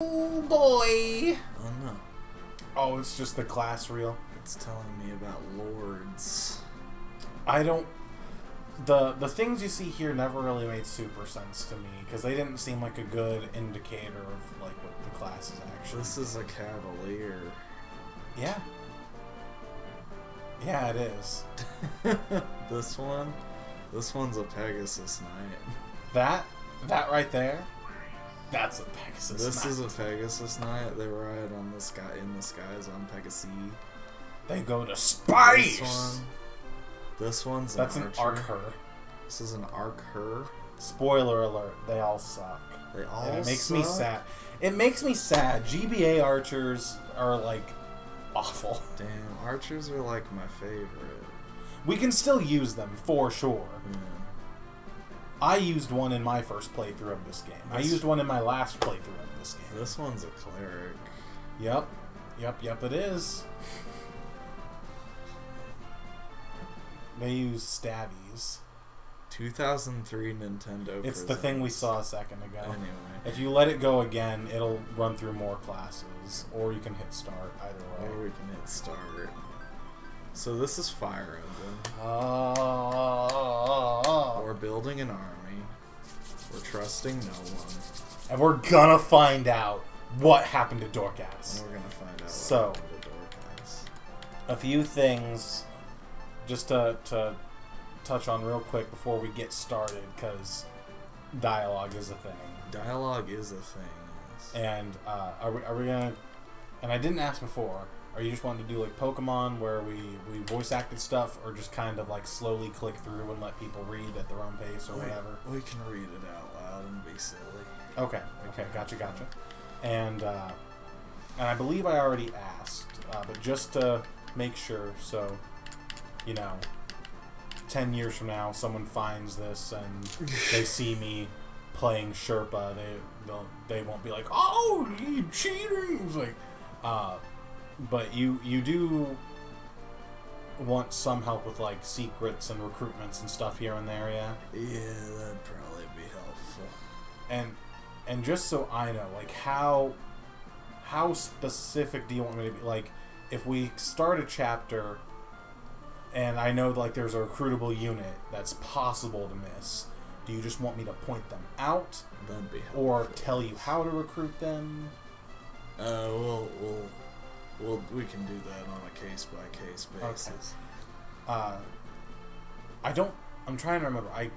Oh boy! Oh no. Oh, it's just the class reel. It's telling me about lords. I don't... The things you see here never really made super sense to me, because they didn't seem like a good indicator of like what the class is actually. This is a cavalier. Yeah. Yeah, it is. This one's a Pegasus Knight. That right there, that's a Pegasus This Knight. is a Pegasus Knight. They ride on the sky in the skies on Pegasi. They go to space! This one's That's an an archer. Archer. This is an Archer. Spoiler alert, they all suck. They all And it makes suck? me sad. It makes me sad. GBA archers are like awful. Damn, archers are like my favorite. We can still use them for sure. Yeah. I used one in my first playthrough of this game. I used one in my last playthrough of this game. This one's a cleric. Yep, it is. They use stabbies. 2003 Nintendo. It's the thing we saw a second ago. Anyway. If you let it go again, it'll run through more classes, or you can hit start, either way. Or we can hit start. So this is Fire Emblem. We're building an army. We're trusting no one. And we're gonna find out what happened to Dorcas. And we're gonna find out So, what happened to Dorcas. a few things just to touch on real quick before we get started, because dialogue is a thing. Dialogue is a thing. Yes. And are we gonna? And I didn't ask before. Are you just wanting to do like Pokemon where we voice acted stuff, or just kind of like slowly click through and let people read at their own pace or whatever? We can read it out loud and be silly. Okay, gotcha. And I believe I already asked, but just to make sure, so you know, 10 years from now, someone finds this and they see me playing Sherpa, they won't be like, "Oh, you cheating!" It's like, but you do want some help with like secrets and recruitments and stuff here and there, yeah? Yeah, that'd probably be helpful. And just so I know, like how specific do you want me to be? Like, if we start a chapter and I know like there's a recruitable unit that's possible to miss, do you just want me to point them out? That'd be helpful. Or tell you how to recruit them? We can do that on a case-by-case basis. Okay. I'm trying to remember. I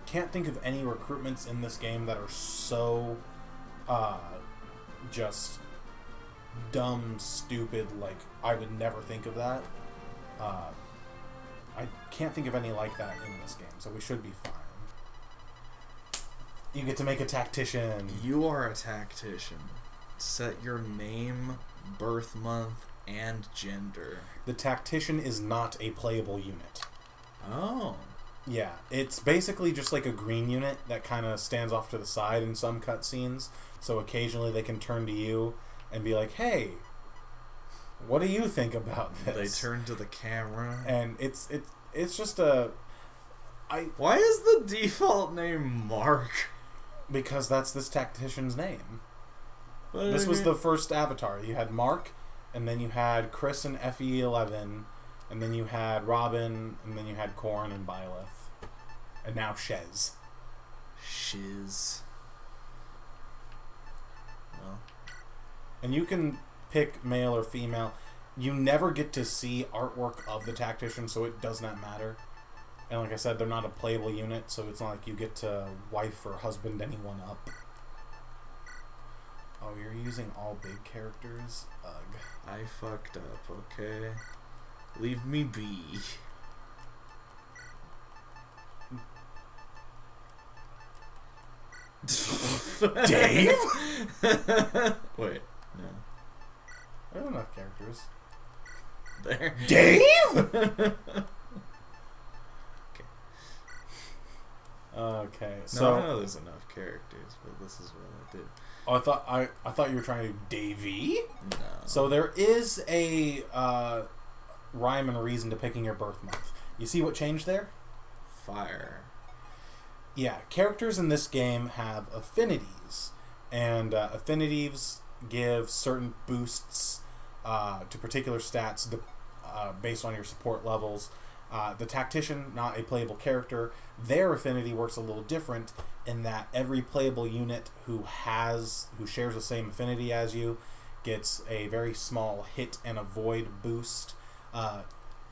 can't think of any recruitments in this game that are so just dumb, stupid, like I would never think of that. I can't think of any like that in this game, so we should be fine. You get to make a tactician. You are a tactician. Set your name, birth month, and gender. The tactician is not a playable unit. Oh. Yeah, it's basically just like a green unit that kind of stands off to the side in some cutscenes. So occasionally they can turn to you and be like, "Hey, what do you think about this?" They turn to the camera. And it's just a... Why is the default name Mark? Because that's this tactician's name. What This was the first avatar. You had Mark, and then you had Chris and FE11, and then you had Robin, and then you had Corrin and Byleth. And now Shez. Shiz. Well. And you can pick male or female. You never get to see artwork of the tactician, so it does not matter. And like I said, they're not a playable unit, so it's not like you get to wife or husband anyone up. Oh, you're using all big characters? Ugh. I fucked up, okay? Leave me be. Dave? Wait, no. There are enough characters. There. Dave? Okay, so... No, I know there's enough characters, but this is what I did. Oh, I thought you were trying to do Davey? No. So there is a rhyme and reason to picking your birth month. You see what changed there? Fire. Yeah, characters in this game have affinities, and affinities give certain boosts to particular stats based on your support levels. The Tactician, not a playable character, their affinity works a little different in that every playable unit who shares the same affinity as you gets a very small hit and avoid boost,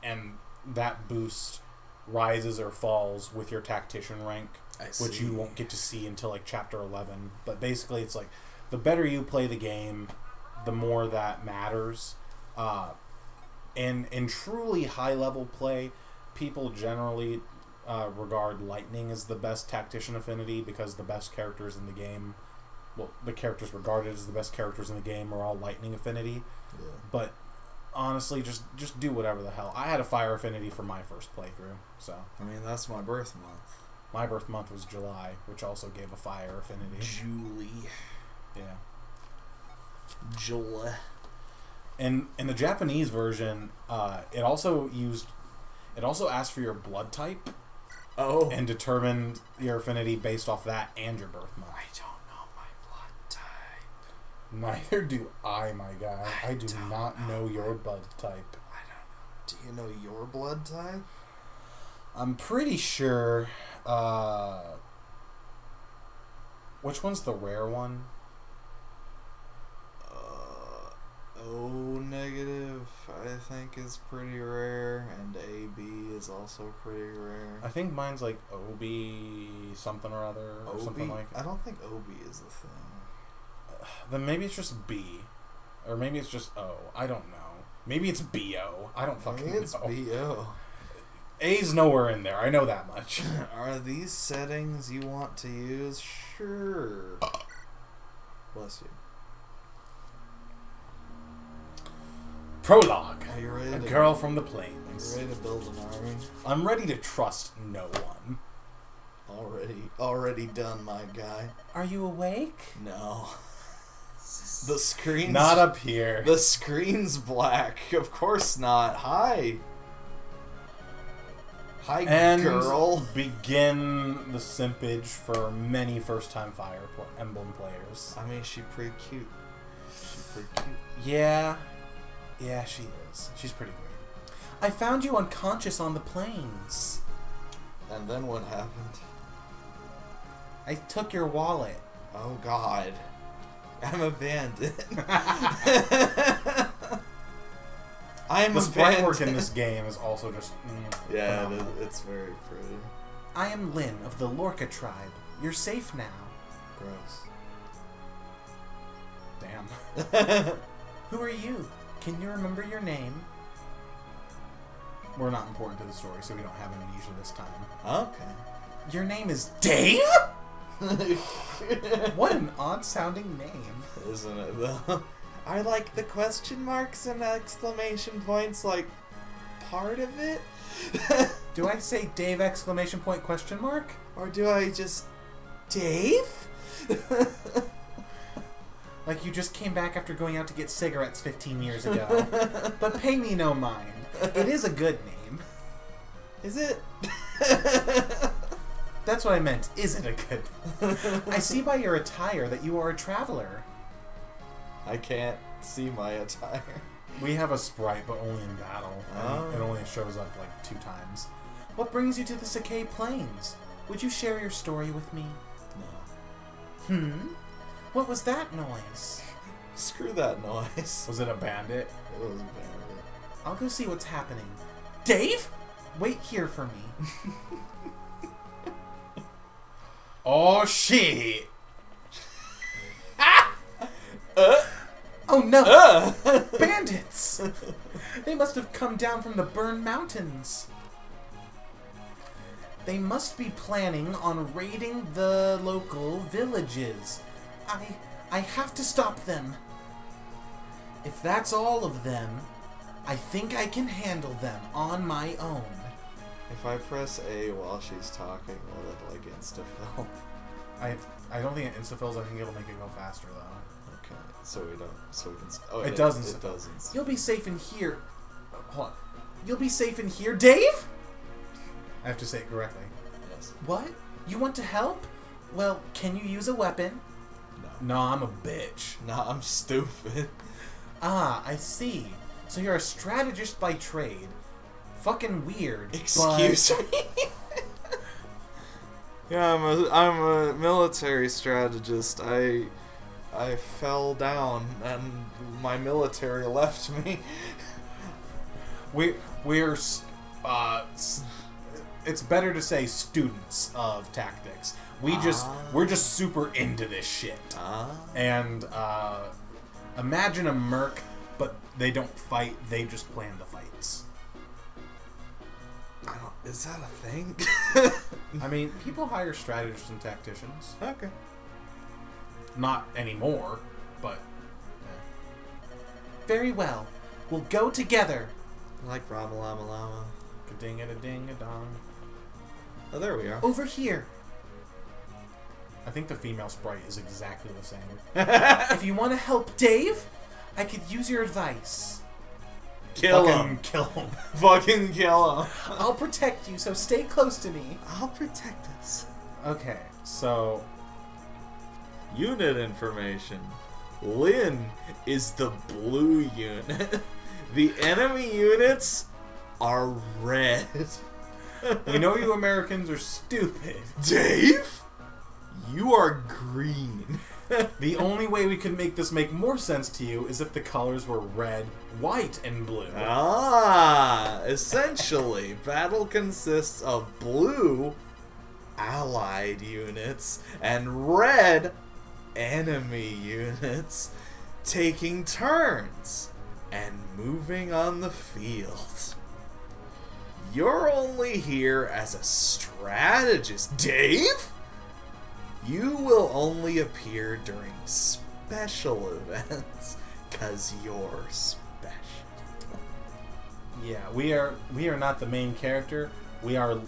and that boost rises or falls with your Tactician rank, which you won't get to see until like Chapter 11. But basically, it's like the better you play the game, the more that matters. And in truly high-level play, people generally regard Lightning as the best Tactician affinity because the best characters in the game, the characters regarded as the best characters in the game are all Lightning affinity. Yeah. But honestly, just do whatever the hell. I had a Fire affinity for my first playthrough, so. I mean, that's my birth month. My birth month was July, which also gave a Fire affinity. Julie. Yeah. July. In the Japanese version, it also asked for your blood type. Oh. And determined your affinity based off that and your birth month. I don't know my blood type. Neither do I, my guy. I do not know your blood type. I don't know. Do you know your blood type? I'm pretty sure. Which one's the rare one? O negative, I think, is pretty rare, and AB is also pretty rare. I think mine's like OB something or other, or OB? something like. I don't think OB is a thing. Then maybe it's just B, or maybe it's just O. I don't know. Maybe it's BO. I don't fucking know. Maybe it's BO. A's nowhere in there. I know that much. Are these settings you want to use? Sure. Bless you. Prologue. Are you ready? A girl from the plains. Are you ready to build an army? I'm ready to trust no one. Already done, my guy. Are you awake? No. The screen's... Not up here. The screen's black. Of course not. Hi. Hi, and girl. Begin the simpage for many first-time Fire Emblem players. I mean, she's pretty cute. She's pretty cute. Yeah. Yeah, she is. She's pretty great. I found you unconscious on the plains. And then what happened? I took your wallet. Oh, God. I'm abandoned. I'm the sprite work in abandoned. this game is also just Yeah, phenomenal. it's very pretty. I am Lynn of the Lorca tribe. You're safe now. Gross. Damn. Who are you? Can you remember your name? We're not important to the story, so we don't have amnesia this time. Okay. Your name is Dave? What an odd-sounding name. Isn't it, though? Are, like, the question marks and exclamation points, like, part of it? Do I say Dave exclamation point question mark? Or do I just... Dave? Like you just came back after going out to get cigarettes 15 years ago. But pay me no mind. It is a good name. Is it? That's what I meant. Is it a good name? I see by your attire that you are a traveler. I can't see my attire. We have a sprite, but only in battle. And it only shows up like 2 times. What brings you to the Sakai Plains? Would you share your story with me? No. What was that noise? Screw that noise. Was it a bandit? It was a bandit. I'll go see what's happening. Dave? Wait here for me. Oh, shit! Oh, no! Bandits! They must have come down from the burned mountains. They must be planning on raiding the local villages. I have to stop them. If that's all of them, I think I can handle them on my own. If I press A while she's talking, will it, like, insta-fill? I don't think it insta-fills. I think it'll make it go faster, though. Okay, so we can... Oh, It doesn't. It doesn't. You'll be safe in here. Hold on. You'll be safe in here, Dave? I have to say it correctly. Yes. What? You want to help? Well, can you use a weapon? No. No, I'm a bitch. Nah, I'm stupid. Ah, I see. So you're a strategist by trade. Fucking weird. Excuse me? Yeah, I'm a military strategist. I fell down and my military left me. We're it's better to say students of tactics. We're just super into this shit. And imagine a merc, but they don't fight, they just plan the fights. Is that a thing? I mean, people hire strategists and tacticians. Okay. Not anymore, but... Very well. We'll go together. Like Rama Lama Lama. Ka-ding-a-da-ding-a-dong. Oh, there we are. Over here. I think the female sprite is exactly the same. If you want to help Dave, I could use your advice. Kill Fucking him. kill him. Fucking kill him. I'll protect you, so stay close to me. I'll protect us. Okay, so... Unit information. Lynn is the blue unit. The enemy units are red. We know you Americans are stupid. Dave? You are green. The only way we could make this make more sense to you is if the colors were red, white, and blue. Essentially, battle consists of blue allied units and red enemy units taking turns and moving on the field. You're only here as a strategist, Dave? You will only appear during special events, 'cause you're special. Yeah, we are not the main character. We are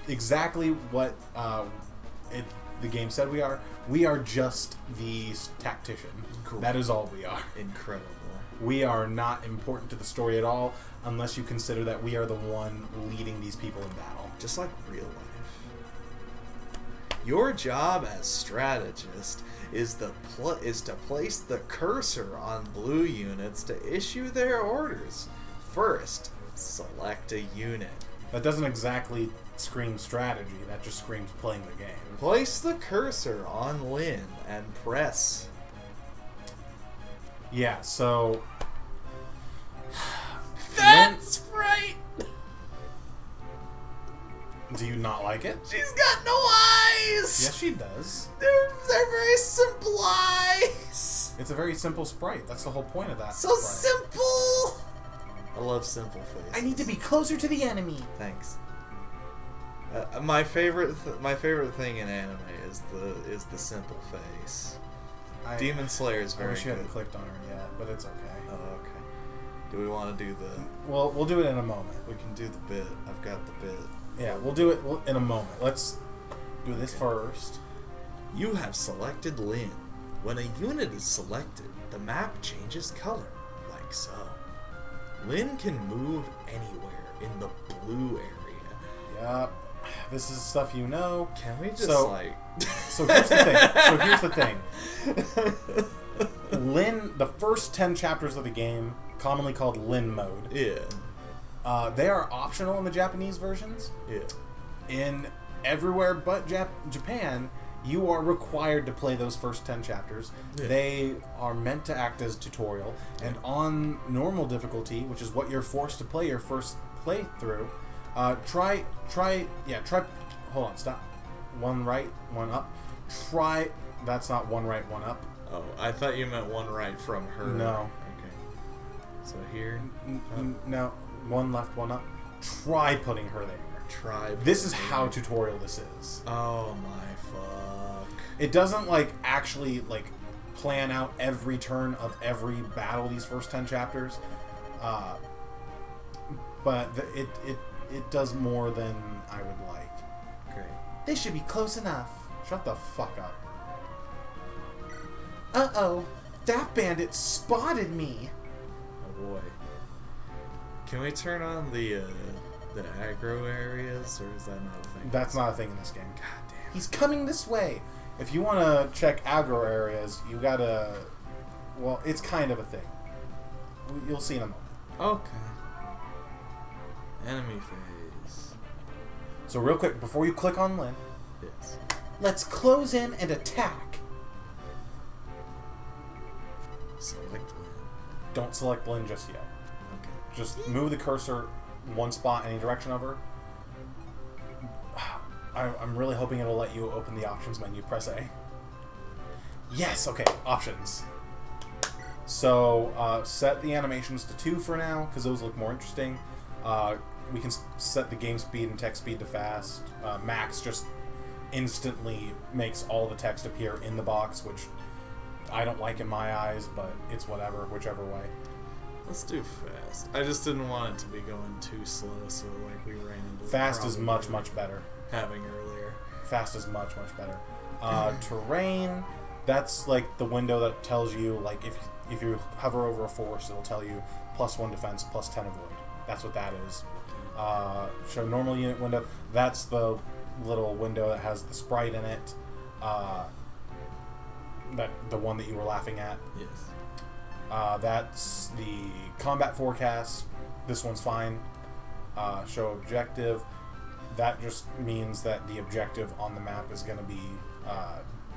exactly what the game said we are. We are just the tactician. Cool. That is all we are. Incredible. We are not important to the story at all, unless you consider that we are the one leading these people in battle. Just like real life. Your job as strategist is to place the cursor on blue units to issue their orders. First, select a unit. That doesn't exactly scream strategy. That just screams playing the game. Place the cursor on Lynn and press. Yeah, so... That's right! Do you not like it? She's got no eyes! Yes, she does. They're very simple eyes! It's a very simple sprite. That's the whole point of that So sprite. simple! I love simple faces. I need to be closer to the enemy. Thanks. My favorite thing in anime is the simple face. Demon Slayer is I very wish you good. hadn't clicked on her yet, but it's okay. Oh, okay. Do we want to do the... Well, we'll do it in a moment. We can do the bit. I've got the bit. Yeah, we'll do it in a moment. Let's do this first. You have selected Lynn. When a unit is selected, the map changes color, like so. Lynn can move anywhere in the blue area. Yup. This is stuff you know. Can we just So here's the thing. Lynn, the first 10 chapters of the game, commonly called Lynn mode. Yeah. They are optional in the Japanese versions. Yeah. In everywhere but Japan, you are required to play those first 10 chapters. Yeah. They are meant to act as tutorial, and on normal difficulty, which is what you're forced to play your first playthrough, try, hold on, stop. One right, one up. That's not one right, one up. Oh, I thought you meant one right from her. No. Okay. So here. No, one left, one up. Try putting her there. This is how tutorial this is. Oh my fuck. It doesn't actually plan out every turn of every battle these first 10 chapters. But it does more than I would like. Great. They should be close enough. Shut the fuck up. Uh-oh. That bandit spotted me. Oh boy. Can we turn on the aggro areas, or is that not a thing? That's not a thing in this game. God damn. He's coming this way. If you want to check aggro areas, you gotta... Well, it's kind of a thing. You'll see in a moment. Okay. Enemy phase. So real quick, before you click on Lynn, Yes. let's close in and attack. Select Lynn. Don't select Lynn just yet. Okay. Just move the cursor one spot any direction of her. I'm really hoping it'll let you open the options menu. Press A. Yes, okay, options. So set the animations to 2 for now, because those look more interesting. We can set the game speed and text speed to fast. Max just instantly makes all the text appear in the box, which I don't like in my eyes, but it's whatever, whichever way. Let's do fast. I just didn't want it to be going too slow, so like we ran into Fast is much, much better. having earlier. Fast is much, much better. Terrain, that's like the window that tells you, like, if you hover over a forest, it'll tell you +1 defense, +10 avoid. That's what that is. Show normal unit window. That's the little window that has the sprite in it. That the one that you were laughing at. Yes. That's the combat forecast. This one's fine. Show objective. That just means that the objective on the map is going to be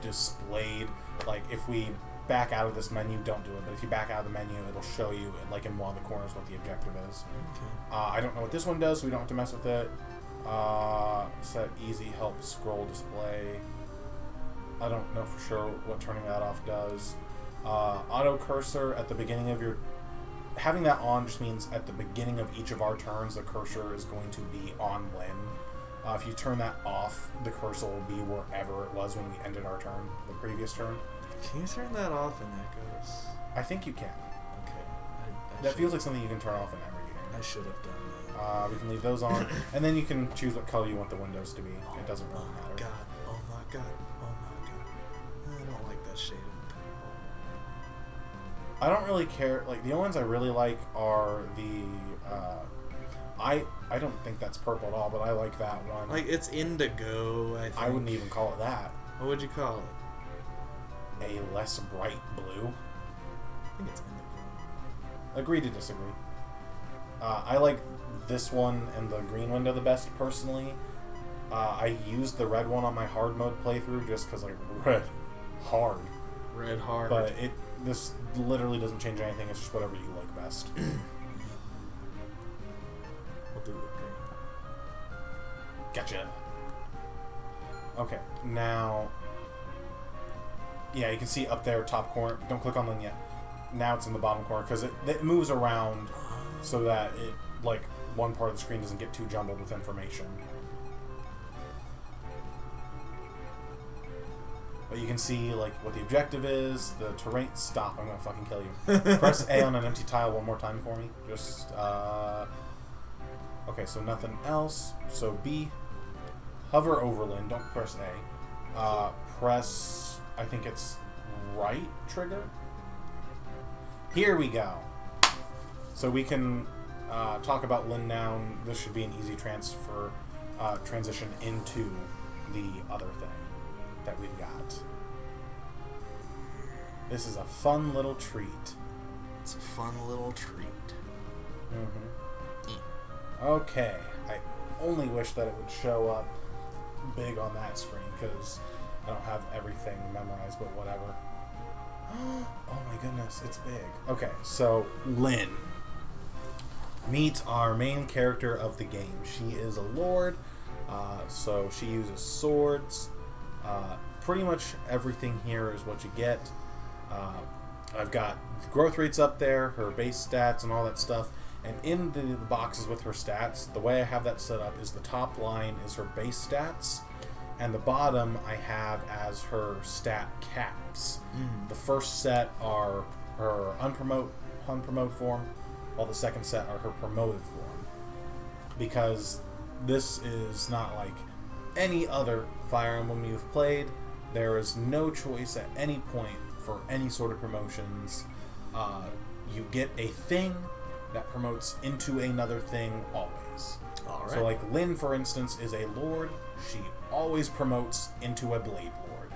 displayed. Like, if we back out of this menu, don't do it. But if you back out of the menu, it'll show you, like in one of the corners, what the objective is. Okay. I don't know what this one does, so we don't have to mess with it. Set easy help scroll display. I don't know for sure what turning that off does. Auto cursor at the beginning of your... Having that on just means at the beginning of each of our turns, the cursor is going to be on Lynn. If you turn that off, the cursor will be wherever it was when we ended our turn, the previous turn. Can you turn that off in Echoes? I think you can. Okay. That feels like something you can turn off in every game. I should have done that. We can leave those on, and then you can choose what color you want the windows to be. It doesn't really matter. God. Oh my god. Oh my god. I don't like that shade of purple. I don't really care. Like, the only ones I really like are the... I don't think that's purple at all, but I like that one. Like, it's indigo, I think. I wouldn't even call it that. What would you call it? A less bright blue. I think it's indigo. Agree to disagree. I like this one and the green window the best, personally. I used the red one on my hard mode playthrough just because, like, red hard. Red hard. But this literally doesn't change anything. It's just whatever you like best. We'll do it green. Gotcha. Okay, now... Yeah, you can see up there, top corner. Don't click on them yet. Now it's in the bottom corner, because it moves around so that it, like, one part of the screen doesn't get too jumbled with information. But you can see, like, what the objective is, the terrain... Stop, I'm gonna fucking kill you. Press A on an empty tile one more time for me. Just, Okay, so nothing else. So B. Hover over Lynn, don't press A. Press... I think it's right trigger? Here we go. So we can talk about Lynn now. This should be an easy transition into the other thing that we've got. This is a fun little treat. It's a fun little treat. Okay. I only wish that it would show up big on that screen, because I don't have everything memorized, but whatever. Oh my goodness, it's big. Okay, so Lynn. Meet our main character of the game. She is a lord, so she uses swords. Pretty much everything here is what you get. I've got growth rates up there, her base stats and all that stuff. And in the boxes with her stats, the way I have that set up is the top line is her base stats, and the bottom I have as her stat caps. The first set are her unpromote form, while the second set are her promoted form. Because this is not like any other Fire Emblem you've played. There is no choice at any point for any sort of promotions. You get a thing that promotes into another thing always. Alright. So like Lynn, for instance, is a lord. She always promotes into a blade lord.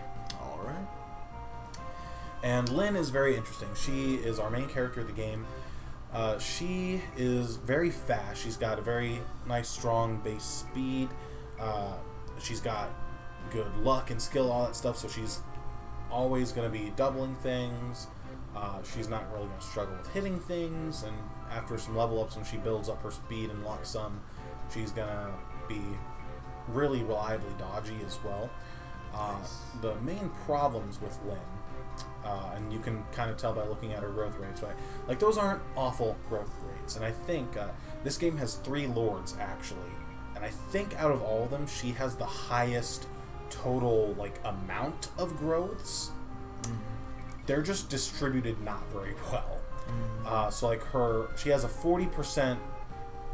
And Lynn is very interesting. She is our main character of the game. She is very fast. She's got a very nice, strong base speed. She's got good luck and skill, all that stuff. So she's always going to be doubling things. She's not really going to struggle with hitting things. And after some level ups, when she builds up her speed and luck some, she's going to be really reliably dodgy as well. The main problems with Lynn, and you can kind of tell by looking at her growth rates, right? Like, those aren't awful growth rates. And I think this game has 3 lords, actually. And I think out of all of them, she has the highest total, like, amount of growths. They're just distributed not very well. So, like, she has a 40%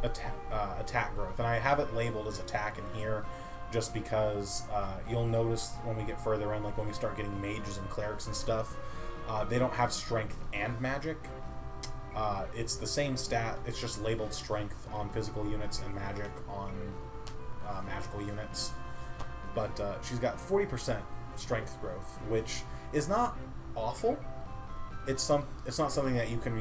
attack growth. And I have it labeled as attack in here, just because you'll notice when we get further in, like when we start getting mages and clerics and stuff, they don't have strength and magic. It's the same stat, it's just labeled strength on physical units and magic on magical units. But she's got 40% strength growth, which is not awful. It's not something that you can,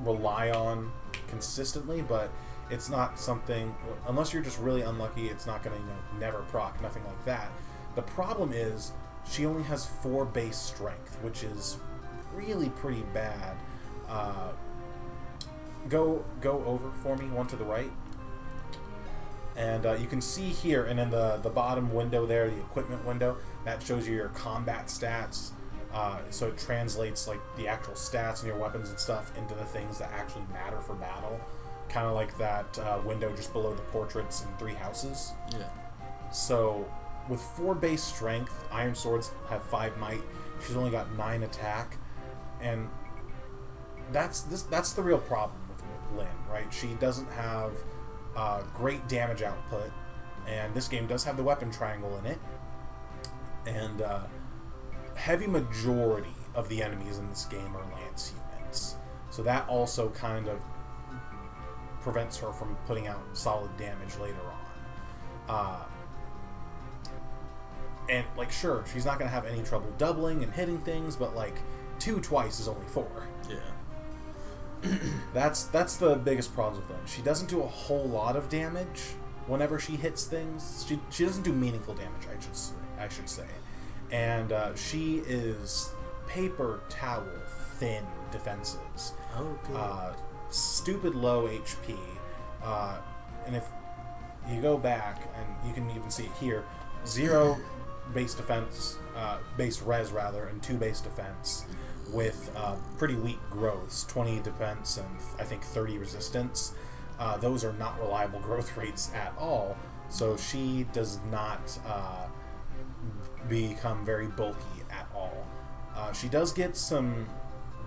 rely on consistently, but it's not something, unless you're just really unlucky, it's not going to, never proc, nothing like that. The problem is, she only has 4 base strength, which is really pretty bad. Go over for me, one to the right. And you can see here, and in the bottom window there, the equipment window, that shows you your combat stats. So it translates, like, the actual stats and your weapons and stuff into the things that actually matter for battle. Kind of like that window just below the portraits in 3 houses. Yeah. So, with 4 base strength, Iron Swords have 5 might. She's only got 9 attack, and that's the real problem with Lynn, right? She doesn't have great damage output, and this game does have the weapon triangle in it, and heavy majority of the enemies in this game are lance units. So that also kind of prevents her from putting out solid damage later on. And, like, sure, she's not going to have any trouble doubling and hitting things, but, like, 2 twice is only 4. Yeah. That's the biggest problem with Lynn. She doesn't do a whole lot of damage whenever she hits things. She doesn't do meaningful damage, I should say. And she is paper towel thin defenses. Oh, good. Stupid low HP, and if you go back, and you can even see it here, 0 base defense, base res rather, and 2 base defense, with pretty weak growths, 20 defense and I think 30 resistance. Those are not reliable growth rates at all, so she does not become very bulky at all. She does get some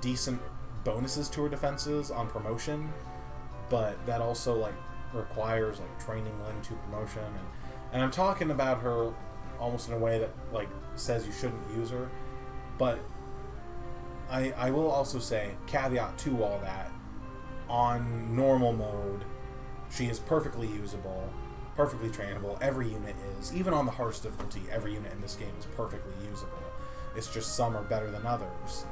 decent bonuses to her defenses on promotion, but that also, like, requires, like, training Lynn to promotion, and I'm talking about her almost in a way that, like, says you shouldn't use her, but I will also say, caveat to all that, on normal mode, she is perfectly usable, perfectly trainable. Every unit is, even on the hardest difficulty, every unit in this game is perfectly usable. It's just some are better than others.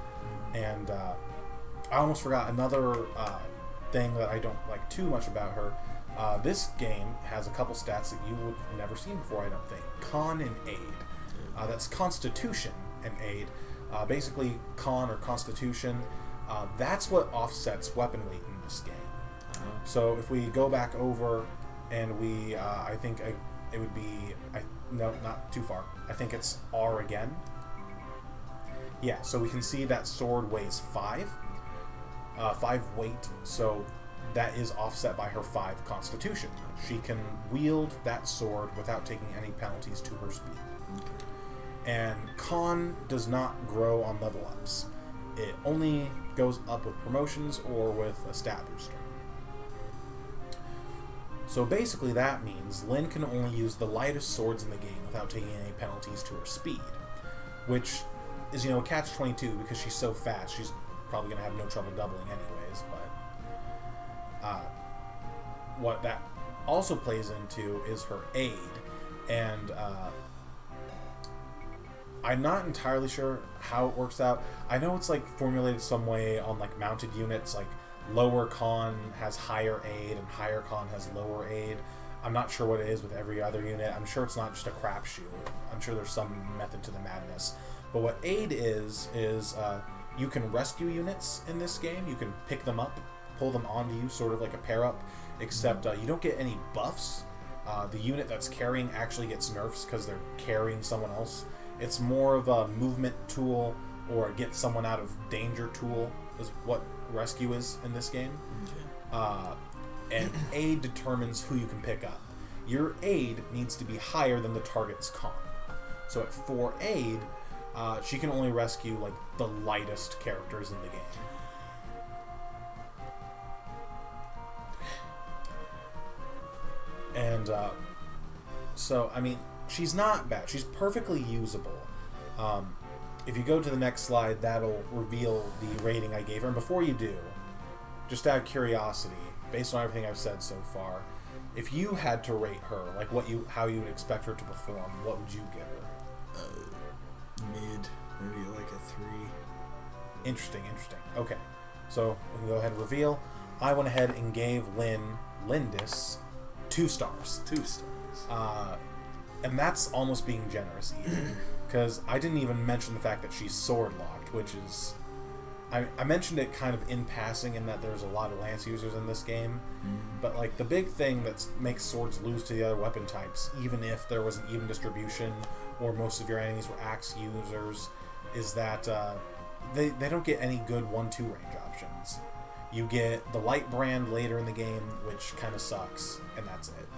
And I almost forgot another thing that I don't like too much about her. This game has a couple stats that you would have never seen before, I don't think. Con and Aid. That's Constitution and Aid. Basically, Con or Constitution, that's what offsets weapon weight in this game. So if we go back over and we, I think it would be, no, not too far. I think it's R again. Yeah, so we can see that sword weighs 5 weight, so that is offset by her 5 Constitution. She can wield that sword without taking any penalties to her speed. And Con does not grow on level ups. It only goes up with promotions or with a stat booster. So basically that means Lynn can only use the lightest swords in the game without taking any penalties to her speed, which is, a catch-22 because she's so fast. She's probably going to have no trouble doubling anyways, but what that also plays into is her aid, and I'm not entirely sure how it works out. I know it's like formulated some way on like mounted units, like lower con has higher aid and higher con has lower aid. I'm not sure what it is with every other unit. I'm sure it's not just a crapshoot. I'm sure there's some method to the madness. But what aid is you can rescue units in this game. You can pick them up, pull them onto you, sort of like a pair up, except you don't get any buffs. The unit that's carrying actually gets nerfs because they're carrying someone else. It's more of a movement tool or get someone out of danger tool is what rescue is in this game. And aid determines who you can pick up. Your aid needs to be higher than the target's con. So at 4 aid, she can only rescue like the lightest characters in the game. And so, I mean, she's not bad. She's perfectly usable. If you go to the next slide, that'll reveal the rating I gave her. And before you do, just out of curiosity, based on everything I've said so far, if you had to rate her, like how you would expect her to perform, what would you give her? Mid, maybe like a 3. Interesting. Okay, so we can go ahead and reveal. I went ahead and gave Lindis 2 stars. 2 stars. And that's almost being generous, even, because I didn't even mention the fact that she's sword locked, which is. I mentioned it kind of in passing in that there's a lot of lance users in this game, but like the big thing that makes swords lose to the other weapon types, even if there was an even distribution or most of your enemies were axe users, is that they don't get any good 1-2 range options. You get the light brand later in the game, which kind of sucks, and that's it.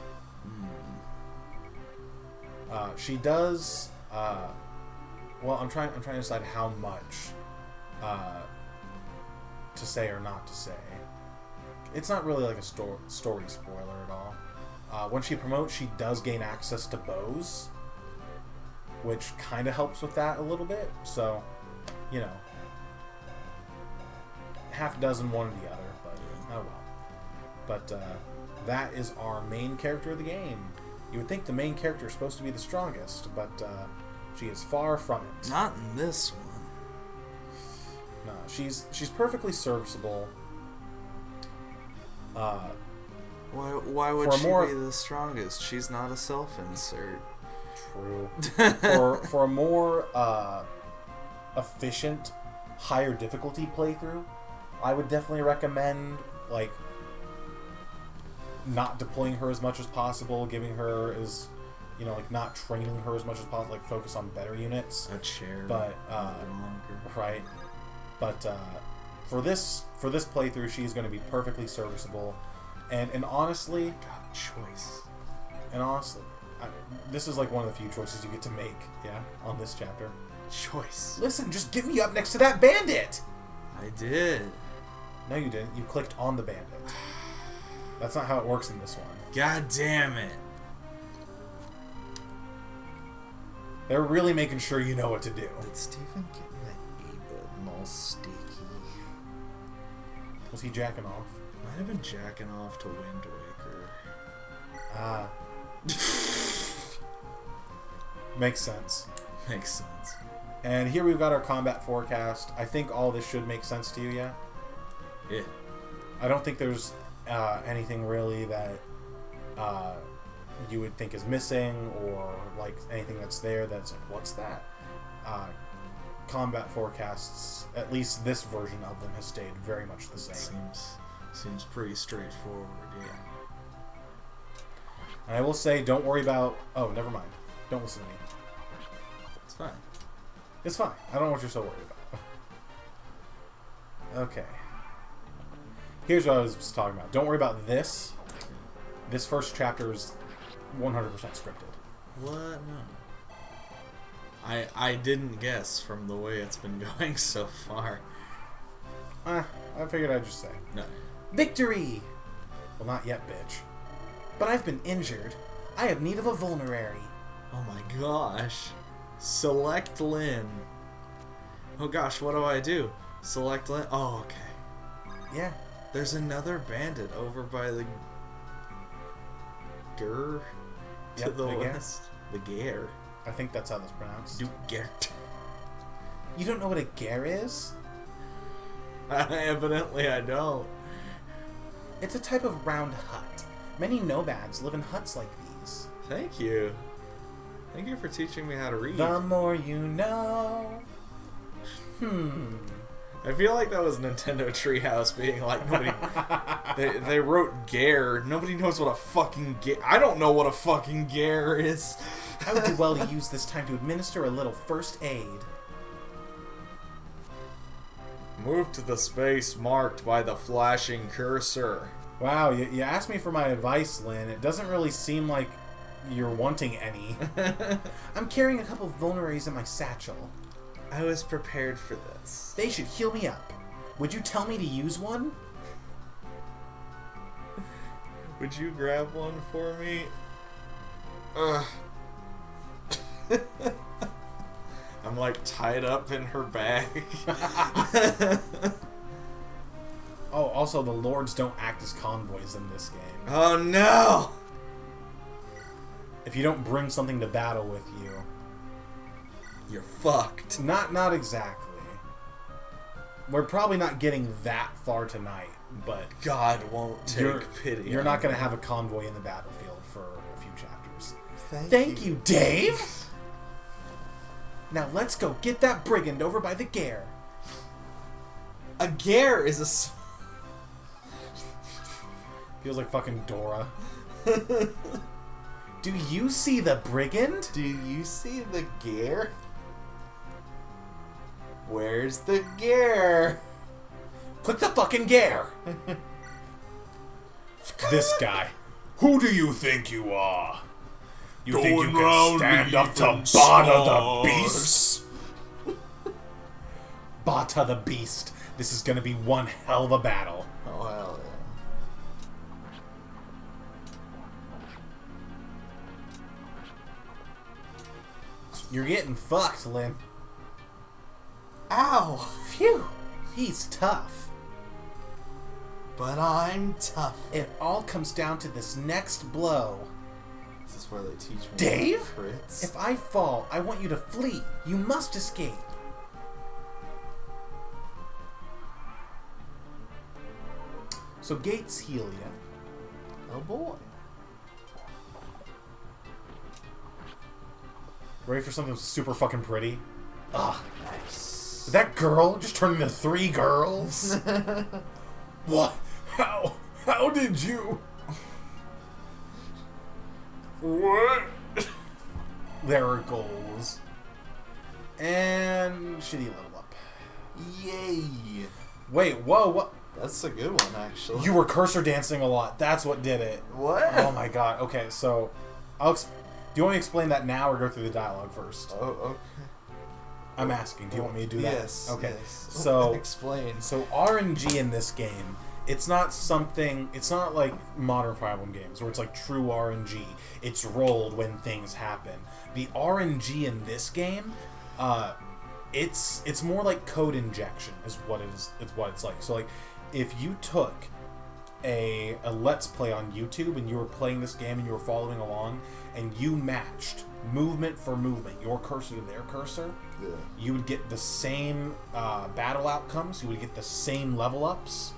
She does. Well, I'm trying to decide how much to say or not to say. It's not really like a story spoiler at all. When she promotes, she does gain access to bows, which kind of helps with that a little bit. So, you know, half dozen one or the other, but oh well. But that is our main character of the game. You would think the main character is supposed to be the strongest, but she is far from it. Not in this one. No, she's perfectly serviceable. Why would she be the strongest? She's not a self-insert. True. for a more efficient, higher difficulty playthrough, I would definitely recommend like not deploying her as much as possible, giving her as like not training her as much as possible, like focus on better units. A chair. But right. But for this playthrough, she's going to be perfectly serviceable, and honestly, God, choice. And honestly, this is like one of the few choices you get to make, on this chapter. Choice. Listen, just get me up next to that bandit. I did. No, you didn't. You clicked on the bandit. That's not how it works in this one. God damn it. They're really making sure you know what to do. Did Stephen get that button all sticky? Was he jacking off? Might have been jacking off to Wind Waker. Ah. Makes sense. Makes sense. And here we've got our combat forecast. I think all this should make sense to you, yeah? Yeah. I don't think there's anything really that you would think is missing, or like anything that's there that's like, what's that? Combat forecasts, at least this version of them, has stayed very much the same. Seems pretty straightforward, yeah. And I will say, don't worry about... Oh, never mind. Don't listen to me. It's fine. It's fine. I don't know what you're so worried about. Okay. Here's what I was talking about. Don't worry about this. This first chapter is 100% scripted. What? No. I didn't guess from the way it's been going so far. I figured I'd just say. No. Victory! Well, not yet, bitch. But I've been injured. I have need of a vulnerary. Oh my gosh. Select Lynn. Oh gosh, what do I do? Select Lynn? Oh, okay. Yeah. There's another bandit over by the... to the west. The Gare. I think that's how that's pronounced. Du Gert. You don't know what a ger is? Evidently, I don't. It's a type of round hut. Many nomads live in huts like these. Thank you. Thank you for teaching me how to read. The more you know. I feel like that was Nintendo Treehouse being like, nobody... they wrote Gare. Nobody knows what a fucking Gare... I don't know what a fucking Gare is. I would do well to use this time to administer a little first aid. Move to the space marked by the flashing cursor. Wow, you asked me for my advice, Lynn. It doesn't really seem like you're wanting any. I'm carrying a couple of vulneraries in my satchel. I was prepared for this. They should heal me up. Would you tell me to use one? Would you grab one for me? Ugh. I'm like tied up in her bag. Oh, also the lords don't act as convoys in this game. Oh no! If you don't bring something to battle with you, you're fucked. Not exactly. We're probably not getting that far tonight, but God won't take pity. You're not going to have a convoy in the battlefield for a few chapters. Thank you, Dave. Now let's go get that brigand over by the Gare. A Gare is a... Feels like fucking Dora. Do you see the brigand? Do you see the Gare? Where's the Gare? Click the fucking Gare. This guy. Who do you think you are? You think you can stand up to Bata the Beast? Bata the Beast. This is gonna be one hell of a battle. Oh, hell yeah. You're getting fucked, Lynn. Ow! Phew. He's tough. But I'm tough. It all comes down to this next blow. This is where they teach me Dave? crits. If I fall, I want you to flee. You must escape. So gates heal you. Oh boy. Ready for something super fucking pretty? Ugh. Nice. Did that girl just turn into 3 girls? What? How? How did you? What? There are goals. And shitty level up. Yay. Wait, whoa, what? That's a good one, actually. You were cursor dancing a lot. That's what did it. What? Oh my god. Okay, so do you want me to explain that now or go through the dialogue first? Oh, okay. I'm asking. Do you want me to do that? Yes. Okay. Yes. So explain. So RNG in this game, it's not like modern Fire Emblem games where it's like true RNG. It's rolled when things happen. The RNG in this game, it's more like code injection is what it is. It's what it's like. So like, if you took a Let's Play on YouTube and you were playing this game and you were following along and you matched movement for movement, your cursor to their cursor, yeah, you would get the same battle outcomes, you would get the same level ups.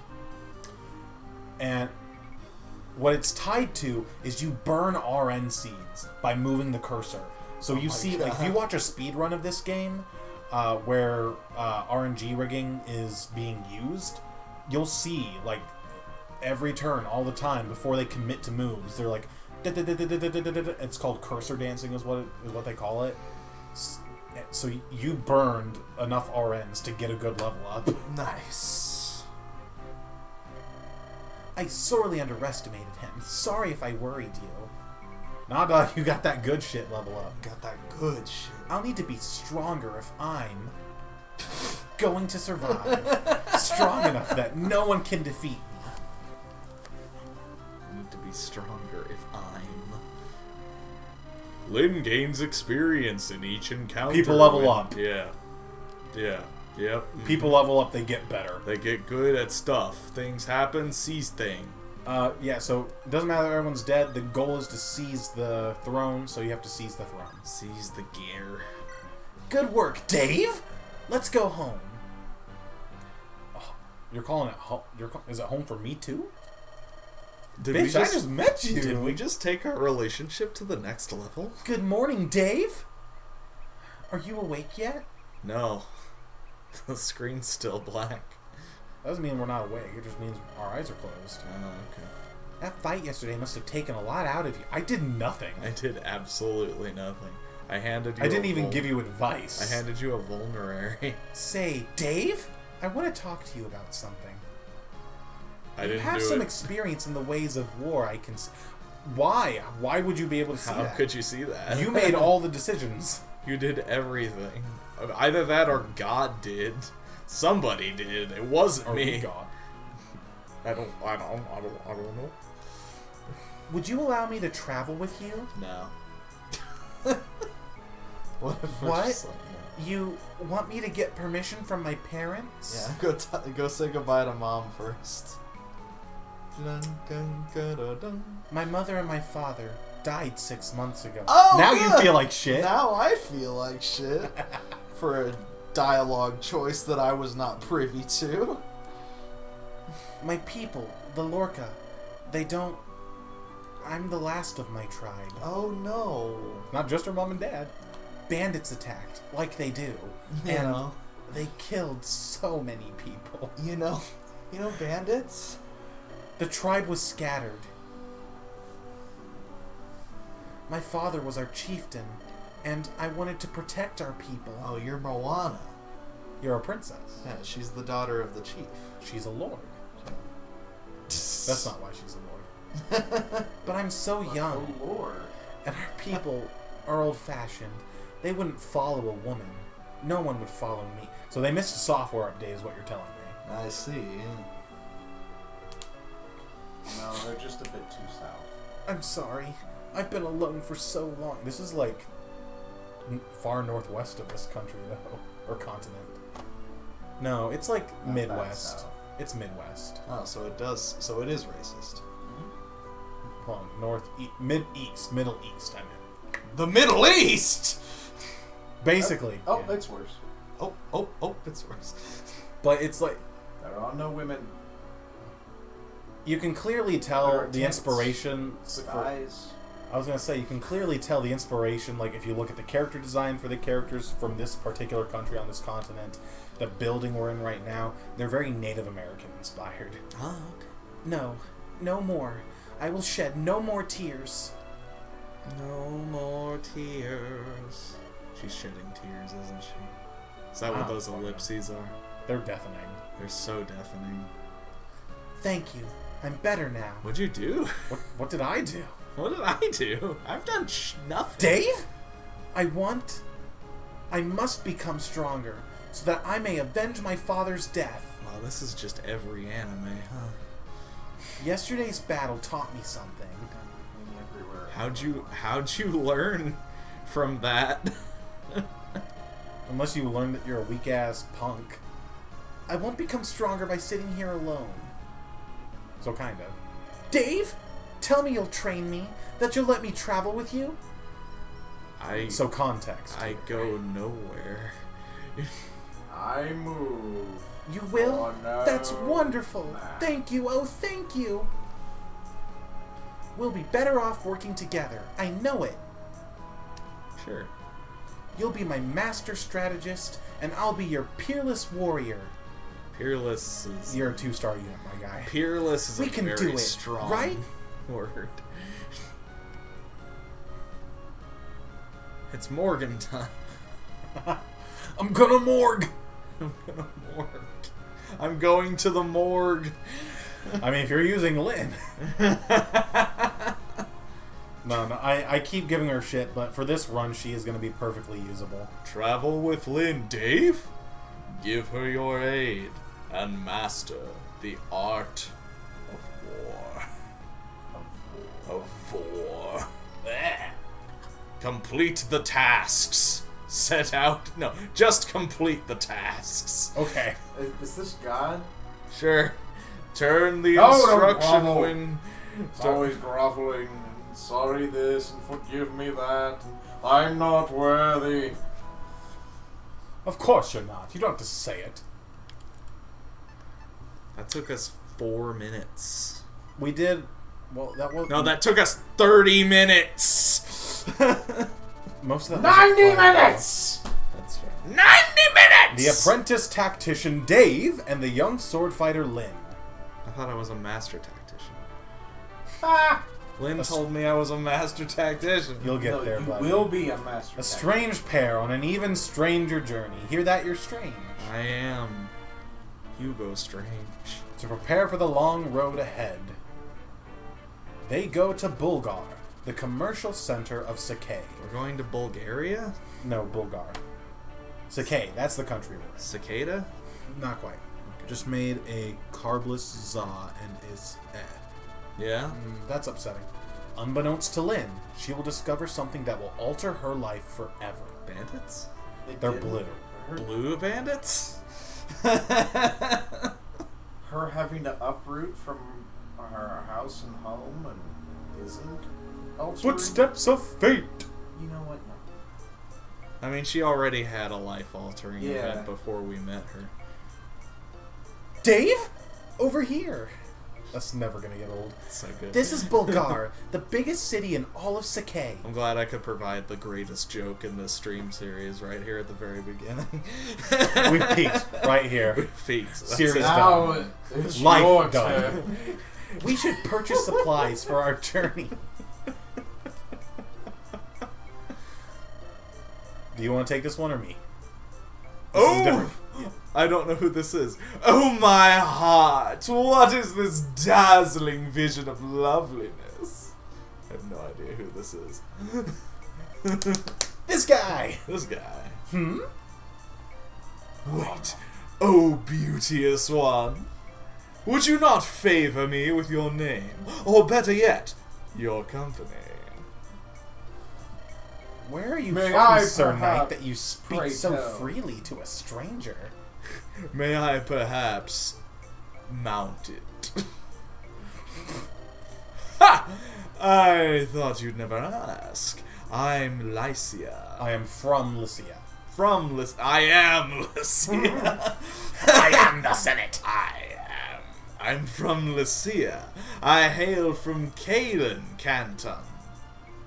And what it's tied to is you burn RN seeds by moving the cursor. So you see, like, if you watch a speed run of this game where RNG rigging is being used, you'll see, like, every turn, all the time, before they commit to moves, they're like, it's called cursor dancing is what they call it. So you burned enough RNs to get a good level up. Nice. I sorely underestimated him. Sorry if I worried you. Nah, you got that good shit level up. Got that good shit. I'll need to be stronger if I'm going to survive. Strong enough that no one can defeat me. Need to be stronger if I'm... Lynn gains experience in each encounter. People level up. Yeah. Yeah. Yep. People level up, they get better. They get good at stuff. Things happen, seize thing. Yeah, so it doesn't matter that everyone's dead. The goal is to seize the throne, so you have to seize the throne. Seize the gear. Good work, Dave! Let's go home. Oh, you're calling it home? Is it home for me, too? Bitch, I just met you! Did we just take our relationship to the next level? Good morning, Dave! Are you awake yet? No. The screen's still black. That doesn't mean we're not awake. It just means our eyes are closed. Oh, okay. That fight yesterday must have taken a lot out of you. I did nothing. I did absolutely nothing. I didn't even give you advice. I handed you a vulnerary. Say, Dave, I want to talk to you about something. You have some experience in the ways of war. I can. Why? Why would you be able to see that? How could you see that? You made all the decisions. You did everything. Either that or God did. Somebody did. It wasn't me. God. I don't know. Would you allow me to travel with you? No. What? You want me to get permission from my parents? Yeah, go say goodbye to Mom first. My mother and my father died 6 months ago. Oh, now good. you feel like shit. Now I feel like shit for a dialogue choice that I was not privy to. My people, the Lorca, they don't... I'm the last of my tribe. Oh no. Not just her mom and dad. Bandits attacked, like they do. And they killed so many people. You know bandits? The tribe was scattered. My father was our chieftain, and I wanted to protect our people. Oh, you're Moana. You're a princess. Yeah, she's the daughter of the chief. She's a lord. That's not why she's a lord. But I'm so young. Oh, Lord. And our people are old-fashioned. They wouldn't follow a woman. No one would follow me. So they missed a software update is what you're telling me. I see. No, they're just a bit too south. I'm sorry. I've been alone for so long. This is like far northwest of this country, though. Or continent. No, it's like Not Midwest. that south. It's Midwest. Oh, so it is racist. Hold on. Middle East, I meant. The Middle East! Basically. Oh, yeah. it's worse. Oh, it's worse. But it's like, There are no women. you can clearly There tell are the tents. inspiration. Guys. I was going to say, you can clearly tell the inspiration, like, if you look at the character design for the characters from this particular country on this continent, the building we're in right now, they're very Native American inspired. Oh, okay. No, no more. I will shed no more tears. No more tears. She's shedding tears, isn't she? Is that what those ellipses are? They're deafening. They're so deafening. Thank you. I'm better now. What'd you do? What did I do? What did I do? I've done nothing. Dave? I must become stronger, so that I may avenge my father's death. Wow, this is just every anime, huh? Yesterday's battle taught me something. Everywhere. How'd you learn from that? Unless you learn that you're a weak-ass punk. I won't become stronger by sitting here alone. So kind of. Dave? Tell me you'll train me. That you'll let me travel with you? So context. I go nowhere. I move. You will? Oh, no. That's wonderful. Nah. Thank you. Oh, thank you. We'll be better off working together. I know it. Sure. You'll be my master strategist, and I'll be your peerless warrior. Peerless is... You're a 2-star unit, my guy. Peerless is We a can very do it, strong right? word. It's Morgan time. I'm gonna morgue. I'm gonna morgue. I'm going to the morgue. I mean, if you're using Lynn. No, I keep giving her shit, but for this run, she is going to be perfectly usable. Travel with Lynn, Dave. Give her your aid and master the art of war. Of war. Bleh. Complete the tasks. Set out. No, just complete the tasks. Okay. Is this God? Sure. Turn the No, don't instruction grovel. when... It's always groveling. And sorry this and forgive me that. And I'm not worthy. Of course you're not. You don't have to say it. That took us 4 minutes. We did. Well, that was. No, that took us 30 minutes! Most of that. 90 wasn't playing. minutes! That's right. 90 minutes! The apprentice tactician Dave and the young sword fighter Lynn. I thought I was a master tactician. Ah! Lynn told me I was a master tactician. You'll get No, there, you buddy. will be a master. A strange pair on an even stranger journey. Hear that? You're strange. I am Hugo Strange. To prepare for the long road ahead, they go to Bulgar, the commercial center of Sakay. We're going to Bulgaria? No, Bulgar. Sakay, that's the country we're Cicada? in. Not quite. Just made a carbless za and is Yeah? That's upsetting. Unbeknownst to Lynn, she will discover something that will alter her life forever. Bandits? They're blue. Blue bandits? Her having to uproot from her house and home and isn't altering. Footsteps of fate! You know what? No. I mean, she already had a life-altering Yeah. event before we met her. Dave? Over here! That's never gonna get old. It's so good. This is Bulgar, the biggest city in all of Sakay. I'm glad I could provide the greatest joke in this stream series right here at the very beginning. We've peaked right here. We've peaked. That's Series it. Now done. it's Life your done. turn. We should purchase supplies for our journey. Do you want to take this one or me? This is different. I don't know who this is. Oh my heart! What is this dazzling vision of loveliness? I have no idea who this is. This guy! This guy. Hmm? Wait. Oh, beauteous one. Would you not favor me with your name? Or better yet, your company? Where are you May from, I Sir Knight, perhaps that you speak pray so tell? freely to a stranger? May I perhaps mount it? Ha! I thought you'd never ask. I'm Lycia. I am from Lycia. From Lycia. I am Lycia. I am the Senate! I'm from Lycia. I hail from Kalen Canton.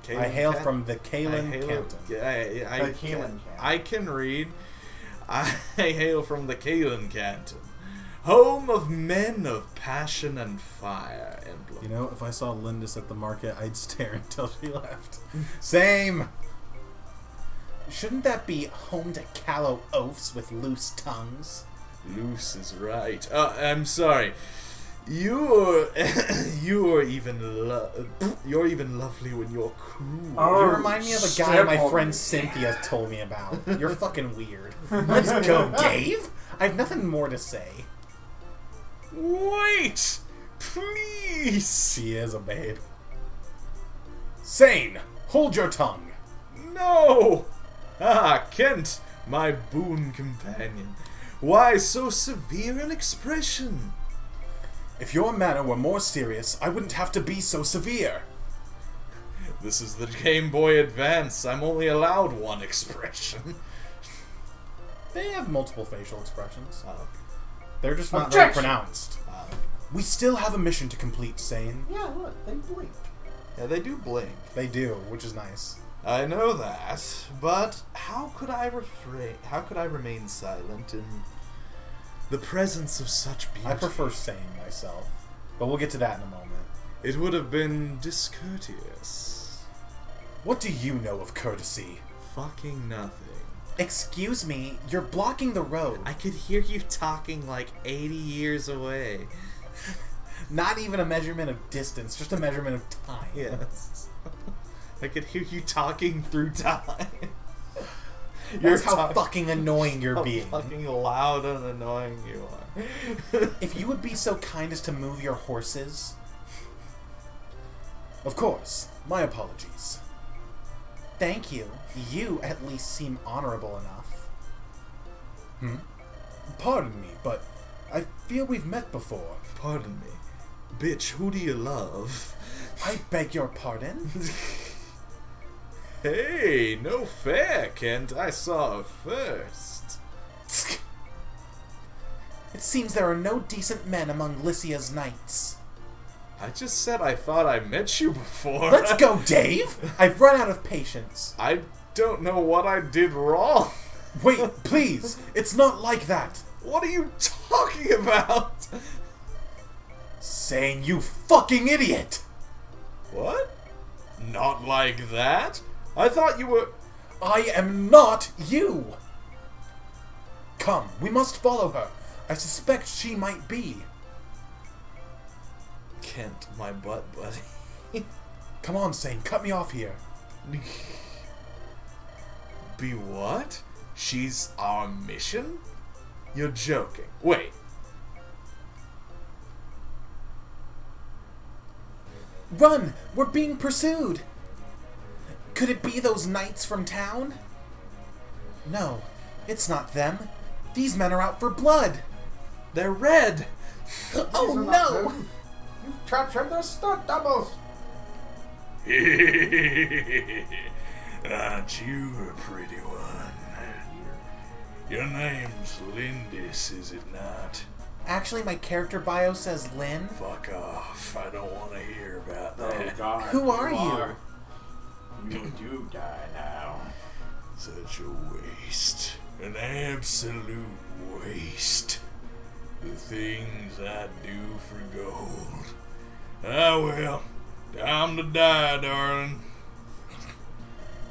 I hail from the Kalen Canton. I The Kalen Canton. I can read. I hail from the Kalen Canton. Home of men of passion and fire, Emblem. You know, if I saw Lindis at the market, I'd stare until she left. Same! Shouldn't that be home to callow oafs with loose tongues? Loose is right. I'm sorry. You're even lovely when you're cool. Oh, You remind me of a guy step my on friend me. Cynthia told me about. You're fucking weird. Let's go, Dave! I have nothing more to say. Wait, please. She is a babe. Sane! Hold your tongue! No. Ah, Kent, my boon companion. Why so severe an expression? If your manner were more serious, I wouldn't have to be so severe. This is the Game Boy Advance. I'm only allowed one expression. They have multiple facial expressions. Oh, They're just not very Objection! pronounced. We still have a mission to complete, Sane. Yeah, look, they blinked. yeah, they do blink. They do, which is nice. I know that, but how could I remain silent in the presence of such beauty? I prefer Sane myself, but we'll get to that in a moment. It would have been discourteous. What do you know of courtesy? Fucking nothing. Excuse me, you're blocking the road. I could hear you talking like 80 years away. Not even a measurement of distance, just a measurement of time. Yes. I could hear you talking through time. That's how fucking annoying you're How being. fucking loud and annoying you are. If you would be so kind as to move your horses. Of course, my apologies. Thank you. You at least seem honorable enough. Pardon me, but I feel we've met before. Pardon me. Bitch, who do you love? I beg your pardon? Hey, no fair, Kent. I saw her first. It seems there are no decent men among Lycia's knights. I just said I thought I met you before. Let's go, Dave! I've run out of patience. I don't know what I did wrong. Wait, please! It's not like that! What are you talking about? Saying you fucking idiot! What? Not like that? I thought you were... I am not you! Come, we must follow her. I suspect she might be. Kent, my butt buddy. Come on, Sane, cut me off here. Be what? She's our mission? You're joking. Wait. Run! We're being pursued! Could it be those knights from town? No, it's not them. These men are out for blood. They're red! Oh These are not no! them. You've captured the stunt doubles. Aren't you a pretty one? Your name's Lindis, is it not? Actually, my character bio says Lynn. Fuck off. I don't want to hear about Oh that. God. Who are you? You do die now. Such a waste. An absolute waste. The things I do for gold. Ah well, time to die, darling.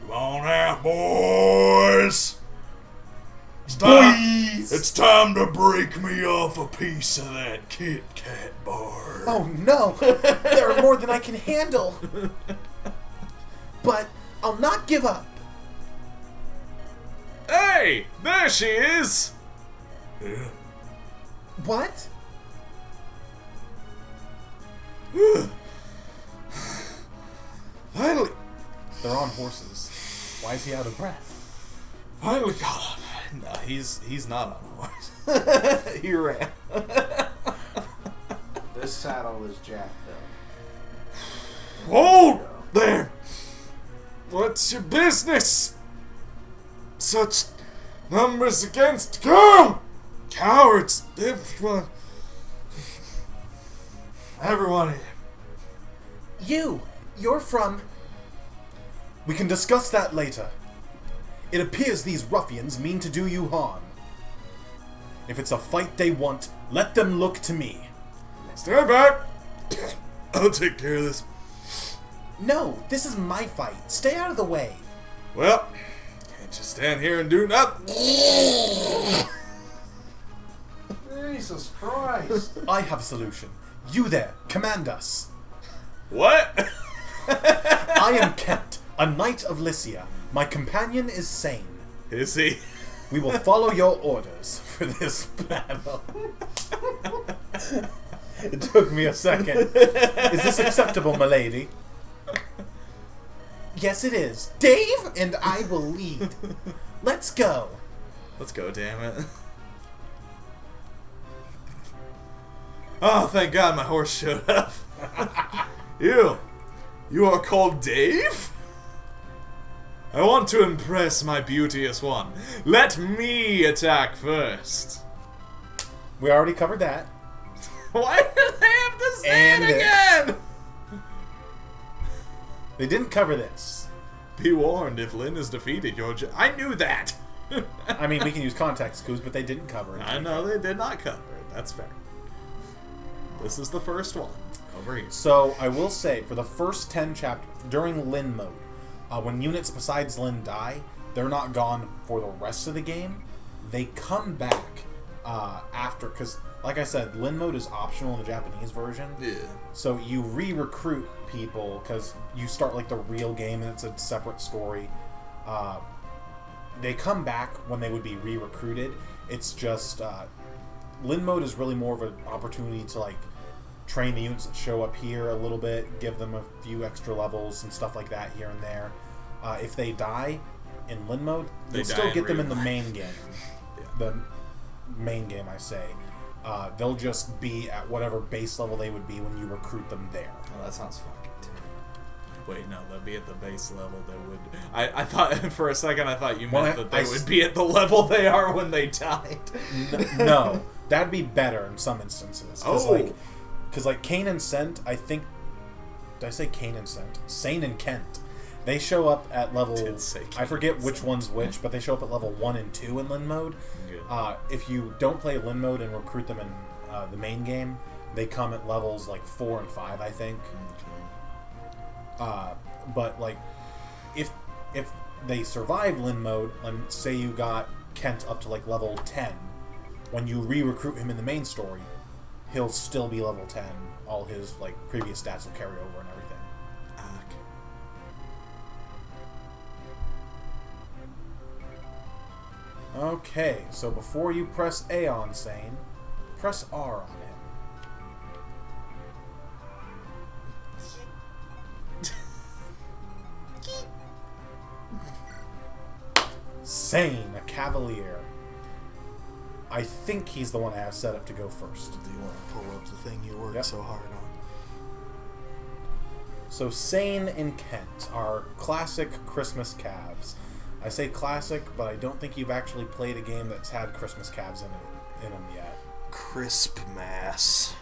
Come on out, boys! It's time to break me off a piece of that Kit Kat bar. Oh no! There are more than I can handle! But I'll not give up! Hey! There she is! Yeah. What? Finally, They're on horses. Why is he out of breath? finally got up. No, he's not on a horse. He ran. This saddle is jacked up. Hold there! What's your business? Such numbers against go! Cowards! Everyone here. You're from... We can discuss that later. It appears these ruffians mean to do you harm. If it's a fight they want, let them look to me. Stand back! I'll take care of this. No, this is my fight. Stay out of the way. Well, can't just stand here and do nothing. Jesus Christ. I have a solution. You there, command us. What? I am Kent, a knight of Lycia. My companion is Sane. Is he? We will follow your orders for this battle. It took me a second. Is this acceptable, milady? Yes, it is. Dave and I will lead. Let's go. Let's go, damn it. Oh, thank God my horse showed up. You are called Dave? I want to impress my beauteous one. Let me attack first. We already covered that. Why did they have to say And it it. again? They didn't cover this. Be warned, if Lynn is defeated, I knew that! I mean, we can use context clues, but they didn't cover it. I know they did not cover it. That's fair. This is the first one. Over here. So, I will say, for the first 10 chapters, during Lynn mode, when units besides Lynn die, they're not gone for the rest of the game. They come back after, because, like I said, Lynn mode is optional in the Japanese version. Yeah. So you re-recruit people, because you start, like, the real game, and it's a separate story. They come back when they would be re-recruited. It's just, Lynn mode is really more of an opportunity to, like, train the units that show up here a little bit, give them a few extra levels and stuff like that here and there. If they die in Lynn mode, They you'll die still in get them real in the life. main game. Yeah. The main game, I say. they'll just be at whatever base level they would be when you recruit them there. Oh, that sounds fucking terrible. Wait, no, they'll be at the base level. They would. I thought for a second I thought you meant that they would be at the level they are when they died. No, that'd be better in some instances. Oh. Because like Kane and Sent, I think. Did I say Kane and Sent? Sane and Kent. They show up at level. I forget which one's which, but they show up at level 1 and 2 in Lin mode. If you don't play Lin mode and recruit them in the main game, they come at levels like 4 and 5, I think. But like, if they survive Lin mode, and say you got Kent up to like level 10, when you re-recruit him in the main story, he'll still be level 10. All his like previous stats will carry over and everything. Okay, so before you press A on Sane, press R on him. Sane, a cavalier. I think he's the one I have set up to go first. Do you want to pull up the thing you worked so hard on? So Sane and Kent are classic Christmas calves. I say classic, but I don't think you've actually played a game that's had Christmas calves in them yet. Crisp mass.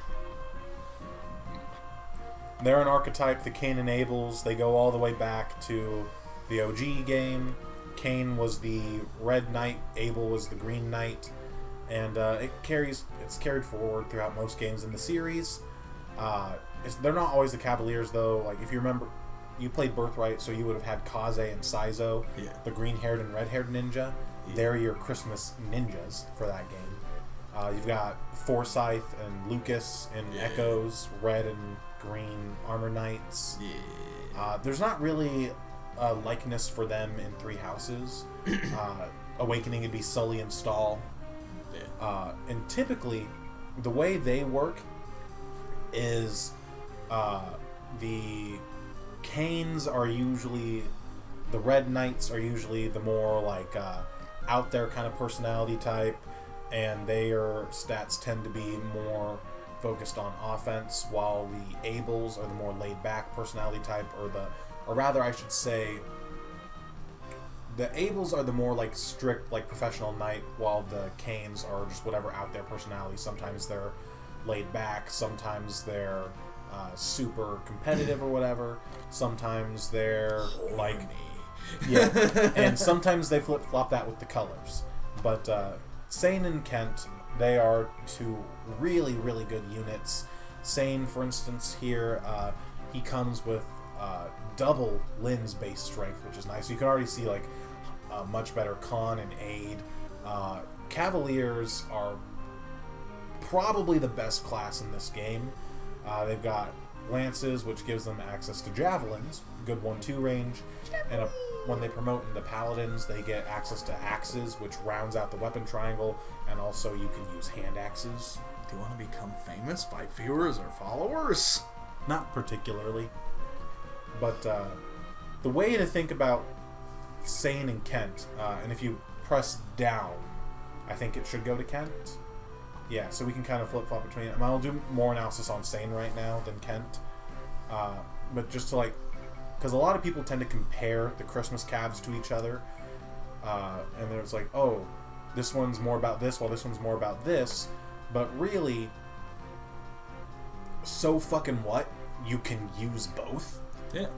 They're an archetype, the Cain and Abels. They go all the way back to the OG game. Cain was the red knight, Abel was the green knight, and it's carried forward throughout most games in the series. They're not always the Cavaliers though. Like if you remember, you played Birthright, so you would have had Kaze and Saizo, the green-haired and red-haired ninja. Yeah. They're your Christmas ninjas for that game. You've got Forsyth and Lucas and Echoes, red and green armor knights. Yeah. There's not really a likeness for them in Three Houses. Awakening would be Sully and Stahl. Yeah. And typically, the way they work is the Canes are usually, the Red Knights are usually the more like out there kind of personality type, and their stats tend to be more focused on offense, while the Abels are the more laid back personality type, or rather I should say the Abels are the more like strict like professional knight, while the Canes are just whatever out there personality. Sometimes they're laid back, sometimes they're super competitive or whatever. Sometimes they're like, and sometimes they flip-flop that with the colors. But Sane and Kent, they are two really, really good units. Sane, for instance, here, he comes with double Lin's base strength, which is nice. You can already see like much better con and aid. Cavaliers are probably the best class in this game. They've got lances, which gives them access to javelins, good 1-2 range, and when they promote into paladins, they get access to axes, which rounds out the weapon triangle, and also you can use hand axes. Do you want to become famous by viewers or followers? Not particularly, but the way to think about Sane and Kent, and if you press down, I think it should go to Kent. Yeah, so we can kind of flip-flop between them. I'll do more analysis on Sane right now than Kent. But just to like... Because a lot of people tend to compare the Christmas calves to each other. And there's like, oh, this one's more about this, while this one's more about this. But really, so fucking what? You can use both. Yeah.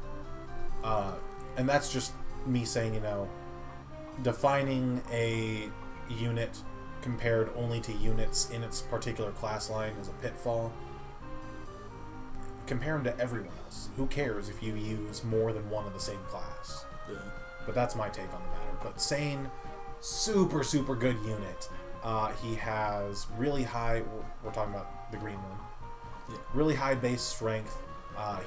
And that's just me saying, defining a unit compared only to units in its particular class line is a pitfall. Compare them to everyone else. Who cares if you use more than one of the same class? Yeah. But that's my take on the matter. But Sane, super, super good unit. He has really high... We're talking about the green one. Yeah. Really high base strength.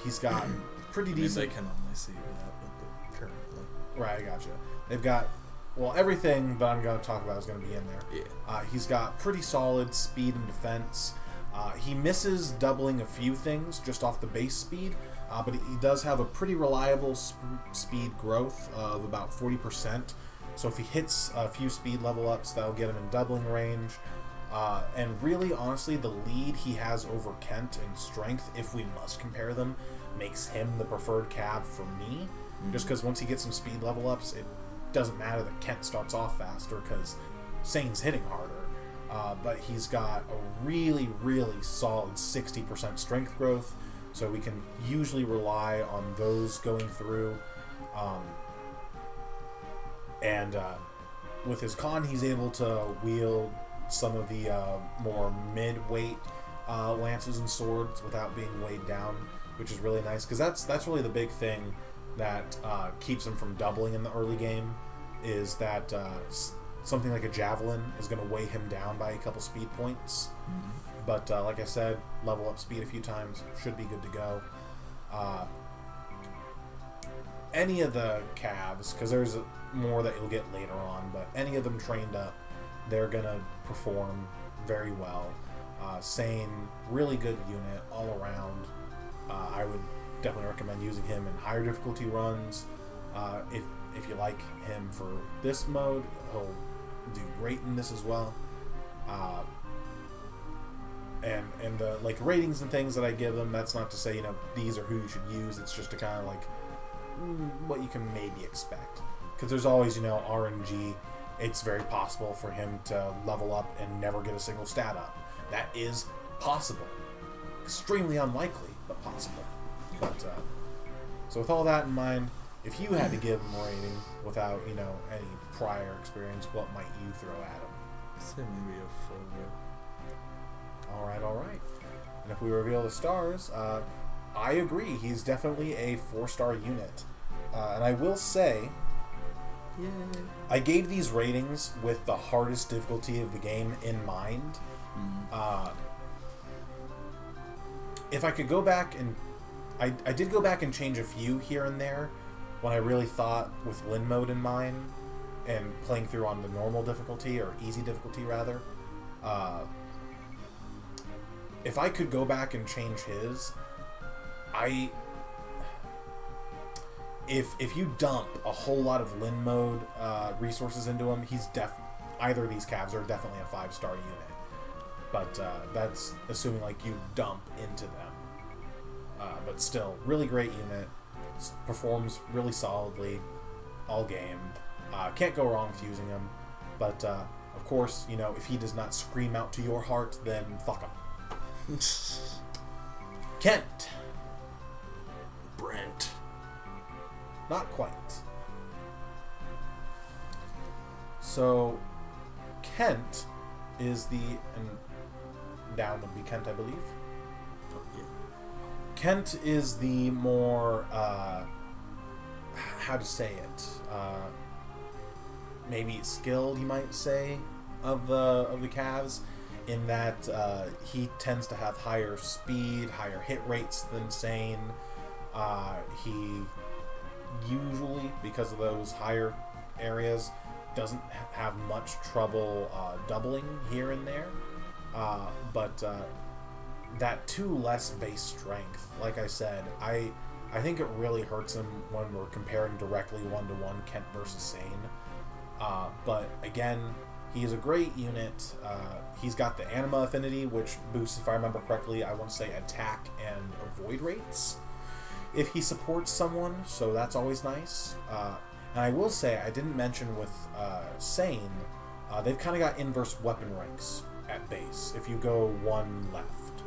He's got pretty decent... They can only see that with the currently. Right, I gotcha. They've got... Well, everything that I'm going to talk about is going to be in there. Yeah. He's got pretty solid speed and defense. He misses doubling a few things just off the base speed, but he does have a pretty reliable speed growth of about 40%. So if he hits a few speed level ups, that'll get him in doubling range. And really, honestly, the lead he has over Kent in strength, if we must compare them, makes him the preferred cav for me. Just because once he gets some speed level ups, it doesn't matter that Kent starts off faster because Sane's hitting harder. But he's got a really, really solid 60% strength growth, so we can usually rely on those going through. With his con, he's able to wield some of the more mid-weight lances and swords without being weighed down, which is really nice, because that's really the big thing that keeps him from doubling in the early game, is that something like a javelin is going to weigh him down by a couple speed points. But like I said, level up speed a few times, should be good to go. Any of the calves, because there's more that you'll get later on, but any of them trained up, they're going to perform very well. Sane, really good unit all around. I would definitely recommend using him in higher difficulty runs. If you like him for this mode, he'll do great in this as well. And the like ratings and things that I give them, that's not to say these are who you should use. It's just to kind of like what you can maybe expect, because there's always RNG. It's very possible for him to level up and never get a single stat up. That is possible. Extremely unlikely, but possible. But so with all that in mind, if you had to give him a rating without any prior experience, what might you throw at him? Say maybe a 4. All right. And if we reveal the stars, I agree. He's definitely a 4-star unit. And I will say, Yay. I gave these ratings with the hardest difficulty of the game in mind. If I could go back and... I did go back and change a few here and there when I really thought with Lin mode in mind and playing through on the normal difficulty, or easy difficulty rather. If I could go back and change his, if you dump a whole lot of Lin mode resources into him, either of these calves are definitely a 5-star unit. But that's assuming like you dump into them. But still, really great unit. Performs really solidly all game. Can't go wrong with using him. But of course, if he does not scream out to your heart, then fuck him. Kent. Brent. Not quite. So, Kent is and down would be Kent, I believe. Yeah. Kent is the more, how to say it, maybe skilled, you might say, of the calves, in that he tends to have higher speed, higher hit rates than Sane. He usually, because of those higher areas, doesn't have much trouble doubling here and there. But that 2 less base strength, like I said, I think it really hurts him when we're comparing directly 1-to-1 Kent versus Sane. But again, he is a great unit. He's got the Anima affinity, which boosts, if I remember correctly, I want to say attack and avoid rates if he supports someone, so that's always nice. And I will say, I didn't mention with Sane, they've kind of got inverse weapon ranks at base if you go 1 left.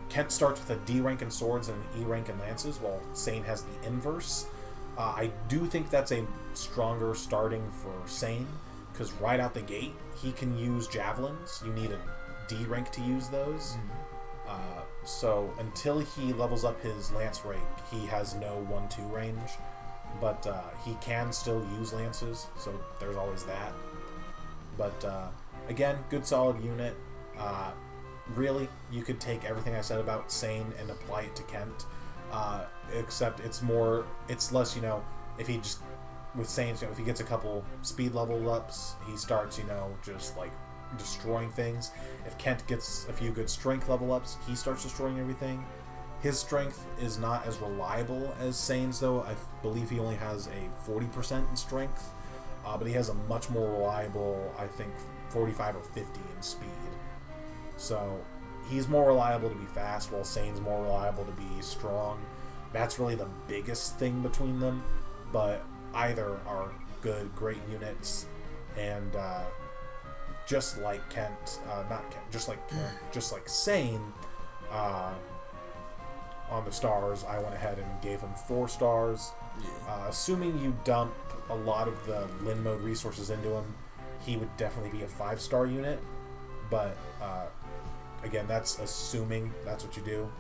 Kent starts with a D rank in swords and an E rank in lances, while Sane has the inverse. I do think that's a stronger starting for Sane, because right out the gate, he can use javelins. You need a D rank to use those. So until he levels up his lance rate, he has no 1-2 range, but he can still use lances, so there's always that. But again, good solid unit. Really, you could take everything I said about Sane and apply it to Kent, except it's less, if he just, with Sane, if he gets a couple speed level ups, he starts, just like destroying things. If Kent gets a few good strength level ups, he starts destroying everything. His strength is not as reliable as Sane's, though. I believe he only has a 40% in strength, but he has a much more reliable, I think, 45 or 50 in speed. So he's more reliable to be fast, while Sane's more reliable to be strong. That's really the biggest thing between them, but either are good, great units, and just like just like Sane, on the stars, I went ahead and gave him 4 stars. Assuming you dump a lot of the Lin mode resources into him, he would definitely be a 5-star unit, but again, that's assuming that's what you do.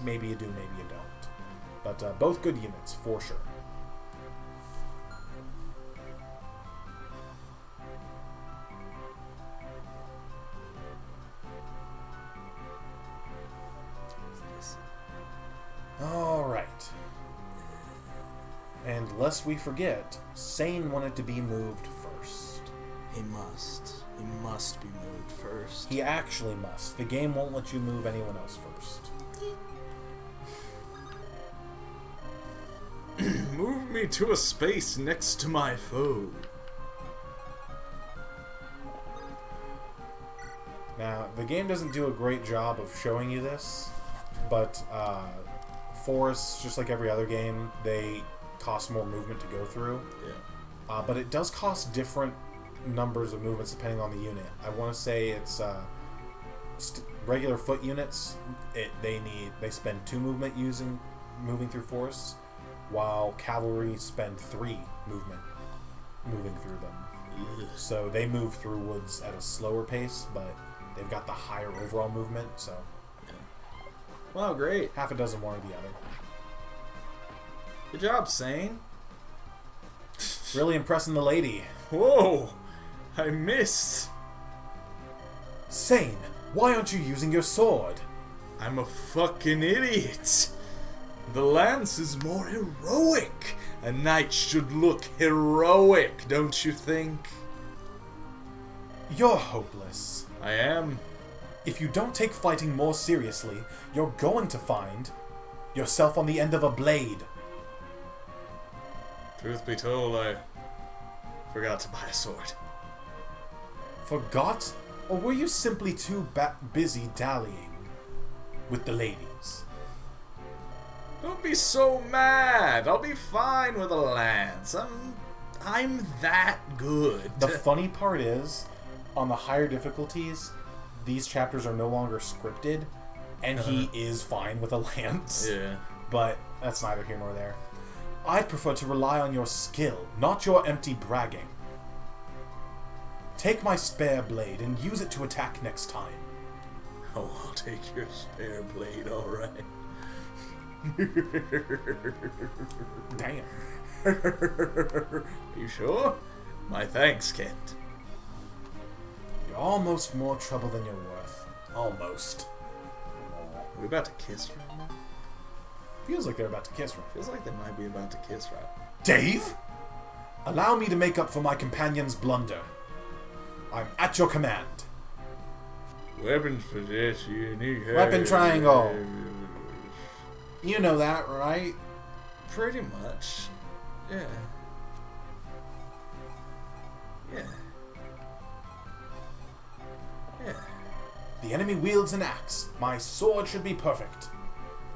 Maybe you do, maybe you don't. But both good units, for sure. Alright. And lest we forget, Sane wanted to be moved first. He must. He must be moved first. He actually must. The game won't let you move anyone else first. Move me to a space next to my foe. Now, the game doesn't do a great job of showing you this, but forests, just like every other game, they cost more movement to go through. Yeah. But it does cost different numbers of movements depending on the unit. I want to say it's regular foot units. They spend 2 movement moving through forests, while cavalry spend 3 movement moving through them. So they move through woods at a slower pace, but they've got the higher overall movement. So Wow, great. half a dozen more of the other. Good job, Sane. Really impressing the lady. Whoa! I missed. Sane, why aren't you using your sword? I'm a fucking idiot. The lance is more heroic. A knight should look heroic, don't you think? You're hopeless. I am. If you don't take fighting more seriously, you're going to find yourself on the end of a blade. Truth be told, I forgot to buy a sword. Forgot? Or were you simply too busy dallying with the ladies? Don't be so mad. I'll be fine with a lance. I'm that good. The funny part is, on the higher difficulties, these chapters are no longer scripted, and he is fine with a lance. Yeah. But that's neither here nor there. I'd prefer to rely on your skill, not your empty bragging. Take my spare blade and use it to attack next time. Oh, I'll take your spare blade, alright. Damn. You sure? My thanks, Kent. You're almost more trouble than you're worth. Almost. Are we about to kiss right now? Feels like they're about to kiss right. Feels like they might be about to kiss right. Dave? Allow me to make up for my companion's blunder. I'm at your command. Weapons possess unique. Weapon triangle. You know that, right? Pretty much. Yeah. Yeah. Yeah. The enemy wields an axe. My sword should be perfect.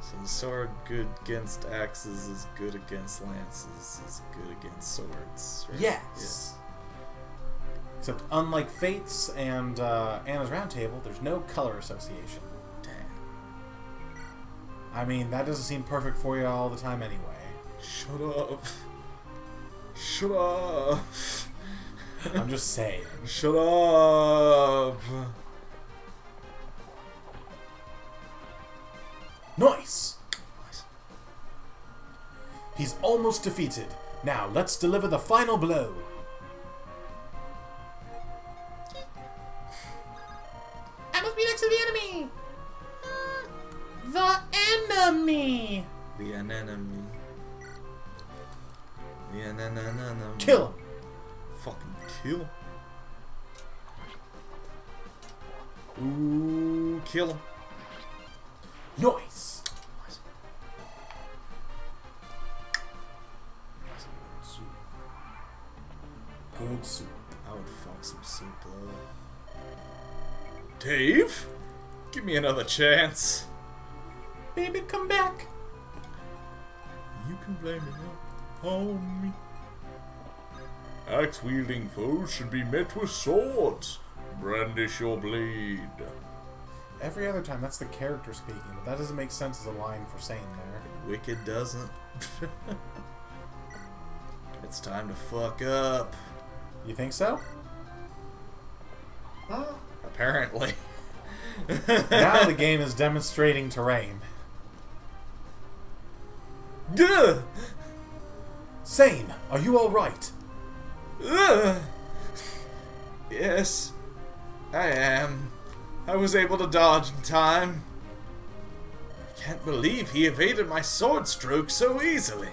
So the sword good against axes is good against lances is good against swords. Right? Yes. Except unlike Fates and Anna's Round Table, there's no color association. Yeah. Damn. I mean, that doesn't seem perfect for you all the time anyway. Shut up. Shut up. I'm just saying. Shut up. Nice! He's almost defeated. Now, let's deliver the final blow. I must be next to the enemy! The enemy! The enemy. The enemy. Kill him! Fucking kill him. Ooh, kill him. Nice! Good soup. I would fuck some soup, though. Dave? Give me another chance. Baby, come back. You can blame it on me. Axe-wielding foes should be met with swords. Brandish your blade. Every other time, that's the character speaking, but that doesn't make sense as a line for saying there. Wicked doesn't. It's time to fuck up. You think so? Apparently. Now the game is demonstrating terrain. Duh! Sane, are you alright? Yes, I am. I was able to dodge in time. I can't believe he evaded my sword stroke so easily.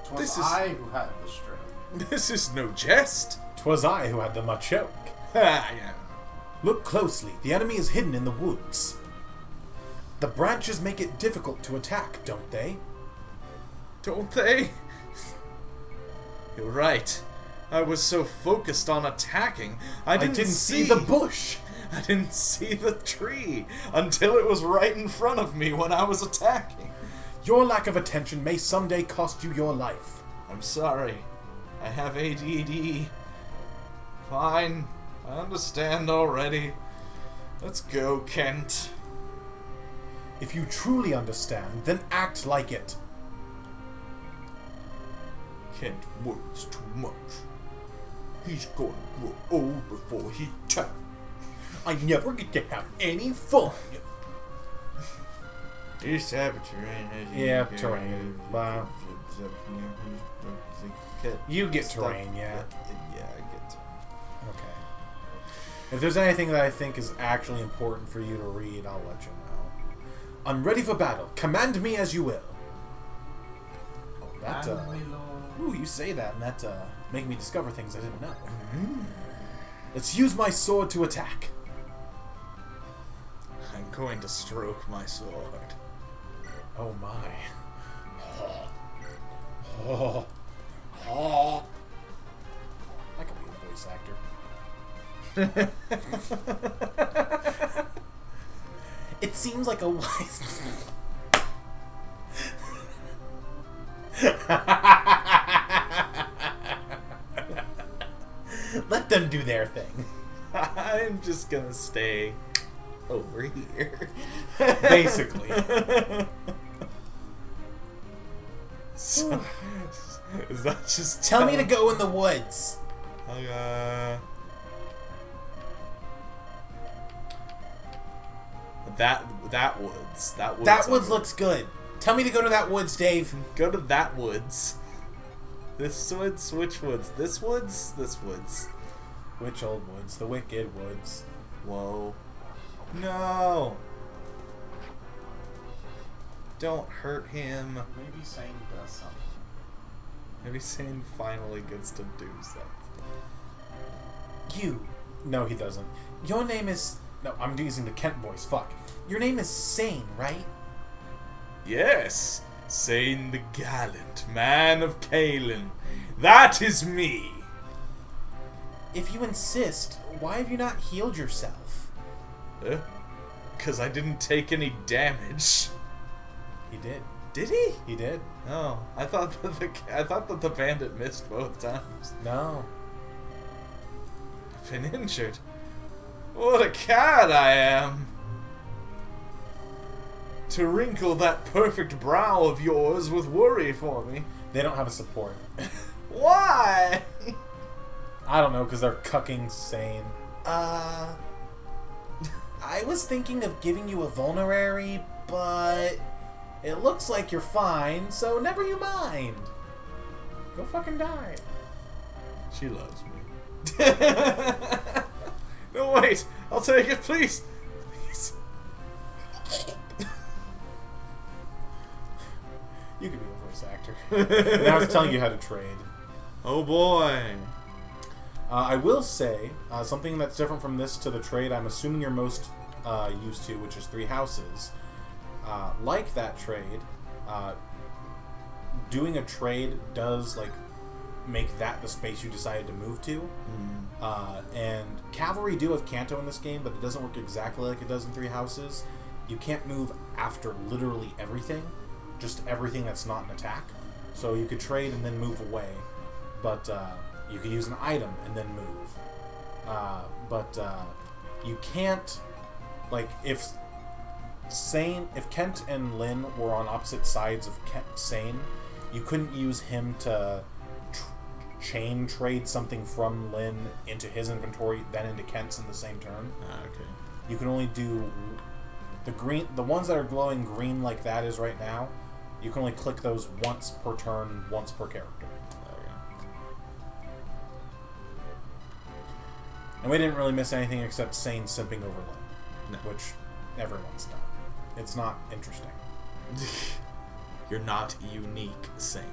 'Twas This is- I who had the stroke. This is no jest. 'Twas I who had the machoke. I am. Look closely, the enemy is hidden in the woods. The branches make it difficult to attack, don't they? Don't they? You're right. I was so focused on attacking, I didn't see the bush. I didn't see the tree until it was right in front of me when I was attacking. Your lack of attention may someday cost you your life. I'm sorry. I have ADD. Fine. I understand already. Let's go, Kent. If you truly understand, then act like it. Kent worries too much. He's gonna grow old before he turns. I never get to have any fun. He's terrain. Yeah, terrain. Wow. You get terrain, yeah. Yeah, I get terrain. Okay. If there's anything that I think is actually important for you to read, I'll let you know. I'm ready for battle. Command me as you will. Oh, that, ooh, you say that, and that, make me discover things I didn't know. Let's use my sword to attack. I'm going to stroke my sword. Oh my. Oh. Oh. I could be a voice actor. It seems like a wise... Let them do their thing. I'm just gonna stay over here. Basically. So, is that just Tell me to go in the woods. That woods. That woods looks good. Tell me to go to that woods, Dave. Go to that woods. This woods? Which woods? This woods? This woods. Which old woods? The wicked woods. Whoa. No. Don't hurt him. Maybe Sane does something. Maybe Sane finally gets to do something. You. No, he doesn't. Your name is... No, I'm using the Kent voice. Fuck. Your name is Sane, right? Yes. Sane the gallant man of Kalen. That is me. If you insist, why have you not healed yourself? Because I didn't take any damage. He did. Did he? He did. Oh, I thought that the bandit missed both times. No. I've been injured. What a cad I am! To wrinkle that perfect brow of yours with worry for me. They don't have a support. Why? I don't know, because they're cucking Sane. I was thinking of giving you a vulnerary, but it looks like you're fine, so never you mind. Go fucking die. She loves me. No, wait! I'll take it, please! Please. You could be a voice actor. And I was telling you how to trade. Oh boy. I will say, something that's different from this to the trade I'm assuming you're most used to, which is 3 houses. Like that trade, doing a trade does, like, make that the space you decided to move to. Mm. And cavalry do have Canto in this game, but it doesn't work exactly like it does in Three Houses. You can't move after literally everything, just everything that's not an attack. So you could trade and then move away, but you could use an item and then move. But you can't, like, if Kent and Lynn were on opposite sides of Sane, you couldn't use him to chain trade something from Lynn into his inventory, then into Kent's in the same turn. Okay. You can only do the ones that are glowing green like that is right now. You can only click those once per turn, once per character. Okay. And we didn't really miss anything except Sane simping over Lynn, No. which everyone's done. It's not interesting. You're not unique, Sane.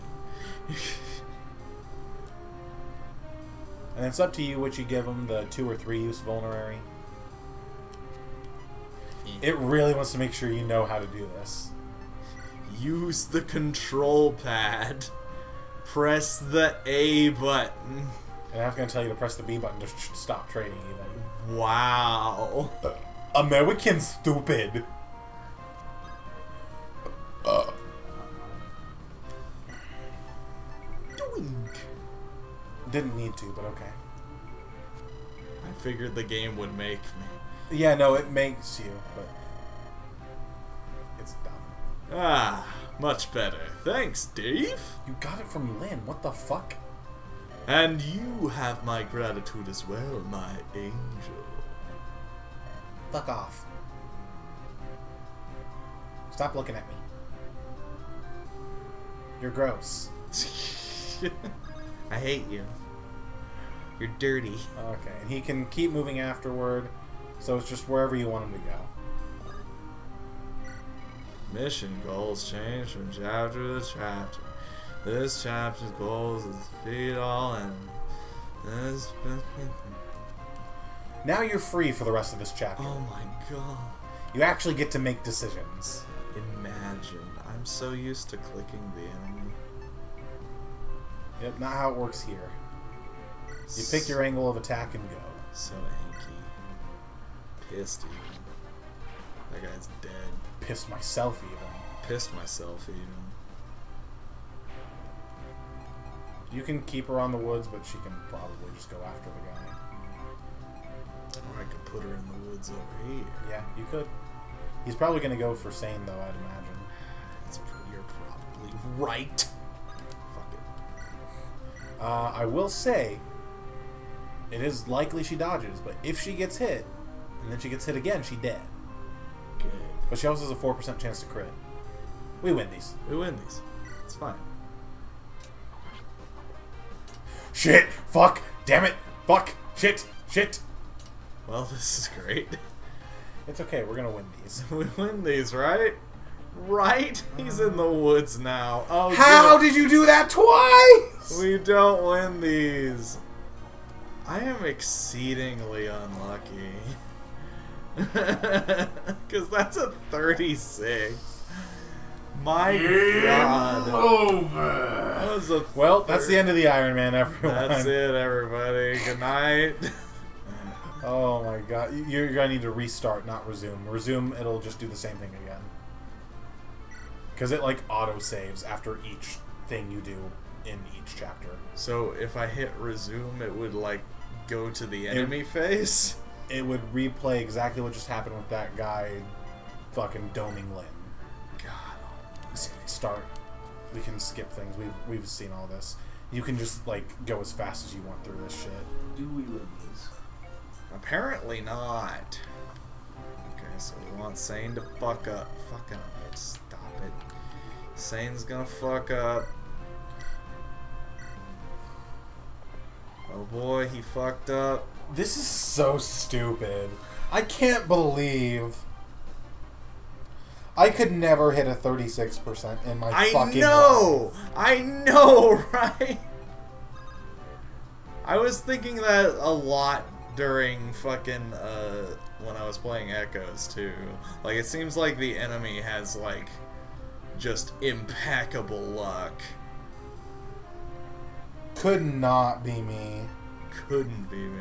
And it's up to you which you give them, the 2 or 3 use vulnerary. It really wants to make sure you know how to do this. Use the control pad. Press the A button. And I'm going to tell you to press the B button to stop trading even. Wow. American stupid. Doink. Didn't need to, but okay. I figured the game would make me. Yeah, no, it makes you, but it's dumb. Ah, much better. Thanks, Dave. You got it from Lynn. What the fuck? And you have my gratitude as well, my angel. Fuck off. Stop looking at me. You're gross. I hate you. You're dirty. Okay, and he can keep moving afterward, so it's just wherever you want him to go. Mission goals change from chapter to chapter. This chapter's goals is defeat all enemies. Now you're free for the rest of this chapter. Oh my god. You actually get to make decisions. Imagine. I'm so used to clicking the enemy. Yep, not how it works here. You pick your angle of attack and go. So anky. Pissed even. That guy's dead. Pissed myself even. Pissed myself even. You can keep her on the woods, but she can probably just go after the guy. Or I could put her in the woods over here. Yeah, you could. He's probably going to go for Sane, though, I'd imagine. You're probably right. Fuck it. I will say, it is likely she dodges, but if she gets hit, and then she gets hit again, she's dead. Good. But she also has a 4% chance to crit. We win these. We win these. It's fine. Shit! Fuck! Damn it! Fuck! Shit! Shit! Well, this is great. It's okay, we're gonna win these. We win these, right? Right? He's in the woods now. Oh, How good. did you do that twice?! We don't win these. I am exceedingly unlucky. Because that's a 36. My god. Over. That was a Well, that's the end of the Iron Man, everyone. That's it, everybody. Good night. Oh my god. You're gonna need to restart, not resume. Resume, it'll just do the same thing again. Because it, like, auto-saves after each thing you do in each chapter. So if I hit resume, it would, like, go to the enemy face? It would replay exactly what just happened with that guy fucking doming Lynn. God. Start. We can skip things. We've seen all this. You can just, like, go as fast as you want through this shit. Do we win these? Apparently not. Okay, so we want Sane to fuck up. Fucking stop it. Sane's gonna fuck up. Oh boy, he fucked up. This is so stupid. I can't believe I could never hit a 36% in my fucking life. I know, right? I was thinking that a lot during fucking, when I was playing Echoes, too. Like, it seems like the enemy has, like, just impeccable luck. Could not be me. Couldn't be me.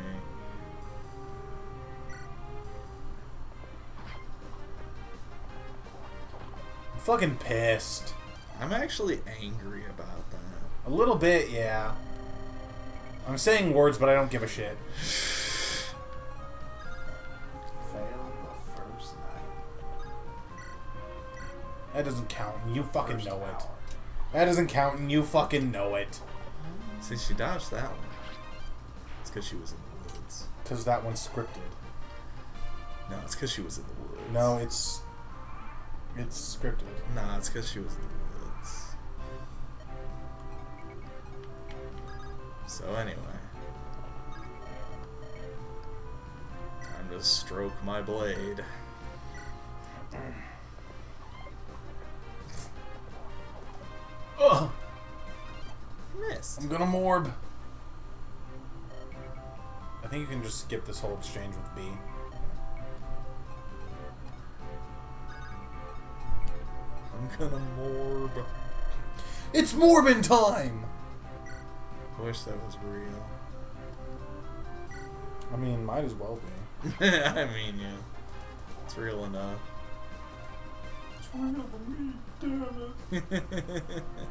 I'm fucking pissed. I'm actually angry about that. A little bit, yeah. I'm saying words, but I don't give a shit. Failed the first night. That doesn't count, and you fucking know it. That doesn't count, and you fucking know it. See, she dodged that one. It's because she was in the woods. Because that one's scripted. No, it's because she was in the woods. No, it's scripted. Nah, it's because she was in the woods. So anyway. Time to stroke my blade. Ugh! Missed. I'm gonna morb. I think you can just skip this whole exchange with B. I'm gonna morb. It's morbin time! I wish that was real. I mean, might as well be. I mean, yeah. It's real enough.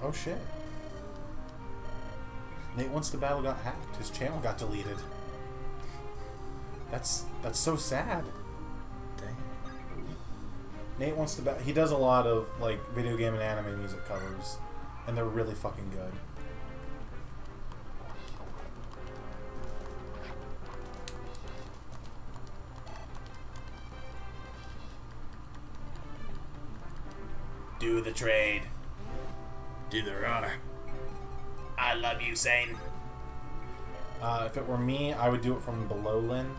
Oh shit. Nate Wants to Battle got hacked. His channel got deleted. That's so sad. Dang. Nate Wants to Battle. He does a lot of like video game and anime music covers, and they're really fucking good. Do the trade. Do there are. I love you, Sane. If it were me, I would do it from below Lynn.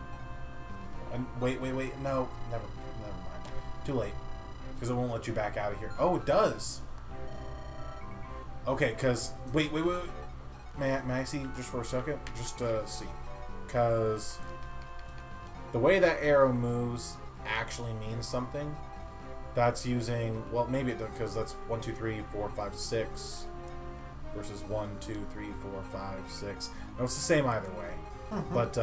And wait, no, never mind. Too late, because it won't let you back out of here. Oh, it does. Okay, because wait. May I see just for a second? Just see, because the way that arrow moves actually means something. That's using, well, maybe it does, because that's 1, 2, 3, 4, 5, 6 versus 1, 2, 3, 4, 5, 6. No, it's the same either way. But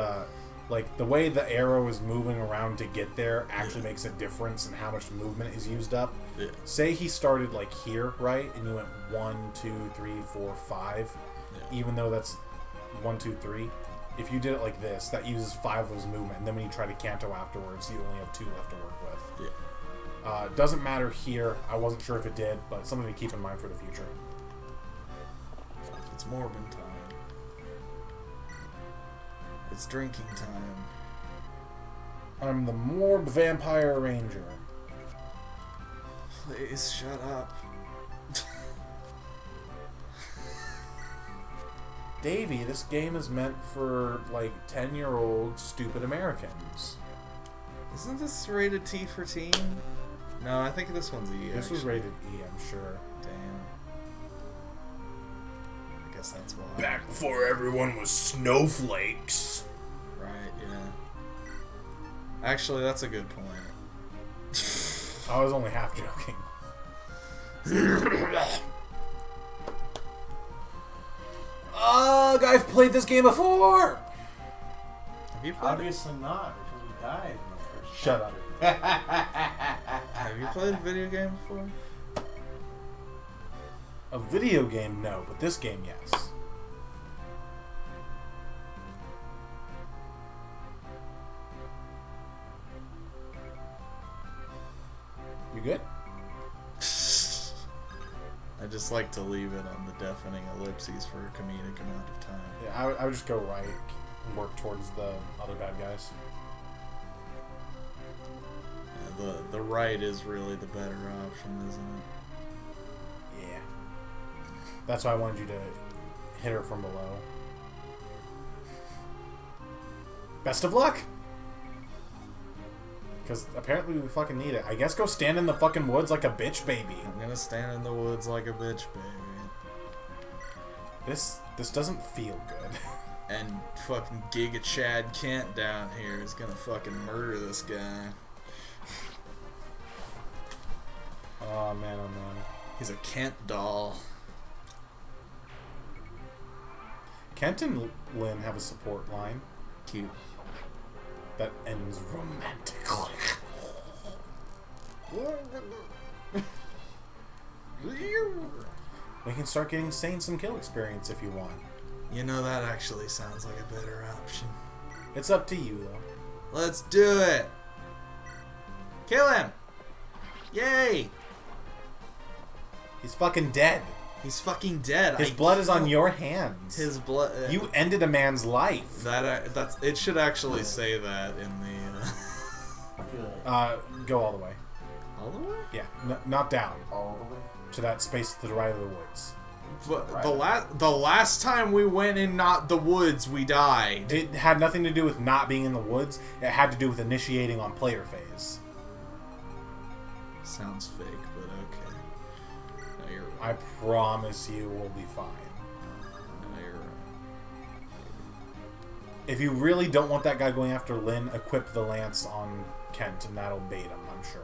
like the way the arrow is moving around to get there actually makes a difference in how much movement is used up. Yeah. Say he started like here, right, and you went 1, 2, 3, 4, 5. Yeah. Even though that's 1, 2, 3. If you did it like this, that uses 5 of his movement, and then when you try to canto afterwards, you only have 2 left to work with. Yeah. Doesn't matter here. I wasn't sure if it did, but something to keep in mind for the future. It's morbin time. It's drinking time. I'm the Morb Vampire Ranger. Please shut up. Davey, this game is meant for, like, 10-year-old stupid Americans. Isn't this rated T for teen? No, I think this one's E. This was actually. rated E, I'm sure. Damn. I guess that's why. Back before everyone was snowflakes. Right, yeah. Actually, that's a good point. I was only half joking. Ugh, I've played this game before! Have you played Obviously not, because we died in the first Shut up. Have you played a video game before? A video game, no, but this game, yes. You good? I just like to leave it on the deafening ellipses for a comedic amount of time. Yeah, I would just go right and work towards the other bad guys. Yeah, the right is really the better option, isn't it? Yeah. That's why I wanted you to hit her from below. Best of luck! Because apparently we fucking need it. I guess go stand in the fucking woods like a bitch baby. I'm gonna stand in the woods like a bitch, baby. This doesn't feel good. And fucking Giga Chad Kent down here is gonna fucking murder this guy. Oh man, oh man. He's a Kent doll. Kent and Lynn have a support line Cute. that ends romantically. We can start getting Sane some kill experience if you want. You know, that actually sounds like a better option. It's up to you, though. Let's do it! Kill him! Yay! He's fucking dead. He's fucking dead. His blood is on your hands. His blood. You ended a man's life. That's. It should actually say that in the. Go all the way. All the way? Yeah, not down. All the way. To that space to the right of the woods. But Right. the last time we went in not the woods, we died. It had nothing to do with not being in the woods. It had to do with initiating on player phase. Sounds fake, but okay. No, you're I right. promise you we'll be fine. No, you're right. If you really don't want that guy going after Lynn, equip the lance on Kent, and that'll bait him, I'm sure.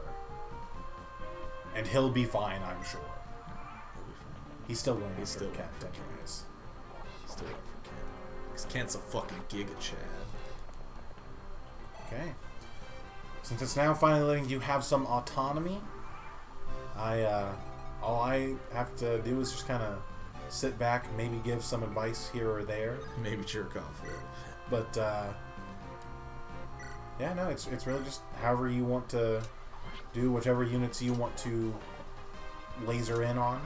And he'll be fine, I'm sure. He'll be fine. He's still going He's after still Kent, going for anyways. Still up for Kent. Because Kent's a fucking Giga Chad. Okay. Since it's now finally letting you have some autonomy, all I have to do is just kind of sit back, maybe give some advice here or there. Maybe jerk off a little bit. But yeah, no, it's really just however you want to do, whichever units you want to laser in on.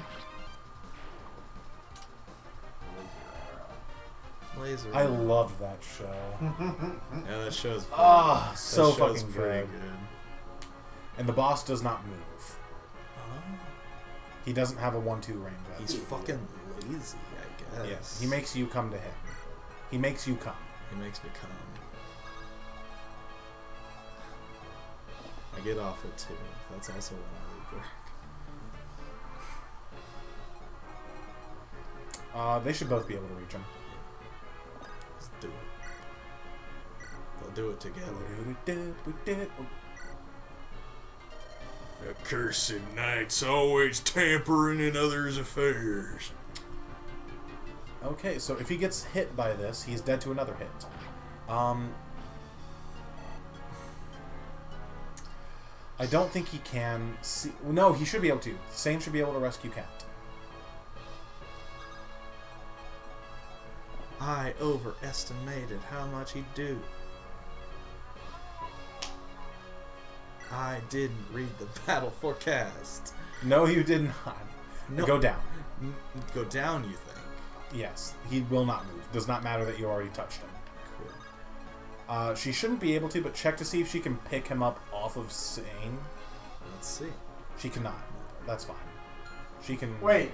Laser. I love that show. Yeah, that show's pretty, Ah, that so show's fucking pretty good. And the boss does not move. Oh, He doesn't have a 1-2 range. he's fucking lazy, I guess. Yes, he makes you come to him. He makes you come. He makes me come. I get off it too. That's also when I leave work. They should both be able to reach him. Let's do it. They'll do it together. Accursed knights always tampering in others' affairs. Okay, so if he gets hit by this, he's dead to another hit. I don't think he can see... No, he should be able to. Sane should be able to rescue Kent. I overestimated how much he'd do. I didn't read the battle forecast. No, you did not. No. Go down. Go down, you think? Yes, he will not move. Does not matter that you already touched him. Cool. She shouldn't be able to, but check to see if she can pick him up off of Sane. Let's see. She cannot. That's fine. She can... Wait.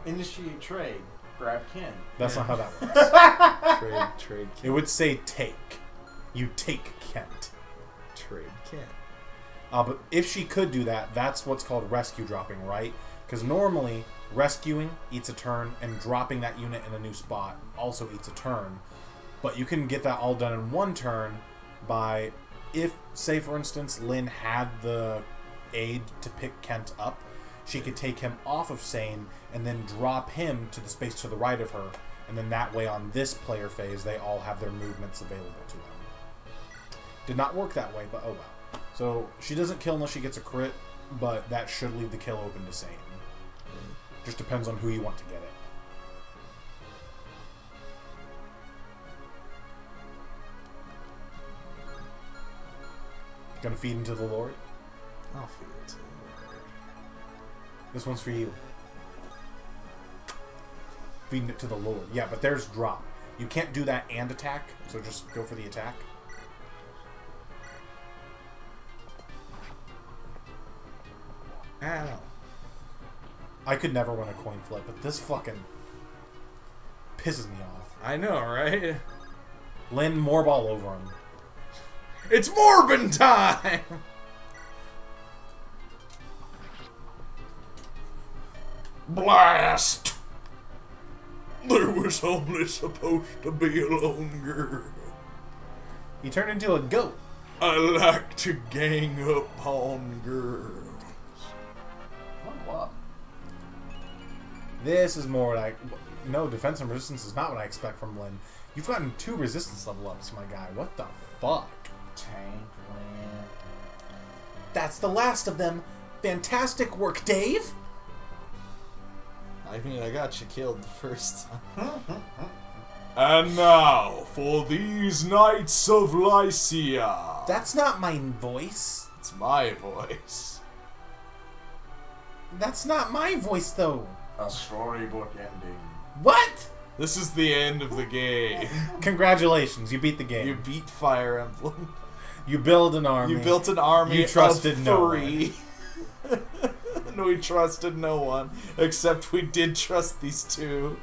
Initiate trade. Grab Ken. That's Yeah. not how that works. Trade It would say take. You take Kent. Trade Kent. But if she could do that, that's what's called rescue dropping, right? Because normally, rescuing eats a turn, and dropping that unit in a new spot also eats a turn. But you can get that all done in one turn by, if, say for instance, Lynn had the aid to pick Kent up, she could take him off of Sane and then drop him to the space to the right of her, and then that way on this player phase, they all have their movements available to them. Did not work that way, but oh well. So she doesn't kill unless she gets a crit, but that should leave the kill open to Sane. Just depends on who you want to get it. Gonna feed into the Lord? I'll feed it to him. This one's for you. Feeding it to the Lord. Yeah, but there's drop. You can't do that and attack, so just go for the attack. Ow. I could never win a coin flip, but this fucking pisses me off. I know, right? Lynn more ball over him. It's Morbin time! Blast! There was only supposed to be a lone girl. He turned into a goat. I like to gang up on girls. Oh, wow. This is more like... No, defense and resistance is not what I expect from Lynn. You've gotten 2 resistance level ups, my guy. What the fuck? Tank Lynn. That's the last of them. Fantastic work, Dave! I mean, I got you killed the first time. And now, for these Knights of Lycia. That's not my voice. It's my voice. That's not my voice, though. A storybook ending. What? This is the end of the game. Congratulations, you beat the game. You beat Fire Emblem. You build an army. You built an army You trusted of no 3. And we trusted no one. Except we did trust these 2.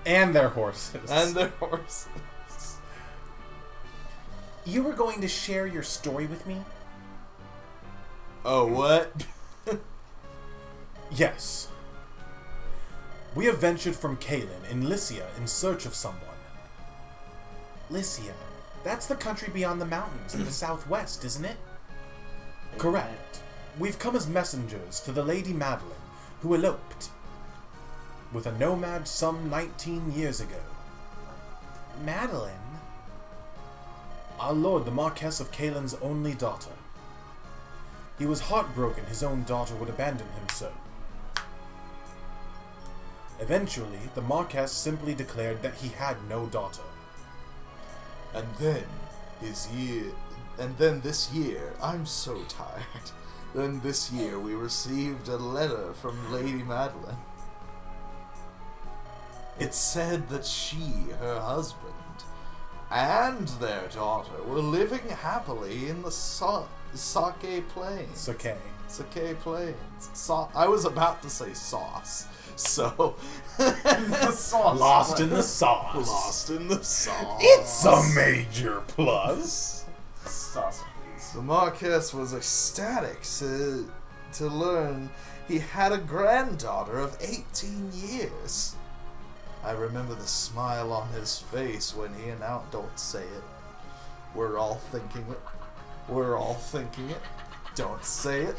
And their horses. And their horses. You were going to share your story with me? Oh, what? Yes. We have ventured from Kalin in Lycia in search of someone. Lycia. That's the country beyond the mountains in the southwest, isn't it? Correct. We've come as messengers to the Lady Madeline, who eloped with a nomad some 19 years ago. Madeline? Our lord, the Marquess of Kalin's only daughter. He was heartbroken his own daughter would abandon him so. Eventually, the Marquess simply declared that he had no daughter. And then this year, I'm so tired. Then this year we received a letter from Lady Madeline. It said that she, her husband, and their daughter were living happily in the Sake Plains. Sake Plains. I was about to say sauce. So, The sauce. Lost in the sauce. lost in the sauce. It's a major plus. Sauce, please. The Marquess was ecstatic to learn he had a granddaughter of 18 years. I remember the smile on his face when he announced, don't say it. We're all thinking it. We're all thinking it. Don't say it.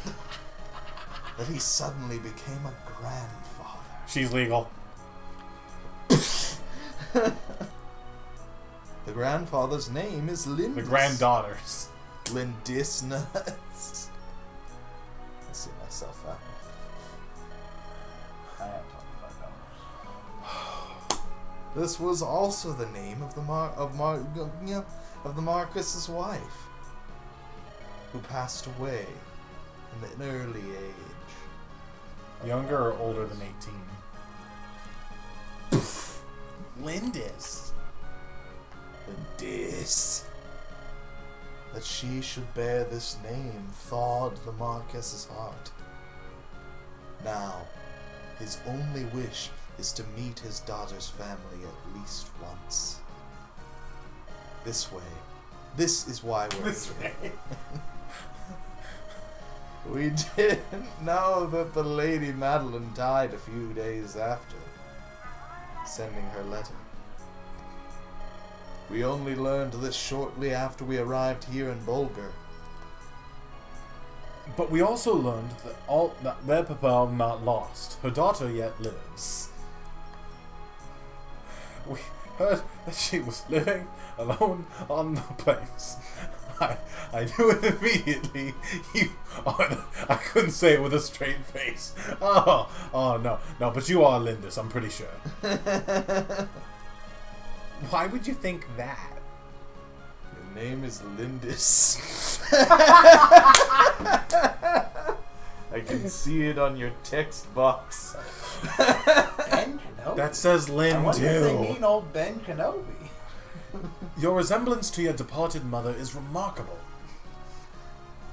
That he suddenly became a grandfather. She's legal. The grandfather's name is Lindis. The granddaughters. Lindis nuts. I see myself out. I have $25. This was also the name of the Marquis's wife, who passed away in an early age. Younger or older than 18? Lindis. Lindis. That she should bear this name thawed the Marquess's heart. Now, his only wish is to meet his daughter's family at least once. This way. This is why we're This way. We didn't know that the Lady Madeline died a few days after sending her letter. We only learned this shortly after we arrived here in Bulgar. But we also learned that their papa not lost. Her daughter yet lives. We heard that she was living alone on the plains. I knew it immediately. I couldn't say it with a straight face. Oh no, but you are Lindis, I'm pretty sure. Why would you think that? Your name is Lindis. I can see it on your text box. Ben Kenobi. That says Lynn I wonder if they too. mean old Ben Kenobi. Your resemblance to your departed mother is remarkable.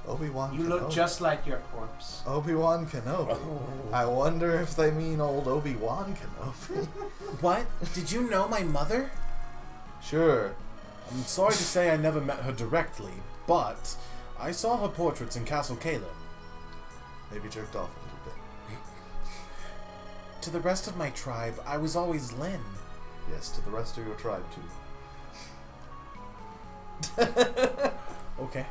Obi-Wan You Kenobi. look just like your corpse. Obi-Wan Kenobi. I wonder if they mean old Obi-Wan Kenobi. What? Did you know my mother? Sure. I'm sorry to say I never met her directly, but I saw her portraits in Castle Kalin. Maybe jerked off a little bit. To the rest of my tribe, I was always Lynn. Yes, to the rest of your tribe too. Okay.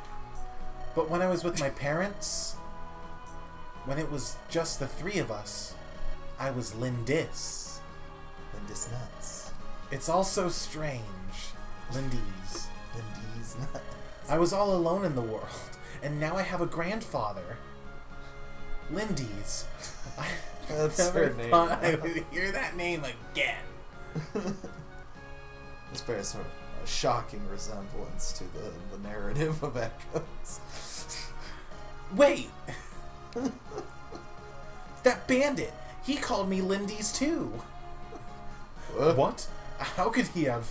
But when I was with my parents, when it was just the 3 of us, I was Lindis. Lindis nuts. It's all so strange. Lindy's. Lindy's nuts. I was all alone in the world, and now I have a grandfather. Lindy's. I That's never her name. thought I would hear that name again. This bears sort of a shocking resemblance to the narrative of Echoes. Wait! That bandit! He called me Lindy's too! What? How could he have...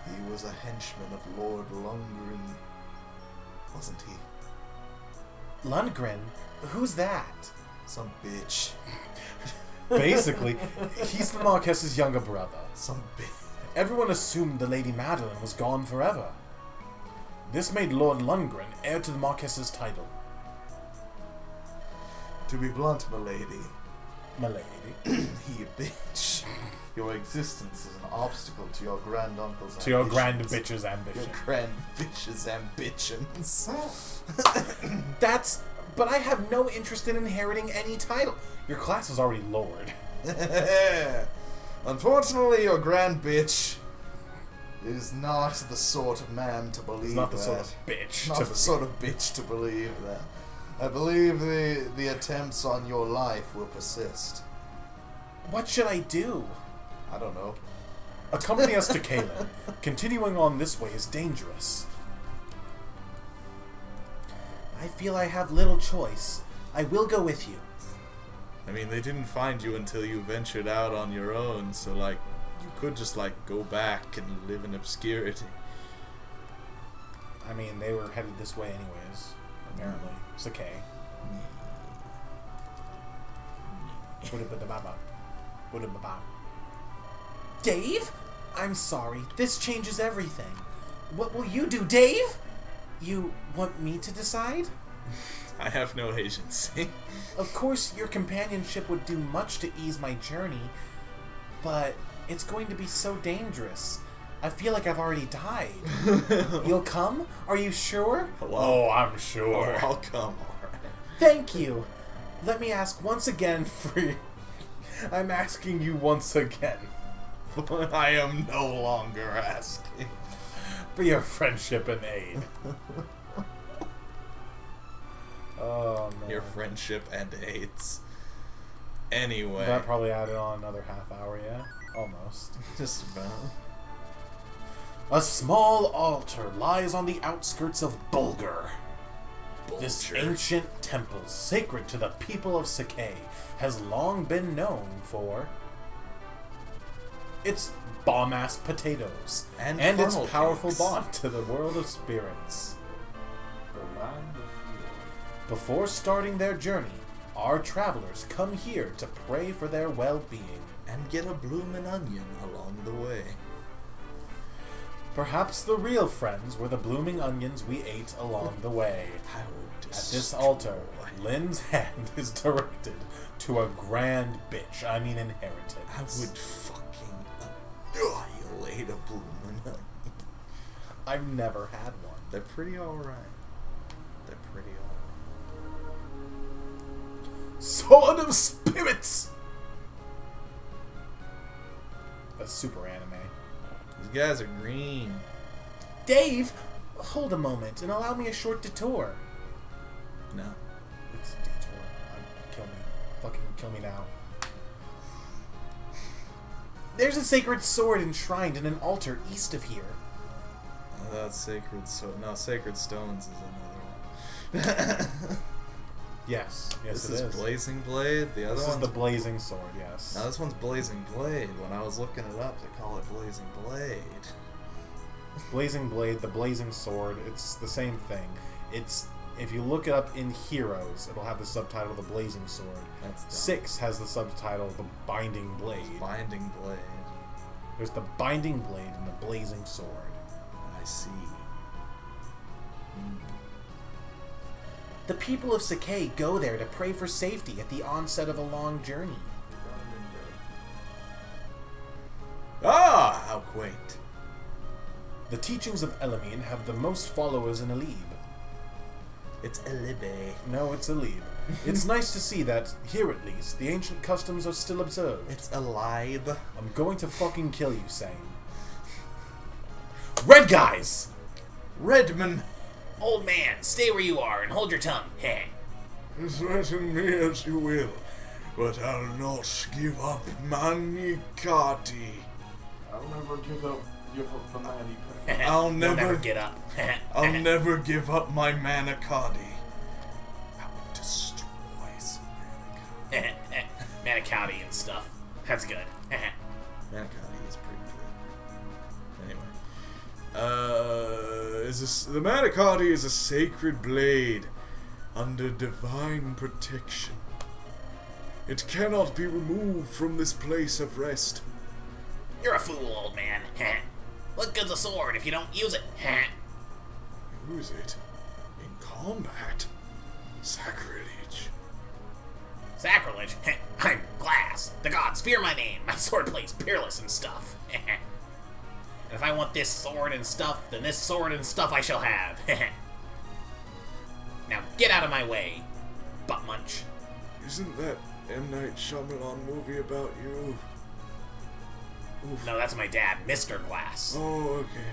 He was a henchman of Lord Lundgren, wasn't he? Lundgren? Who's that? Some bitch. Basically, he's the Marquess's younger brother. Some bitch. Everyone assumed the Lady Madeline was gone forever. This made Lord Lundgren heir to the Marquess's title. To be blunt, milady, Milady. you bitch. Your existence is an obstacle to your granduncle's To your grand ambitions. bitch's ambition. Your grand bitch's ambitions. That's... But I have no interest in inheriting any title. Your class is already lord. Unfortunately, your grand bitch is not the sort of man to believe He's not the that. sort of bitch. Not the sort of bitch to believe that. I believe the attempts on your life will persist. What should I do? I don't know. Accompany us to Kalen. Continuing on this way is dangerous. I feel I have little choice. I will go with you. I mean, they didn't find you until you ventured out on your own, so, like, you could just, like, go back and live in obscurity. I mean, they were headed this way anyways, apparently. Sakay. Dave? I'm sorry. This changes everything. What will you do, Dave? You want me to decide? I have no agency. Of course, your companionship would do much to ease my journey, but it's going to be so dangerous. I feel like I've already died. You'll come? Are you sure? Hello? Oh, I'm sure. Oh, I'll come, alright. Thank you. Let me ask once again for... I'm asking you once again. I am no longer asking. For your friendship and aid. Oh, man. Your friendship and AIDS. Anyway. That probably added on another half hour, yeah? Almost. Just about. A small altar lies on the outskirts of Bulgur. This Bulgur. ancient temple, sacred to the people of Sakay, has long been known for its bomb-ass potatoes And its funnel powerful cakes. bond to the world of spirits. The land of Fjord. Before starting their journey, our travelers come here to pray for their well-being. And get a bloomin' onion along the way. Perhaps the real friends were the blooming onions we ate along the way. I would At this destroy- altar, Lynn's hand is directed to a grand bitch, inheritance. I would fucking annihilate a bloomin' onion. I've never had one. They're pretty alright. They're pretty alright. Sword of Spirits! That's super anime. These guys are green. Dave, hold a moment and allow me a short detour. No. It's a detour. Kill me. Fucking kill me now. There's a sacred sword enshrined in an altar east of here. Oh, that's sacred. So no, sacred stones is another one. Yes. Yes, This it is is. Blazing Blade. The other This is one's the blazing sword, yes. Now this one's Blazing Blade. When I was looking it up, they call it Blazing Blade. Blazing Blade, the blazing sword, it's the same thing. It's, if you look it up in Heroes, it'll have the subtitle The Blazing Sword. That's dumb. 6 has the subtitle The Binding Blade. Binding Blade. There's the Binding Blade and the Blazing Sword. I see. The people of Sakay go there to pray for safety at the onset of a long journey. Ah, how quaint. The teachings of Elamine have the most followers in Alib. It's Elibe. No, it's Alib. It's nice to see that, here at least, the ancient customs are still observed. It's alive. I'm going to fucking kill you, Sane. Red guys! Redman. Old man, stay where you are and hold your tongue. Heh. Threaten me as you will, but I'll not give up Manikati. I'll never give up the man I'll You'll never get up. I'll never give up my Manikati. I will destroy some Manikati. Manicati and stuff. That's good. Manikati is pretty good. Anyway. The Manikati is a sacred blade under divine protection. It cannot be removed from this place of rest. You're a fool, old man. What good's a sword if you don't use it? Use it in combat. Sacrilege. Sacrilege? I'm glass. The gods fear my name. My sword plays peerless and stuff. And if I want this sword and stuff, then this sword and stuff I shall have. Now get out of my way, butt munch. Isn't that M. Night Shyamalan movie about you? Oof. No, that's my dad, Mr. Glass. Oh, okay.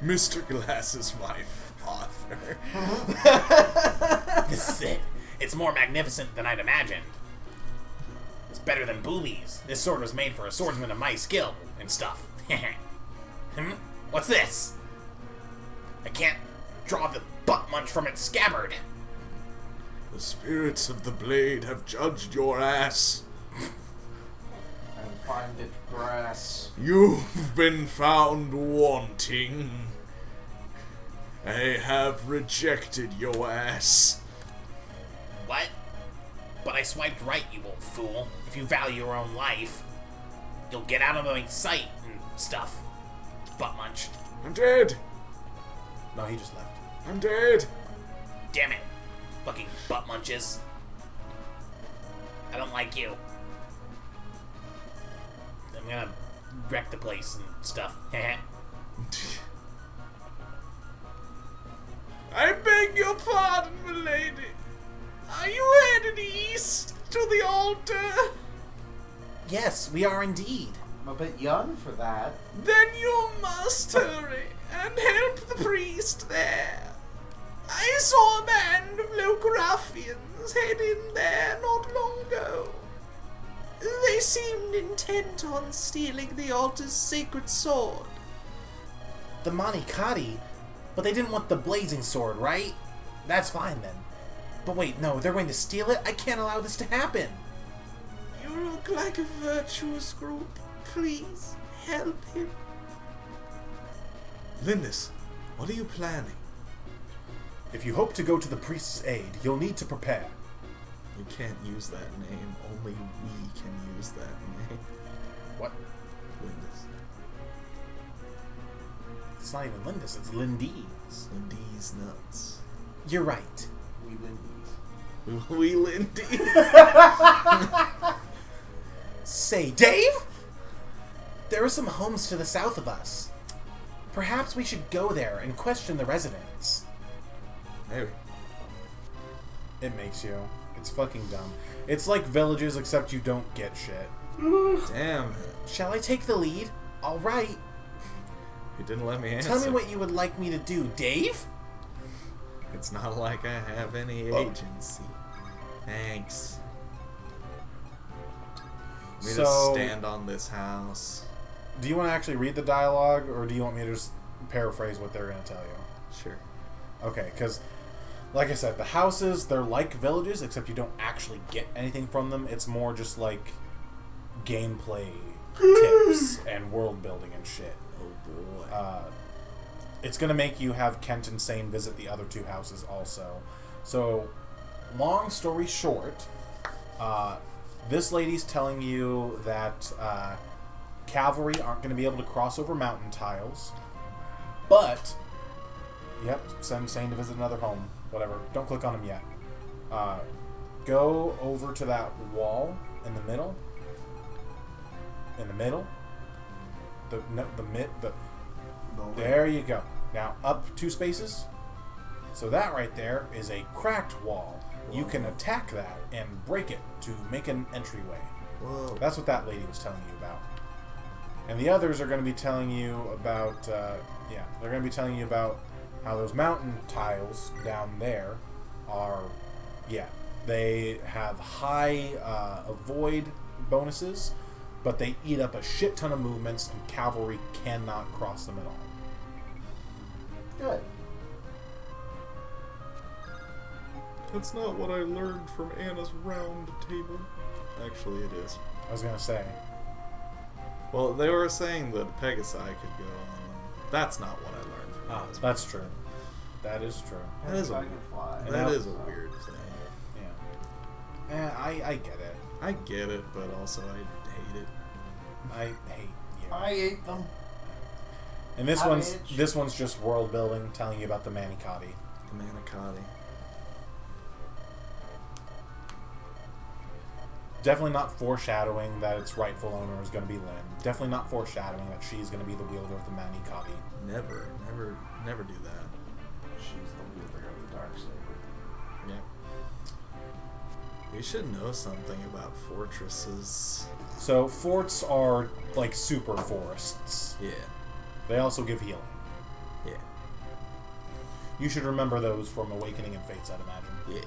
Mr. Glass is my father. This is it. It's more magnificent than I'd imagined. It's better than boobies. This sword was made for a swordsman of my skill and stuff. What's this? I can't draw the butt munch from its scabbard. The spirits of the blade have judged your ass. and find it grass. You've been found wanting. I have rejected your ass. What? But I swiped right, you old fool. If you value your own life, you'll get out of my sight and stuff. Butt munch. I'm dead. No, he just left. I'm dead. Damn it. Fucking butt munches. I don't like you. I'm gonna wreck the place and stuff. I beg your pardon, milady. Are you headed east to the altar? Yes, we are indeed. I'm a bit young for that. Then you must hurry and help the priest there. I saw a band of local ruffians head in there not long ago. They seemed intent on stealing the altar's sacred sword. The Manikati? But they didn't want the blazing sword, right? That's fine then. But wait, no, they're going to steal it? I can't allow this to happen. You look like a virtuous group. Please, help him. Lindis, what are you planning? If you hope to go to the priest's aid, you'll need to prepare. You can't use that name. Only we can use that name. What? Lindis. It's not even Lindis, it's Lindy's. Lindy's nuts. You're right. We Lindy's. We Lindy. Say, Dave? There are some homes to the south of us. Perhaps we should go there and question the residents. Maybe. It makes you. It's fucking dumb. It's like villages, except you don't get shit. Damn it. Shall I take the lead? All right. You didn't let me answer. Tell me what you would like me to do, Dave? It's not like I have any agency. Thanks. Me to stand on this house. Do you want to actually read the dialogue, or do you want me to just paraphrase what they're going to tell you? Sure. Okay, because, like I said, the houses, they're like villages, except you don't actually get anything from them. It's more just like gameplay tips and world building and shit. Oh boy. It's going to make you have Kent and Sane visit the other two houses also. So, long story short, this lady's telling you that cavalry aren't going to be able to cross over mountain tiles. But, yep, send Sane to visit another home. Whatever. Don't click on him yet. Go over to that wall in the middle. In the middle. There you go. Now, up 2 spaces. So that right there is a cracked wall. You can attack that and break it to make an entryway. Whoa. That's what that lady was telling you about. And the others are going to be telling you about, they're going to be telling you about how those mountain tiles down there are, they have high avoid bonuses, but they eat up a shit ton of movements, and cavalry cannot cross them at all. Good. That's not what I learned from Anna's round table. Actually, it is. I was going to say. Well, they were saying that Pegasi could go on them. That's not what I learned from Anna's. That's true. That is true. That is I a, can fly. that is a weird thing. Yeah. I get it. I get it, but also I hate it. I hate you. I ate them. And this Savage. one's just world building, telling you about the Manicotti. The Manicotti. Definitely not foreshadowing that its rightful owner is going to be Lynn. Definitely not foreshadowing that she's going to be the wielder of the Manicotti. Never do that. She's the wielder of the dark saber. Yeah. We should know something about fortresses. So forts are like super forests. Yeah. They also give healing. Yeah. You should remember those from Awakening and Fates, I'd imagine. Yeah. Yeah.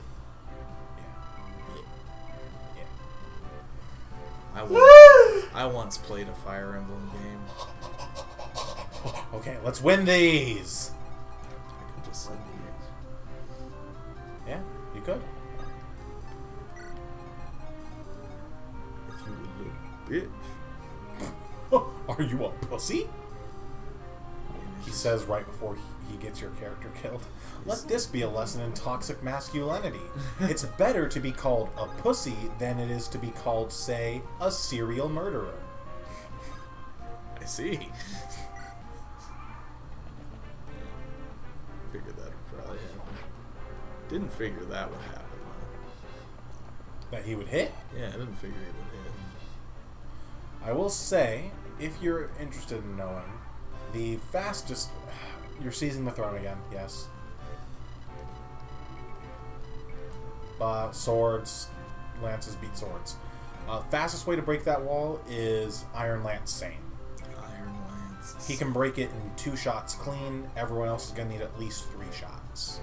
I once played a Fire Emblem game. Okay, let's win these. I could just Yeah, you could. if you would little bitch. Are you a pussy? He says right before he gets your character killed. Let this be a lesson in toxic masculinity. It's better to be called a pussy than it is to be called, say, a serial murderer. I see. Figured that would probably happen. Didn't figure that would happen That he would hit? though. Yeah, I didn't figure it would hit. I will say, if you're interested in knowing, the fastest... You're seizing the throne again, yes. Swords, lances beat swords. Fastest way to break that wall is Iron Lance Sane. Iron Lance. He can break it in 2 shots clean. Everyone else is going to need at least 3 shots.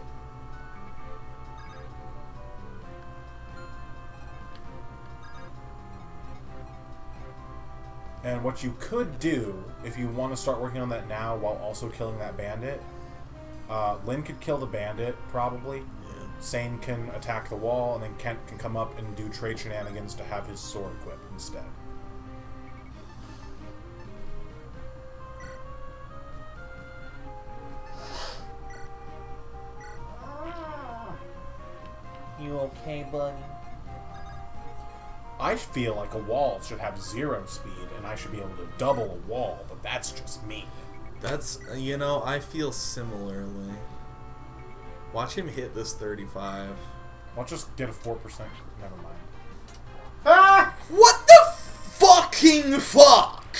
And what you could do, if you want to start working on that now while also killing that bandit, Lynn could kill the bandit, probably. Yeah. Sane can attack the wall, and then Kent can come up and do trade shenanigans to have his sword equipped instead. You okay, buddy? I feel like a wall should have 0 speed, and I should be able to double a wall, but that's just me. That's, I feel similarly. Watch him hit this 35. I'll just get a 4%. Never mind. Ah! What the fucking fuck?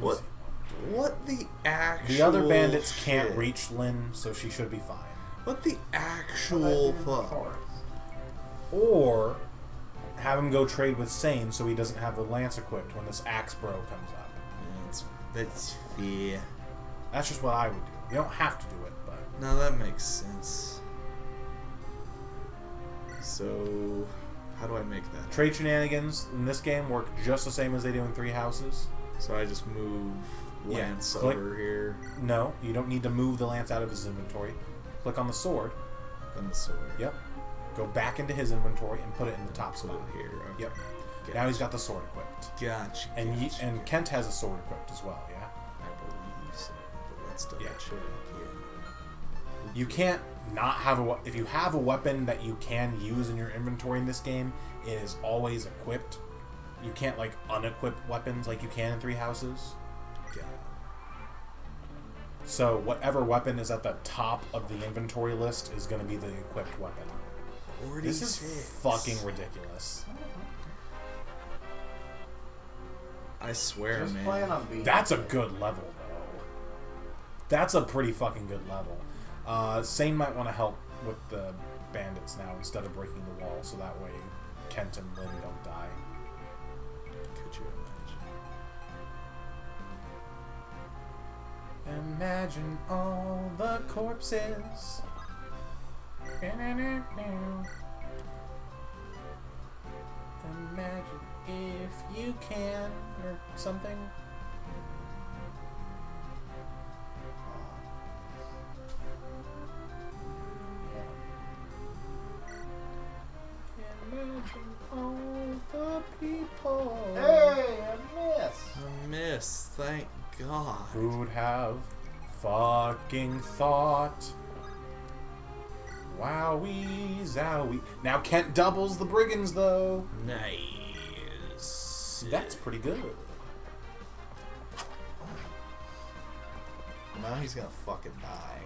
What? What the actual The other bandits can't shit? reach Lynn, so she should be fine. What the actual fuck? Or have him go trade with Sane so he doesn't have the lance equipped when this axe bro comes up. That's fair. That's just what I would do. You don't have to do it, but No, that makes sense. So, how do I make that? trade shenanigans in this game work just the same as they do in 3 Houses. So I just move Yeah, Lance click. over here No, you don't need to move the lance out of his inventory. Click on the sword. on the sword. Yep. Go back into his inventory and put it in the top Put spot. it here. Okay. Yep. Gotcha. Now he's got the sword equipped. Gotcha. And gotcha. and Kent has a sword equipped as well, yeah? I believe so. But let's double Yeah. check. You can't not have if you have a weapon that you can use in your inventory in this game, it is always equipped. You can't like unequip weapons like you can in 3 Houses. Yeah. So whatever weapon is at the top of the inventory list is going to be the equipped weapon. This is 46. fucking ridiculous. I swear, Just man. playing on beat. That's a good level though. That's a pretty fucking good level. Sane might want to help with the bandits now instead of breaking the wall, so that way Kent and Lynn don't die. Could you imagine? Imagine all the corpses. Imagine if you can, or something. Imagine all the people. Hey, I missed. A miss, thank God. Who'd have fucking thought? Wowee zowie. Now Kent doubles the brigands though. Nice. That's pretty good. Now he's gonna fucking die.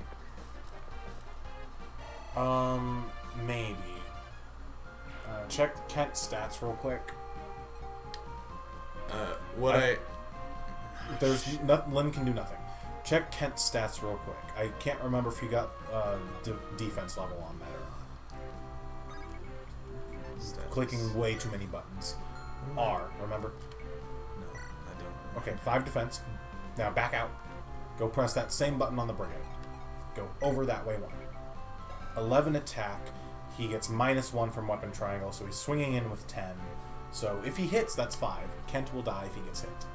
Maybe. Check Kent's stats real quick. There's nothing. Lynn can do nothing. Check Kent's stats real quick. I can't remember if you got defense level on that or not. Stats. Clicking way too many buttons. R, remember? No, I don't. Okay, 5 defense. Now back out. Go press that same button on the brigand. Go over that way 1. 11 attack. He gets -1 from weapon triangle, so he's swinging in with 10. So if he hits, that's 5. Kent will die if he gets hit.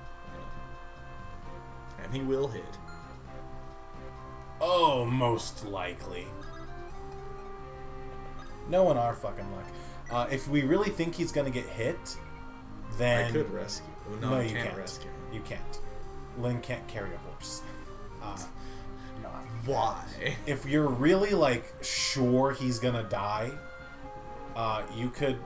And he will hit. Oh, most likely. No in our fucking luck. If we really think he's gonna get hit, then I could rescue. No, I can't rescue him. You can't. Lynn can't carry a horse. No. Why? If you're really like sure he's gonna die, you could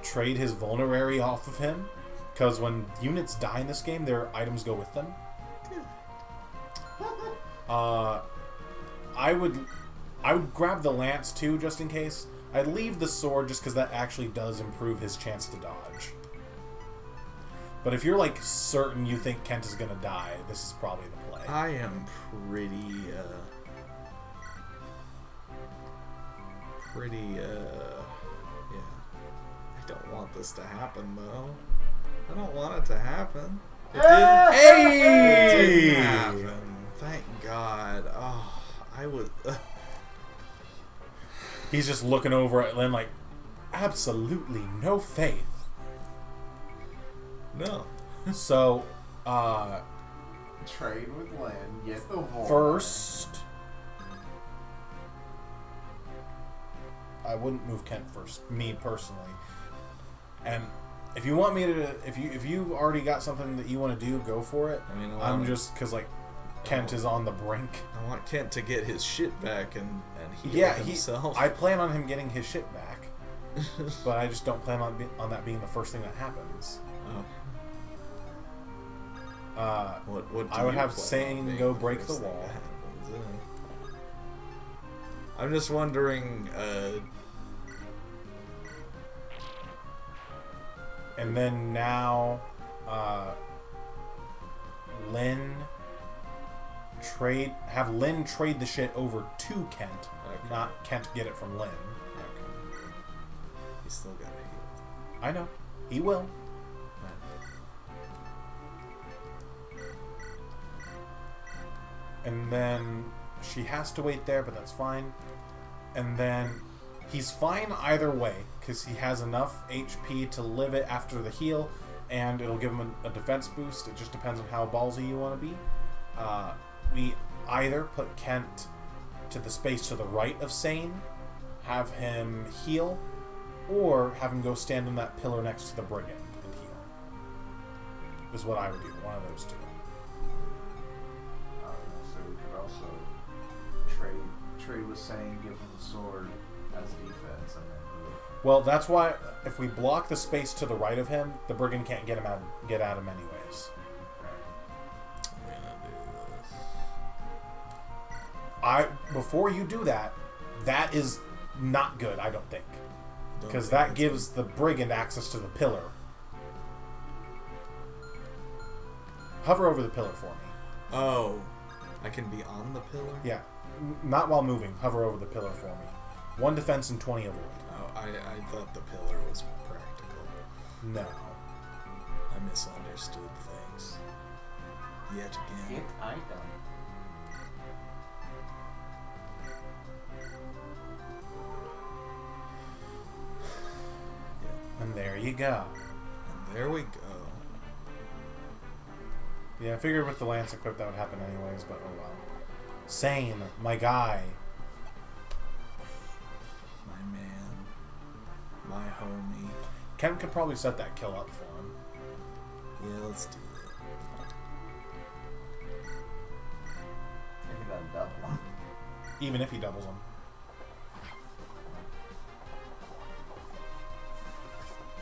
trade his vulnerary off of him, because when units die in this game, their items go with them. I would grab the lance too, just in case. I'd leave the sword just because that actually does improve his chance to dodge. But if you're like certain you think Kent is gonna die, this is probably the play. I am pretty, yeah. I don't want this to happen, though. I don't want it to happen. It didn't. Hey! It didn't happen. Thank God. Oh, I would. He's just looking over at Lynn like, absolutely no faith. No. So, Trade with Lynn, get the voice. first, I wouldn't move Kent first, me personally. And if you want me to, if you already got something that you want to do, go for it. I mean, I'm just because like Kent is on the brink. I want Kent to get his shit back and heal Yeah, himself. I plan on him getting his shit back, but I just don't plan on that being the first thing that happens. What do I would you have plan on Sane being go the break first the thing wall. that happens, yeah. I'm just wondering, And then now, have Lynn trade the shit over to Kent, Okay. not Kent get it from Lynn. he's still got it healed. I know, he will. And then she has to wait there, but that's fine. And then he's fine either way, because he has enough HP to live it after the heal, and it'll give him a defense boost. It just depends on how ballsy you want to be. We either put Kent to the space to the right of Sane, have him heal, or have him go stand on that pillar next to the brigand and heal. Is what I would do, one of those two. So we could also trade with Sane, give him the sword as defense, and then Well, that's why if we block the space to the right of him, the brigand can't get at him anyways. Before you do that, that is not good, I don't think. Because that gives the brigand access to the pillar. Hover over the pillar for me. Oh. I can be on the pillar? Yeah. Not while moving. Hover over the pillar for me. 1 defense and 20 avoid. Oh, I thought the pillar was practical. No. I misunderstood things. Yet again. Hit item. And there you go. And there we go. Yeah, I figured with the lance equipped that would happen anyways, but oh well. Sane, my guy. My man. My homie. Ken could probably set that kill up for him. Yeah, let's do that. Maybe that'll double him. Even if he doubles him.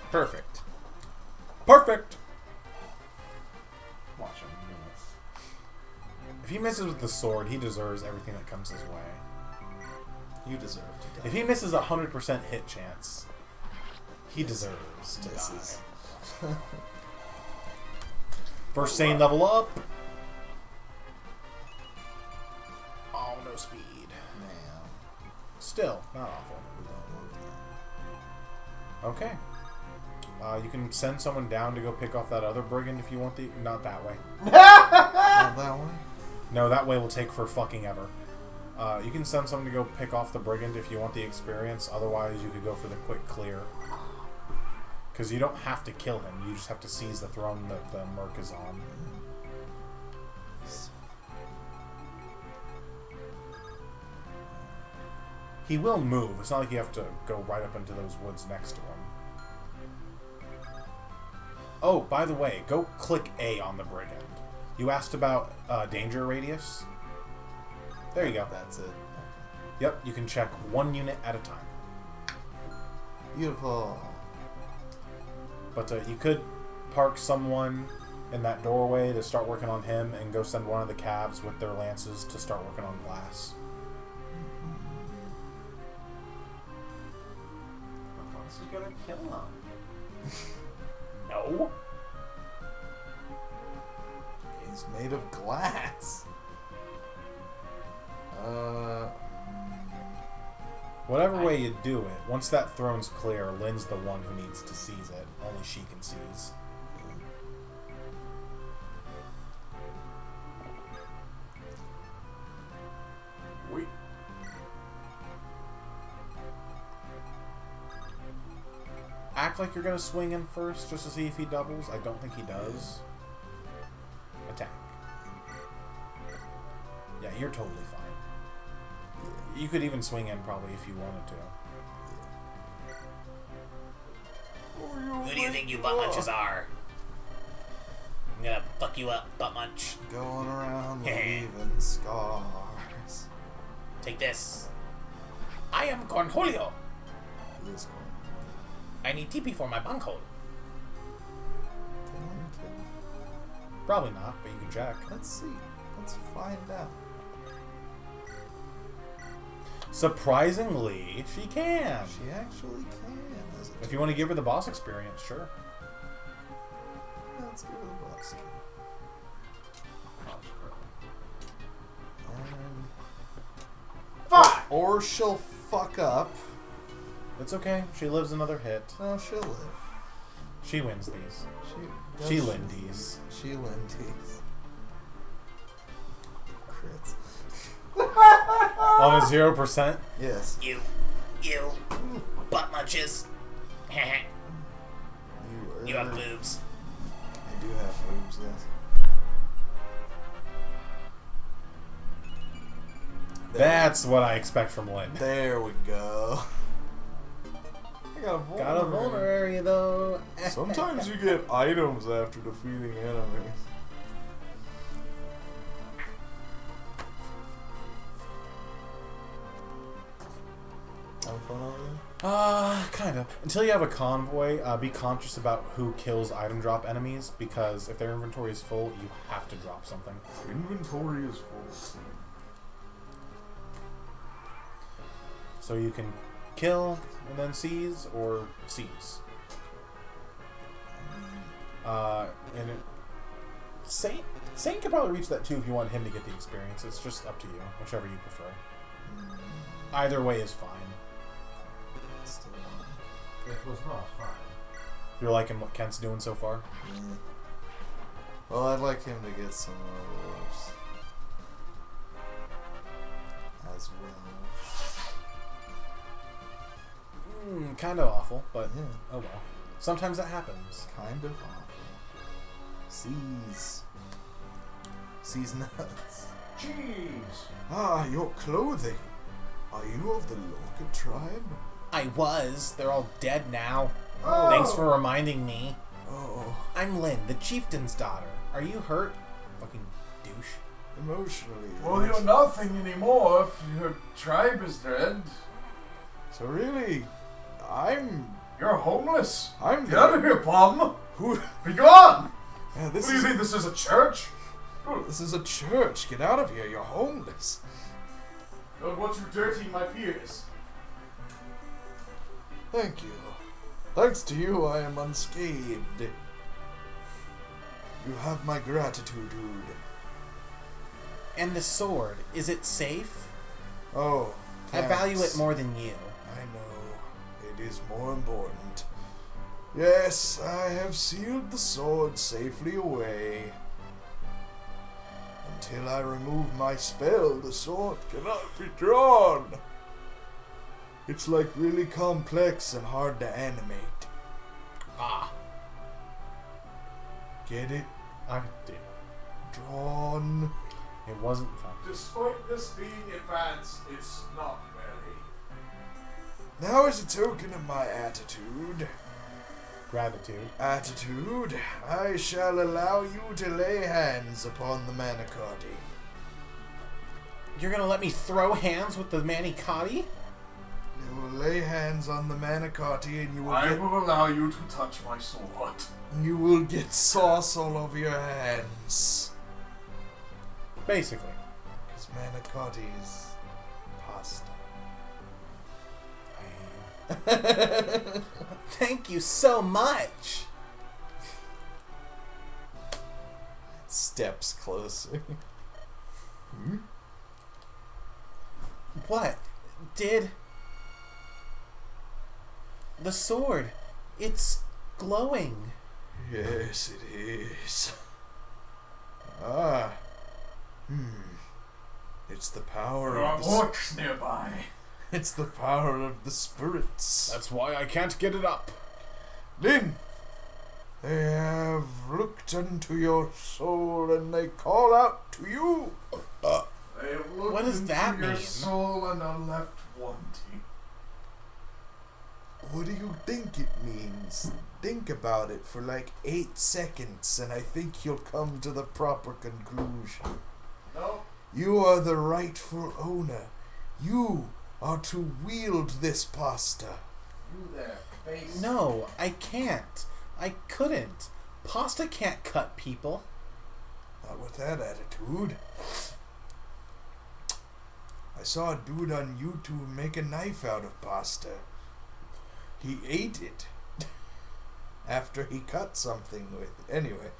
Perfect. Perfect! Watch him miss. If he misses with the sword, he deserves everything that comes his way. You deserve to die. If he misses a 100% hit chance, he deserves to Misses. die. First sane level up. Oh, no speed. Man, Still, not awful. we don't love that. Okay. You can send someone down to go pick off that other brigand if you want the... Not that way. Not that way? No, that way will take for fucking ever. You can send someone to go pick off the brigand if you want the experience. Otherwise, you could go for the quick clear. Because you don't have to kill him. You just have to seize the throne that the merc is on. He will move. It's not like you have to go right up into those woods next to him. Oh, by the way, go click A on the brigand. You asked about danger radius. There you go. That's it. Yep, you can check 1 unit at a time. Beautiful. But you could park someone in that doorway to start working on him and go send one of the calves with their lances to start working on glass. Unless you're gonna kill him. No. He's made of glass. Whatever way you do it, once that throne's clear, Lynn's the one who needs to seize it. Only she can seize. Wait. Act like you're gonna swing in first just to see if he doubles. I don't think he does. Attack. Yeah, you're totally fine. You could even swing in probably if you wanted to. Who do you think you butt munches are? I'm gonna fuck you up, butt munch. Going around leaving scars. Take this. I am Cornholio. He is going I need TP for my bunghole. to Probably not, but you can check. Let's see. Let's find out. Surprisingly, she can. She actually can. As If you want to give her the boss experience, sure. Let's give her the boss key. Fuck! Or she'll fuck up. It's okay. She lives another hit. No, she'll live. She wins these. She She Lindy's. She Lindy's. Crits. On a 0%. Yes. You butt munches. You have boobs. I do have boobs, yes. That's what I expect from Lynn. There we go. I got a vulnerary. Got a vulnerary though. Sometimes you get items after defeating enemies. Have fun over there? Kind of. Until you have a convoy, be conscious about who kills item drop enemies, because if their inventory is full, you have to drop something. Inventory is full. So you can kill and then seize, or seize. And Saint could probably reach that too if you want him to get the experience. It's just up to you, whichever you prefer. Either way is fine. Still one. It was not fine. You're liking what Kent's doing so far? Well, I'd like him to get some orbs as well. Kind of awful, but Yeah. oh well. Sometimes that happens. Kind of awful. Sees nuts. Jeez. Ah, your clothing. Are you of the Lorca tribe? I was. They're all dead now. Oh. Thanks for reminding me. Oh, I'm Lynn, the chieftain's daughter. Are you hurt? Fucking douche. emotionally. Well, you're nothing anymore if your tribe is dead. So really, You're homeless. I'm Get out of here, bum. Who? Be gone. Yeah, What this do you is think this is a church? this is a church. Get out of here. You're homeless. Don't want you dirtying my peers. Thank you. Thanks to you, I am unscathed. You have my gratitude. And the sword, is it safe? Oh, I value thanks. it more than you. I know. It is more important. Yes, I have sealed the sword safely away. Until I remove my spell, the sword cannot be drawn. It's like really complex and hard to animate. Ah. Get it? I did. Drawn. It wasn't fun. Despite this being advanced, it's not very. Now, as a token of my attitude, Gratitude. I shall allow you to lay hands upon the Manicotti. You're gonna let me throw hands with the manicotti? You will lay hands on the Manicotti and I will allow you to touch my sword. you will get sauce all over your hands. Basically. Because Manicotti is pasta. Thank you so much. Steps closer. What? Did... The sword. It's glowing. Yes, it is. Ah. It's the power There are of the orcs nearby. It's the power of the spirits. That's why I can't get it up. Lynn, they have looked into your soul and they call out to you. They have looked What does into that your mean? soul and are left wanting. What do you think it means? Think about it for like 8 seconds and I think you'll come to the proper conclusion. No. You are the rightful owner. You are to wield this pasta. You there, face. No, I can't. I couldn't. Pasta can't cut people. Not with that attitude. I saw a dude on YouTube make a knife out of pasta. He ate it after he cut something with it. Anyway,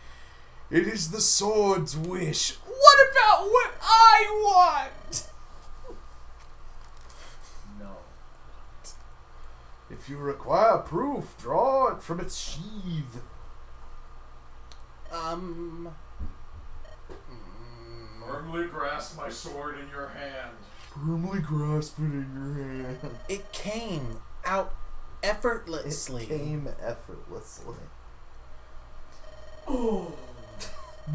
it is the sword's wish. What about what I want? No. If you require proof, draw it from its sheath. Firmly grasp my sword in your hand. Firmly grasp it in your hand. It came out effortlessly. It came effortlessly. Oh.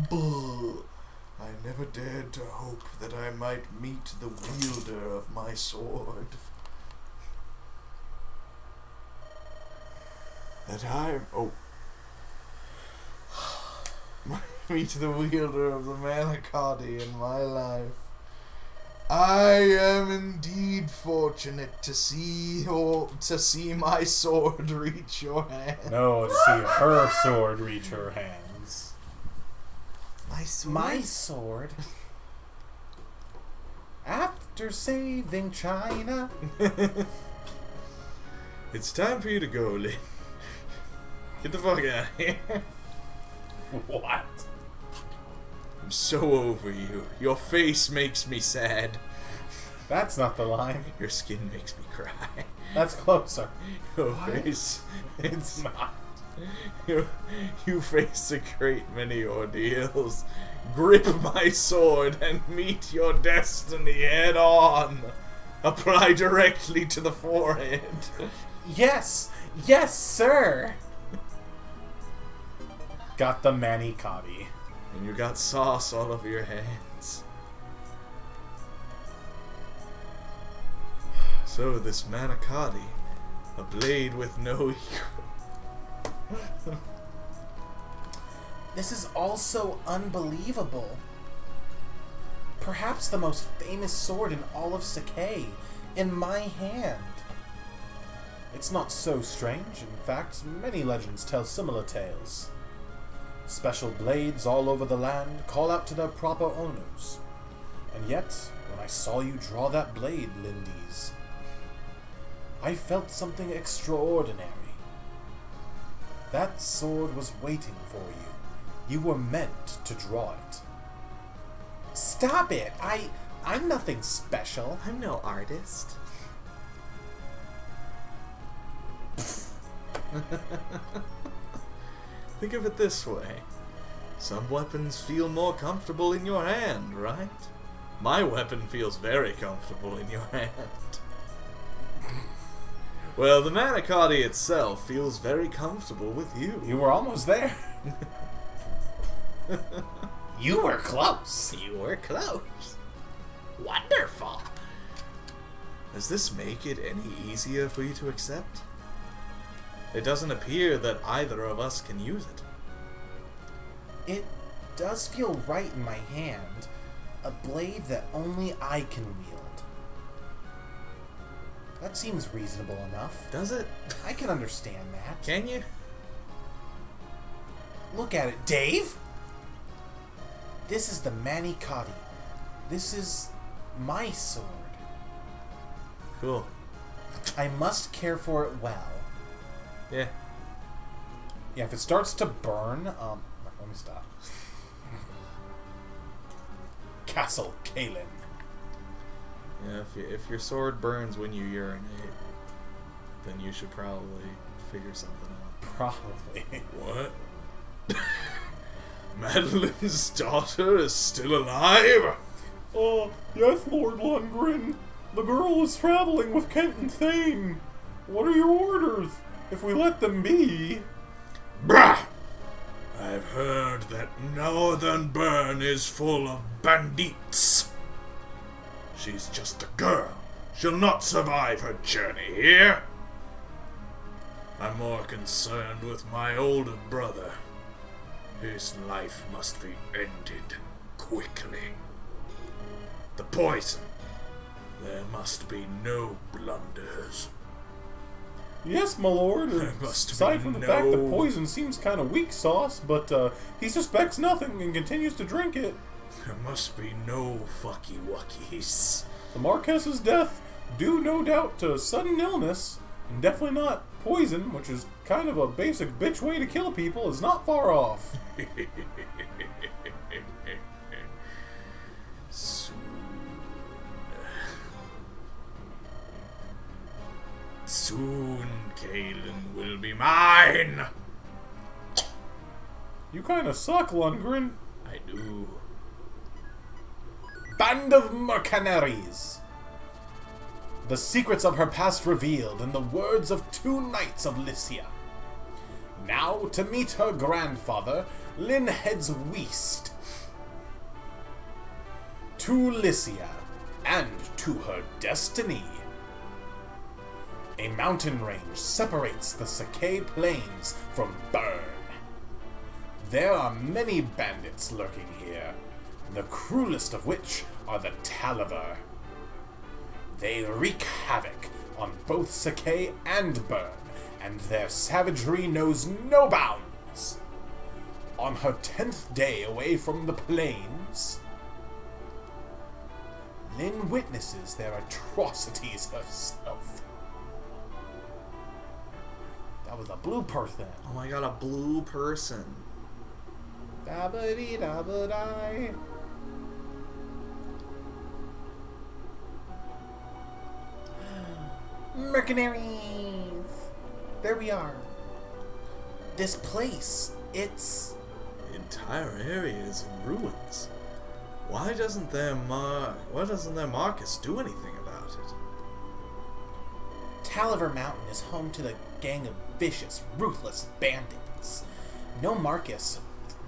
Bull. I never dared to hope that I might meet the wielder of my sword. That meet the wielder of the Manicotti in my life. I am indeed fortunate to see my sword reach your hand. No, to see her sword reach her hands. My sword? My sword. After saving China. It's time for you to go, Lynn. Get the fuck out of here. What? so over you. Your face makes me sad. That's not the line. Your skin makes me cry. That's closer. Your face, It's not. you face a great many ordeals. Grip my sword and meet your destiny head on. Apply directly to the forehead. Yes! Yes, sir! Got the manicotti. And you got sauce all over your hands. So this manicotti, a blade with no equal. This is all so unbelievable. Perhaps the most famous sword in all of Sakai, in my hand. It's not so strange. In fact, many legends tell similar tales. Special blades all over the land call out to their proper owners. And yet, when I saw you draw that blade, Lindy's, I felt something extraordinary. That sword was waiting for you. You were meant to draw it. Stop it! I'm nothing special. I'm no artist. Think of it this way. Some weapons feel more comfortable in your hand, right? My weapon feels very comfortable in your hand. Well, the manicotti itself feels very comfortable with you. You were almost there. You were close. You were close. Wonderful. Does this make it any easier for you to accept? It doesn't appear that either of us can use it. It does feel right in my hand. A blade that only I can wield. That seems reasonable enough. Does it? I can understand that. Can you? Look at it, Dave! This is the manicotti. This is my sword. Cool. I must care for it well. Yeah. Yeah, if it starts to burn, let me stop. Castle Kalen. Yeah, if your sword burns when you urinate, then you should probably figure something out. Probably. What? Madeline's daughter is still alive? Yes, Lord Lundgren. The girl is traveling with Kent and Thane. What are your orders? If we let them be... Brah! I've heard that Northern Burn is full of bandits. She's just a girl. She'll not survive her journey here. I'm more concerned with my older brother. His life must be ended quickly. The poison. There must be no blunders. Yes, my lord. There must be Aside from the fact that no- poison seems kind of weak sauce, but he suspects nothing and continues to drink it. There must be no fucky wuckies. The Marquess's death due no doubt to sudden illness, and definitely not poison, which is kind of a basic bitch way to kill people, is not far off. Soon, Kalen will be mine. You kind of suck, Lundgren. I do. Band of mercenaries. The secrets of her past revealed in the words of 2 knights of Lycia. Now, to meet her grandfather, Lynn heads west to Lycia and to her destiny. A mountain range separates the Sakai Plains from Burn. There are many bandits lurking here, the cruelest of which are the Talaver. They wreak havoc on both Sakai and Burn, and their savagery knows no bounds. On her 10th day away from the plains, Lynn witnesses their atrocities herself. That was a blue person. Oh my god, a blue person. Da-ba-dee-da-ba-die. Mercenaries! There we are. This place, it's... The entire area is in ruins. Why doesn't their Marcus do anything about it? Taliver Mountain is home to the gang of vicious, ruthless bandits. No Marcus...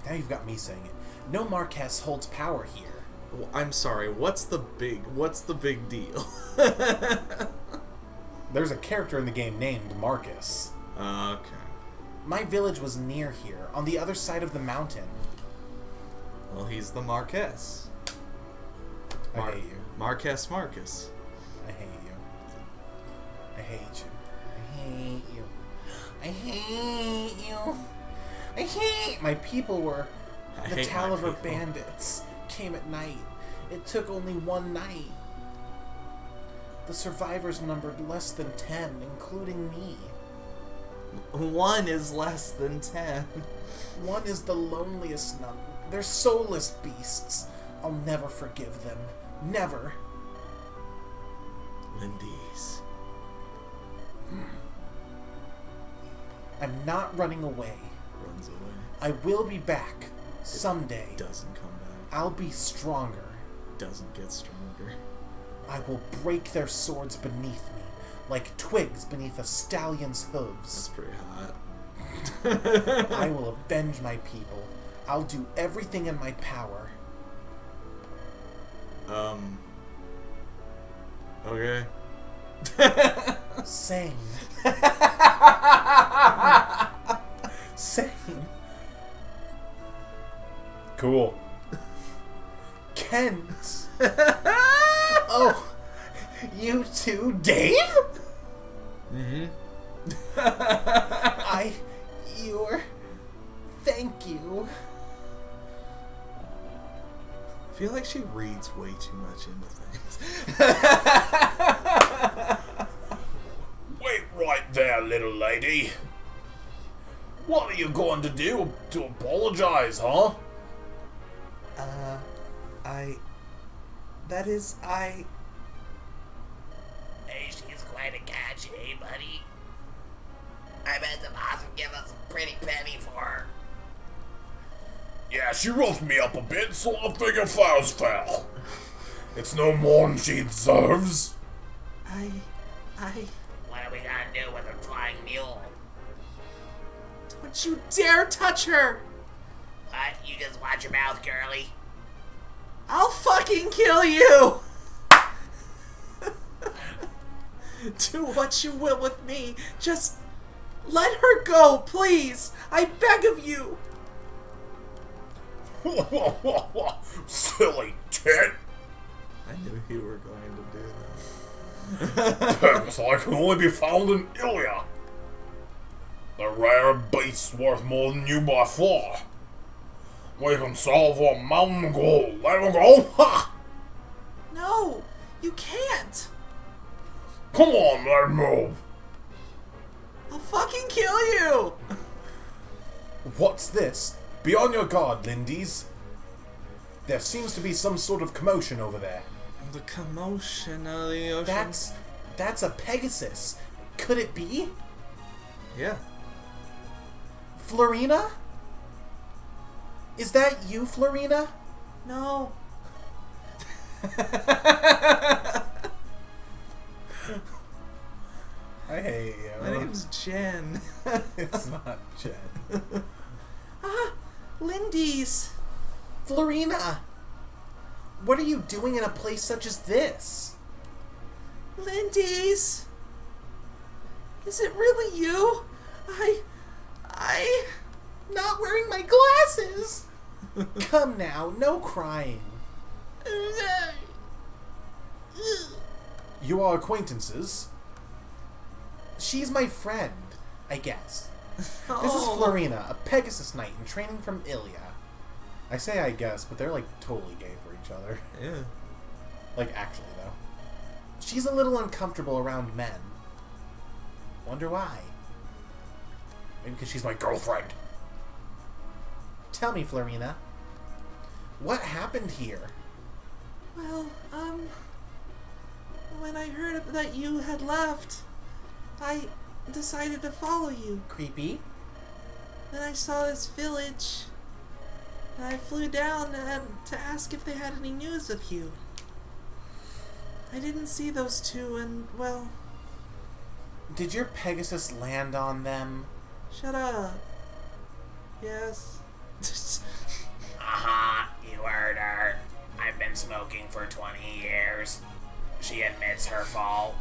Now you've got me saying it. No Marquess holds power here. Well, I'm sorry, what's the big deal? There's a character in the game named Marcus. Okay. My village was near here, on the other side of the mountain. Well, he's the Marquess. I hate you. Marquess Marcus. I hate you. I hate you. I hate you. I hate you. I hate... My people were... I The hate my Taliver people. bandits came at night. It took only one night. The survivors numbered less than 10, including me. 1 is less than 10. One is the loneliest number. They're soulless beasts. I'll never forgive them. Never. Lindy's. I'm not running away. Runs away. I will be back. Someday. Doesn't come back. I'll be stronger. Doesn't get stronger. I will break their swords beneath me, like twigs beneath a stallion's That's hooves. pretty hot. I will avenge my people. I'll do everything in my power. Okay. Sing. Sing. Cool. Kent. Oh, you too, Dave? Mm-hmm. Thank you. I feel like she reads way too much into things. Wait right there, little lady. What are you going to do to apologize, huh? Hey, she's quite a catch, eh, buddy? I bet the boss would give us a pretty penny for her. Yeah, she roughed me up a bit, so I figure fair's fair. It's no more than she deserves. What are we gonna do with a flying mule? Don't you dare touch her! What? You just watch your mouth, girly. I'll fucking kill you! Do what you will with me. Just let her go, please. I beg of you. Silly tit. I knew you were going to do Pegs like can only be found in Ilya. The rare beast's worth more than you by far. We can solve a mountain goal. Let him go. Ha! that. No, you can't. Come on, let him move. I'll fucking kill you. What's this? Be on your guard, Lindy's. There seems to be some sort of commotion over there. The commotion of the ocean. That's a Pegasus. Could it be? Yeah. Florina? Is that you, Florina? No. I hate you. My name's Jen. It's not Jen. Lindy's. Florina! What are you doing in a place such as this? Lindy's. Is it really you? Not wearing my glasses! Come now, no crying. You are acquaintances? She's my friend, I guess. This is Oh. Florina, a Pegasus knight in training from Ilya. I say I guess, but they're like totally gay for each other. Yeah. Like actually though. She's a little uncomfortable around men. Wonder why. Maybe because she's my girlfriend. Tell me, Florina. What happened here? Well, when I heard that you had left, I decided to follow you. Creepy. Then I saw this village, and I flew down to ask if they had any news of you. I didn't see those two, and, well... Did your Pegasus land on them? Shut up. Yes. Aha, you heard her. I've been smoking for 20 years. She admits her fault.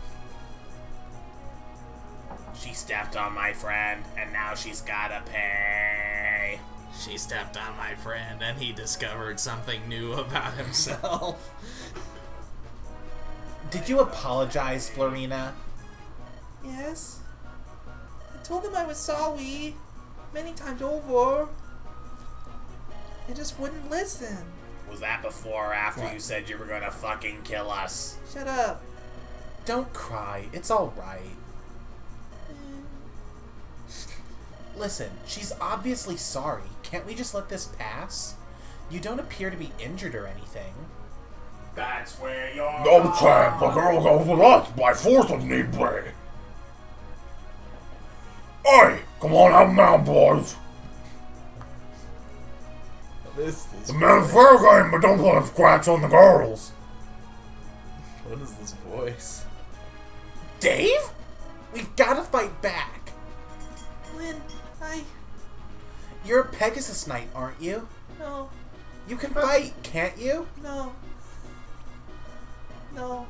She stepped on my friend, and now she's gotta pay. She stepped on my friend, and he discovered something new about himself. Did you apologize, Florina? Yes. I told him I was sorry many times over. He just wouldn't listen. Was that before or after you said you were gonna fucking kill us? Shut up. Don't cry. It's alright. Listen, she's obviously sorry. Can't we just let this pass? You don't appear to be injured or anything. That's where you're No chance, the girl goes with us by force if need be. Hey, come on out now, boys. What is this? The man's fair game, but don't put a scratch on the girls. What is this voice? Dave? We've gotta fight back. Lynn, You're a Pegasus Knight, aren't you? No, You can fight, can't you? no. No.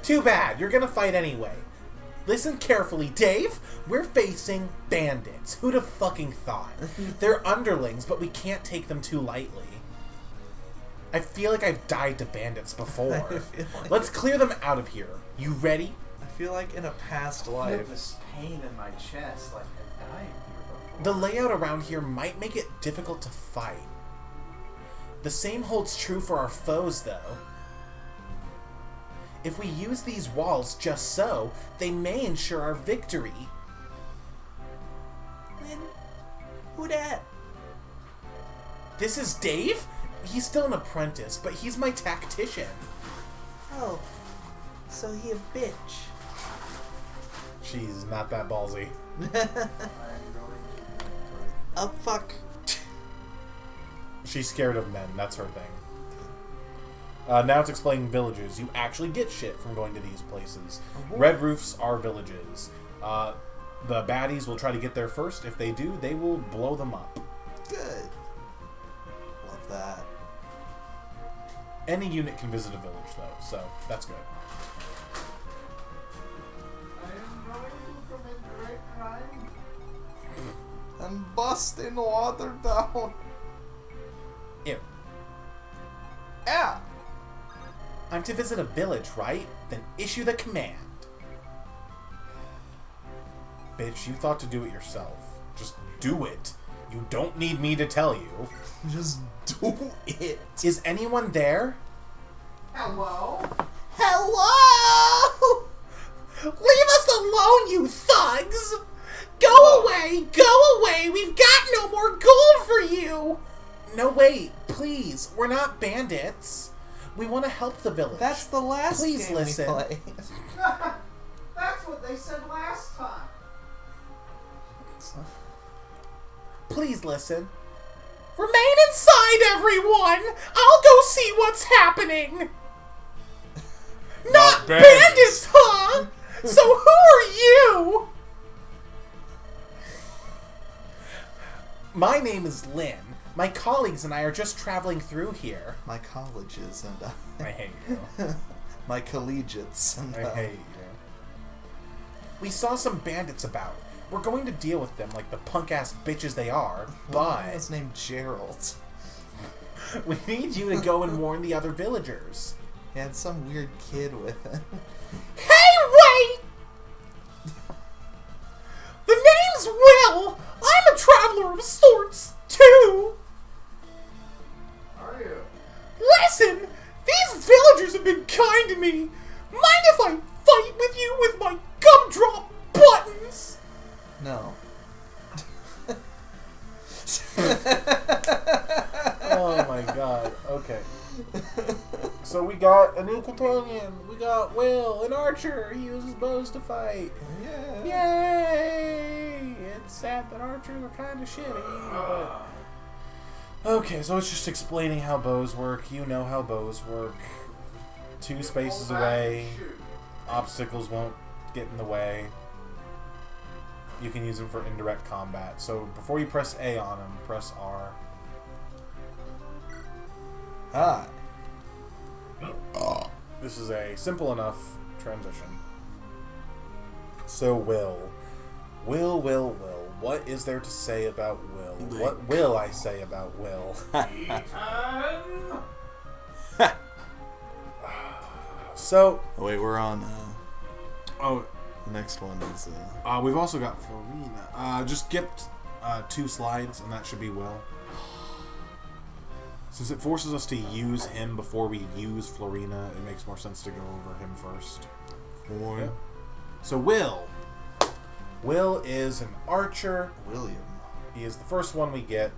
Too bad. You're gonna fight anyway. Listen carefully, Dave. We're facing bandits. Who'd have fucking thought? They're underlings, but we can't take them too lightly. I feel like I've died to bandits before. Let's clear them out of here. You ready? I feel like in a past I feel life. this pain in my chest, like I've died here before. The layout around here might make it difficult to fight. The same holds true for our foes, though. If we use these walls just so, they may ensure our victory. Lynn, who dat? This is Dave? He's still an apprentice, but he's my tactician. Oh, so he a bitch. She's not that ballsy. Oh, fuck. She's scared of men, that's her thing. Now it's explaining villages. You actually get shit from going to these places. Red roofs are villages. The baddies will try to get there first. If they do, they will blow them up. Good. Love that. Any unit can visit a village, though, so that's good. I am going to commit great crime. And busting water down. Ew. Yeah. I'm to visit a village, right? Then issue the command. Bitch, you thought to do it yourself. Just do it. You don't need me to tell you. Just do it. Is anyone there? Hello? Hello! Leave us alone, you thugs! Go away! Go away! We've got no more gold for you! No, wait. Please. We're not bandits. We want to help the village. That's the last Please game listen. we played. That's what they said last time. Please listen. Remain inside, everyone! I'll go see what's happening! Not bandits, huh? So who are you? My name is Lynn. My colleagues and I are just traveling through here. My colleges and I hate you. my collegiates and I hate you. We saw some bandits about. We're going to deal with them like the punk-ass bitches they are, but His name Gerald. we need you to go and warn the other villagers. He had some weird kid with him. Hey, wait! The name's Will! I'm a traveler of sorts, too! Are you? Listen! These villagers have been kind to me! Mind if I fight with you with my gumdrop buttons? No. Oh my god. Okay. So we got a new companion. We got Will, an archer. He uses bows to fight. Yeah. Yay! It's sad that archers are kind of shitty, but... Okay, so it's just explaining how bows work. You know how bows work. 2 spaces away. Obstacles won't get in the way. You can use them for indirect combat. So before you press A on him, press R. Hi. This is a simple enough transition. So Will. What is there to say about Will? What will I say about Will? So... Wait, we're on. Oh, The next one is. we've also got Florina. Just skip 2 slides, and that should be Will. Since it forces us to use him before we use Florina, it makes more sense to go over him first. Boy. So Will. Will is an archer. William. He is the first one we get,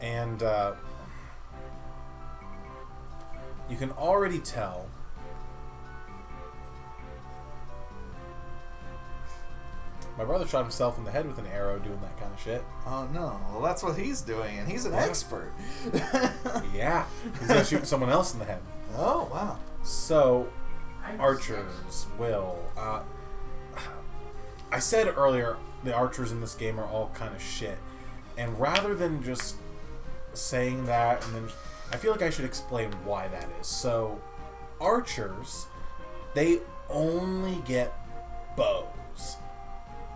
and you can already tell. My brother shot himself in the head with an arrow doing that kind of shit. Oh no. Well, that's what he's doing, and he's an expert. Yeah. He's gonna shoot someone else in the head. Oh, wow. So, archers, Will. I said earlier the archers in this game are all kind of shit. And rather than just saying that, and then I feel like I should explain why that is. So, archers, they only get bows.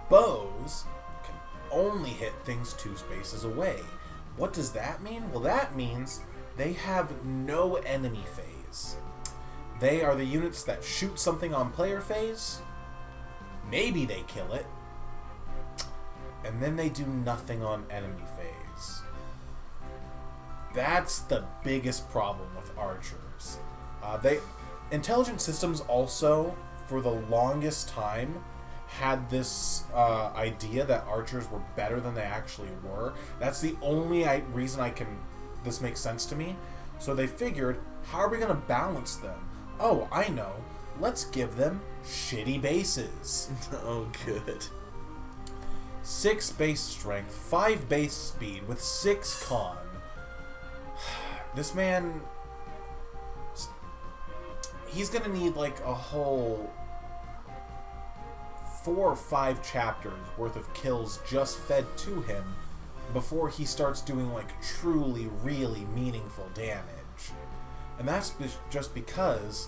Bows can only hit things 2 spaces away. What does that mean? Well, that means they have no enemy phase. They are the units that shoot something on player phase. Maybe they kill it. And then they do nothing on enemy phase. That's the biggest problem with archers. Intelligent systems also, for the longest time, had this idea that archers were better than they actually were. That's the only reason this makes sense to me. So they figured, how are we going to balance them? Oh, I know. Let's give them shitty bases. Oh, good. 6 base strength, 5 base speed, with 6 con. This man... He's going to need like a whole 4 or 5 chapters worth of kills just fed to him before he starts doing like truly, really meaningful damage. And that's just because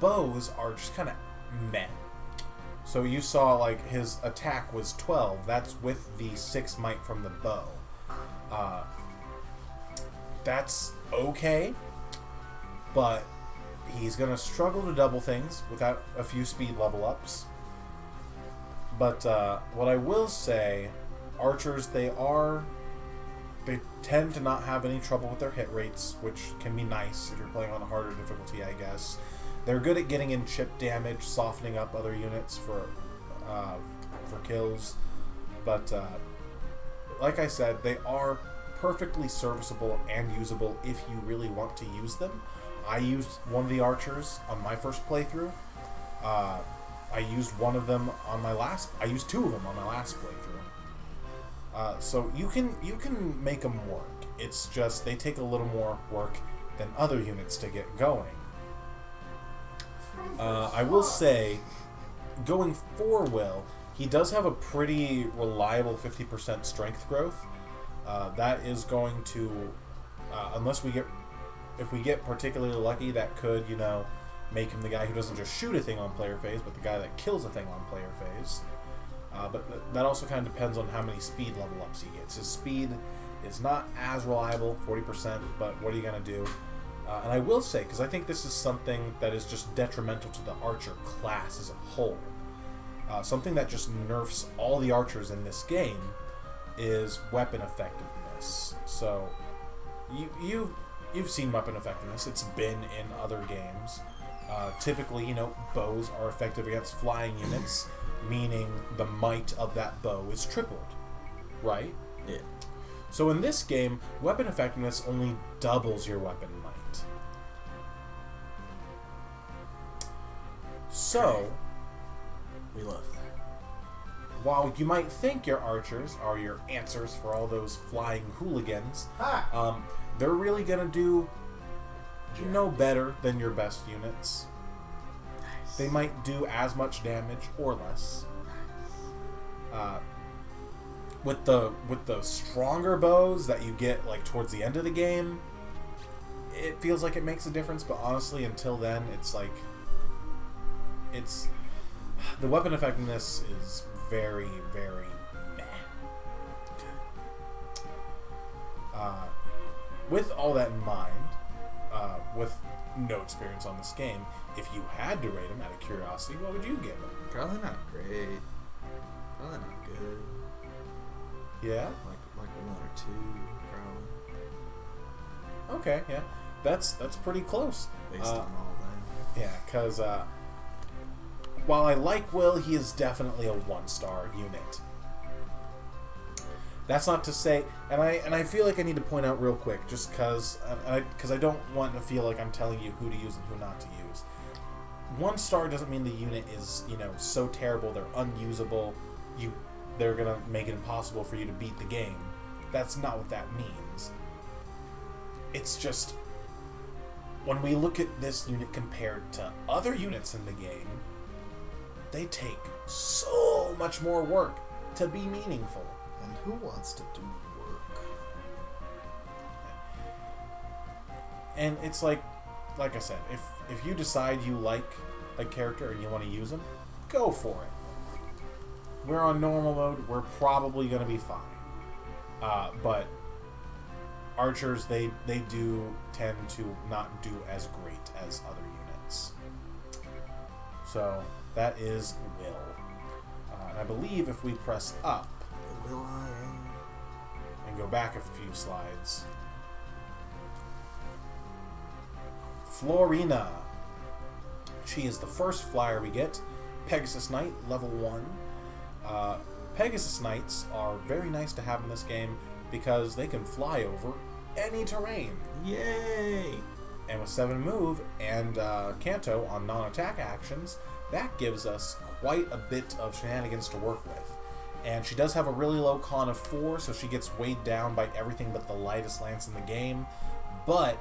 bows are just kind of meh. So you saw like his attack was 12. That's with the 6 might from the bow. That's okay, but he's gonna struggle to double things without a few speed level ups. But what I will say, archers, they tend to not have any trouble with their hit rates, which can be nice if you're playing on a harder difficulty, I guess. They're good at getting in chip damage, softening up other units for kills. But like I said, they are perfectly serviceable and usable if you really want to use them. I used one of the archers on my first playthrough. I used one of them on my last. I used 2 of them on my last playthrough. So you can make them work. It's just they take a little more work than other units to get going. I will say, going for Will, he does have a pretty reliable 50% strength growth. That is going to, if we get particularly lucky, that could, make him the guy who doesn't just shoot a thing on player phase, but the guy that kills a thing on player phase. But that also kind of depends on how many speed level ups he gets. His speed is not as reliable, 40%, but what are you going to do? And I will say, because I think this is something that is just detrimental to the archer class as a whole. Something that just nerfs all the archers in this game is weapon effectiveness. So, you've seen weapon effectiveness. It's been in other games. Typically, bows are effective against flying units, meaning the might of that bow is tripled, right? Yeah. So in this game, weapon effectiveness only doubles your weapon might. So, We love that. while you might think your archers are your answers for all those flying hooligans, they're really gonna do no better than your best units. Nice. They might do as much damage or less. With the stronger bows that you get like towards the end of the game, it feels like it makes a difference. But honestly, until then, it's like the weapon effectiveness is very, very meh. With all that in mind, with no experience on this game, if you had to rate him out of curiosity, what would you give him? Probably not great. Probably not good. Yeah? Like a 1 or 2, probably. Okay, yeah. That's pretty close. Based on all that. Yeah, because while I like Will, he is definitely a 1-star unit. That's not to say, and I feel like I need to point out real quick, just because I don't want to feel like I'm telling you who to use and who not to use. 1 star doesn't mean the unit is, so terrible they're unusable. They're gonna make it impossible for you to beat the game. That's not what that means. It's just when we look at this unit compared to other units in the game, they take so much more work to be meaningful. And who wants to do work? And it's like I said, if you decide you like a character and you want to use him, go for it. We're on normal mode, we're probably going to be fine. But archers, they do tend to not do as great as other units. So that is Will. And I believe if we press up Will I? and go back a few slides, Florina. She is the first flyer we get. Pegasus Knight, level 1. Pegasus Knights are very nice to have in this game because they can fly over any terrain. Yay! And with 7 move and Canto on non-attack actions, that gives us quite a bit of shenanigans to work with. And she does have a really low con of 4, so she gets weighed down by everything but the lightest lance in the game. But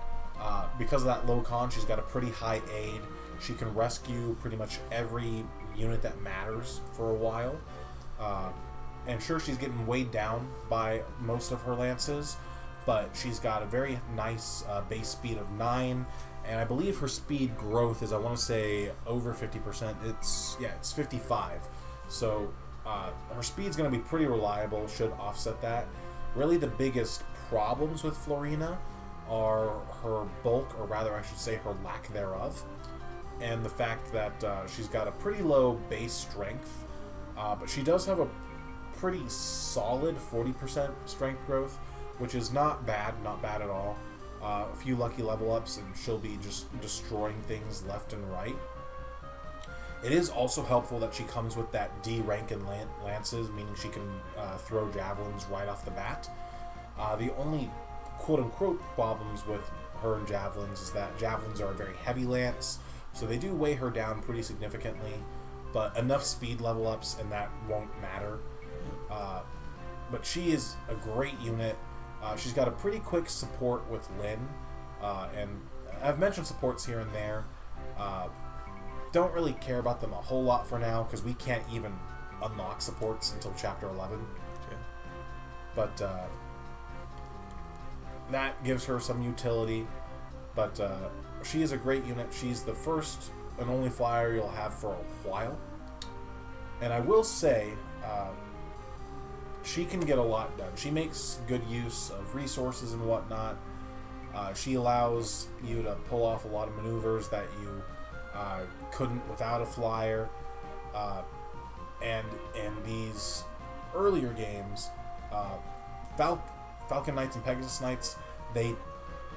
because of that low con, she's got a pretty high aid. She can rescue pretty much every unit that matters for a while. And sure, she's getting weighed down by most of her lances, but she's got a very nice base speed of 9, and I believe her speed growth is, I want to say, over 50%. It's 55. So her speed's going to be pretty reliable, should offset that. Really, the biggest problems with Florina are her bulk, or rather, I should say, her lack thereof, and the fact that she's got a pretty low base strength, but she does have a pretty solid 40% strength growth, which is not bad at all. A few lucky level ups and she'll be just destroying things left and right. It is also helpful that she comes with that D rank in lances, meaning she can throw javelins right off the bat. The only quote-unquote problems with her and javelins is that javelins are a very heavy lance, so they do weigh her down pretty significantly, but enough speed level ups and that won't matter. But she is a great unit. She's got a pretty quick support with Lyn, and I've mentioned supports here and there. Don't really care about them a whole lot for now because we can't even unlock supports until chapter 11. Okay. But that gives her some utility. But she is a great unit. She's the first and only flyer you'll have for a while. And I will say, she can get a lot done. She makes good use of resources and whatnot. She allows you to pull off a lot of maneuvers that you couldn't without a flyer. And in these earlier games, Falcon Knights and Pegasus Knights, they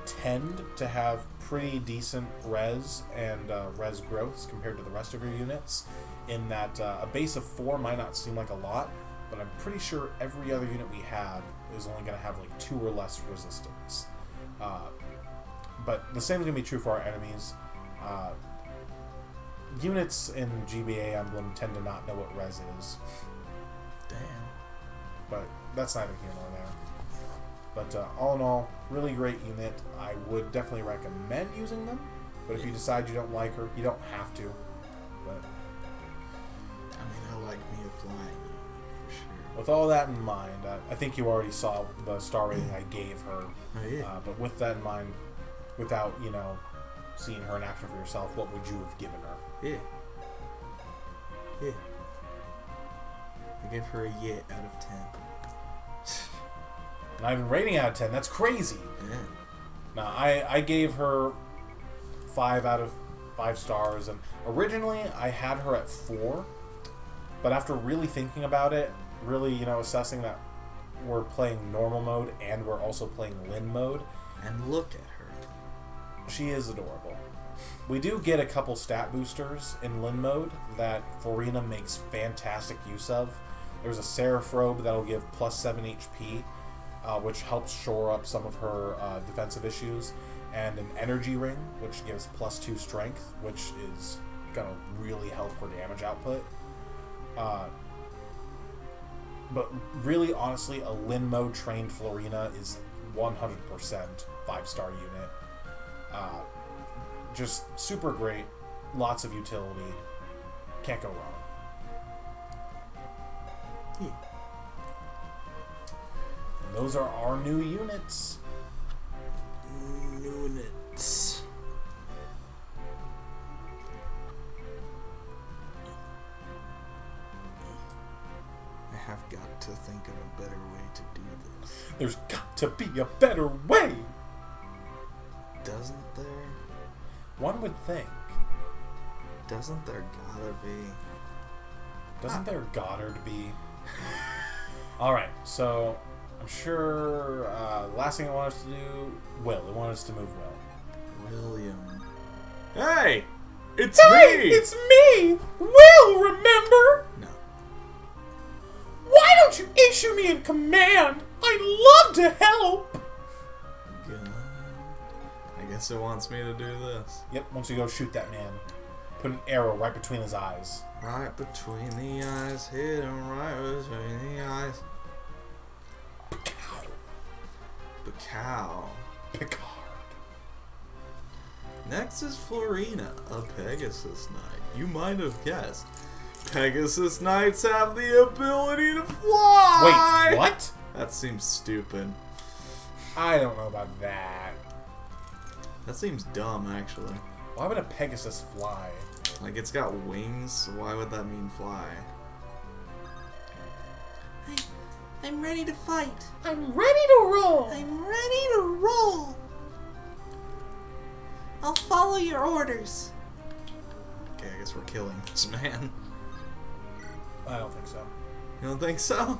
tend to have pretty decent res and res growths compared to the rest of your units, in that a base of 4 might not seem like a lot, but I'm pretty sure every other unit we have is only going to have like 2 or less resistance. But the same is going to be true for our enemies. Units in GBA Emblem tend to not know what res is. Damn. But that's neither here nor there. But all in all, really great unit. I would definitely recommend using them. But if you decide you don't like her, you don't have to. But I mean, I like me a flying unit for sure. with all that in mind, I think you already saw the star rating I gave her. Oh yeah. But with that in mind, without, you know, seeing her in action for yourself, what would you have given her? Yeah. Yeah. I gave her a yeah out of 10. Not even rating out of 10. That's crazy. Yeah. Now, I gave her 5 out of 5 stars, and originally I had her at 4, but after really thinking about it, really, you know, assessing that we're playing normal mode and we're also playing Lin mode, And look at her. she is adorable. We do get a couple stat boosters in Lin mode that Florina makes fantastic use of. There's a Seraph Robe that'll give plus 7 HP, which helps shore up some of her defensive issues, and an Energy Ring, which gives plus 2 Strength, which is going to really help her damage output. But really, honestly, a Lin mode trained Florina is 100% 5-star unit. Just super great, lots of utility, can't go wrong. Yeah. And those are our new units. Units. I have got to think of a better way to do this. There's got to be a better way! Doesn't there? One would think. Doesn't there gotta be? Doesn't there Goddard be? Alright, so I'm sure last thing I want us to do, Will. I want us to move Will. William. Hey! It's Hey, me! it's me! Will, remember? No. Why don't you issue me a command? I'd love to help! Good. I guess it wants me to do this. Yep, once you go shoot that man, put an arrow right between his eyes. Right between the eyes, hit him right between the eyes. Bacow. Picard. Next is Florina, a Pegasus Knight. You might have guessed. Pegasus Knights have the ability to fly! Wait, what? That seems stupid. I don't know about that. That seems dumb, actually. Why would a Pegasus fly? Like, it's got wings, so why would that mean fly? I'm ready to fight. I'm ready to roll! I'm ready to roll. I'll follow your orders. Okay, I guess we're killing this man. I don't think so. You don't think so?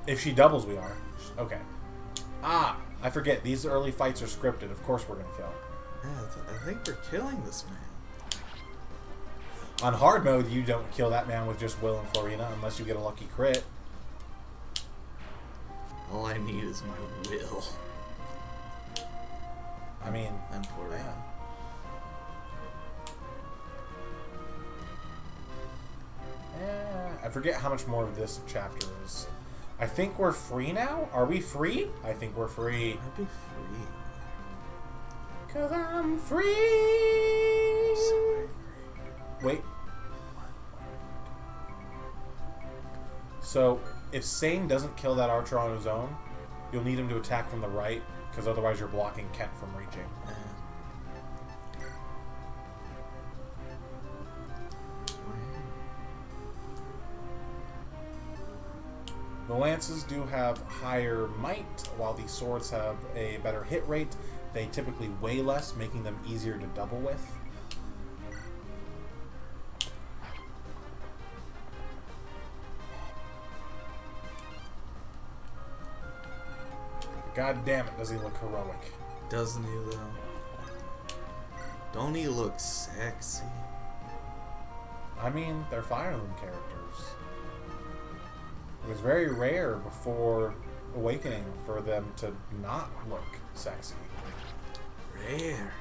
If she doubles, we are. Okay. Ah, I forget. These early fights are scripted. Of course we're going to kill. Yeah, I think we're killing this man. On hard mode, you don't kill that man with just Will and Florina unless you get a lucky crit. All I need is my will. I mean, And Florina. I forget how much more of this chapter is. I think we're free now? Are we free? I think we're free. I'd be free. 'Cause I'm free! Sorry. Wait. So, if Sane doesn't kill that archer on his own, you'll need him to attack from the right, because otherwise you're blocking Kent from reaching. The lances do have higher might, while the swords have a better hit rate. They typically weigh less, making them easier to double with. God damn it, does he look heroic. Doesn't he, though? Don't he look sexy? I mean, they're Fire Emblem characters. It was very rare before Awakening for them to not look sexy. Rare.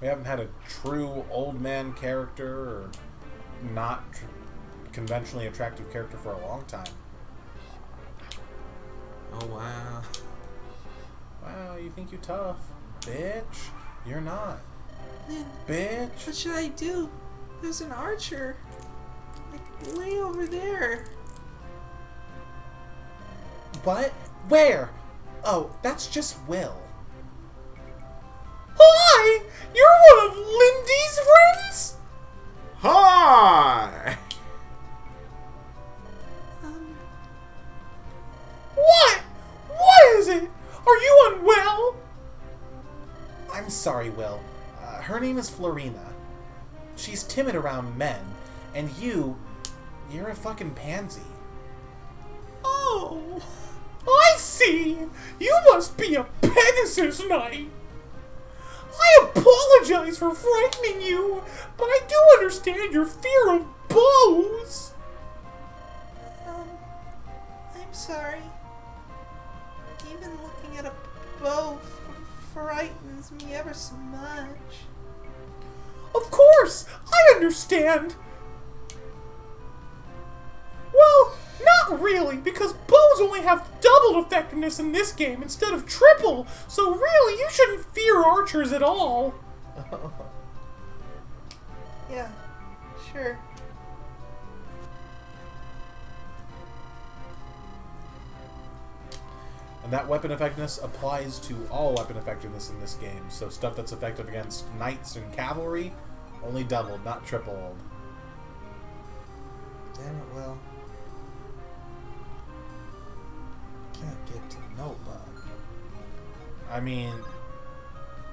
We haven't had a true old man character or not conventionally attractive character for a long time. Oh, wow. Wow, you think you're tough. Bitch, you're not. Lynn, Bitch. what should I do? There's an archer. Like, way over there. What? Where? Oh, that's just Will. Hi! You're one of Lindy's friends? Hi! What? What is it? Are you unwell? I'm sorry, Will. Her name is Florina. She's timid around men, and you're a fucking pansy. Oh, I see. You must be a Pegasus Knight. I apologize for frightening you, but I do understand your fear of bows. I'm sorry. Even looking at a bow frightens me ever so much. Of course, I understand. Well, not really, because bows only have double effectiveness in this game instead of triple, so really you shouldn't fear archers at all. Yeah, sure. And that weapon effectiveness applies to all weapon effectiveness in this game, so stuff that's effective against knights and cavalry, only doubled, not tripled. Damn it, Will. Can't get to nobody. I mean,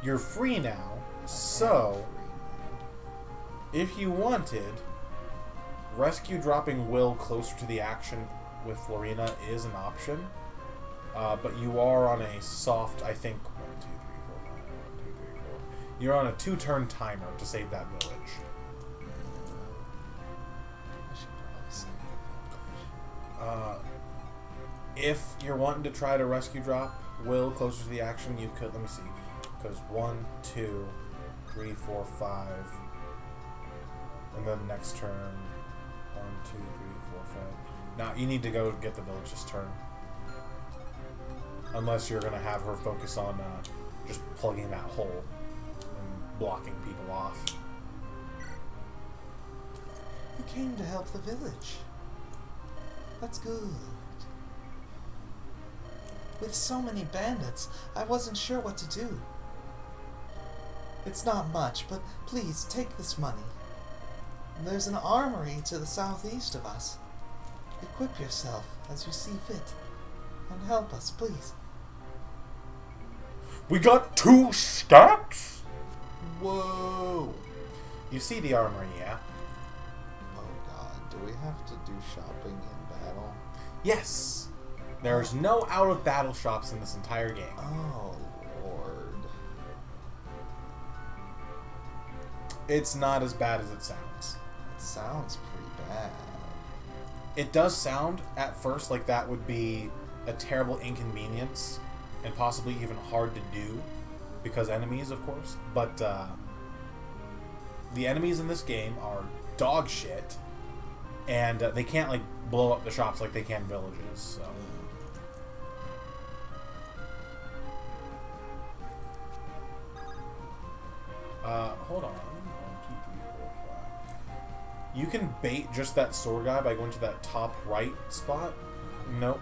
you're free now, so if you wanted, rescue dropping Will closer to the action with Florina is an option, but you are on a soft, I think, 1, 2, 3, 4, 5, 1, 2, 3, 4. You're on a 2-turn timer to save that village. I should probably save that village. If you're wanting to try to rescue drop Will closer to the action, you could. Let me see. Because 1, 2, 3, 4, 5. And then next turn. 1, 2, 3, 4, 5. Now, you need to go get the village's turn. Unless you're going to have her focus on just plugging that hole and blocking people off. You came to help the village. That's good. With so many bandits, I wasn't sure what to do. It's not much, but please take this money. There's an armory to the southeast of us. Equip yourself as you see fit. And help us, please. We got 2 stacks? Whoa! You see the armory, yeah? Oh god, do we have to do shopping in battle? Yes! There's no out-of-battle shops in this entire game. Oh lord. It's not as bad as it sounds. It sounds pretty bad. It does sound, at first, like that would be a terrible inconvenience, and possibly even hard to do, because enemies, of course, but the enemies in this game are dog shit, and they can't, like, blow up the shops like they can villages, so... hold on. 1, 2, 3, 4, 5. You can bait just that sword guy by going to that top right spot. Nope.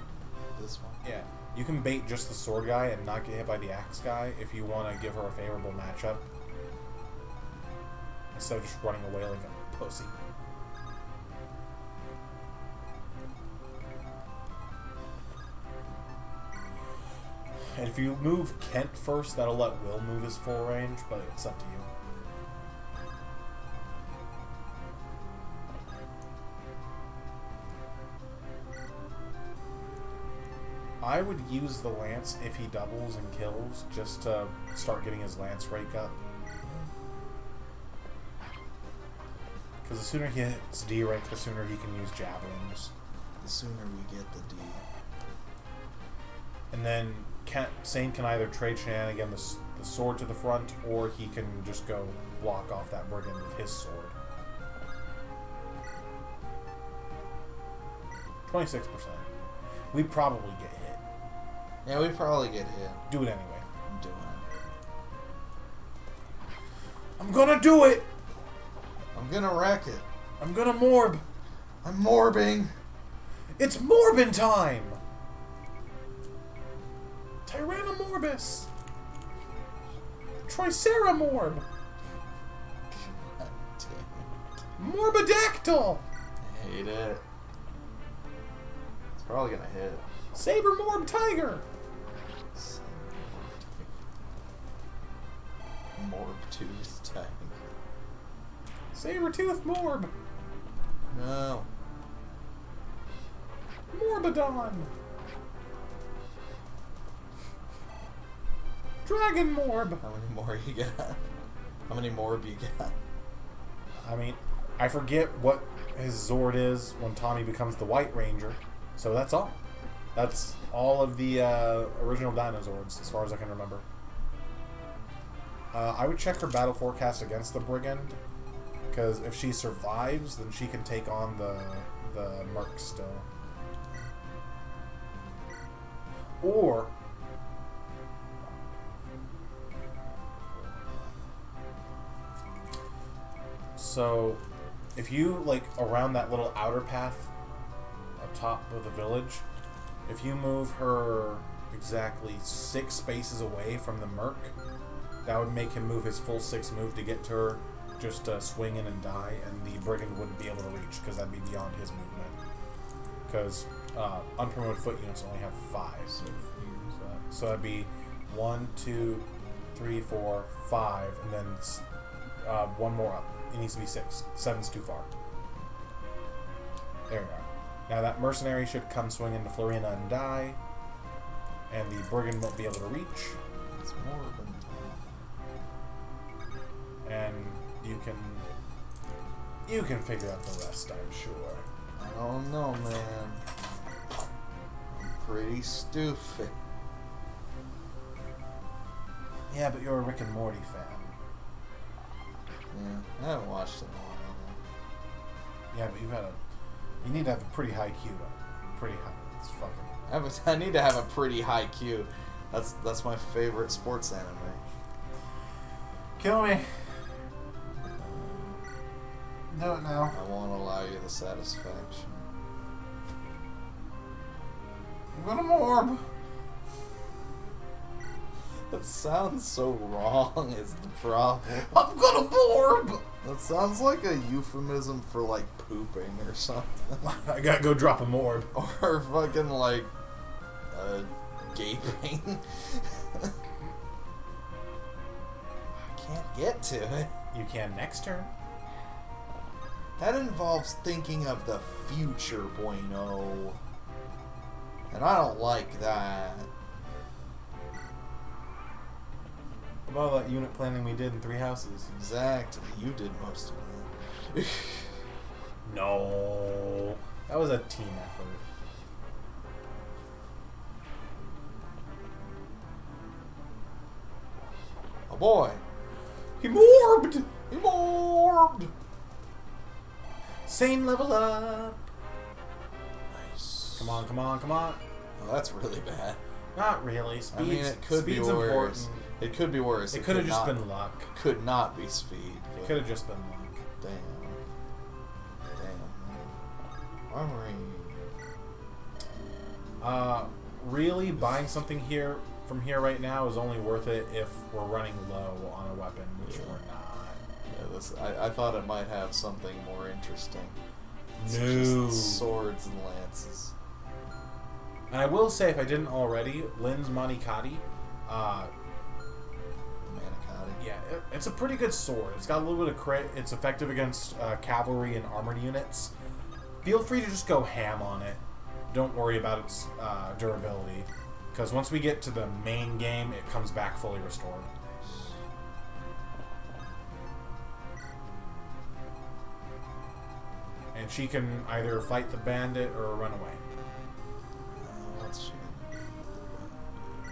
This one? Yeah. You can bait just the sword guy and not get hit by the axe guy if you want to give her a favorable matchup. Instead of just running away like a pussy. And if you move Kent first, that'll let Will move his full range, but it's up to you. I would use the lance if he doubles and kills, just to start getting his lance rake up. Because the sooner he hits D rank, the sooner he can use javelins. The sooner we get the D. And then Sane can either trade Shenanigan the sword to the front, or he can just go block off that brigand with his sword. 26%. We'd probably get hit. Yeah, we probably get hit. Do it anyway. I'm doing it. I'm gonna do it! I'm gonna wreck it. I'm gonna morb! I'm morbing. It's morbin time! Tyrannomorbus! Triceramorb! God damn Morbidactyl! it. I hate it. It's probably gonna hit. Sabermorb Tiger! Morb-tooth tiger. Sabertooth Morb! No. Morbidon! Dragon Morb! How many more you got? How many morb you got? I mean, I forget what his Zord is when Tommy becomes the White Ranger, so that's all. That's all of the original Dinozords, as far as I can remember. I would check her battle forecast against the Brigand, because if she survives, then she can take on the Merc still. Or... So, if you, like, around that little outer path up top of the village, if you move her exactly 6 spaces away from the Merc, that would make him move his full 6 move to get to her, just swing in and die, and the Brigand wouldn't be able to reach, because that'd be beyond his movement. Because unpromoted foot units only have 5. So that'd be 1, 2, 3, 4, 5, and then one more up. It needs to be 6. 7's too far. There we go. Now that mercenary should come swing into Florina and die, and the Brigand won't be able to reach. It's morbid. And you can figure out the rest, I'm sure. I don't know, man. I'm pretty stupid. Yeah, but you're a Rick and Morty fan. Yeah, I haven't watched it in a while. Yeah, but you need to have a pretty high Q though. Pretty high. It's fucking. I need to have a pretty high Q. That's my favorite sports anime. Kill me. Do it now. I won't allow you the satisfaction. I'm gonna morb. That sounds so wrong is the problem. I'm gonna morb. That sounds like a euphemism for like pooping or something. I gotta go drop a morb. Or fucking like gaping. I can't get to it. You can next turn. That involves thinking of the future, Bueno. And I don't like that. About all that unit planning we did in 3 houses. Exactly. You did most of it. No. That was a team effort. Oh boy. He morbed! He morbed! Sane level up! Nice. Come on, come on, come on. Oh, that's really bad. Not really. Speed's, I mean, it could be speed's worse. important. It could be worse. It could have could just not- been luck. Could not be speed. It but could have just been luck. Damn. Damn. Armory. Really, buying something here from here right now is only worth it if we're running low on a weapon, which we're not. Yeah, this. I thought it might have something more interesting. It's No. just swords and lances. And I will say, if I didn't already, Lynn's Manikati, Manicotti. yeah, it's a pretty good sword. It's got a little bit of crit. It's effective against cavalry and armored units. Feel free to just go ham on it. Don't worry about its durability, because once we get to the main game, it comes back fully restored. and she can either fight the bandit or run away. What's she gonna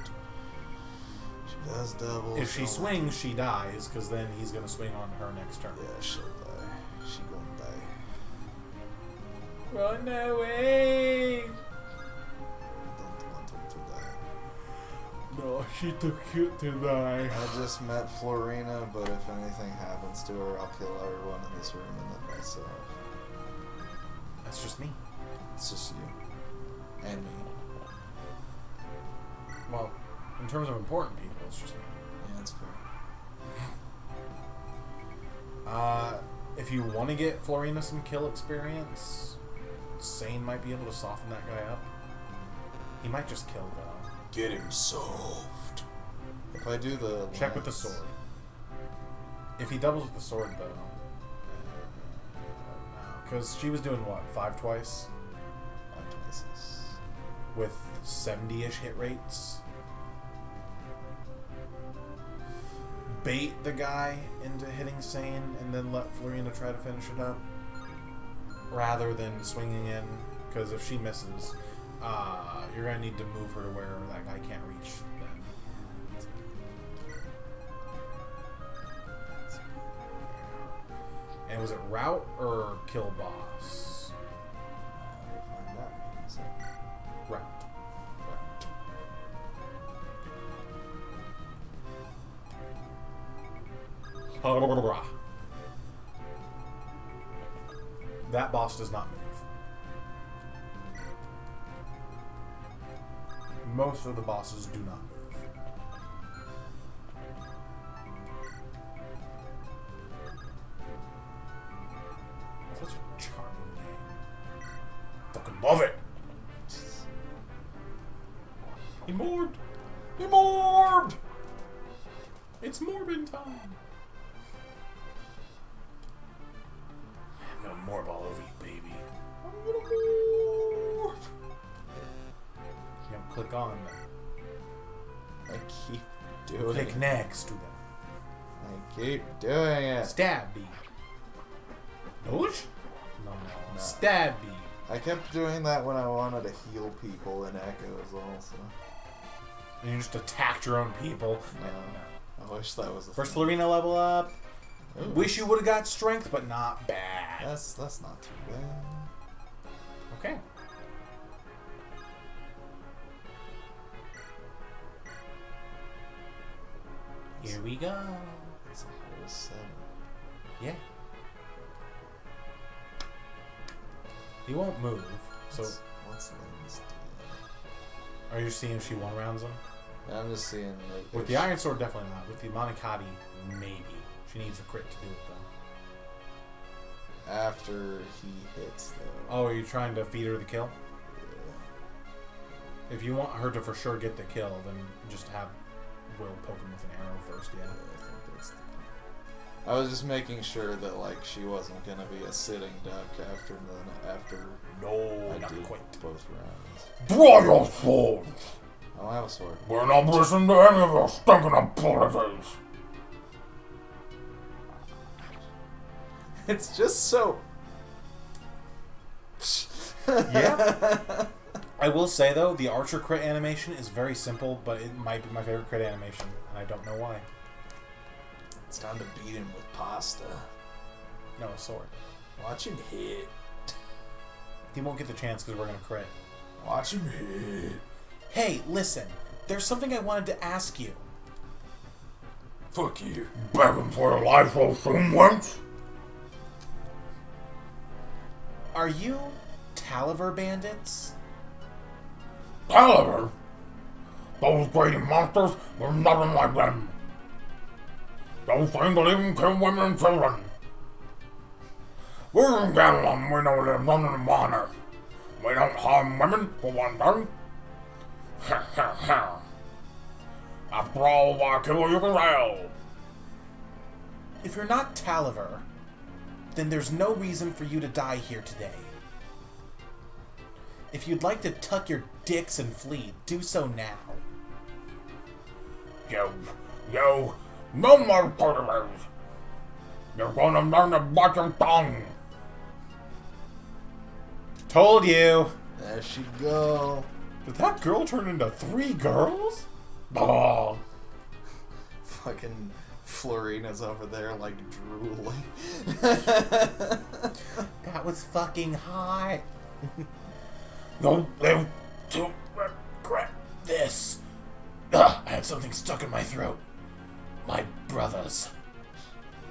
do? She does double. If she swings, she dies, because then he's going to swing on her next turn. Yeah, she'll die. She gonna die. Run away! Don't want her to die. No, she took it to die. I just met Florina, but if anything happens to her, I'll kill everyone in this room and then myself. That's just me. It's just you. And me. Well, in terms of important people, it's just me. Yeah, that's fair. If you want to get Florina some kill experience, Sane might be able to soften that guy up. He might just kill, though. Get him soft. If I do the Check with the sword. If he doubles with the sword, though. No. Because she was doing what? 5 twice? 5 twices. With 70-ish hit rates? Bait the guy into hitting Sane and then let Florina try to finish it up? Rather than swinging in. Because if she misses, you're going to need to move her to where that guy can't reach them. And was it route or kill boss? We'll find out. So, Route. That boss does not move. Most of the bosses do not move. Such a charming name. Fucking love it! He morbed! He morbed! It's morbid time! I'm gonna morb all over you, baby. I'm gonna morb! You don't click on them. I keep doing Click it. next to them. I keep doing it. Stab bee. Nudge? No. No. Stab bee. I kept doing that when I wanted to heal people in Echoes also. And you just attacked your own people. No. I wish that was the First thing. Florina level up. Ooh. Wish you would have got strength, but not bad. That's not too bad. Okay. Here we go. It's a whole 7. Yeah. He won't move. So, What's Lynn's are you seeing if she one rounds him? deal? I'm just seeing like With if the Iron Sword, definitely not. With the Monikati, maybe. She needs a crit to do it, though. after he hits though. Oh, are you trying to feed her the kill? Yeah. If you want her to for sure get the kill, then just have Will poke him with an arrow first, yeah. I think that's the... I was just making sure that like she wasn't gonna be a sitting duck after No, I not did quite. both rounds. Draw your sword. I don't have a sword. We're not listening to any of your stinking apologies. It's just so. Yeah. I will say though, the archer crit animation is very simple, but it might be my favorite crit animation, and I don't know why. It's time to beat him with pasta. No, a sword. Watch him hit. He won't get the chance because we're gonna crit. Watch him hit. Hey, listen. There's something I wanted to ask you. Fuck you. Begging for your life so soon, wench? Are you Taliver bandits? Taliver? Those great monsters were nothing like them. Those things will even kill women and children. We're in Gatlum, we know they're running in honor. We don't harm women, for one thing. Ha ha ha. After all, why kill you can tell? If you're not Taliver, then there's no reason for you to die here today. If you'd like to tuck your dicks and flee, do so now. You, no more Taliver's. You're gonna learn to bite your tongue. Told you. There she go. Did that girl turn into 3 girls? Oh. Fucking Florina's over there like drooling. That was fucking hot. No, don't regret this. I have something stuck in my throat. My brothers.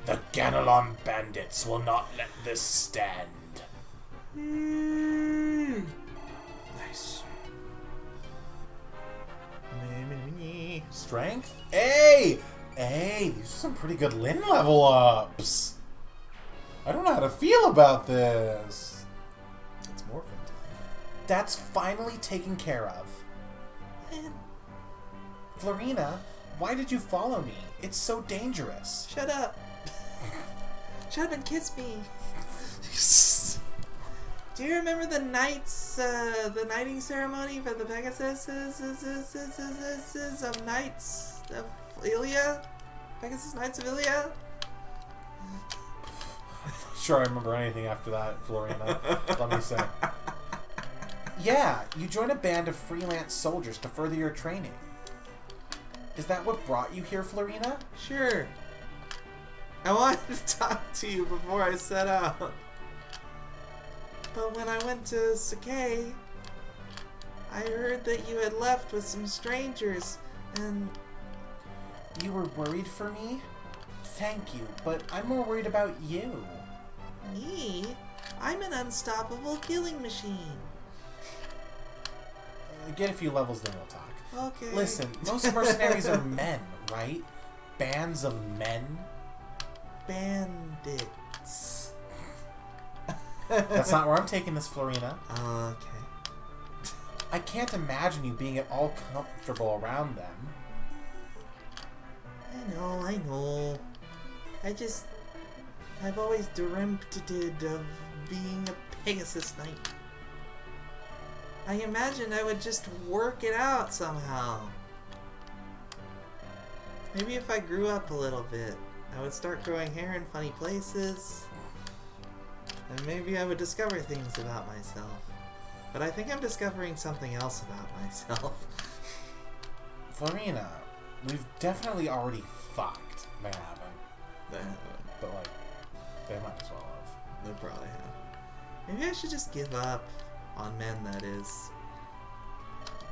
The Ganelon bandits will not let this stand. Nice. Strength? Hey! Hey, these are some pretty good Lin level ups. I don't know how to feel about this. It's morphin' time. That's finally taken care of. Florina, why did you follow me? It's so dangerous. Shut up. Shut up and kiss me. Do you remember the knighting ceremony for the Pegasus of Knights of Ilia? Pegasus Knights of Ilia? Sure, I remember anything after that, Florina. Let me say. Yeah, you joined a band of freelance soldiers to further your training. Is that what brought you here, Florina? Sure. I wanted to talk to you before I set out. But when I went to Sakai, I heard that you had left with some strangers, and... You were worried for me? Thank you, but I'm more worried about you. Me? I'm an unstoppable killing machine. Get a few levels, then we'll talk. Okay. Listen, most mercenaries are men, right? Bands of men? Bandits. That's not where I'm taking this, Florina. Okay. I can't imagine you being at all comfortable around them. I know. I've always dreamt of being a Pegasus Knight. I imagined I would just work it out somehow. Maybe if I grew up a little bit, I would start growing hair in funny places. And maybe I would discover things about myself. But I think I'm discovering something else about myself. Florina, we've definitely already fucked. They haven't. But, like, they might as well have. They probably have. Maybe I should just give up. On men, that is.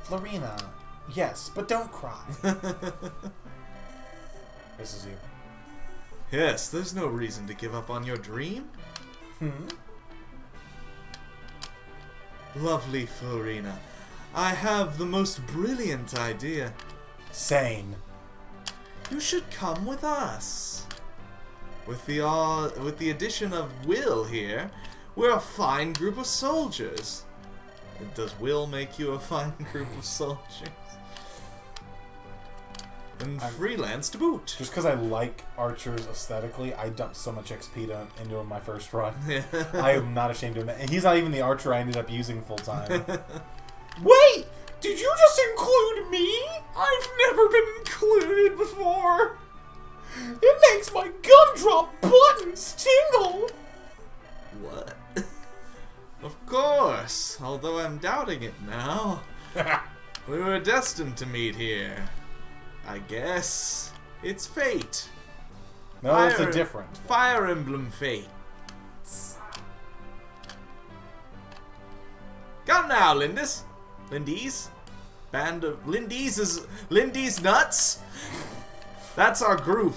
Florina, yes, but don't cry. This is you. Yes, there's no reason to give up on your dream. Lovely Florina, I have the most brilliant idea. Sane. You should come with us. With the addition of Will here, we're a fine group of soldiers. Does Will make you a fine group of soldiers? And freelance to boot. Just because I like archers aesthetically, I dumped so much XP into him my first run. I am not ashamed of him. And he's not even the archer I ended up using full time. Wait! Did you just include me? I've never been included before. It makes my gumdrop buttons tingle. What? Of course, although I'm doubting it now. We were destined to meet here. I guess. It's fate. No, it's a different. Fire Emblem fate. Come now, Lindis. Lindy's? Band of... Lindy's Nuts? That's our group.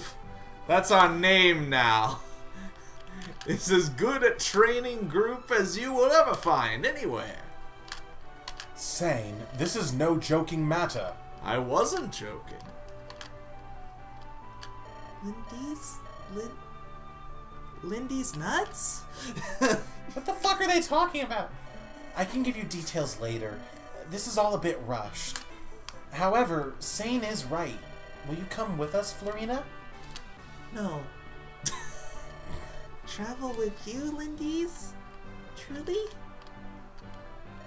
That's our name now. It's as good a training group as you will ever find anywhere. Sane, this is no joking matter. I wasn't joking. Lindy's nuts? What the fuck are they talking about? I can give you details later. This is all a bit rushed. However, Sane is right. Will you come with us, Florina? No. Travel with you, Lindy's? Truly?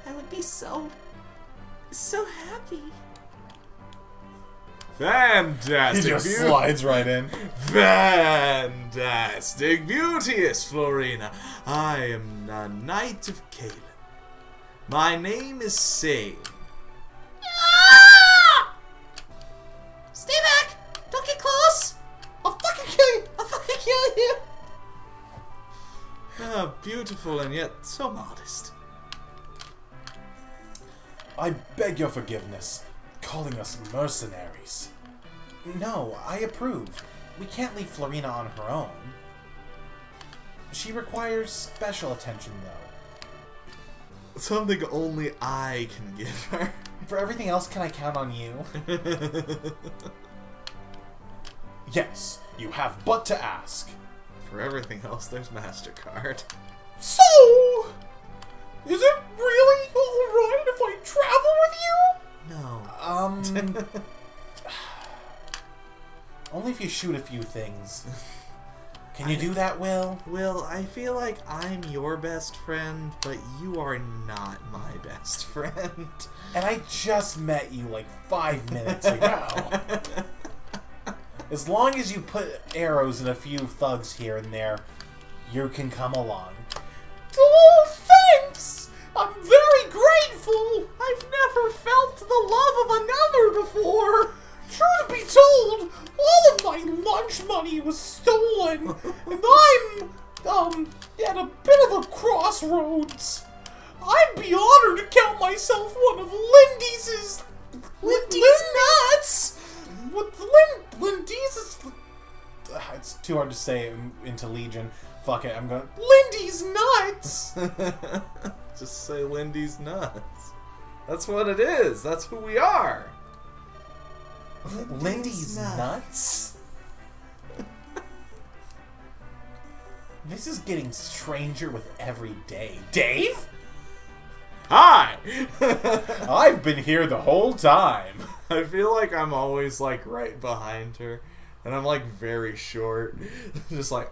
I would be so happy. Fantastic. He just slides right in. Fantastic. Beauteous, Florina. I am a knight of Kalen. My name is Sane. Stay back! Don't get close! I'll fucking kill you! I'll fucking kill you! Ah, beautiful and yet so modest. I beg your forgiveness, calling us mercenaries. No, I approve. We can't leave Florina on her own. She requires special attention, though. Something only I can give her. For everything else, can I count on you? Yes, you have but to ask. For everything else, there's MasterCard. So, is it really alright if I travel with you? No. Only if you shoot a few things. Can you do that, Will? Will, I feel like I'm your best friend, but you are not my best friend. And I just met you like 5 minutes ago. As long as you put arrows in a few thugs here and there, you can come along. Oh, thanks! I'm very grateful! I've never felt the love of another before! Truth be told, all of my lunch money was stolen, and I'm, at a bit of a crossroads. I'd be honored to count myself one of Lindy's nuts! With Lindy's... It's too hard to say into Legion. Fuck it, I'm going... Lindy's nuts! Just say Lindy's nuts. That's what it is. That's who we are. Lindy's nuts? This is getting stranger with every day. Dave? Hi! I've been here the whole time. I feel like I'm always like right behind her. And I'm like very short. Just like...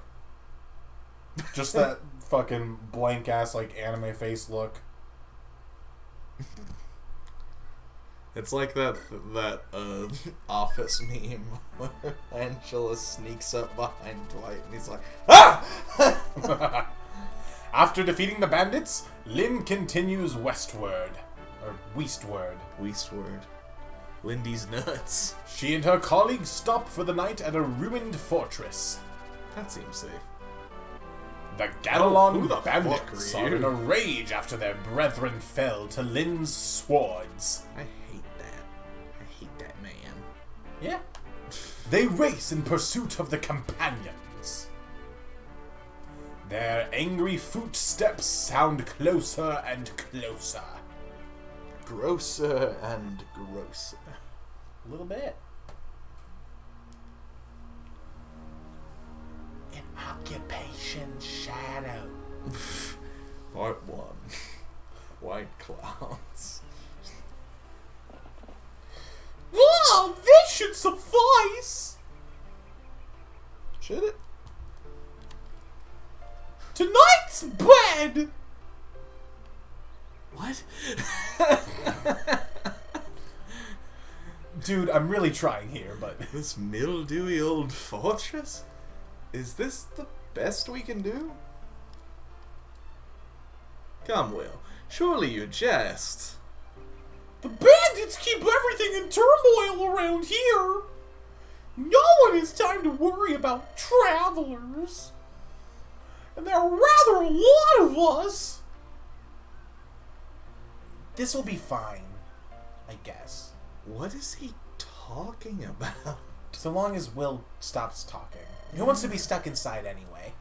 Just that fucking blank ass like anime face look. It's like that Office meme where Angela sneaks up behind Dwight and he's like, ah! After defeating the bandits, Lynn continues westward. Or westward. Westward. Lindy's nuts. She and her colleagues stop for the night at a ruined fortress. That seems safe. The Gadolon who the bandits fuck are are you? in a rage after their brethren fell to Lynn's swords. I hate that. I hate that man. Yeah. They race in pursuit of the companions. Their angry footsteps sound closer and closer. Grosser and grosser. A little bit. An occupation shadow. Part 1. White clouds. Whoa, this should suffice. Should it? Tonight's bed. What? Dude, I'm really trying here, but... This mildewy old fortress? Is this the best we can do? Come, Will. Surely you jest. The bandits keep everything in turmoil around here. No one has time to worry about travelers. And there are rather a lot of us. This will be fine, I guess. What is he talking about? So long as Will stops talking. Who wants to be stuck inside anyway?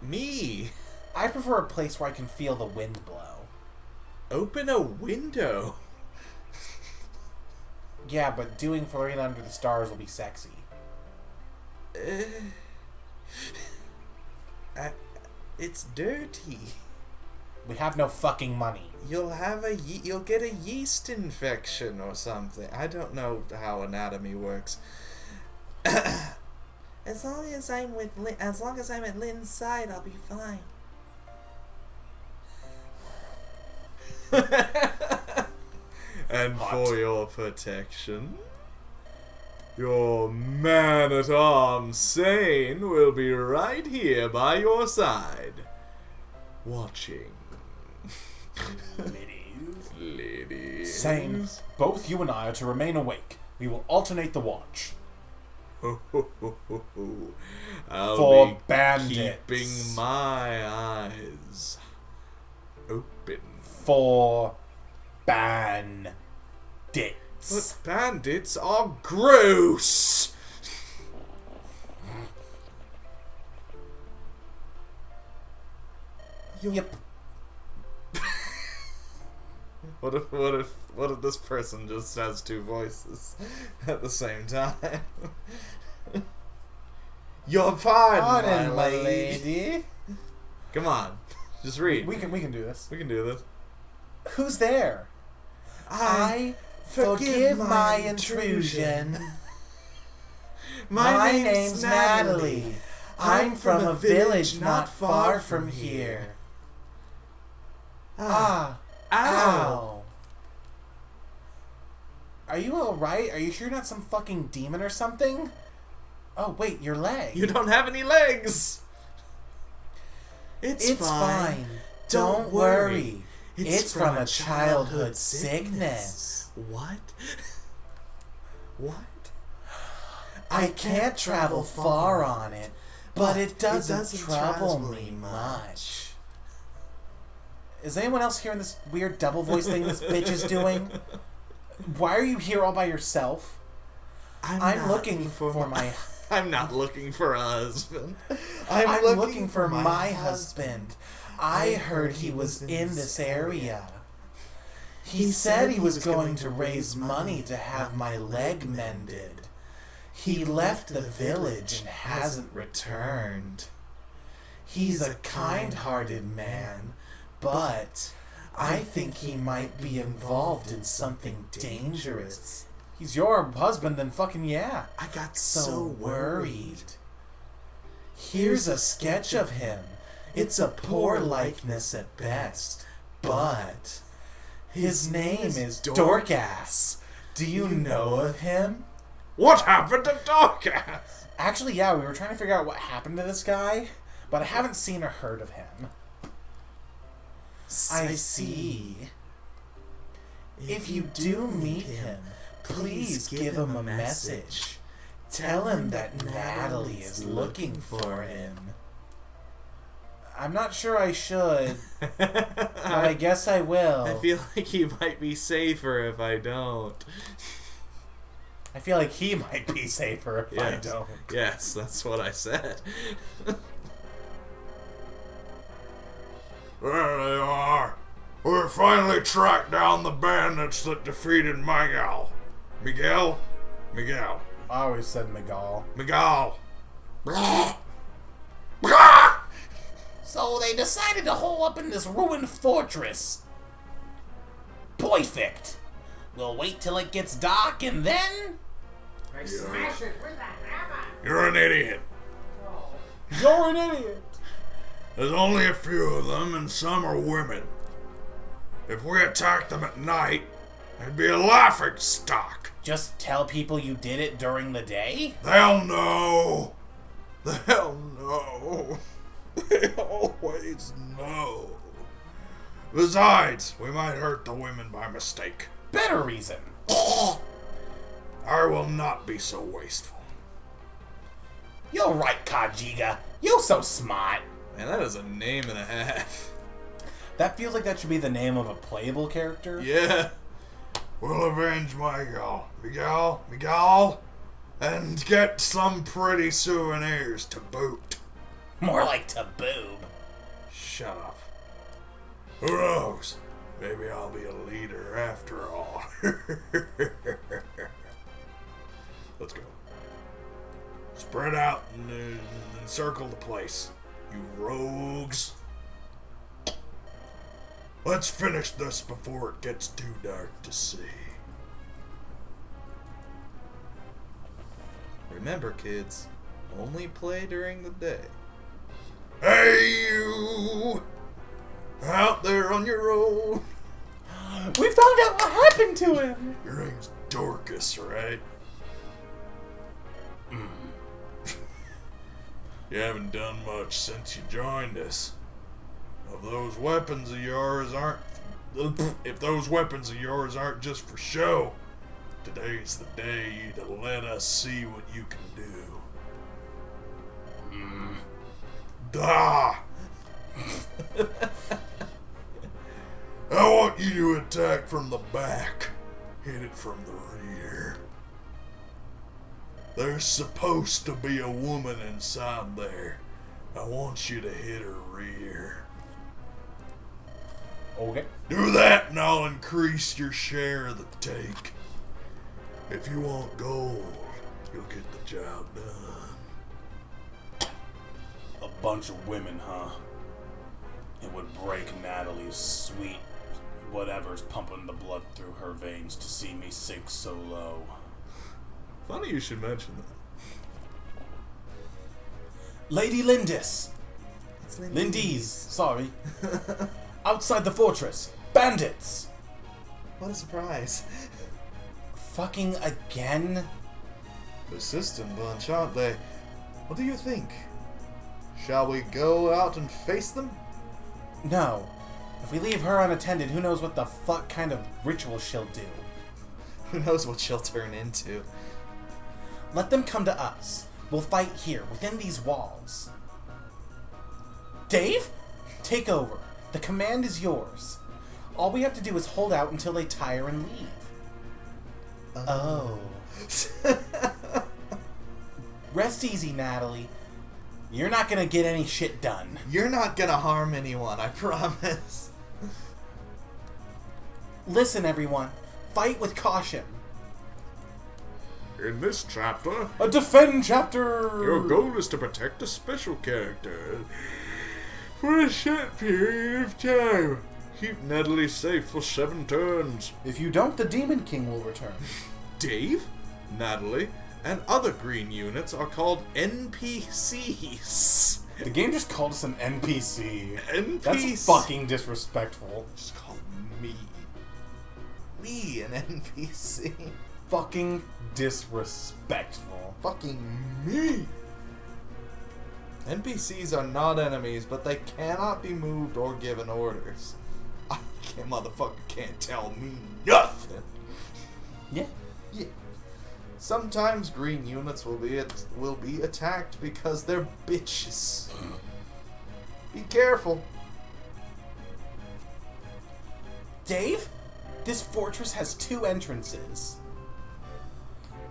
Me? I prefer a place where I can feel the wind blow. Open a window. Yeah, but doing Florina Under the Stars will be sexy. It's dirty. We have no fucking money. You'll get a yeast infection or something. I don't know how anatomy works. As long as I'm at Lynn's side, I'll be fine. And for your protection, your man-at-arms Sane will be right here by your side, watching. Ladies. Same. Both you and I are to remain awake. We will alternate the watch. I'll For be bandits. keeping my eyes open. For bandits. But bandits are gross. Yep. What if this person just has two voices at the same time? Your pardon, my lady. Come on, just read. We can do this. We can do this. Who's there? I forgive my intrusion. My name's Natalie. I'm from a village not far from here. Ow. Are you alright? Are you sure you're not some fucking demon or something? Oh, wait, your leg. You don't have any legs. It's fine. Don't worry. It's from a childhood sickness. What? What? I can't travel far on it, but it doesn't trouble me much. Is anyone else hearing this weird double voice thing this bitch is doing? Why are you here all by yourself? I'm looking for my... I'm not looking for a husband. I'm looking for my husband. I heard he was in this area. He said he was going to raise money to have my leg mended. He left the village and hasn't returned. He's a kind-hearted man, but I think he might be involved in something dangerous. He's your husband, then fucking yeah. I got So worried. Here's a sketch of him. It's a poor likeness at best, but his name is Dorcas. Do you know of him? What happened to Dorcas? Actually, yeah, we were trying to figure out what happened to this guy, but I haven't seen or heard of him. I see. If you do meet him, please give him a message. Tell him that Natalie is looking for him. I'm not sure I should, but I guess I will. I feel like he might be safer if I don't. I feel like he might be safer if I don't. Yes, that's what I said. There they are. We finally tracked down the bandits that defeated Miguel. Miguel? Miguel. I always said Miguel. Miguel. So they decided to hole up in this ruined fortress. Perfect. We'll wait till it gets dark and then... Smash it with that hammer! You're an idiot. You're an idiot! There's only a few of them, and some are women. If we attacked them at night, they'd be a laughing stock. Just tell people you did it during the day? They'll know. They'll know. They always know. Besides, we might hurt the women by mistake. Better reason. I will not be so wasteful. You're right, Kajiga. You're so smart. Man, that is a name and a half. That feels like that should be the name of a playable character. Yeah. We'll avenge Miguel, and get some pretty souvenirs to boot. More like to boob. Shut up. Who knows? Maybe I'll be a leader after all. Let's go. Spread out and encircle the place, you rogues. Let's finish this before it gets too dark to see. Remember, kids, only play during the day. Hey, you! Out there on your own. We found out what happened to him! Your name's Dorcas, right? You haven't done much since you joined us. If those weapons of yours aren't just for show, today's the day to let us see what you can do. Da! I want you to attack from the back. Hit it from the rear. There's supposed to be a woman inside there. I want you to hit her rear. Okay. Do that and I'll increase your share of the take. If you want gold, you'll get the job done. A bunch of women, huh? It would break Natalie's sweet whatever's pumping the blood through her veins to see me sink so low. Funny you should mention that. Lady Lindis! It's Lindy's, sorry. Outside the fortress. Bandits! What a surprise. Fucking again? Persistent bunch, aren't they? What do you think? Shall we go out and face them? No. If we leave her unattended, who knows what the fuck kind of ritual she'll do. Who knows what she'll turn into? Let them come to us. We'll fight here, within these walls. Dave? Take over. The command is yours. All we have to do is hold out until they tire and leave. Oh. Rest easy, Natalie. You're not gonna get any shit done. You're not gonna harm anyone, I promise. Listen, everyone. Fight with caution. In this chapter, A defend chapter! your goal is to protect a special character for a short period of time. Keep Natalie safe for 7 turns. If you don't, the Demon King will return. Dave, Natalie, and other green units are called NPCs. The game just called us an NPC. NPC. That's fucking disrespectful. Just call me. Me, an NPC. Fucking disrespectful. Fucking me. NPCs are not enemies, but they cannot be moved or given orders. Motherfucker can't tell me nothing. Yeah. Yeah. Sometimes green units will be attacked because they're bitches. Be careful. Dave, this fortress has 2 entrances.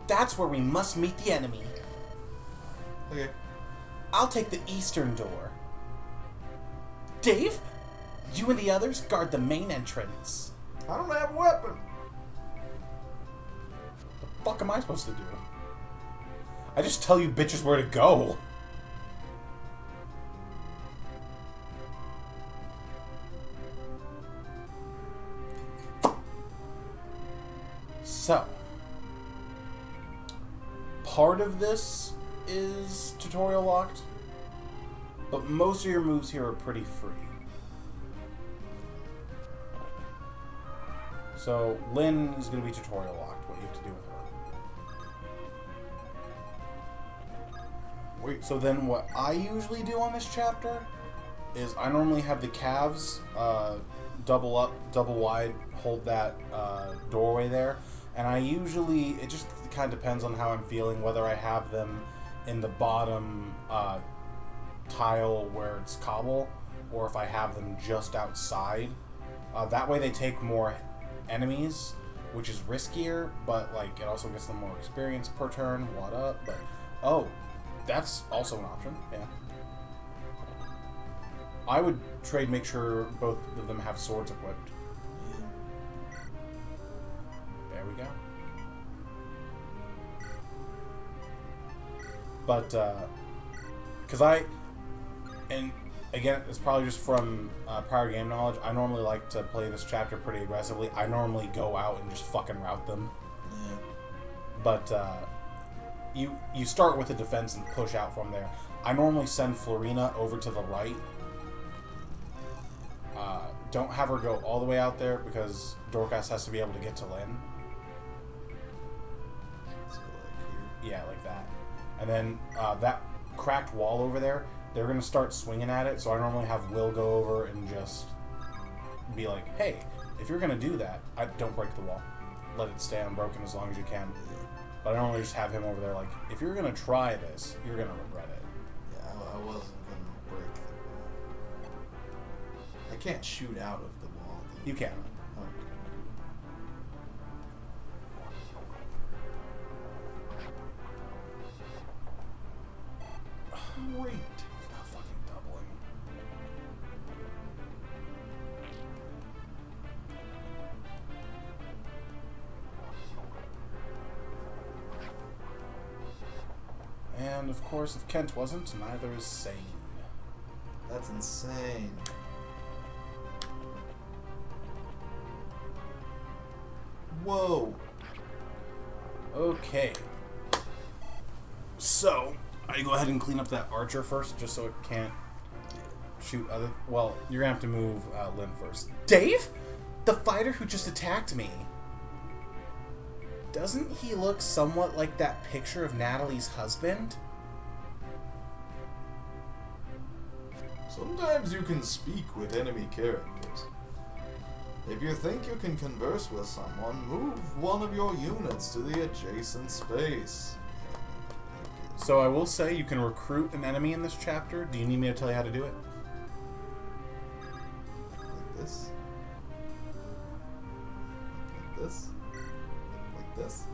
That's where we must meet the enemy. Okay. I'll take the eastern door. Dave, you and the others guard the main entrance. I don't have a weapon. The fuck am I supposed to do? I just tell you bitches where to go. So, part of this is tutorial locked, but most of your moves here are pretty free. So, Lynn is going to be tutorial locked, what you have to do with her. Wait, so then what I usually do on this chapter is I normally have the calves double up, double wide, hold that doorway there. And I usually, it just kind of depends on how I'm feeling, whether I have them in the bottom tile where it's cobble, or if I have them just outside. That way they take more enemies, which is riskier, but like it also gets them more experience per turn. What up? But oh, that's also an option. Yeah, I would make sure both of them have swords equipped. There we go. But because and again, it's probably just from prior game knowledge, I normally like to play this chapter pretty aggressively. I normally go out and just fucking rout them. Yeah. But you start with a defense and push out from there. I normally send Florina over to the right. Don't have her go all the way out there because Dorcas has to be able to get to Lynn. So, like here. Yeah, like that. And then that cracked wall over there, they're going to start swinging at it, so I normally have Will go over and just be like, hey, if you're going to do that, don't break the wall. Let it stay unbroken as long as you can. But I normally just have him over there like, if you're going to try this, you're going to regret it. Yeah, I wasn't gonna break the wall. I can't shoot out of the wall. You can. Okay. Great. It's not fucking doubling. And of course, if Kent wasn't, neither is Sane. That's insane. Whoa. Okay. So, I go ahead and clean up that archer first, just so it can't shoot other... Well, you're gonna have to move Lynn first. Dave? The fighter who just attacked me. Doesn't he look somewhat like that picture of Natalie's husband? Sometimes you can speak with enemy characters. If you think you can converse with someone, move one of your units to the adjacent space. So I will say you can recruit an enemy in this chapter. Do you need me to tell you how to do it? Like this. Like this. Like this.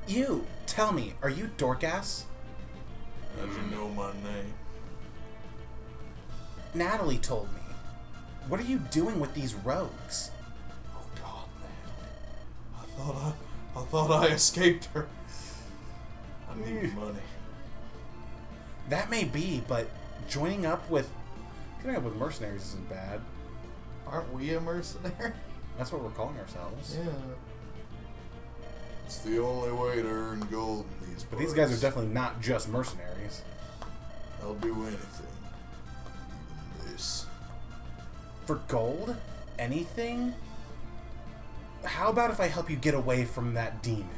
You, tell me, are you Dorcas? How'd you know my name? Natalie told me. What are you doing with these rogues? Oh God, man! I thought I escaped her. I need money. That may be, but joining up with mercenaries isn't bad. Aren't we a mercenary? That's what we're calling ourselves. Yeah. It's the only way to earn gold in these But these guys are definitely not just mercenaries. I'll do anything. Even this. For gold? Anything? How about if I help you get away from that demon?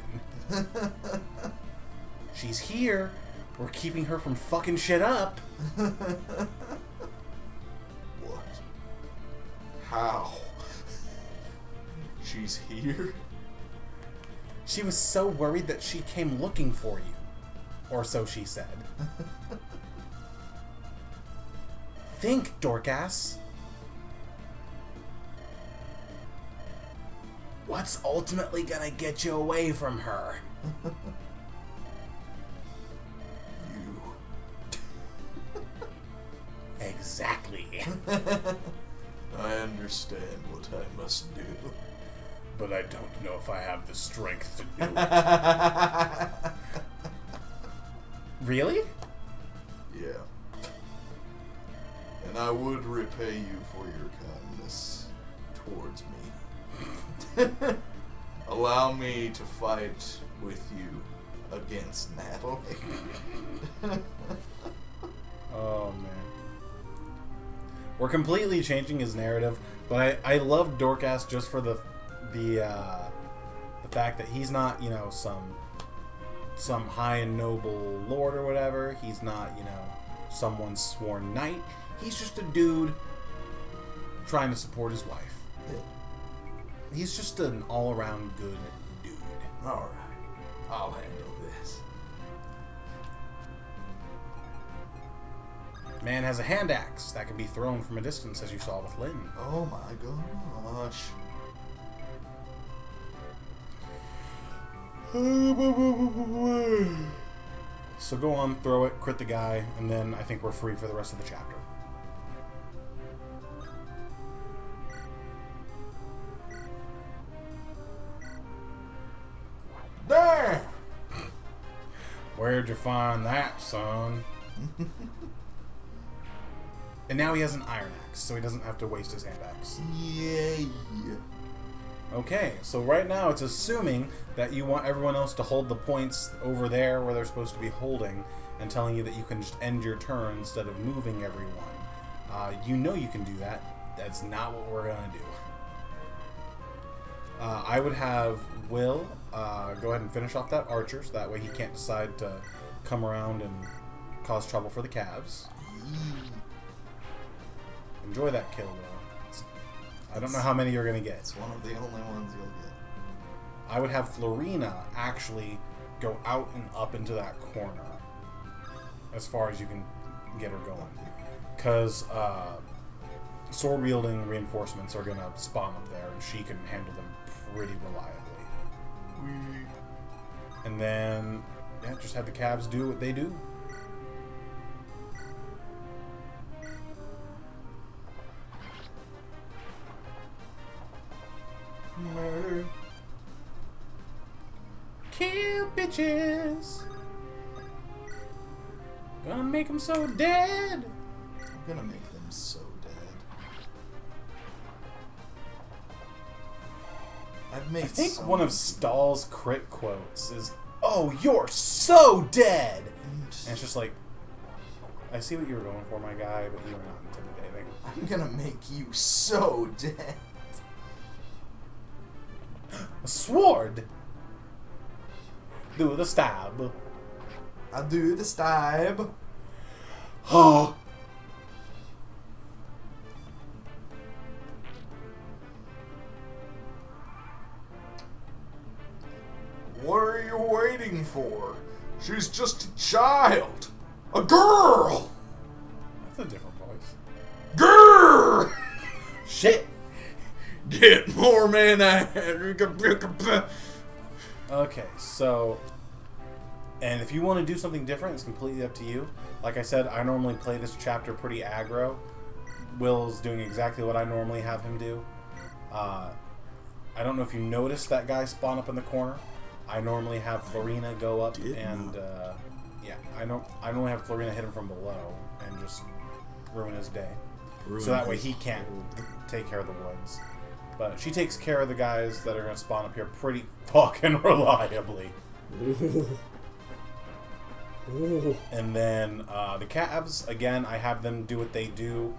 She's here. We're keeping her from fucking shit up. What? How? She's here? She was so worried that she came looking for you. Or so she said. Think, Dorcas. What's ultimately gonna get you away from her? You. Exactly. I understand what I must do. But I don't know if I have the strength to do it. Really? Yeah. And I would repay you for your kindness towards me. Allow me to fight with you against Natalie. Oh, man. We're completely changing his narrative, but I love Dorcas just for the fact that he's not, you know, some high and noble lord or whatever. He's not, you know, someone's sworn knight. He's just a dude trying to support his wife. He's just an all-around good dude. Alright. I'll handle this. Man has a hand axe that can be thrown from a distance, as you saw with Lynn. Oh my gosh. So go on, throw it, crit the guy, and then I think we're free for the rest of the chapter. There! Where'd you find that, son? And now he has an iron axe, so he doesn't have to waste his hand axe. Yay. Okay, so right now it's assuming that you want everyone else to hold the points over there where they're supposed to be holding, and telling you that you can just end your turn instead of moving everyone. You know you can do that. That's not what we're going to do. I would have Will go ahead and finish off that archer, so that way he can't decide to come around and cause trouble for the calves. Enjoy that kill, though. I don't know how many you're going to get. It's one of the only ones you'll get. I would have Florina actually go out and up into that corner as far as you can get her going. Because sword-wielding reinforcements are going to spawn up there, and she can handle them pretty reliably. And then, yeah, just have the calves do what they do. Murder. Kill bitches. Gonna make them so dead. I'm gonna make them so dead. I've made I think so one of many- Stahl's crit quotes is, "Oh, you're so dead." And it's just like, I see what you were going for, my guy, but you are not intimidating. I'm gonna make you so dead. A sword. Do the stab. I do the stab. Oh. What are you waiting for? She's just a child. A girl. That's a different voice. Girl. Shit. Get more mana. Okay, so, and if you want to do something different, it's completely up to you. Like I said, I normally play this chapter pretty aggro. Will's doing exactly what I normally have him do. I don't know if you noticed that guy spawn up in the corner. I normally have Florina go up and, yeah, I normally have Florina hit him from below and just ruin his day. So that way he can't take care of the woods. But she takes care of the guys that are going to spawn up here pretty fucking reliably. And then the calves, again, I have them do what they do.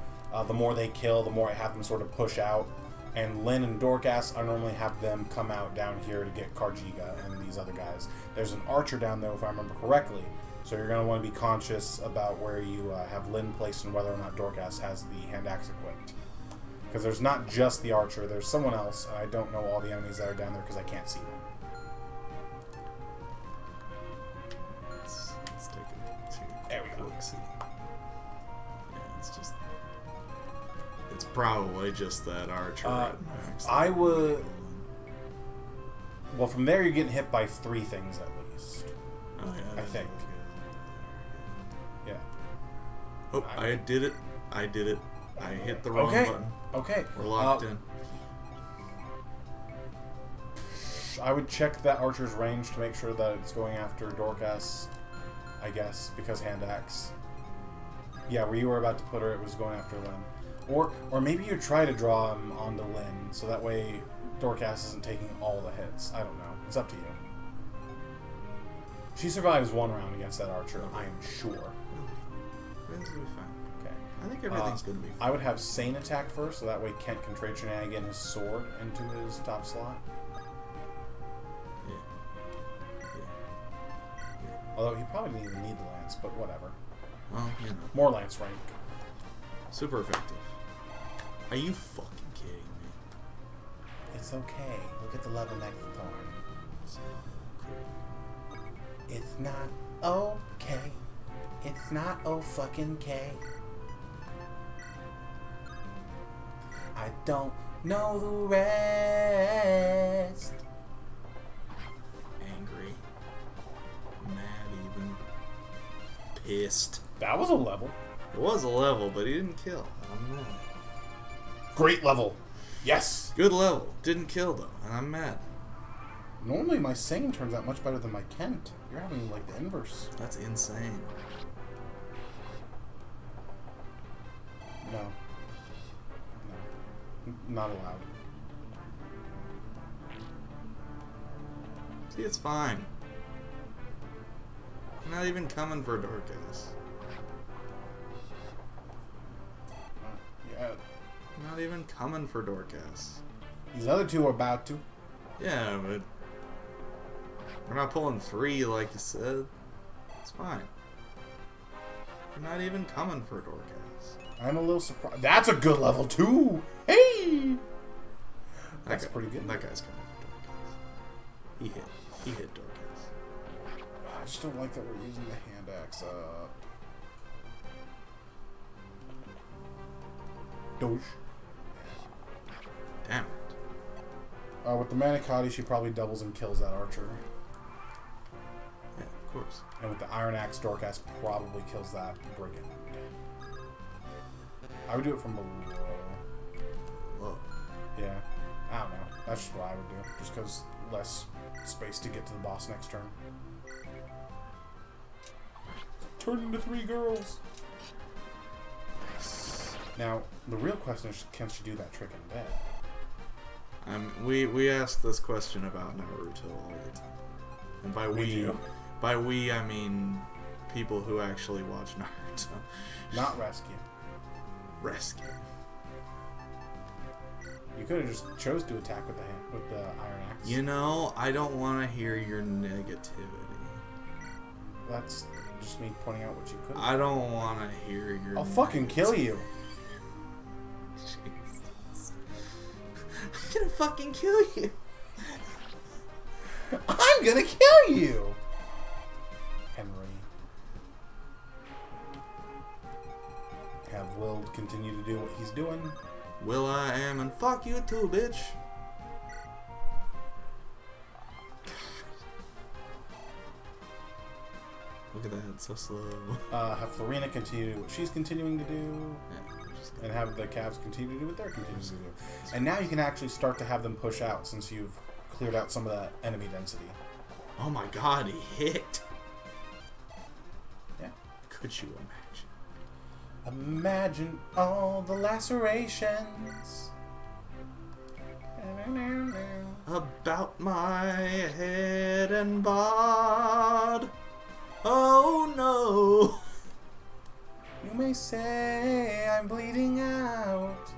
The more they kill, the more I have them sort of push out. And Lynn and Dorcas, I normally have them come out down here to get Karjiga and these other guys. There's an archer down there, if I remember correctly. So you're going to want to be conscious about where you have Lynn placed and whether or not Dorcas has the hand axe equipped. Because there's not just the archer, there's someone else, and I don't know all the enemies that are down there because I can't see them. Let's take a There we go. look-see. Yeah, it's just... It's probably just that archer at max. I would... Well, from there you're getting hit by 3 things at least. Oh, yeah, I think. Yeah. Oh, I did it. I did it. I hit the wrong button. Okay. We're locked in. I would check that archer's range to make sure that it's going after Dorcas, I guess, because hand axe. Yeah, where you were about to put her, it was going after Lynn. Or maybe you try to draw him onto Lynn, so that way Dorcas isn't taking all the hits. I don't know. It's up to you. She survives 1 round against that archer, I am sure. Everything's gonna be fine. Okay. I think everything's gonna be fine. I would have Sane attack first, so that way Kent can trade shenanigan his sword into his top slot. Yeah. Although he probably didn't even need the lance, but whatever. Well, you know. More lance rank. Super effective. Are you fucking kidding me? It's okay. Look at the level next to Thorn. So cool. It's not okay. It's not fucking K. I don't know the rest. Angry. Mad even. Pissed. That was a level. It was a level, but he didn't kill. I'm mad. Great level. Yes. Good level. Didn't kill though, and I'm mad. Normally my Sane turns out much better than my Kent. You're having like the inverse. That's insane. No. Not allowed. See, it's fine. I'm not even coming for Dorcas. Yeah. I'm not even coming for Dorcas. These other two are about to. Yeah, but we're not pulling 3 like you said. It's fine. You're not even coming for Dorcas. I'm a little surprised. That's a good level too. Hey, that's pretty good. That guy's coming for Dorcas. He hit Dorcas. I just don't like that we're using the hand axe up. Doge. Damn it. With the Manicotti, she probably doubles and kills that archer. Yeah, of course. And with the Iron Axe, Dorcas probably kills that brigand. I would do it from below. Whoa. Yeah. I don't know. That's just what I would do. Just because less space to get to the boss next turn. Turn into 3 girls. Nice. Now, the real question is, can she do that trick in bed? We ask this question about Naruto all the time. And by we, I mean people who actually watch Naruto. Not rescue. Rescue. You could have just chose to attack with the Iron Axe. You know, I don't want to hear your negativity. That's just me pointing out what you could have. I don't want to hear your I'll fucking kill you. Jesus. I'm gonna fucking kill you. I'm gonna kill you! Henry. Have Will continue to do what he's doing. Will I am and fuck you too, bitch. Look at that, so slow. Have Florina continue to do what she's continuing to do. Yeah, just And have the Cavs continue to do what they're continuing to do. And now you can actually start to have them push out since you've cleared out some of that enemy density. oh my god, he hit. Yeah. Could you imagine? Imagine all the lacerations. About my head and bod. Oh no. You may say I'm bleeding out.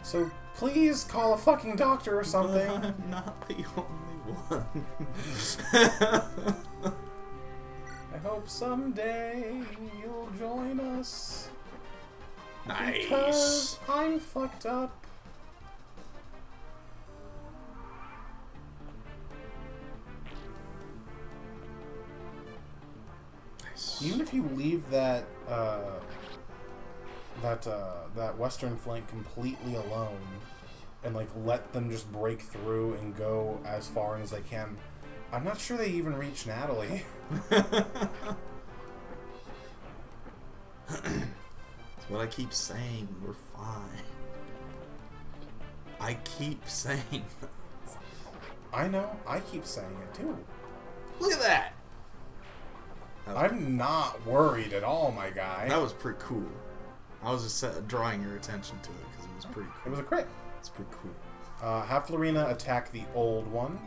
So please call a fucking doctor or something. But I'm not the only one. I hope someday you'll join us. Nice. Because I'm fucked up. Nice. Even if you leave that that western flank completely alone and like let them just break through and go as far as they can, I'm not sure they even reach Natalie. That's what I keep saying. We're fine. I keep saying. I know. I keep saying it too. Look at that. I'm not worried at all, my guy. That was pretty cool. I was just drawing your attention to it because it was pretty It cool. was a crit. It's pretty cool. Have Florina attack the old one,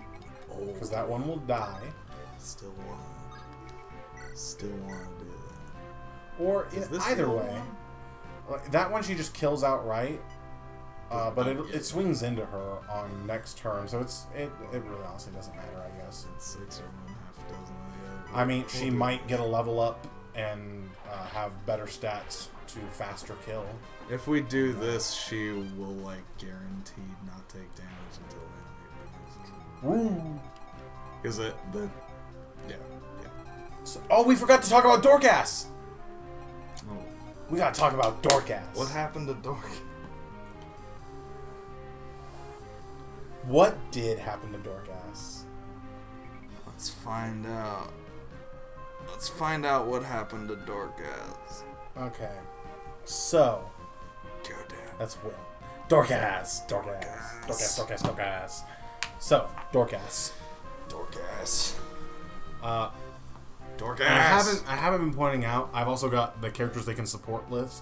because that one will die. Still want to do that. Or Is in this either the old way, one? like, that one she just kills outright. But it swings into her on next turn, so it really honestly doesn't matter, I guess. It's 6 or 1/2 dozen of the I mean, she might get a level up and have better stats to faster kill. If we do this, she will like guaranteed not take damage until enemy advances. Woo! Is it the? Yeah. So, oh, we forgot to talk about Dorcas. Oh. We gotta talk about Dorcas. What happened to Dork? What did happen to Dorcas? Let's find out. Let's find out what happened to Dorcas. Okay, so Go down. that's Will. Dorcas. So Dorcas. Dorcas. Dorcas. And I haven't been pointing out. I've also got the characters they can support with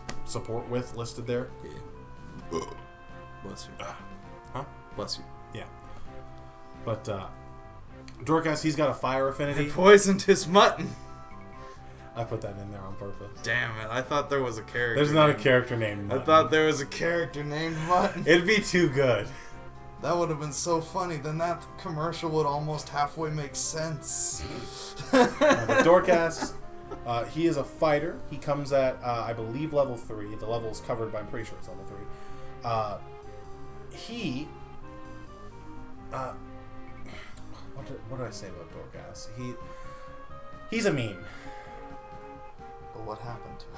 listed there. Yeah. Bless you. Huh? Bless you. Yeah. But Dorcas, he's got a fire I affinity. poisoned his mutton. I put that in there on purpose. Damn it! I thought there was a character. There's not a named- character named I Mutton. thought there was a character named Mutton. It'd be too good. That would have been so funny. Then that commercial would almost halfway make sense. But Dorcas, He is a fighter. He comes at, I believe, level 3. The level is covered, but I'm pretty sure it's level 3. What did I say about Dorcas? He's a meme. But what happened to him?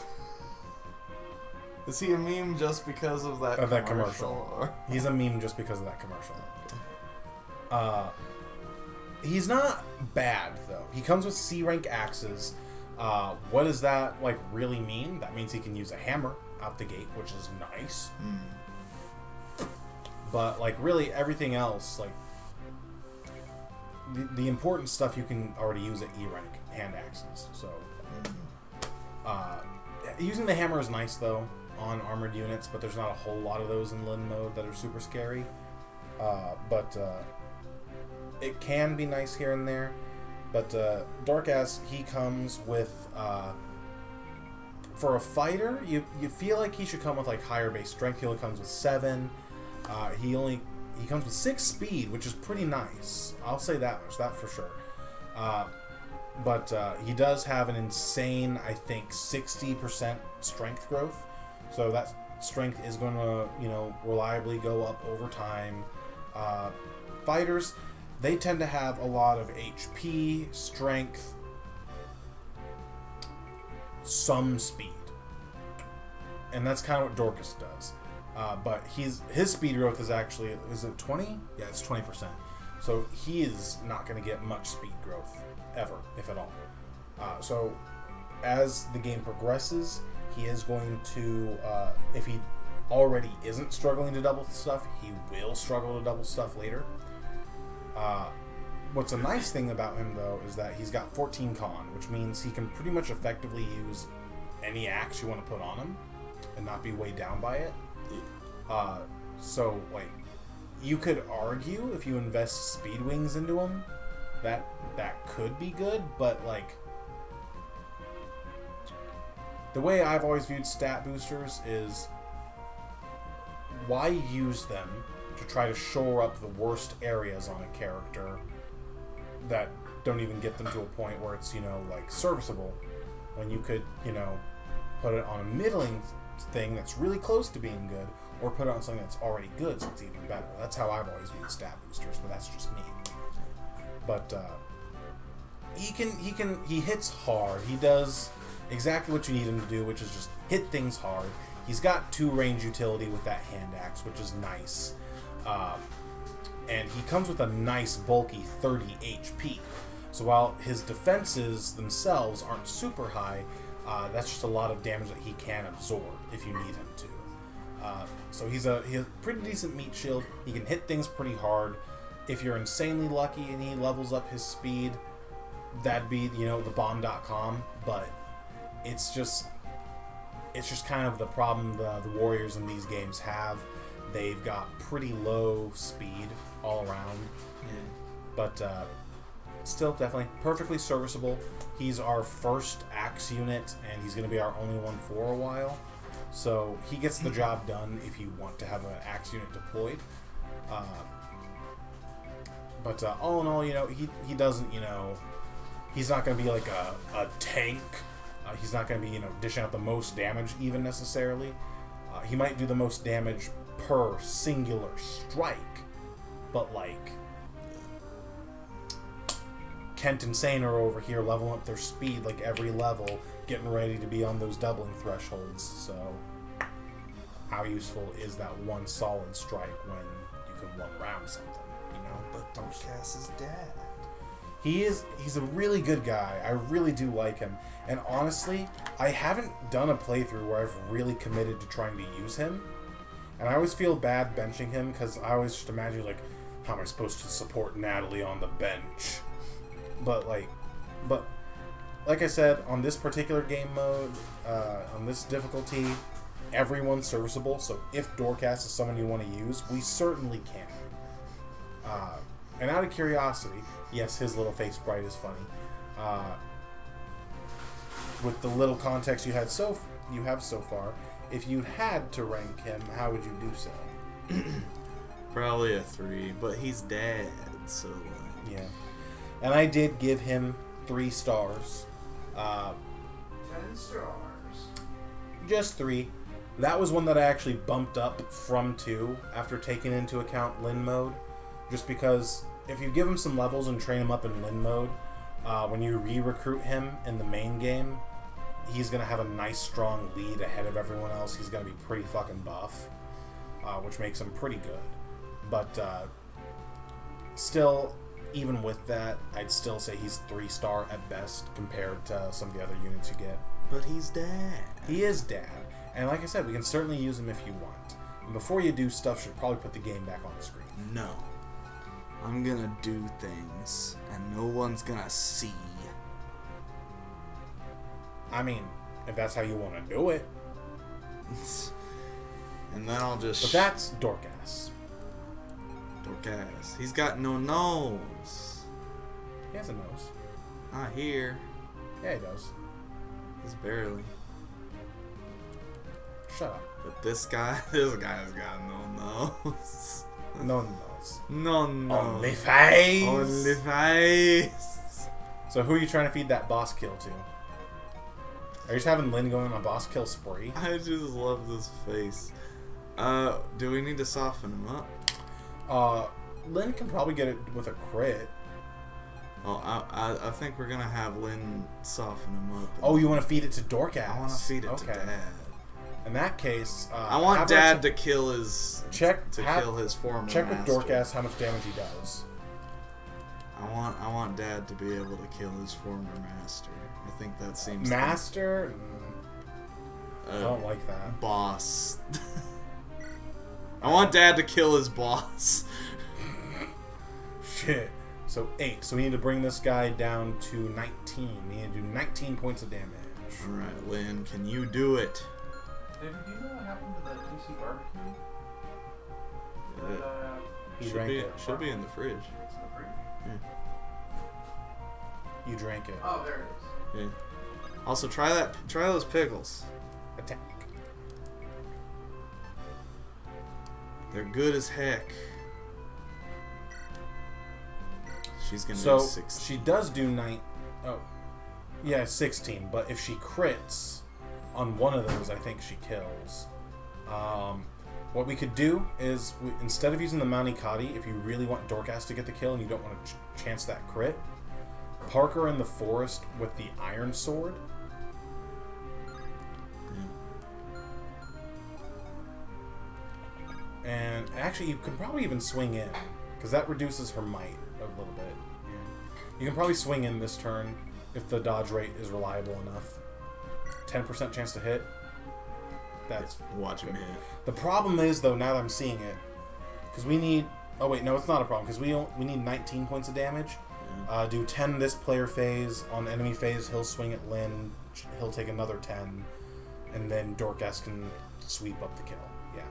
Is he a meme just because of that commercial? Or? He's a meme just because of that commercial. He's not bad though. He comes with C rank axes. What does that like really mean? That means he can use a hammer out the gate, which is nice. But like really everything else, like the important stuff you can already use at E rank, hand axes. So using the hammer is nice though on armored units, but there's not a whole lot of those in Lin mode that are super scary. But it can be nice here and there. But Dorcas, he comes with for a fighter, you feel like he should come with like higher base strength. He only comes with 7. He comes with 6 speed, which is pretty nice. I'll say that much, that for sure. But he does have an insane, I think, 60% strength growth. So that strength is going to, reliably go up over time. Fighters, they tend to have a lot of HP, strength, some speed. And that's kind of what Dorcas does. But his speed growth is actually, is it 20? Yeah, it's 20%. So he is not going to get much speed growth, ever, if at all. So as the game progresses, he is going to, if he already isn't struggling to double stuff, he will struggle to double stuff later. What's a nice thing about him, though, is that he's got 14 con, which means he can pretty much effectively use any axe you want to put on him and not be weighed down by it. So, like, you could argue if you invest speed wings into him, that could be good, but, like, the way I've always viewed stat boosters is why use them to try to shore up the worst areas on a character that don't even get them to a point where it's, like, serviceable, when you could, put it on a middling thing that's really close to being good, or put it on something that's already good so it's even better. That's how I've always viewed stat boosters, but that's just me. But he hits hard. He does exactly what you need him to do, which is just hit things hard. He's got 2 range utility with that hand axe, which is nice. And he comes with a nice bulky 30 HP. So while his defenses themselves aren't super high, that's just a lot of damage that he can absorb if you need him to. So he has a pretty decent meat shield. He can hit things pretty hard. If you're insanely lucky and he levels up his speed, that'd be, the bomb.com. But it's just kind of the problem the Warriors in these games have. They've got pretty low speed all around. But still definitely perfectly serviceable. He's our first axe unit, and he's going to be our only one for a while. So he gets the job done if you want to have an axe unit deployed. But all in all, he doesn't, he's not going to be like a tank. He's not going to be, dishing out the most damage even necessarily. He might do the most damage per singular strike, but like Kent and Sane are over here leveling up their speed like every level, getting ready to be on those doubling thresholds. So how useful is that one solid strike when you can one round something, But Dorcas is dead. He's a really good guy. I really do like him. And honestly, I haven't done a playthrough where I've really committed to trying to use him. And I always feel bad benching him because I always just imagine, like, how am I supposed to support Natalie on the bench? But like I said, on this particular game mode, on this difficulty, everyone's serviceable. So if Dorcas is someone you want to use, we certainly can. And out of curiosity, yes, his little face sprite is funny. With the little context you have so far, if you had to rank him, how would you do so? Probably a 3, but he's dead, so like... Yeah. And I did give him 3 stars. 10 stars. Just 3. That was one that I actually bumped up from 2 after taking into account Lin mode. Just because if you give him some levels and train him up in Lin mode, when you re-recruit him in the main game, he's going to have a nice strong lead ahead of everyone else. He's going to be pretty fucking buff, which makes him pretty good. But still, even with that, I'd still say he's 3-star at best compared to some of the other units you get. But he's dad. He is dad. And like I said, we can certainly use him if you want. And before you do stuff, you should probably put the game back on the screen. No. I'm gonna do things, and no one's gonna see. I mean, if that's how you want to do it. And then I'll just... But that's Dorcas. Dorcas. He's got no nose. He has a nose. Not here. Yeah, he does. Just barely. Shut up. But this guy's got no nose. No nose. No nose. Only face. Only face. So who are you trying to feed that boss kill to? Are you just having Lynn going on a boss kill spree? I just love this face. Do we need to soften him up? Lynn can probably get it with a crit. Well, I think we're gonna have Lynn soften him up. Oh, you want to feed it to Dorcas? I want to feed it to Dad. In that case, I want Dad to kill his kill his former Check with master. Dorcas how much damage he does. I want Dad to be able to kill his former master. I think that seems Master? I don't like that. Boss. I want Dad to kill his boss. Shit. So 8. So we need to bring this guy down to 19. We need to do 19 points of damage. Alright, Lynn, can you do it? David, do you know what happened to the DC barbecue? You drank it. Should be in the fridge. It's in the fridge. You drank it. Oh, there it is. Yeah. Also, try those pickles. Attack. They're good as heck. She's gonna So do 16. she does do 9. Oh, yeah, 16. But if she crits on one of those, I think she kills. What we could do is, instead of using the Manikati, if you really want Dorcas to get the kill and you don't want to chance that crit, park her in the forest with the iron sword. And actually, you can probably even swing in, because that reduces her might a little bit. Yeah. You can probably swing in this turn if the dodge rate is reliable enough. 10% chance to hit. That's watch him hit. The problem is, though, now that I'm seeing it, because we need... Oh, wait, no, it's not a problem, because we need 19 points of damage. Do 10 this player phase. On enemy phase, he'll swing at Lynn. He'll take another 10. And then Dorcas can sweep up the kill. Yeah.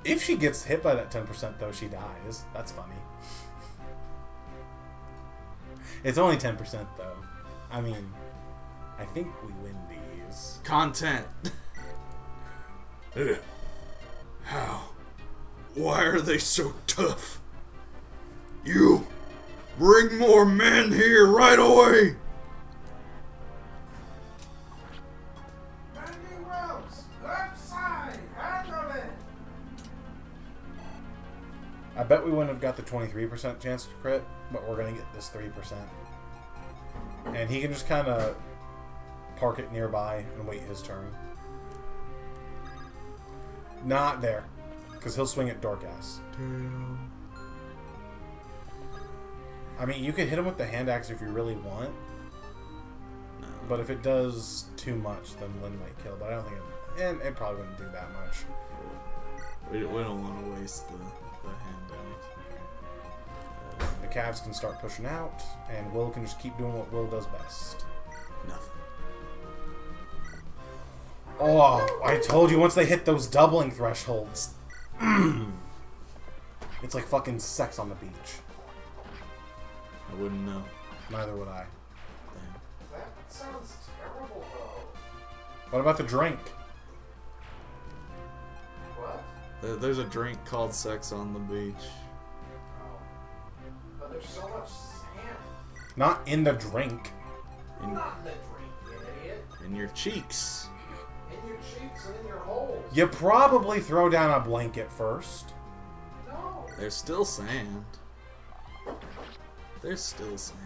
If she gets hit by that 10%, though, she dies. That's funny. It's only 10%, though. I mean, I think we win these. Content. How? Why are they so tough? You! Bring more men here right away! Landing ropes! Left side! Handle it! I bet we wouldn't have got the 23% chance to crit, but we're going to get this 3%. And he can just kind of park it nearby and wait his turn. Not there, because he'll swing at Dorcas. I mean, you could hit him with the hand axe if you really want. No. But if it does too much, then Lynn might kill. But I don't think it probably wouldn't do that much. We don't want to waste the hand axe. The Cavs can start pushing out, and Will can just keep doing what Will does best. Nothing. Oh, I told you once they hit those doubling thresholds. It's like fucking sex on the beach. I wouldn't know. Neither would I. That sounds terrible, though. What about the drink? What? There's a drink called Sex on the Beach. Oh. But there's so much sand. Not in the drink. Not in the drink, In your cheeks. In your cheeks and in your holes. You probably throw down a blanket first. No. There's still sand. There's still sand.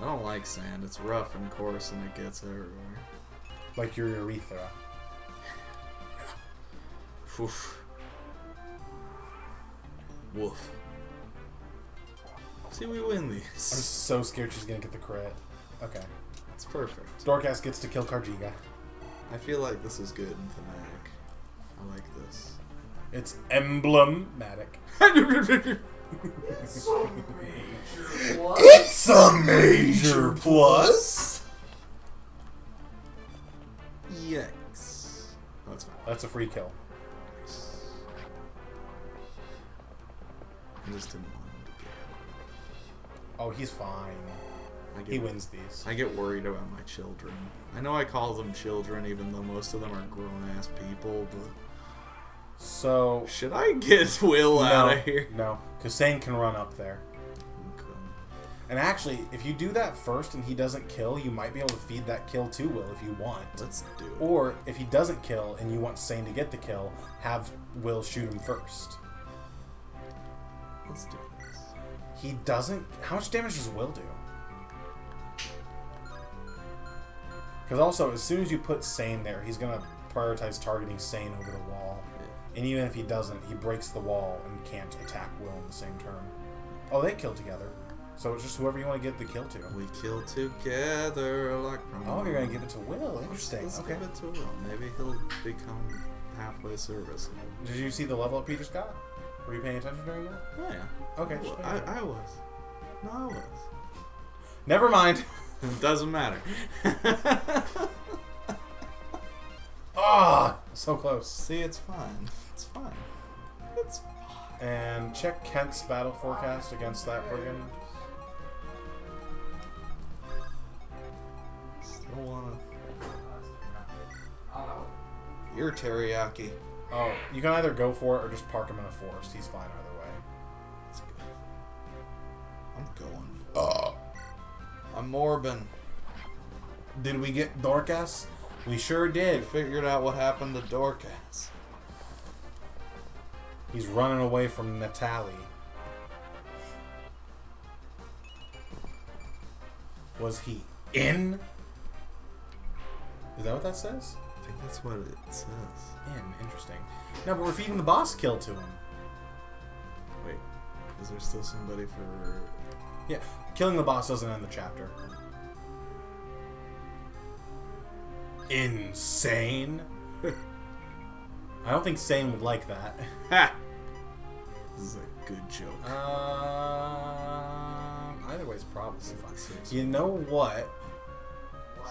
I don't like sand. It's rough and coarse and it gets everywhere. Like your urethra. Woof. Woof. See, we win I'm these. so scared she's gonna get the crit. Okay. It's perfect. Dorcas gets to kill Karjiga. I feel like this is good and thematic. I like this. It's emblematic. It's a major plus. It's a major plus. Yikes. Oh, that's fine. That's a free kill. I just didn't want him to get. Oh, he's fine. He wins these. I get worried about my children. I know I call them children, even though most of them are grown-ass people, but... So... Should I get Will out of here? No, because Sane can run up there. Okay. And actually, if you do that first and he doesn't kill, you might be able to feed that kill to Will if you want. Let's do it. Or, if he doesn't kill and you want Sane to get the kill, have Will shoot him first. Let's do this. He doesn't... How much damage does Will do? Because also, as soon as you put Sane there, he's going to prioritize targeting Sane over the wall. And even if he doesn't, he breaks the wall and can't attack Will in the same turn. Oh, they kill together. So it's just whoever you want to get the kill to. We kill together like... Oh, you're going to give it to Will. Interesting. Let's Okay. give it to Will. Maybe he'll become halfway serviceable. Did you see the level up he just got? Were you paying attention during that? Oh, yeah. Okay. Well, I was. No, I was. Never mind. It doesn't matter. Ah, so close. See, it's fine. It's fine. It's fine. And check Kent's battle forecast against that brigand. Still wanna... You're teriyaki. Oh, you can either go for it or just park him in a forest. He's fine either way. That's good. I'm going. I'm Morbin. Did we get Dorcas? We sure We did. figured out what happened to Dorcas. He's running away from Natalie. Was he in? Is that what that says? I think that's what it says. In. Interesting. No, but we're feeding the boss kill to him. Wait, is there still somebody for... Yeah, killing the boss doesn't end the chapter. Insane. I don't think Sane would like that. Ha! This is a good joke. Either way is probably fine. You know what?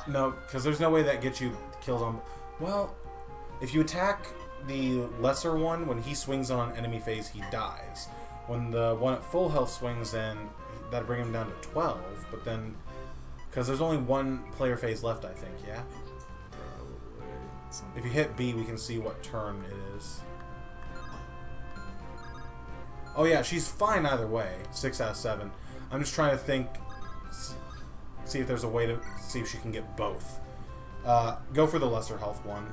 No, because there's no way that gets you killed on... Well, if you attack the lesser one, when he swings on an enemy phase, he dies. When the one at full health swings in, that'll bring him down to 12, but then... Because there's only one player phase left, I think, yeah? If you hit B, we can see what turn it is. Oh yeah, she's fine either way. 6 out of 7. I'm just trying to think... See if there's a way to see if she can get both. Go for the lesser health one.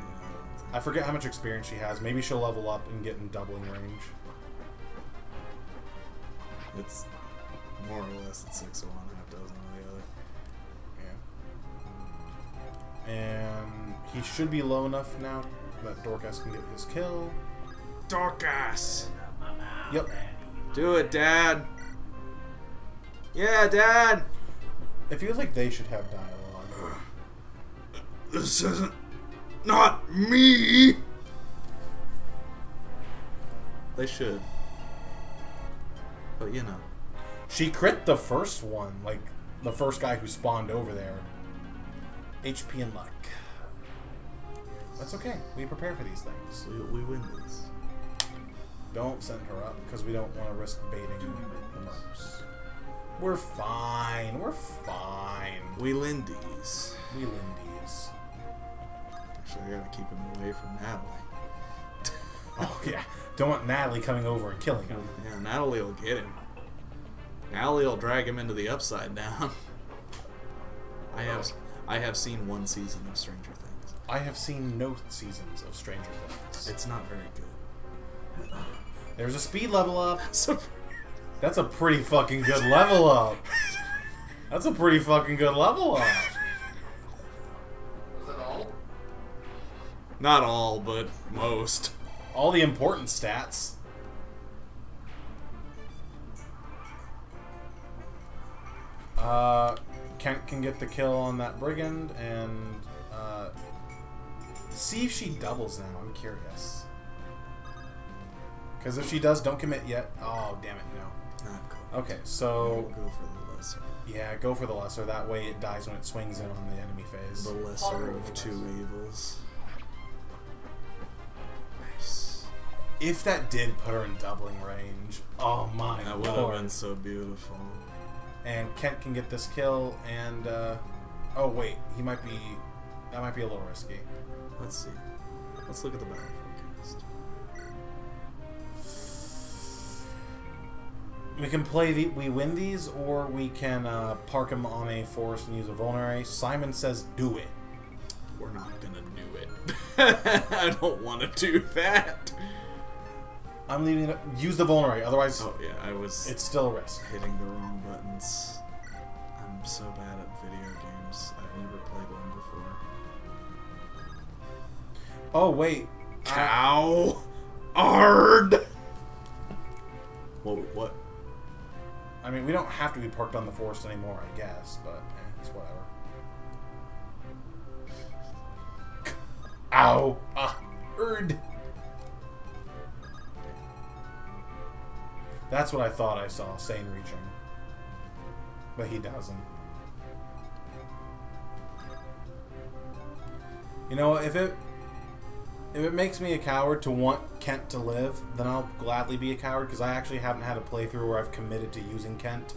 I forget how much experience she has. Maybe she'll level up and get in doubling range. It's more or less it's 6 of one, half dozen of the other. Yeah. And he should be low enough now that Dorcas can get his kill. Dorcas! Yep. Do it, Dad! Yeah, Dad! It feels like they should have dialogue. This isn't... not me! They should. But, you know. She crit the first one, like the first guy who spawned over there. HP and luck. That's okay. We prepare for these things. We win this. Don't send her up, because we don't want to risk baiting the mercs. We're fine. We're fine. We Lindies. We Lindies. Actually, I gotta keep him away from Natalie. Oh, yeah. Don't want Natalie coming over and killing him. Yeah, Natalie will get him. Natalie will drag him into the upside down. I have seen one season of Stranger Things. I have seen no seasons of Stranger Things. It's not very good. There's a speed level up. So, That's a pretty fucking good level up. That's a pretty fucking good level up. Was that all? not all, but most. All the important stats. Kent can get the kill on that brigand and see if she doubles now. I'm curious. Because if she does, don't commit yet. Oh, damn it, no. Not good. Okay, so Go for the lesser. yeah, go for the lesser. That way it dies when it swings in on the enemy phase. The lesser of two evils. Nice. If that did put her in doubling range, oh my That would have lord. been so beautiful. And Kent can get this kill, and oh wait, that might be a little risky. Let's see. Let's look at the battle forecast. We can we win these, or we can park him on a forest and use a vulnerary. Simon says do it. We're not gonna do it. I don't want to do that. I'm leaving it. Use the vulnerary, otherwise Oh yeah, I was it's still a risk. hitting the wrong buttons. I'm so bad at video games. I've never played one before. Oh wait, Cow. Ard. What? I mean we don't have to be parked on the forest anymore, I guess, but it's whatever. Ow! Erd. That's what I thought I saw, Sane reaching. But he doesn't. You know, if it makes me a coward to want Kent to live, then I'll gladly be a coward, because I actually haven't had a playthrough where I've committed to using Kent.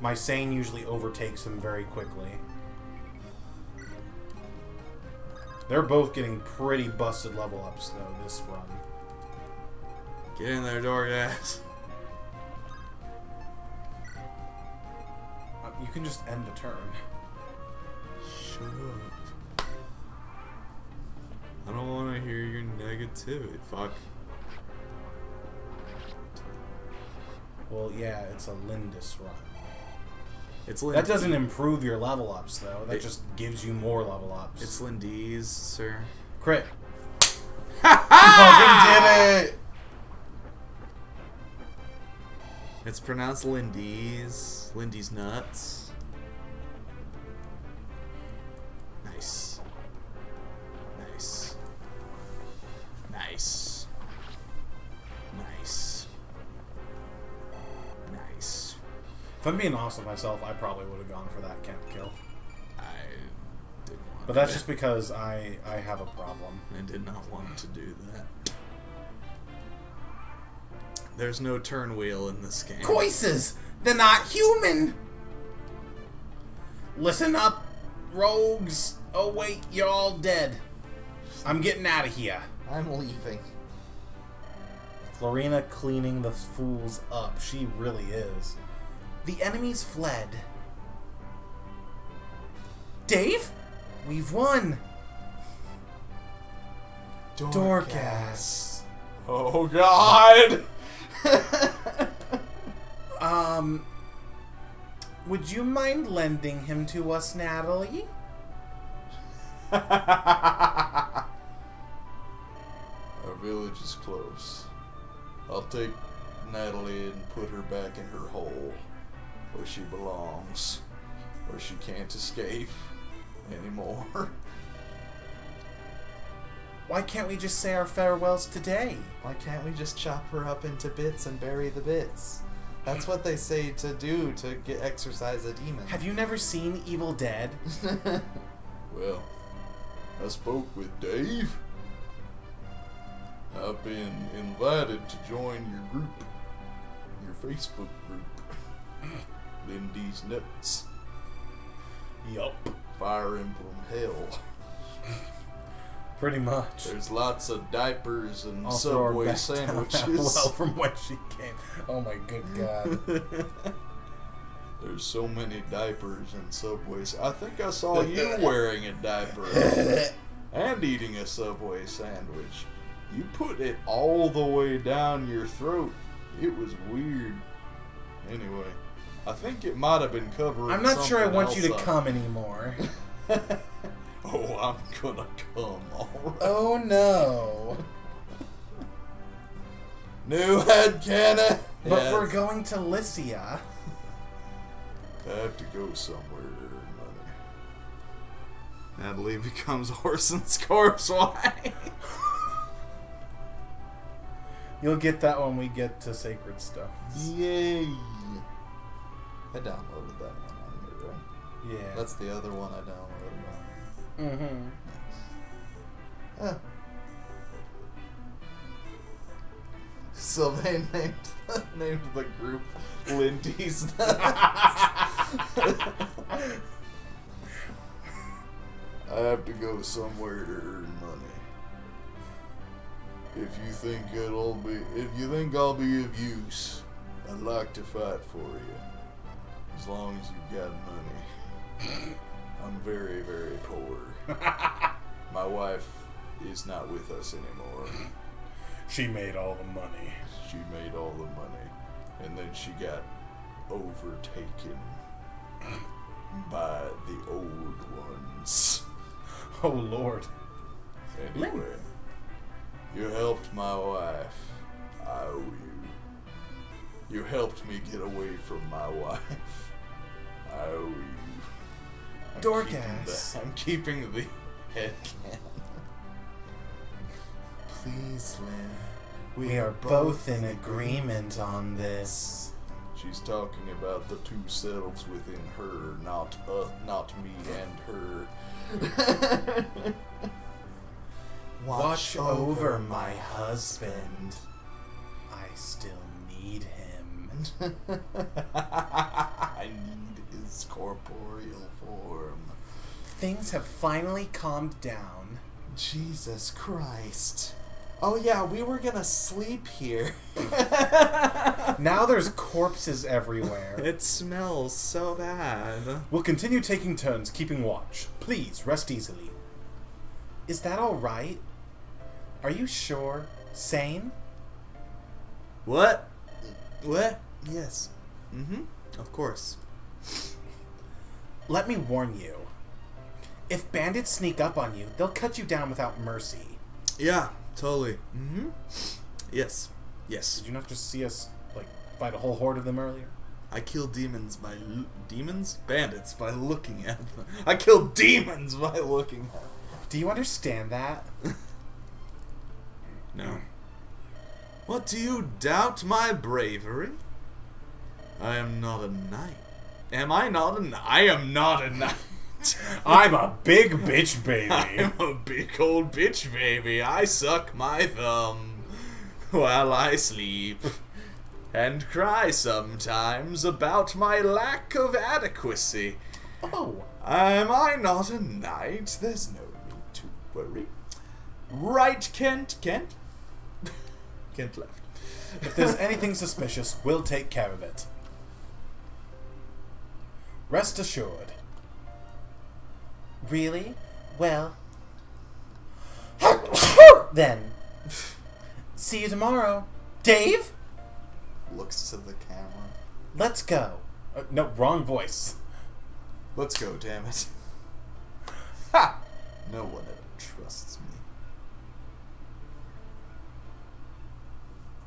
My Sane usually overtakes him very quickly. They're both getting pretty busted level ups, though, this run. Get in there, Dorgas. You can just end the turn. Shut up. I don't want to hear your negativity. Fuck. Well, yeah, it's a Lindis run. It's That doesn't improve your level ups, though. That It- just gives you more level ups. It's Lindy's, sir. Crit. Fucking did it! It's pronounced Lindy's. Lindy's nuts. Nice. Nice. Nice. Nice. Nice. If I'm being honest with myself, I probably would have gone for that Kent kill. I didn't want But that's to. just because I have a problem. I did not want to do that. There's no turn wheel in this game. Choices! They're not human! Listen up, rogues. Oh wait, you're all dead. I'm getting out of here. I'm leaving. Florina cleaning the fools up. She really is. The enemies fled. Dave? We've won. Dorcas. Oh God! Would you mind lending him to us, Natalie? Our village is close. I'll take Natalie and put her back in her hole, where she belongs, where she can't escape anymore. Why can't we just say our farewells today? Why can't we just chop her up into bits and bury the bits? That's what they say to do to exorcise a demon. Have you never seen Evil Dead? Well, I spoke with Dave. I've been invited to join your group, your Facebook group, Lindy's Nuts, Yup. Fire Emblem Hell. Pretty much. There's lots of diapers and I'll throw her Subway back down that sandwiches. well from where she came. Oh my good god. There's so many diapers in Subways. I think I saw you wearing a diaper and eating a Subway sandwich. You put it all the way down your throat. It was weird. Anyway, I think it might have been covering I'm not sure I something want you to else up. come anymore. Oh, I'm gonna come, alright. Oh no. New headcanon! But Yes. we're going to Lycia. I have to go somewhere to earn money. Natalie becomes Orson's corpse wife. You'll get that when we get to Sacred Stones. Yay! I downloaded that one on here, right? Yeah. That's the other one I downloaded on. Mm-hmm. Huh. Sylvain named the group Lindy's Nuts. I have to go somewhere to earn money. If you think I'll be of use, I'd like to fight for you. As long as you've got money. I'm very, very poor. My wife is not with us anymore. She made all the money. She made all the money. And then she got overtaken by the old ones. Oh, Lord. Anyway, you helped my wife. I owe you. You helped me get away from my wife. I owe you. Dorcas. I'm keeping the headcanon. Please, Lynn. We are both in agreement on this. She's talking about the two selves within her, not me and her. Watch over my husband. I still need him. I need his corporeal form. Things have finally calmed down. Jesus Christ. Oh yeah, we were gonna sleep here. Now there's corpses everywhere. It smells so bad. We'll continue taking turns keeping watch. Please, rest easily. Is that all right? Are you sure? Sane? What? What? Yes. Mm-hmm. Of course. Let me warn you. If bandits sneak up on you, they'll cut you down without mercy. Yeah, totally. Mm-hmm. Yes. Yes. Did you not just see us, fight a whole horde of them earlier? I kill demons by bandits by looking at them. I kill demons by looking at them. Do you understand that? No. What, do you doubt my bravery? I am not a knight. Am I not a knight? I am not a knight. I'm a big bitch baby. I'm a big old bitch baby. I suck my thumb while I sleep and cry sometimes about my lack of adequacy. Oh. Am I not a knight? There's no need to worry. Right, Kent? Kent left. If there's anything suspicious, we'll take care of it. Rest assured. Really? Well. Then. See you tomorrow. Dave? Looks to the camera. Let's go. No, wrong voice. Let's go, damn it. Ha! No one ever trusts me.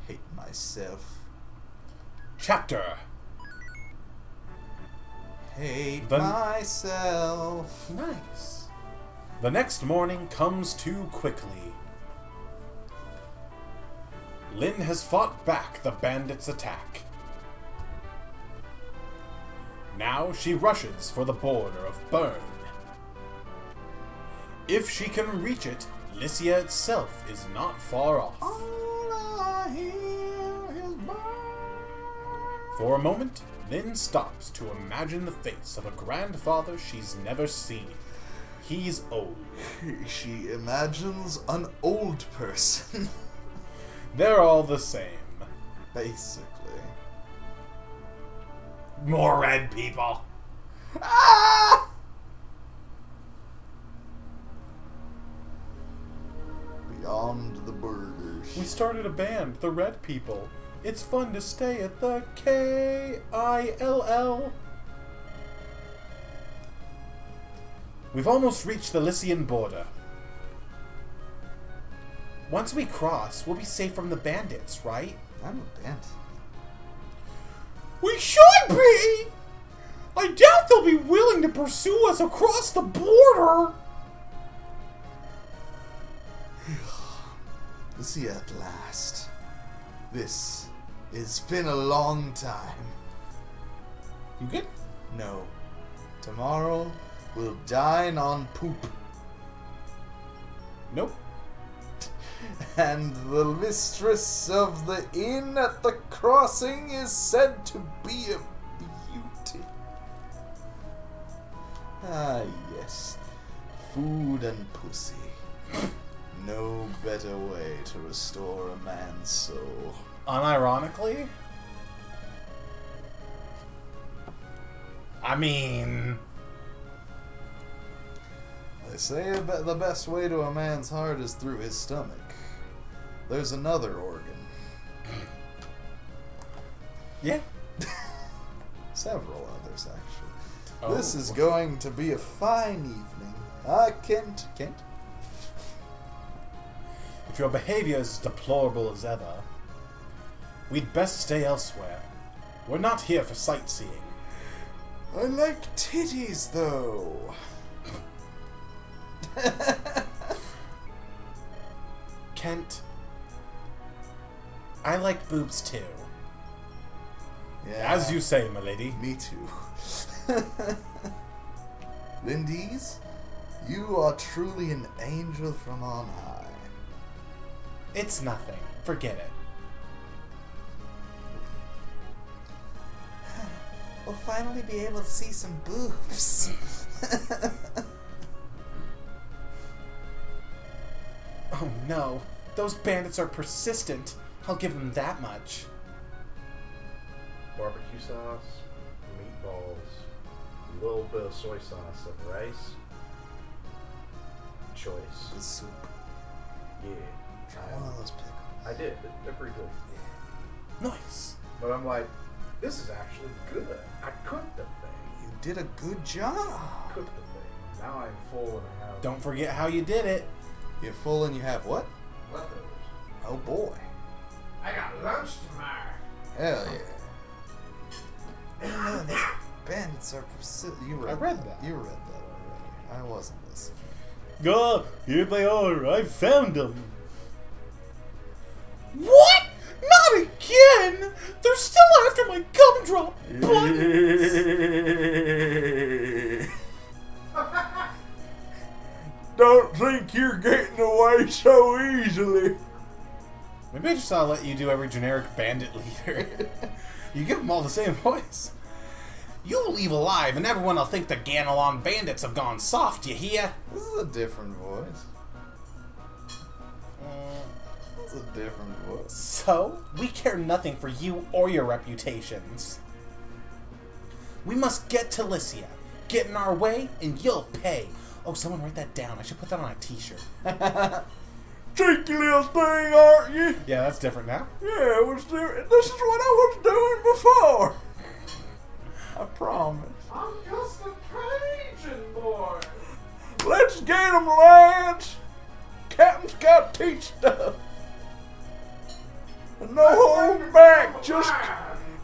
Hate myself. Chapter. Hate The- myself. Nice. The next morning comes too quickly. Lynn has fought back the bandits' attack. Now she rushes for the border of Bern. If she can reach it, Lycia itself is not far off. All I hear is burn. For a moment, Lynn stops to imagine the face of a grandfather she's never seen. He's old. She imagines an old person. They're all the same. Basically. More red people. Ah! Beyond the burgers. We started a band, the Red People. It's fun to stay at the Kill. We've almost reached the Lycian border. Once we cross, we'll be safe from the bandits, right? I'm a bandit. We should be! I doubt they'll be willing to pursue us across the border! See at last. It's been a long time. You good? No. Tomorrow we'll dine on poop. Nope. And the mistress of the inn at the crossing is said to be a beauty. Ah, yes. Food and pussy. No better way to restore a man's soul. Unironically? I mean... They say the best way to a man's heart is through his stomach. There's another organ. Yeah. Several others, actually. Oh. This is going to be a fine evening. Kent. If your behavior is as deplorable as ever, we'd best stay elsewhere. We're not here for sightseeing. I like titties, though. Kent, I like boobs too. Yeah, As you say, milady. me too. Lindy's, you are truly an angel from on high. It's nothing. Forget it. We'll finally be able to see some boobs. Oh no. Those bandits are persistent. I'll give them that much. Barbecue sauce, meatballs, a little bit of soy sauce and rice. Choice. The soup. Yeah. Try one of those pickles. I did. They're pretty good. Nice. But I'm like, this is actually good. I cooked the thing. You did a good job. Cooked the thing. Now I'm full and I have Don't forget how you did it. You're full and you have what? leftovers. Oh boy. I got lunch tomorrow. Hell yeah. No, these bandits are You read I read that. You read that already. I wasn't listening. God, here they are. I found them. What? Not again! They're still after my gumdrop buttons! Don't think you're getting away so easily. Maybe I just ought to let you do every generic bandit leader. You give them all the same voice. You'll leave alive, and everyone will think the Ganelon bandits have gone soft, you hear? This is a different voice. This is a different voice. So, we care nothing for you or your reputations. We must get to Lycia. Get in our way, and you'll pay. Oh, someone write that down. I should put that on a t-shirt. Cheeky little thing, aren't you? Yeah, that's different now. Yeah, this is what I was doing before. I promise. I'm just a Cajun boy. Let's get 'em, lads. Captain's got to teach stuff. And no holding back, just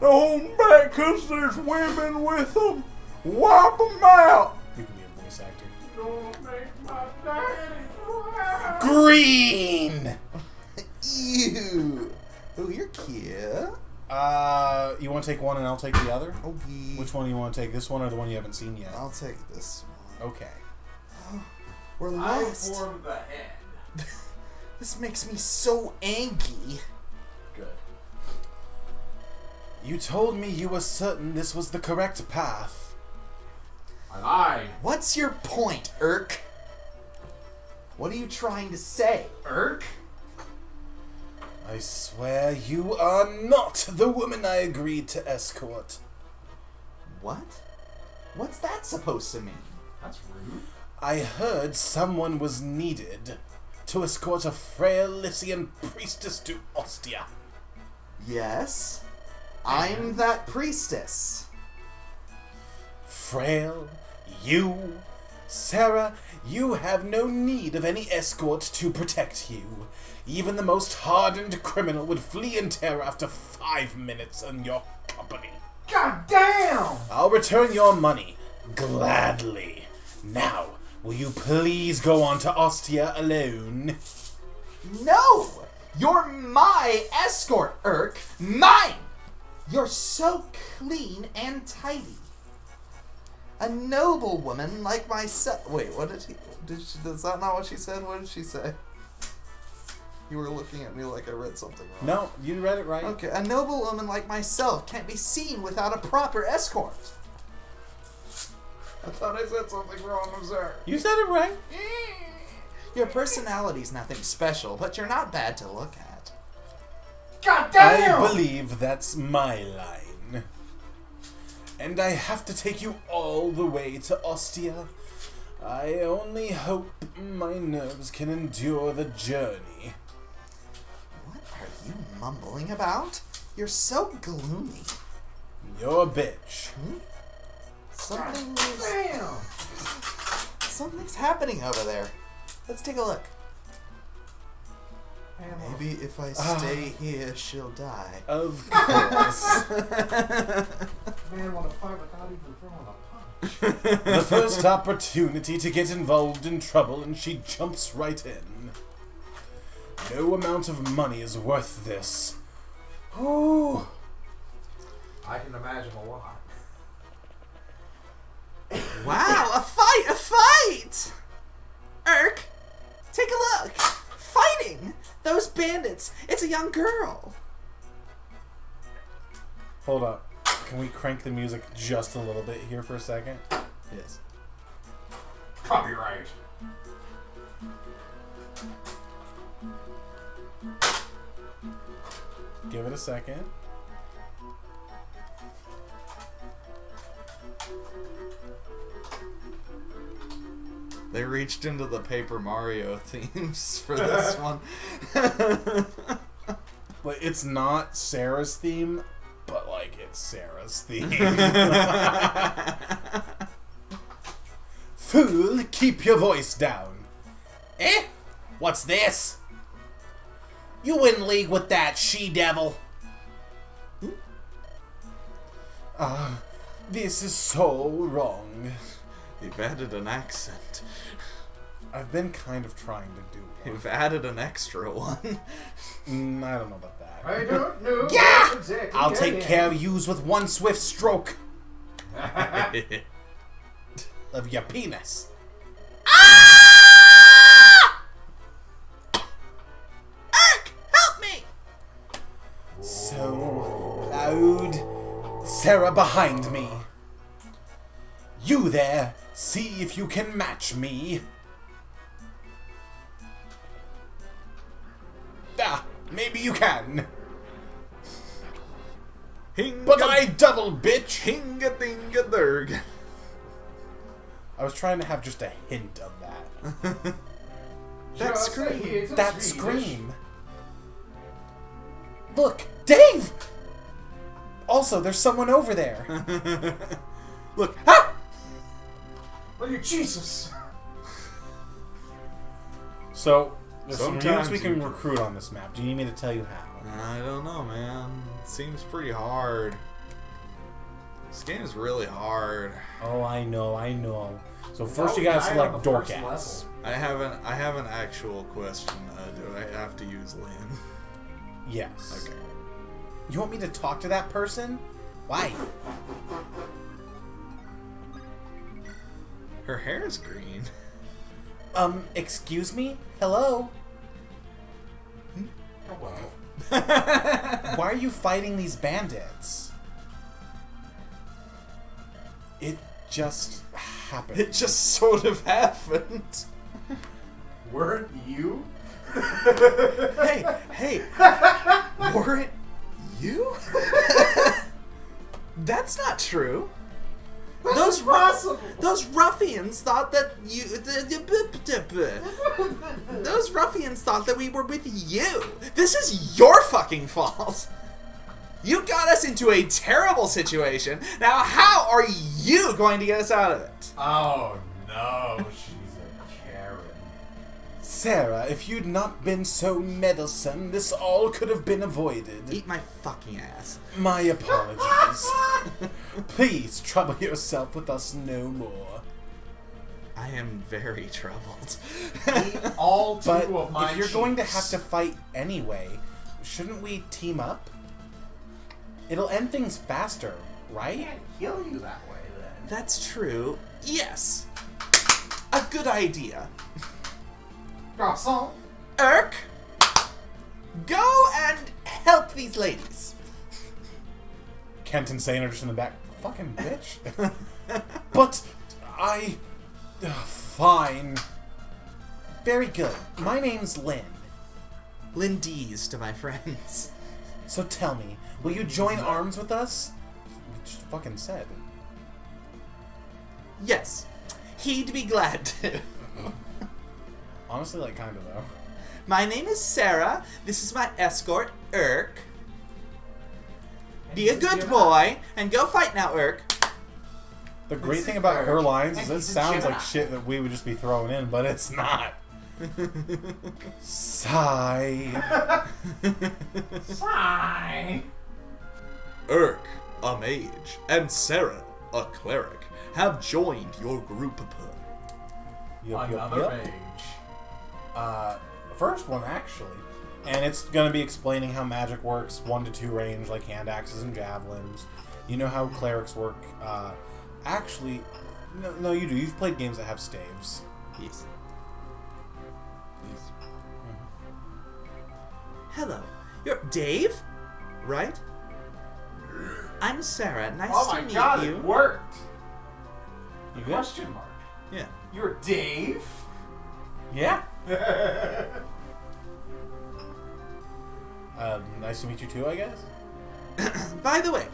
no holding back, 'cause there's women with them. Wipe 'em out. You can be a voice actor. Don't make my daddy cry. Green! Ew. Oh, you're cute. You want to take one and I'll take the other? Okay. Which one do you want to take? This one or the one you haven't seen yet? I'll take this one. Okay. We're I lost. formed the head. This makes me so angry. Good. You told me you were certain this was the correct path. And I, What's your point, Irk? What are you trying to say? Irk? I swear you are not the woman I agreed to escort. What? What's that supposed to mean? That's rude. I heard someone was needed to escort a frail Lycian priestess to Ostia. Yes? I'm that priestess. Frail? You? Sarah, you have no need of any escort to protect you. Even the most hardened criminal would flee in terror after 5 minutes in your company. God damn! I'll return your money, gladly. Now, will you please go on to Ostia alone? No! You're my escort, Urk! Mine! You're so clean and tidy. A noble woman like myself. Wait, what did he? Is that not what she said? What did she say? You were looking at me like I read something wrong. No, you read it right. Okay, a noble woman like myself can't be seen without a proper escort. I thought I said something wrong, I'm sorry. You said it right. Your personality's nothing special, but you're not bad to look at. God damn! I believe that's my line. And I have to take you all the way to Ostia. I only hope my nerves can endure the journey. What are you mumbling about? You're so gloomy. You're a bitch. Something's happening over there. Let's take a look. Maybe if I stay here, she'll die. Of course. Man want to fight without even throwing a punch. The first opportunity to get involved in trouble and she jumps right in. No amount of money is worth this. Ooh. I can imagine a lot. Wow, a fight! A fight! Urk, take a look. Fighting! Those bandits. It's a young girl. Hold up. Can we crank the music just a little bit here for a second? Yes. Copyright. Give it a second. They reached into the Paper Mario themes for this one. Like, it's not Sarah's theme, but like it's Sarah's theme. Fool, keep your voice down. Eh? What's this? You in league with that she-devil? This is so wrong. You've added an accent. I've been kind of trying to do one. You've added an extra one. I don't know about that. I don't know. Yeah! That's exactly I'll what take I care of yous with one swift stroke am. of your penis. Urk, help me! So loud. Sarah behind me. You there, see if you can match me. Ah, maybe you can. But I double, bitch! Hinga-dinga-durg. I was trying to have just a hint of that. That Just scream. hit the That Swedish. scream. Look, Dave! Also, there's someone over there. Look. Ah! Look at Jesus. So, there's some Sometimes units we can you- recruit on this map. Do you need me to tell you how? I don't know, man. Seems pretty hard. This game is really hard. Oh, I know. So It's first you all gotta died select on the first Dorcas. level. I have an actual question. Do I have to use Lynn? Yes. Okay. You want me to talk to that person? Why? Her hair is green. Excuse me? Hello? Hello. Why are you fighting these bandits? It just happened. It just sort of happened. Weren't you? Hey, weren't you? That's not true. Those ruffians thought that you. Those ruffians thought that we were with you. This is your fucking fault. You got us into a terrible situation. Now, how are you going to get us out of it? Oh no, she's a Karen. Sarah, if you'd not been so meddlesome, this all could have been avoided. Eat my fucking ass. My apologies. Please trouble yourself with us no more. I am very troubled. Eat all two But of my if you're going to have cheeks. to fight anyway, shouldn't we team up? It'll end things faster, I right? can't kill you that way then. That's true. Yes. A good idea. Garçon. Urk, go and help these ladies. Kent and Sane are just in the back. Fucking bitch. But I... fine. Very good. My name's Lynn. Lindy's to my friends. So tell me, will you join arms with us? You just fucking said. Yes, he'd be glad to. Honestly, like, kind of, though. My name is Sarah. This is my escort, Urk. Be a good boy and go fight now, Urk. The great thing about her lines is it sounds like shit that we would just be throwing in, but it's not. Sigh. Sigh. Urk, a mage, and Sarah, a cleric, have joined your group. Another mage. First one, actually. And it's going to be explaining how magic works, 1 to 2 range, like hand axes and javelins. You know how clerics work. Actually, no, you do. You've played games that have staves. Yes. Hello. You're Dave? Right? I'm Sarah. Nice Oh to my meet god, you. it worked. You good? Question mark. Yeah. You're Dave? Yeah. Nice to meet you too, I guess. By the way,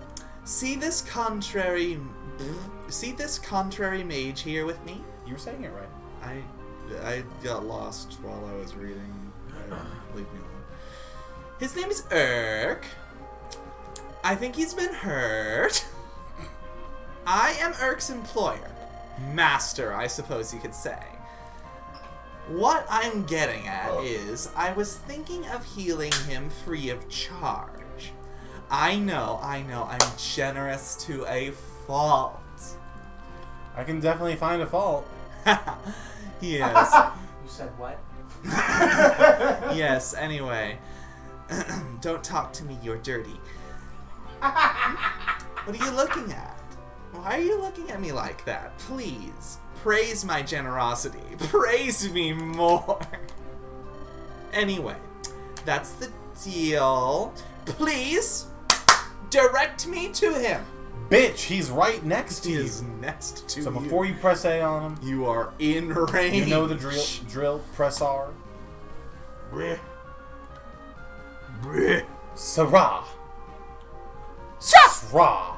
see this contrary mage here with me? You were saying it right. I got lost while I was reading. Leave me alone. His name is Urk. I think he's been hurt. I am Urk's employer. Master, I suppose you could say. What I'm getting at is, I was thinking of healing him free of charge. I know, I'm generous to a fault. I can definitely find a fault. Yes. You said what? Yes, anyway. Don't talk to me, you're dirty. What are you looking at? Why are you looking at me like that? Please, praise my generosity. Praise me more. Anyway, that's the deal. Please, direct me to him. Bitch, he's right next to He you. is next to So you. before you press A on him, You are in range. you know the drill. Press R. Sarah. Sarah.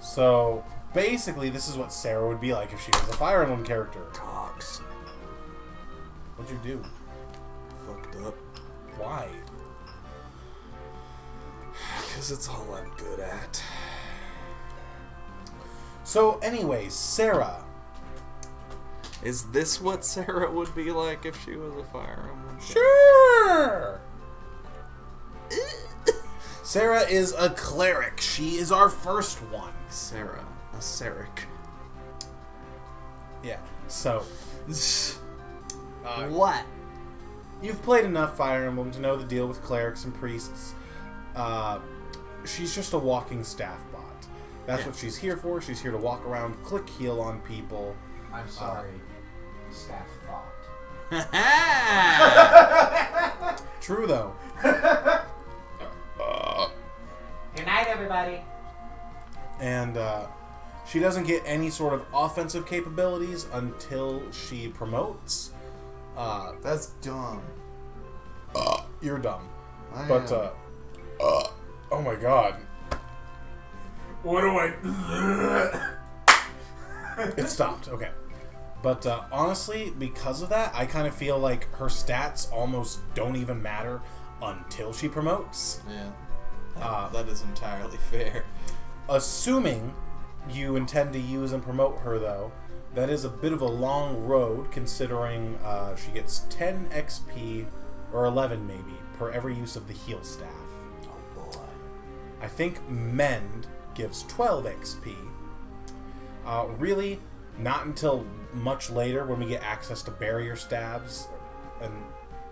So basically, this is what Sarah would be like if she was a Fire Emblem character. Cox. What'd you do? Fucked up. Why? Because it's all I'm good at. So, anyways, Sarah. Is this what Sarah would be like if she was a Fire Emblem? Sure. Sarah is a cleric. She is our first one. Sarah, a Seric. Yeah. So, What? you've played enough Fire Emblem to know the deal with clerics and priests. She's just a walking staff bot. That's what she's here for. She's here to walk around, click heal on people. I'm sorry. Staff thought. True, though. Good night, everybody. And she doesn't get any sort of offensive capabilities until she promotes. That's dumb. You're dumb. I But, am. oh my god. What do I... It stopped. Okay. But honestly, because of that, I kind of feel like her stats almost don't even matter until she promotes. Yeah. That is entirely fair. Assuming you intend to use and promote her, though, that is a bit of a long road, considering she gets 10 XP, or 11 maybe, per every use of the heal staff. Oh boy. I think Mend gives 12 XP. Really, not until much later when we get access to barrier stabs, and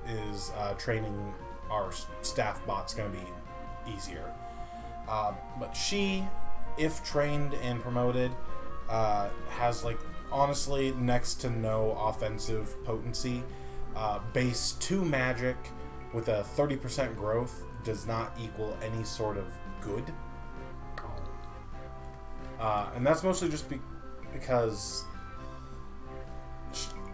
is training our staff bots going to be easier. But she, if trained and promoted, has like honestly next to no offensive potency. Base 2 magic with a 30% growth does not equal any sort of good. And that's mostly just because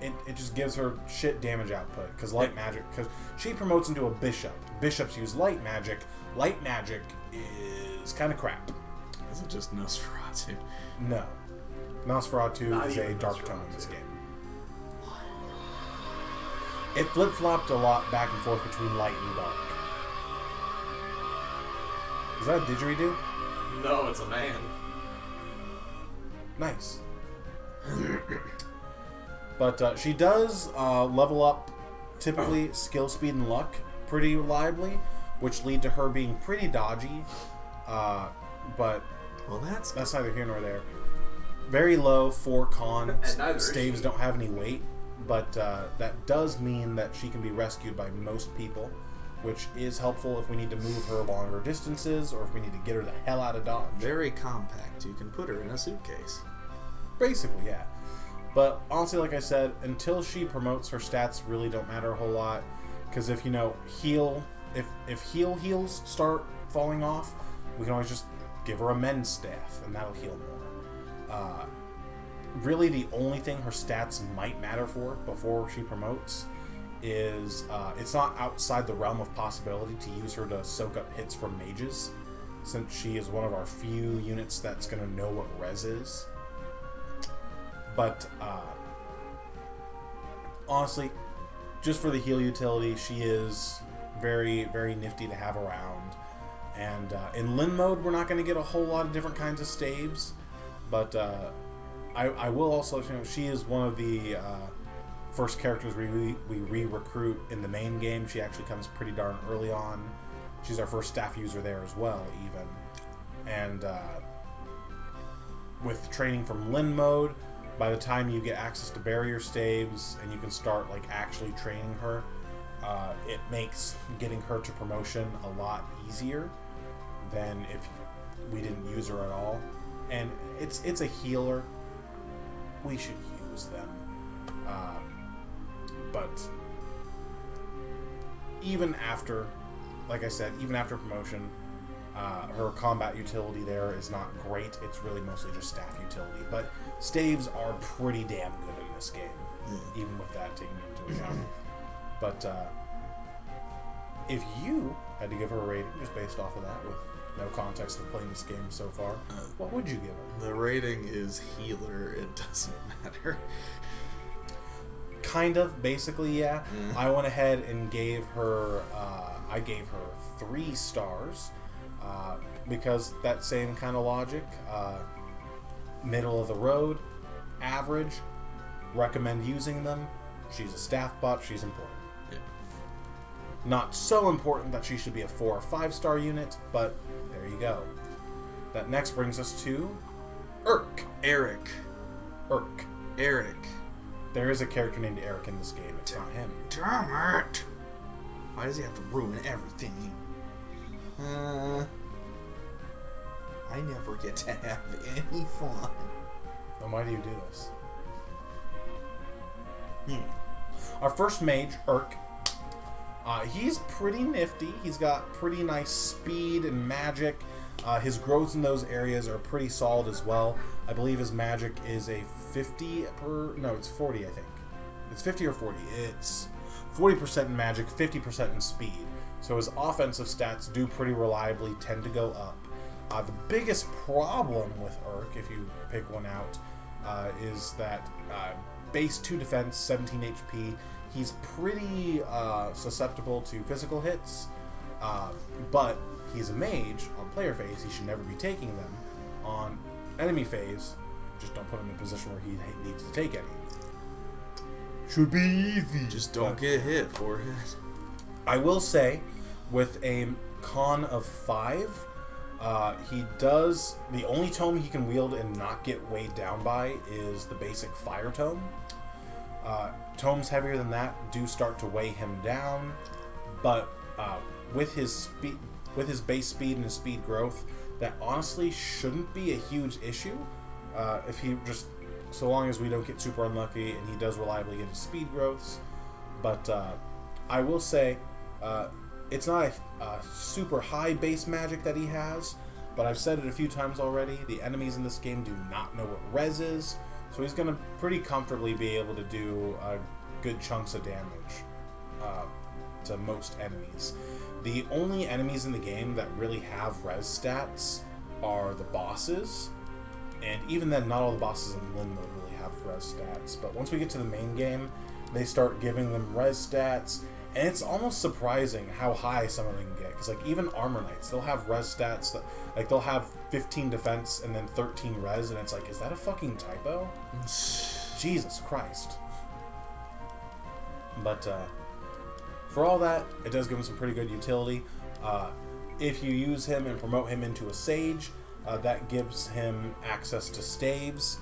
it just gives her shit damage output. Because light magic, because she promotes into a bishop. Bishops use light magic. Light magic is kind of crap. Is it just Nosferatu? No. Nosferatu Not is a even dark tone in Nosferatu. this game. It flip-flopped a lot back and forth between light and dark. Is that a didgeridoo? No, it's a man. Nice. But she does level up, typically skill, speed, and luck pretty reliably, which lead to her being pretty dodgy. But Well, that's neither here nor there. Very low 4 con. And neither is Staves she. don't have any weight, but that does mean that she can be rescued by most people, which is helpful if we need to move her longer distances or if we need to get her the hell out of Dodge. very compact. You can put her in a suitcase. Basically, yeah. But honestly, like I said, until she promotes, her stats really don't matter a whole lot. Because if, heal... If heals start falling off, we can always just give her a mend staff, and that'll heal more. Really, the only thing her stats might matter for before she promotes is it's not outside the realm of possibility to use her to soak up hits from mages, since she is one of our few units that's going to know what res is. But honestly, just for the heal utility, she is very, very nifty to have around. And in Lin mode, we're not going to get a whole lot of different kinds of staves, but I will also let you know she is one of the first characters we re-recruit in the main game. She actually comes pretty darn early on. She's our first staff user there as well, even. And with training from Lin mode, by the time you get access to barrier staves and you can start like actually training her, it makes getting her to promotion a lot easier than if we didn't use her at all. And it's a healer. We should use them. But even after, like I said, even after promotion, her combat utility there is not great. It's really mostly just staff utility. But staves are pretty damn good in this game, even with that taken into account. But if you had to give her a rating just based off of that, with no context of playing this game so far, what would you give her? The rating is healer. It doesn't matter. Kind of, basically, yeah. I went ahead and gave her, 3 stars, because that same kind of logic. Middle of the road, average, recommend using them. She's a staff bot, she's important. Yeah. Not so important that she should be a 4 or 5 star unit, but there you go. That next brings us to Eric. Eric. There is a character named Eric in this game. It's not him. Damn it! Why does he have to ruin everything? I never get to have any fun. Then why do you do this? Our first mage, Urk. He's pretty nifty. He's got pretty nice speed and magic. His growths in those areas are pretty solid as well. I believe his magic is a 50 per... No, it's 40, I think. It's 50 or 40. It's 40% in magic, 50% in speed. So his offensive stats do pretty reliably tend to go up. The biggest problem with Urk, if you pick one out, is that base 2 defense, 17 HP. He's pretty susceptible to physical hits, but he's a mage on player phase. He should never be taking them. On enemy phase, just don't put him in a position where he needs to take any. Should be easy. Just don't get hit, forehead. I will say, with a con of 5, he does. The only tome he can wield and not get weighed down by is the basic fire tome. Tomes heavier than that do start to weigh him down, but with his speed, with his base speed and his speed growth, that honestly shouldn't be a huge issue. If he just, so long as we don't get super unlucky and he does reliably get his speed growths. But I will say, it's not a super high base magic that he has, but I've said it a few times already, the enemies in this game do not know what res is, so he's going to pretty comfortably be able to do good chunks of damage to most enemies. The only enemies in the game that really have res stats are the bosses, and even then, not all the bosses in Lin mode really have res stats, but once we get to the main game, they start giving them res stats, and it's almost surprising how high some of them can get, because like even Armor Knights, they'll have res stats that, like, they'll have 15 defense and then 13 res, and it's like, is that a fucking typo? Jesus Christ. But for all that, it does give him some pretty good utility. If you use him and promote him into a sage, that gives him access to staves,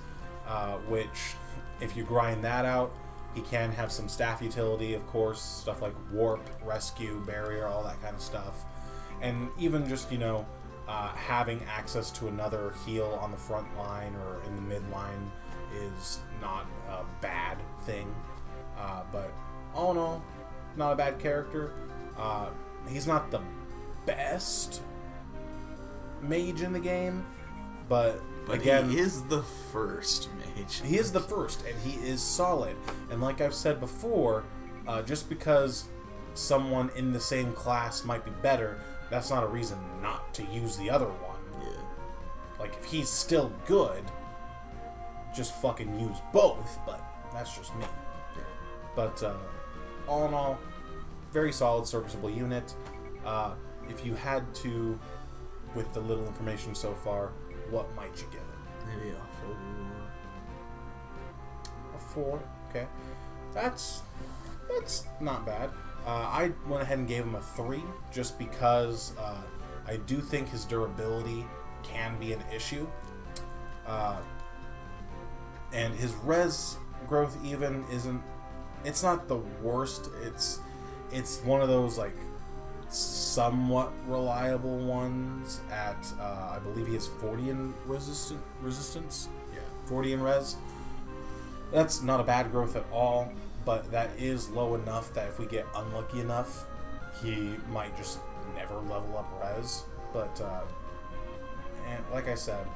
which, if you grind that out, he can have some staff utility, of course, stuff like warp, rescue, barrier, all that kind of stuff. And even just, you know, having access to another heal on the front line or in the mid line is not a bad thing. But all in all, not a bad character. He's not the best mage in the game, but again, he is the first mage. He is the first, and he is solid. And like I've said before, just because someone in the same class might be better, that's not a reason not to use the other one. Yeah. Like, if he's still good, just fucking use both, but that's just me. Yeah. But all in all, very solid serviceable unit. If you had to, with the little information so far, what might you give it? Maybe a 4. A 4, okay. That's not bad. I went ahead and gave him a 3 just because I do think his durability can be an issue. And his res growth even isn't, it's not the worst. It's one of those like somewhat reliable ones at I believe he has 40 in resistance. Yeah, 40 in res. That's not a bad growth at all, but that is low enough that if we get unlucky enough, he might just never level up res. But and like I said,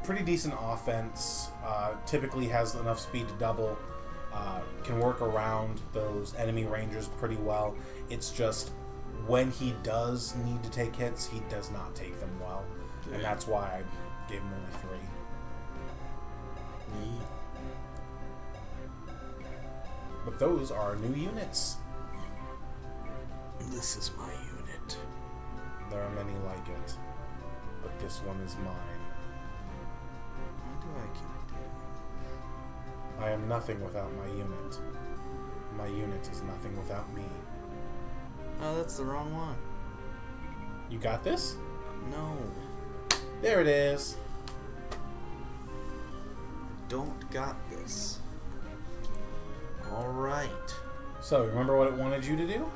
pretty decent offense. Typically has enough speed to double. Can work around those enemy rangers pretty well. It's just when he does need to take hits, he does not take them well, and that's why I gave him only 3. But those are our new units. This is my unit. There are many like it, but this one is mine. Why do I keep doing I am nothing without my unit. My unit is nothing without me. Oh, that's the wrong one. You got this? No. There it is. Don't got this. Alright. So, remember what it wanted you to do?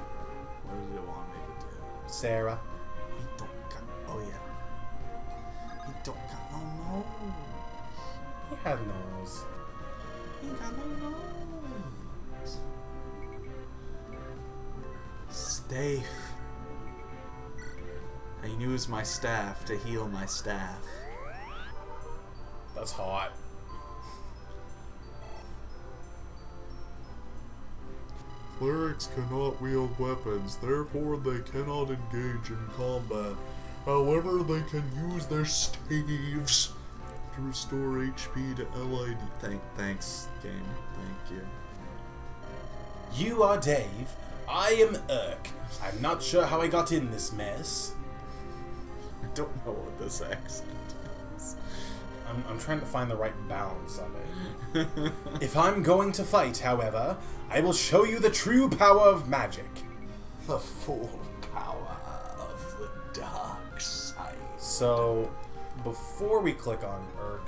What does it want me to do? Sarah. He don't got... Oh, yeah. He don't got no nose. He had nose. He got no nose. Staff. I use my staff to heal my staff. That's hot. Clerics cannot wield weapons, therefore they cannot engage in combat. However, they can use their staves to restore HP to LID. Thanks, game. Thank you. You are Dave. I am Urk. I'm not sure how I got in this mess. I don't know what this accent is. I'm trying to find the right balance of it. If I'm going to fight, however, I will show you the true power of magic. The full power of the dark side. So, before we click on Urk,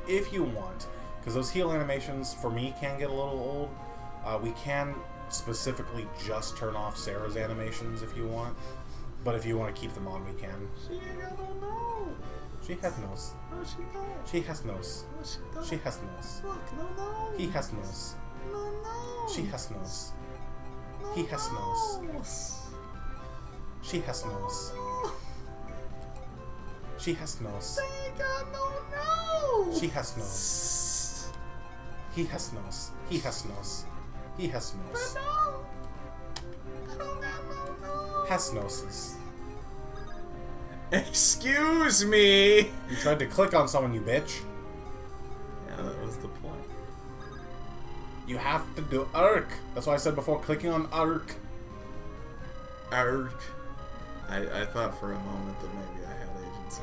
if you want, because those heal animations for me can get a little old, we can specifically just turn off Sarah's animations if you want. But if you want to keep them on, we can. She ain't got no nose. She has nose. No, she don't. She has nose. No, she don't. She has nose. Look, no nose. He has nose. No nose. She has nose. No He has nose. nose. She has nose. She has nose. They ain't got no nose. She has nose. He has nose. He has nose. He has nose. No. I don't got no nose. Has noses. Excuse me! You tried to click on someone, you bitch. Yeah, that was the point. You have to do Urk. That's why I said before, clicking on Urk. Arg. I thought for a moment that maybe I had agency.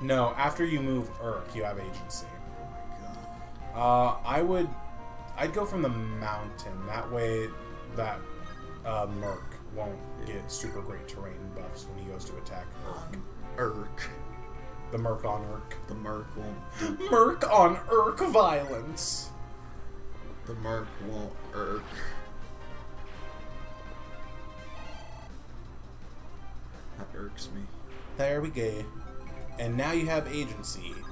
No, after you move Urk, you have agency. Oh my god. I'd go from the mountain. That way, that Merc won't get super great terrain buffs when he goes to attack Urk. Urk. The Merc on Urk. The Merc won't do. Merc on Urk violence. The Merc won't irk. That irks me. There we go. And now you have agency. Oh my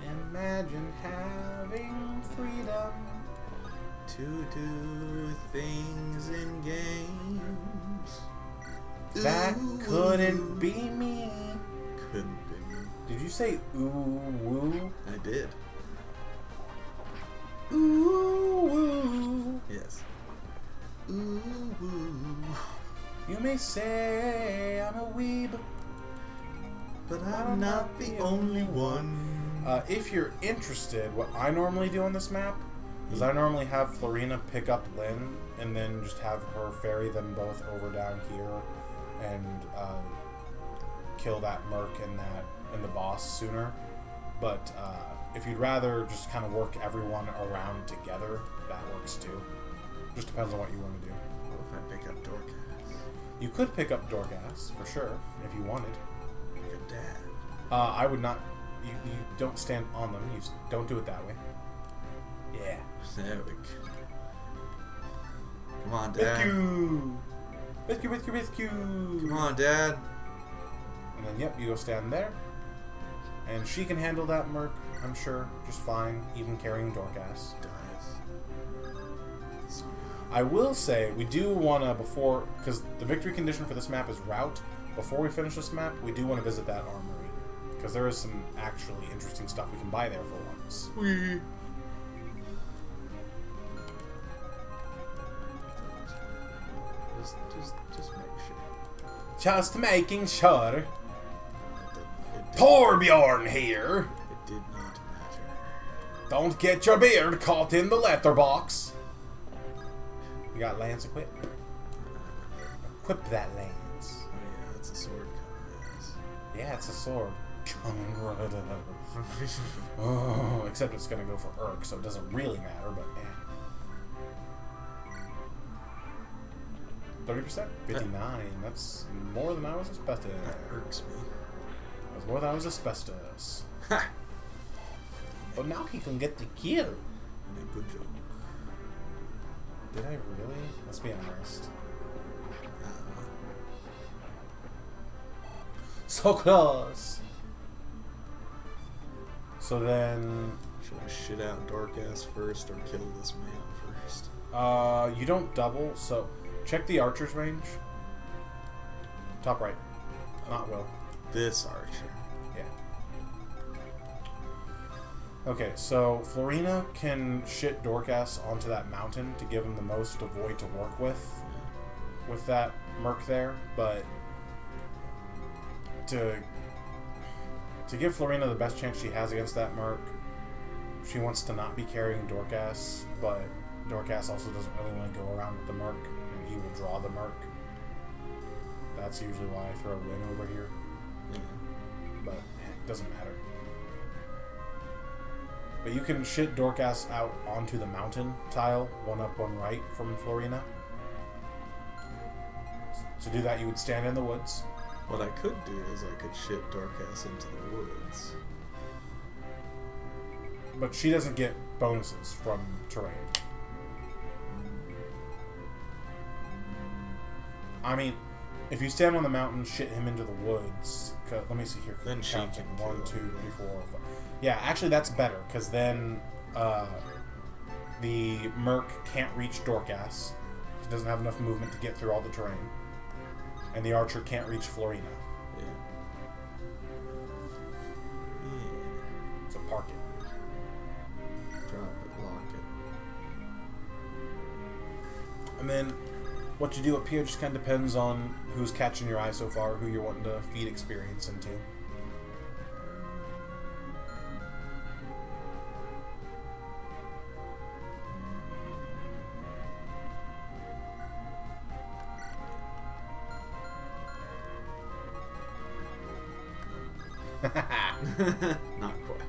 god, Imagine having freedom. to do things in games. That Ooh. couldn't be me. Couldn't be me. Did you say ooh woo? I did. Ooh woo. Yes. Ooh, woo. You may say I'm a weeb. But I'm not the only one. If you're interested, what I normally do on this map is I normally have Florina pick up Lynn and then just have her ferry them both over down here and kill that Merc and the boss sooner. But if you'd rather just kind of work everyone around together, that works too. Just depends on what you want to do. What if I pick up Dorcas? You could pick up Dorcas, for sure, if you wanted. Like a dad. I would not. You don't stand on them. You don't do it that way. Yeah. There we go. Come on, Dad. Rescue! Come on, Dad. And then, yep, you go stand there. And she can handle that Merc, I'm sure, just fine, even carrying Dorcas. Dies. I will say, we do want to, because the victory condition for this map is route, before we finish this map, we do want to visit that armory. Because there is some actually interesting stuff we can buy there for once. Wee. Just make sure. Just making sure. It Torbjorn here! did not matter. Don't get your beard caught in the letterbox. You got Lance equipped? Equip that Lance. Oh yeah, that's a sword coming at us. Yeah, it's a sword. Coming right at us. Oh, except it's gonna go for Urk, so it doesn't really matter, but yeah. 30%? 59. That's more than I was expecting. That irks me. That's more than I was asbestos. Ha! But now he can get the kill. And a good joke. Did I really? Let's be honest. So close. So then, Should I shit out Dorcas first or kill this man first? you don't double, so check the archer's range. Top right. Not Will. This archer. Yeah. Okay, so Florina can shit Dorcas onto that mountain to give him the most to Void to work with. with that merc there, but to give Florina the best chance she has against that merc, she wants to not be carrying Dorcas, but Dorcas also doesn't really want to go around with the merc, and he will draw the merc. That's usually why I throw a win over here. But it doesn't matter. But you can shit Dorcas out onto the mountain tile, one up, one right from Florina. To do that, you would stand in the woods. What I could do is I could ship Dorcas into the woods. But she doesn't get bonuses from terrain. I mean, if you stand on the mountain, shit him into the woods. Let me see here. Then she counting. can 1, 2, kill 3, him. 4, 5. Yeah, actually, that's better because then the merc can't reach Dorcas. She doesn't have enough movement to get through all the terrain, and the archer can't reach Florina. Yeah. So park it. Drop it, lock it. And then what you do up here just kind of depends on who's catching your eye so far, who you're wanting to feed experience into. Not quite.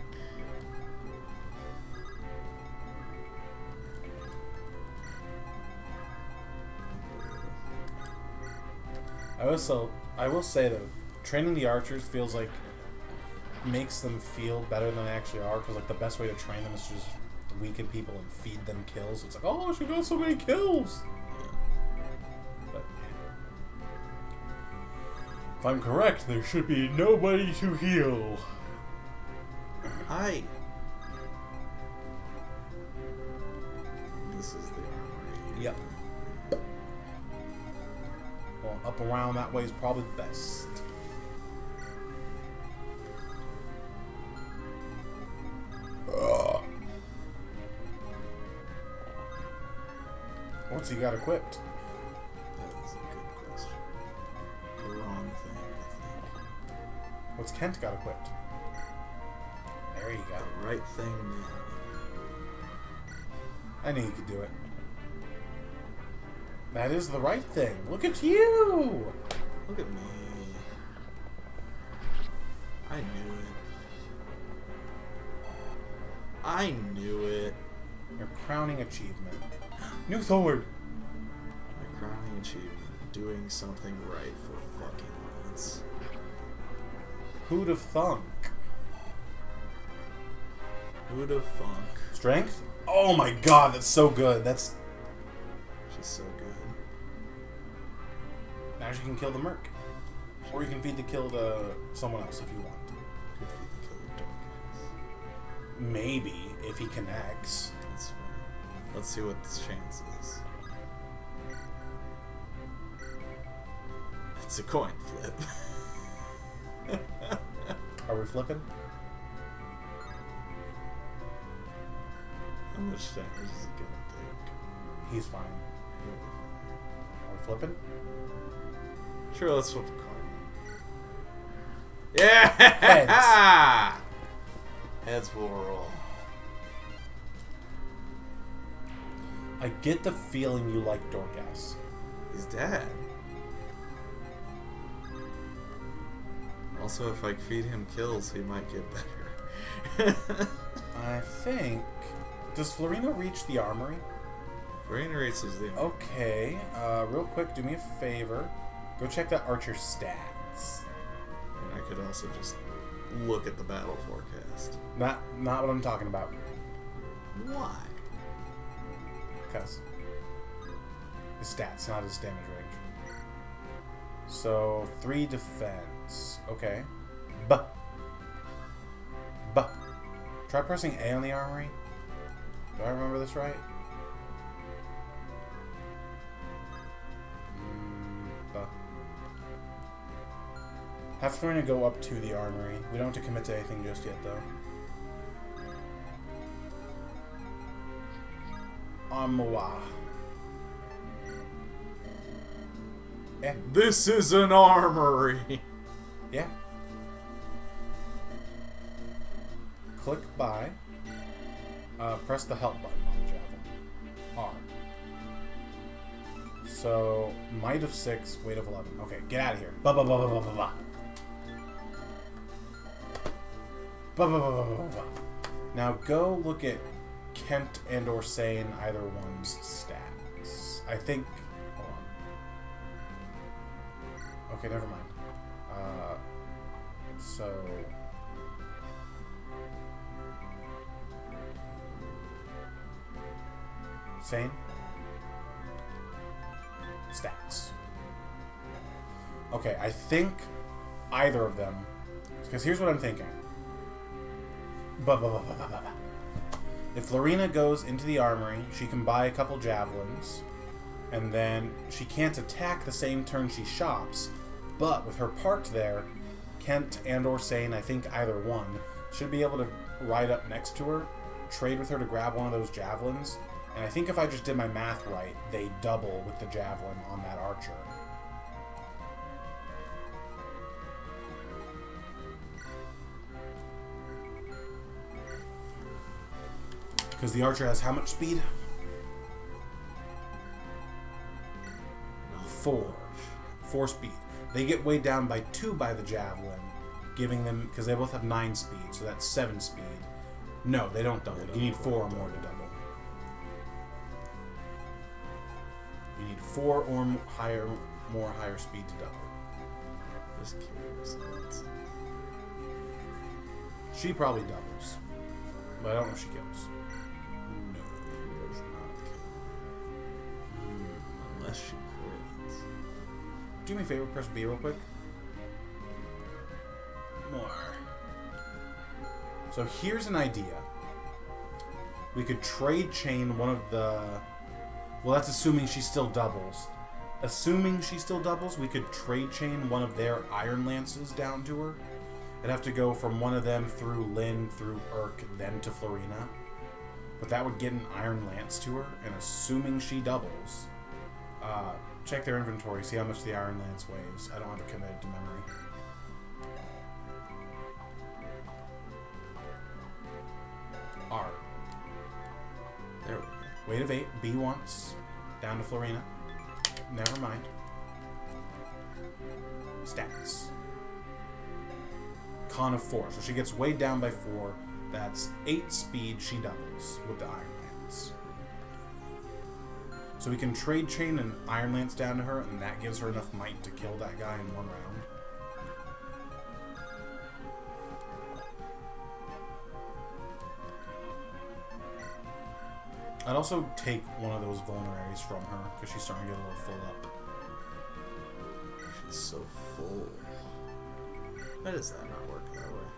I will say though, training the archers feels like makes them feel better than they actually are, because like the best way to train them is to just weaken people and feed them kills. It's like, oh, she got so many kills. But if I'm correct, there should be nobody to heal. Hi. This is the armory. Yep. Well, up around that way is probably the best. What's he got equipped? That is a good question. The wrong thing, I think. What's Kent got equipped? There you go. The right thing now. I knew you could do it. That is the right thing. Look at you! Look at me. I knew it. I knew it. Your crowning achievement. New sword! My crowning achievement. Doing something right for fucking once. Who'd have thunk? Who'd have thunk? Strength? Oh my god, that's so good. That's... She's so good. Now you can kill the merc. Or you can feed the kill to someone else if you want. Could feed the killer Dorcas. Maybe, if he connects. That's fine. Let's see what the chance is. It's a coin flip. Are we flipping? How much damage is it gonna take? He's fine. Are we flipping? Sure, let's flip the card. Yeah! Heads. Heads will roll. I get the feeling you like Dorcas. He's dead. Also, if I feed him kills, he might get better. I think... Does Florina reach the armory? Rain reaches the Okay, real quick, do me a favor. Go check that archer stats. And I could also just look at the battle forecast. Not what I'm talking about. Why? Because his stats, not his damage range. So 3 defense. Okay. Buh. Try pressing A on the armory. Do I remember this right? Buh. Have Florina go up to the armory. We don't have to commit to anything just yet, though. Amoa. Yeah. This is an armory. Yeah. Click buy. Press the help button on the javelin. R. So, might of 6, weight of 11. Okay, get out of here. Ba ba ba ba ba ba ba. Ba ba ba ba ba ba. Now go look at Kent and or Sane, either one's stats. I think. Hold on. Okay, never mind. So. Sane. Stats. Okay, I think either of them. Because here's what I'm thinking. If Lorena goes into the armory, she can buy a couple javelins, and then she can't attack the same turn she shops, but with her parked there, Kent and or Sane, I think either one, should be able to ride up next to her, trade with her to grab one of those javelins, and I think if I just did my math right, they double with the javelin on that archer. Because the archer has how much speed? 4. 4 speed. They get weighed down by 2 by the javelin, giving them, because they both have 9 speed, so that's 7 speed. No, they don't double. You need 4 or more to double. You need 4 or higher speed to double. Just curious. She probably doubles, but I don't know if she kills. No, she does not kill. Unless she crits. Do me a favor, press B real quick. More. So here's an idea. We could trade chain one of the... Well, that's assuming she still doubles. Assuming she still doubles, we could trade chain one of their iron lances down to her. I'd have to go from one of them through Lynn, through Urk, then to Florina. But that would get an iron lance to her, and assuming she doubles, check their inventory, see how much the iron lance weighs. I don't have it committed to memory. R. There we go. Weight of 8, B once, down to Florina. Never mind. Stats. Con of 4, so she gets weighed down by 4. That's 8 speed she doubles with the Iron Lance. So we can trade chain an Iron Lance down to her, and that gives her enough might to kill that guy in 1 round. I'd also take one of those vulneraries from her, because she's starting to get a little full up. She's so full. Why does that not work that way?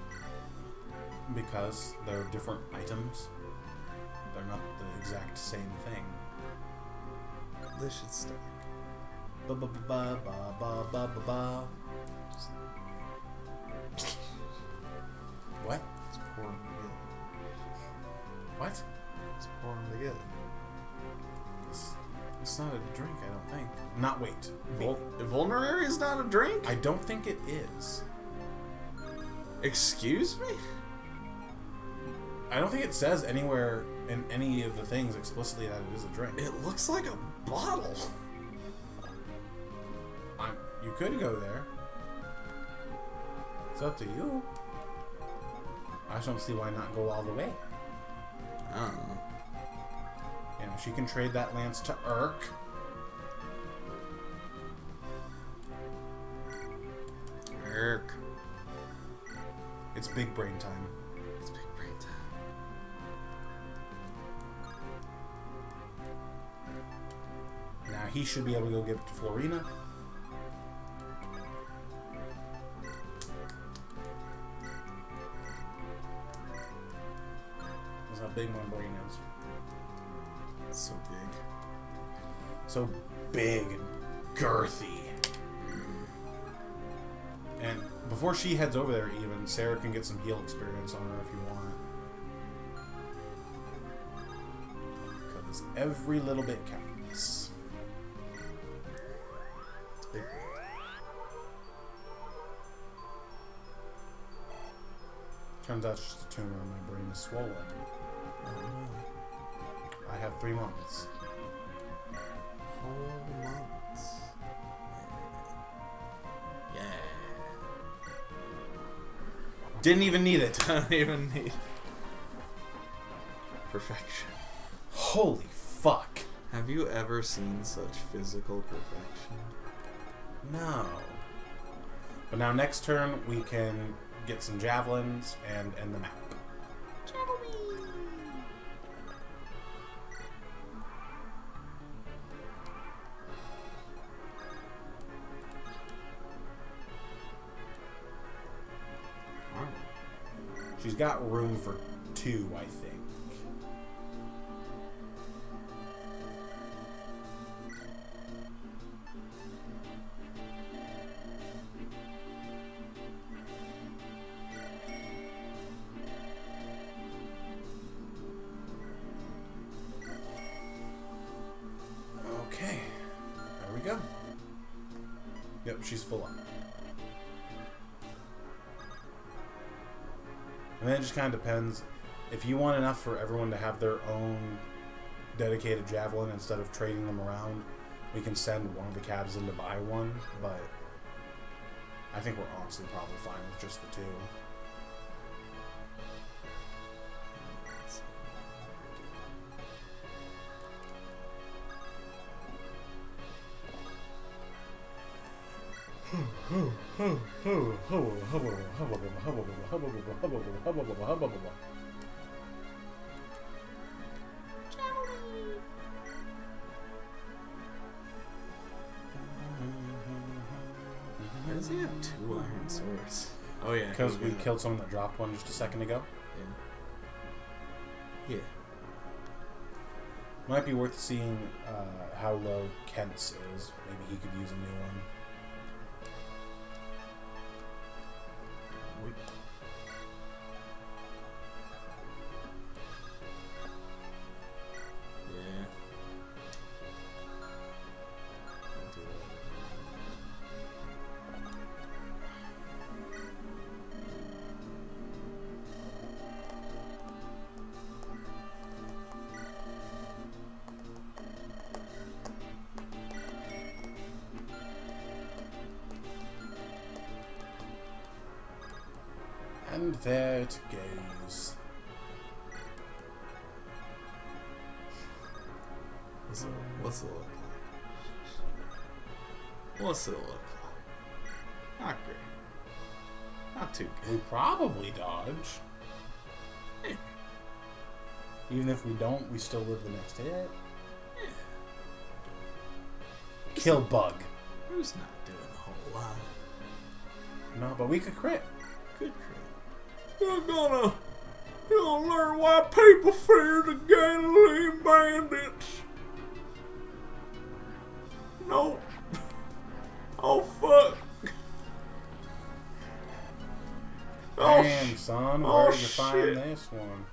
Because they're different items. They're not the exact same thing. They should stack. Ba ba ba ba ba ba ba ba. What? Let's pour them together. What? Let's pour them together. It's not a drink, I don't think. Not wait. Vulnerary is not a drink? I don't think it is. Excuse me? I don't think it says anywhere in any of the things explicitly that it is a drink. It looks like a bottle. You could go there. It's up to you. I just don't see why not go all the way. I don't know. You know, she can trade that lance to Urk. Urk. It's big brain time. It's big brain time. Now he should be able to go give it to Florina. That's how big my brain is. It's so big. So big and girthy. And before she heads over there even, Sarah can get some heal experience on her if you want. Because every little bit counts. It's big brain Turns out it's just a tumor and my brain is swollen. I have 3 months. Whole months. Yeah. Didn't even need it. Don't even need perfection. Holy fuck. Have you ever seen such physical perfection? No. But now next turn we can get some javelins and end the map. She's got room for 2, I think. Okay, there we go. Yep, she's full up. And then it just kind of depends. If you want enough for everyone to have their own dedicated javelin instead of trading them around, we can send one of the cabs in to buy one, but I think we're honestly probably fine with just the 2. Why does he have 2 iron swords? Oh yeah. Because we killed someone that dropped one just a second ago. Yeah. Might be worth seeing how low Kent's is. Maybe he could use a new one. Yeah. I'll do that. And there it goes. What's it look like? What's it look like? Not great. Not too We good. probably dodge. Even if we don't, we still live the next hit. Kill bug. Who's not doing a whole lot? No, but we could crit. Good crit. You're gonna learn why people fear the Galilean bandits. No. Oh fuck. Oh, Damn, son, oh, where'd you find shit. this one?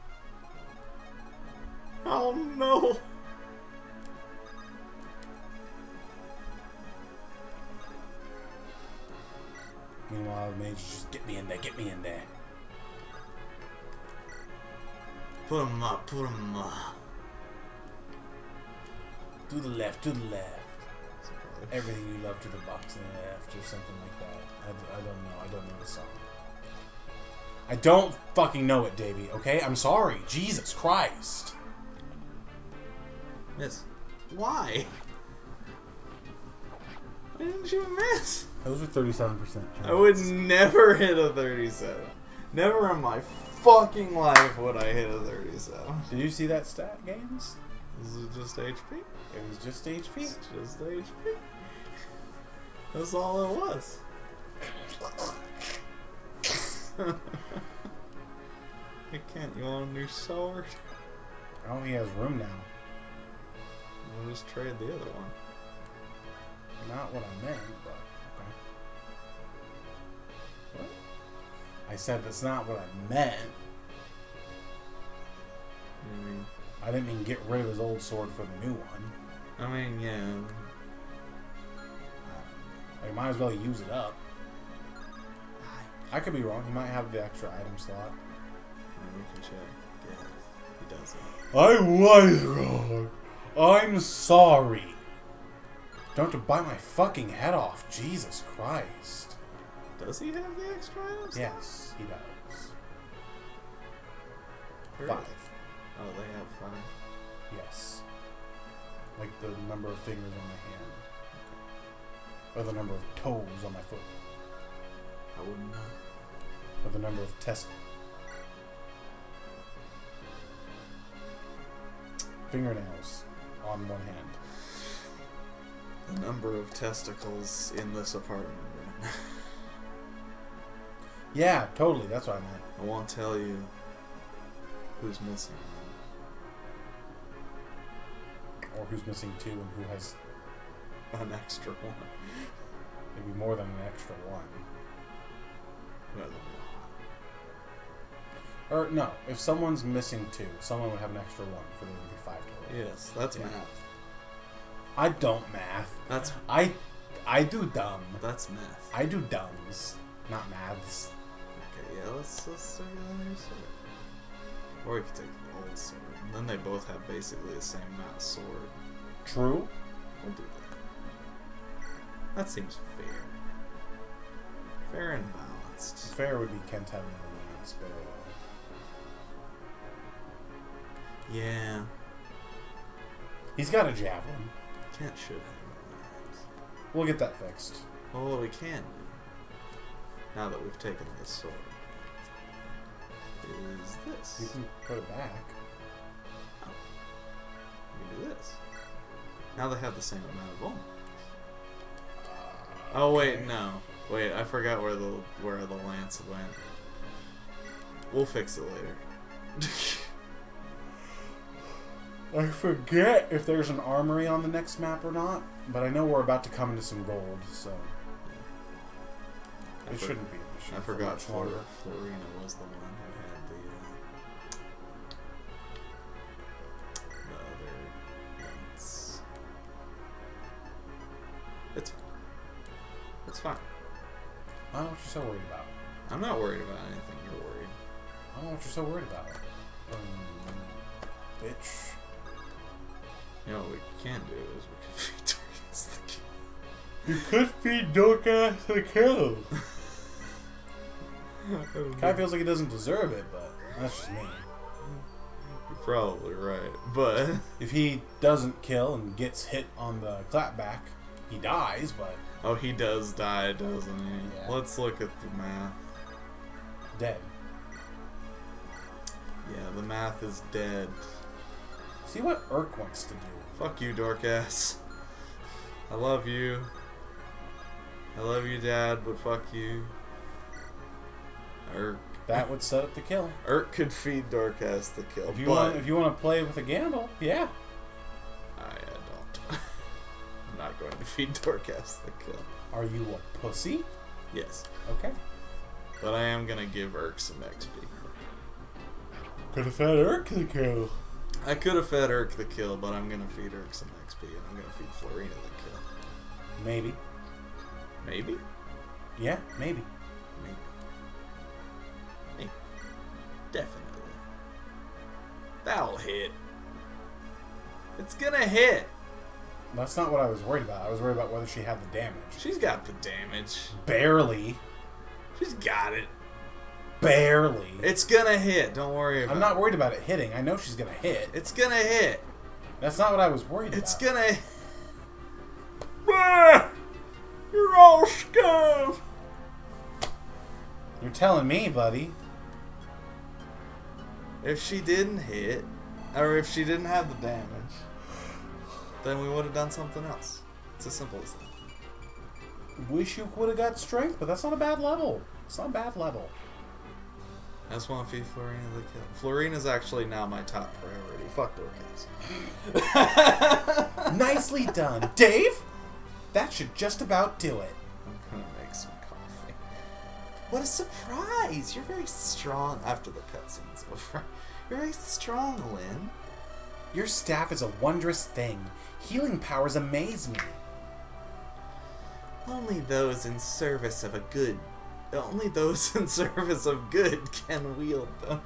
Oh no. Meanwhile, the mage is just get me in there, get me in there. Put 'em up, put 'em up. To the left, to the left. Everything you love to the box and the left, or something like that. I don't know. I don't know the song. I don't fucking know it, Davey, okay? I'm sorry. Jesus Christ. Miss. Why? Why didn't you miss? Those were 37%. I would never hit a 37. Never in my fucking life would I hit a 37. Did you see that stat, Games? Is it just HP? It was just HP. It's just HP. That's all it was. Hey Kent, you want a new sword? Oh, he has room now. We'll just trade the other one. Not what I meant, but okay. What? I said that's not what I meant. I didn't mean get rid of his old sword for the new one. I mean, yeah. I might as well use it up. I could be wrong. He might have the extra item slot. we can check. Yeah, he does it. I was wrong. I'm sorry. Don't have to bite my fucking head off. Jesus Christ. Does he have the extra items? Yes, he does. Where 5. is- Oh, they have 5. Yes. Like the number of fingers on my hand. Or the number of toes on my foot. I wouldn't know. Or the number of fingernails on one hand. The number of testicles in this apartment, right? Yeah, totally. That's what I meant. I won't tell you who's missing. Or who's missing 2 and who has An extra one. maybe more than an extra 1. Who has a Or no, if someone's missing 2, someone would have an extra 1 for there to be 5 total. lot. Yes, that's Yeah. math. I don't math. That's I do dumb. that's math. I do dumbs, not maths. Okay, yeah, let's start with a new sword. Or we could take the old sword. And then they both have basically the same amount of sword. True. We'll do that. That seems fair. Fair and balanced. Fair would be Kent having a lance, but Yeah. he's got a javelin. Kent should have a lance. We'll get that fixed. Well, what we can do, now that we've taken this sword, is this. You can put it back. We can do this. Now they have the same amount of vulnerabilities. Oh wait, no. Wait, I forgot where the lance went. We'll fix it later. I forget if there's an armory on the next map or not, but I know we're about to come into some gold, so it shouldn't be an issue. I for forgot much longer. Florina was the one who had the other lance. It's fine. I don't know what you're so worried about. I'm not worried about anything. You're worried. I don't know what you're so worried about. Bitch. You know what we can do is we can feed Dorcas the king. You could feed Dorcas the kill. Kind of feels like he doesn't deserve it, but that's just me. You're probably right, but If he doesn't kill and gets hit on the clapback, he dies, but oh, he does die, doesn't he? Yeah. Let's look at the math. dead. Yeah, the math is dead. See what Urk wants to do. Fuck you, Dorcas. I love you. I love you, Dad, but fuck you. Urk. That would set up the kill. Urk could feed Dorcas the kill, If you but want to play with a gamble, yeah. I don't. I'm not going to feed Dorcas the kill. Are you a pussy? Yes, Okay. but I am gonna give Urk some XP. Could have fed Urk the kill. I could have fed Urk the kill, but I'm gonna feed Urk some XP, and I'm gonna feed Florina the kill. Maybe. Maybe? Yeah, maybe. Maybe. Maybe. Definitely. That'll hit. It's gonna hit. That's not what I was worried about. I was worried about whether she had the damage. She's got the damage. Barely. She's got it. Barely. It's gonna hit. Don't worry about it. I'm not worried about it hitting. I know she's going to hit. It's gonna hit. That's not what I was worried It's about. gonna. Ah! You're all scum. You're telling me, buddy. If she didn't hit, or if she didn't have the damage, then we would have done something else. It's as simple as that. Wish you would have got strength, but that's not a bad level. It's not a bad level. I just want to feed Florina the kill. Florina's actually now my top priority. Fuck Dorcas. Nicely done. Dave? That should just about do it. I'm gonna make some coffee. What a surprise! You're very strong after the cutscene's over. You're very strong, Lynn. Your staff is a wondrous thing. Healing powers amaze me. Only those in service of good can wield them.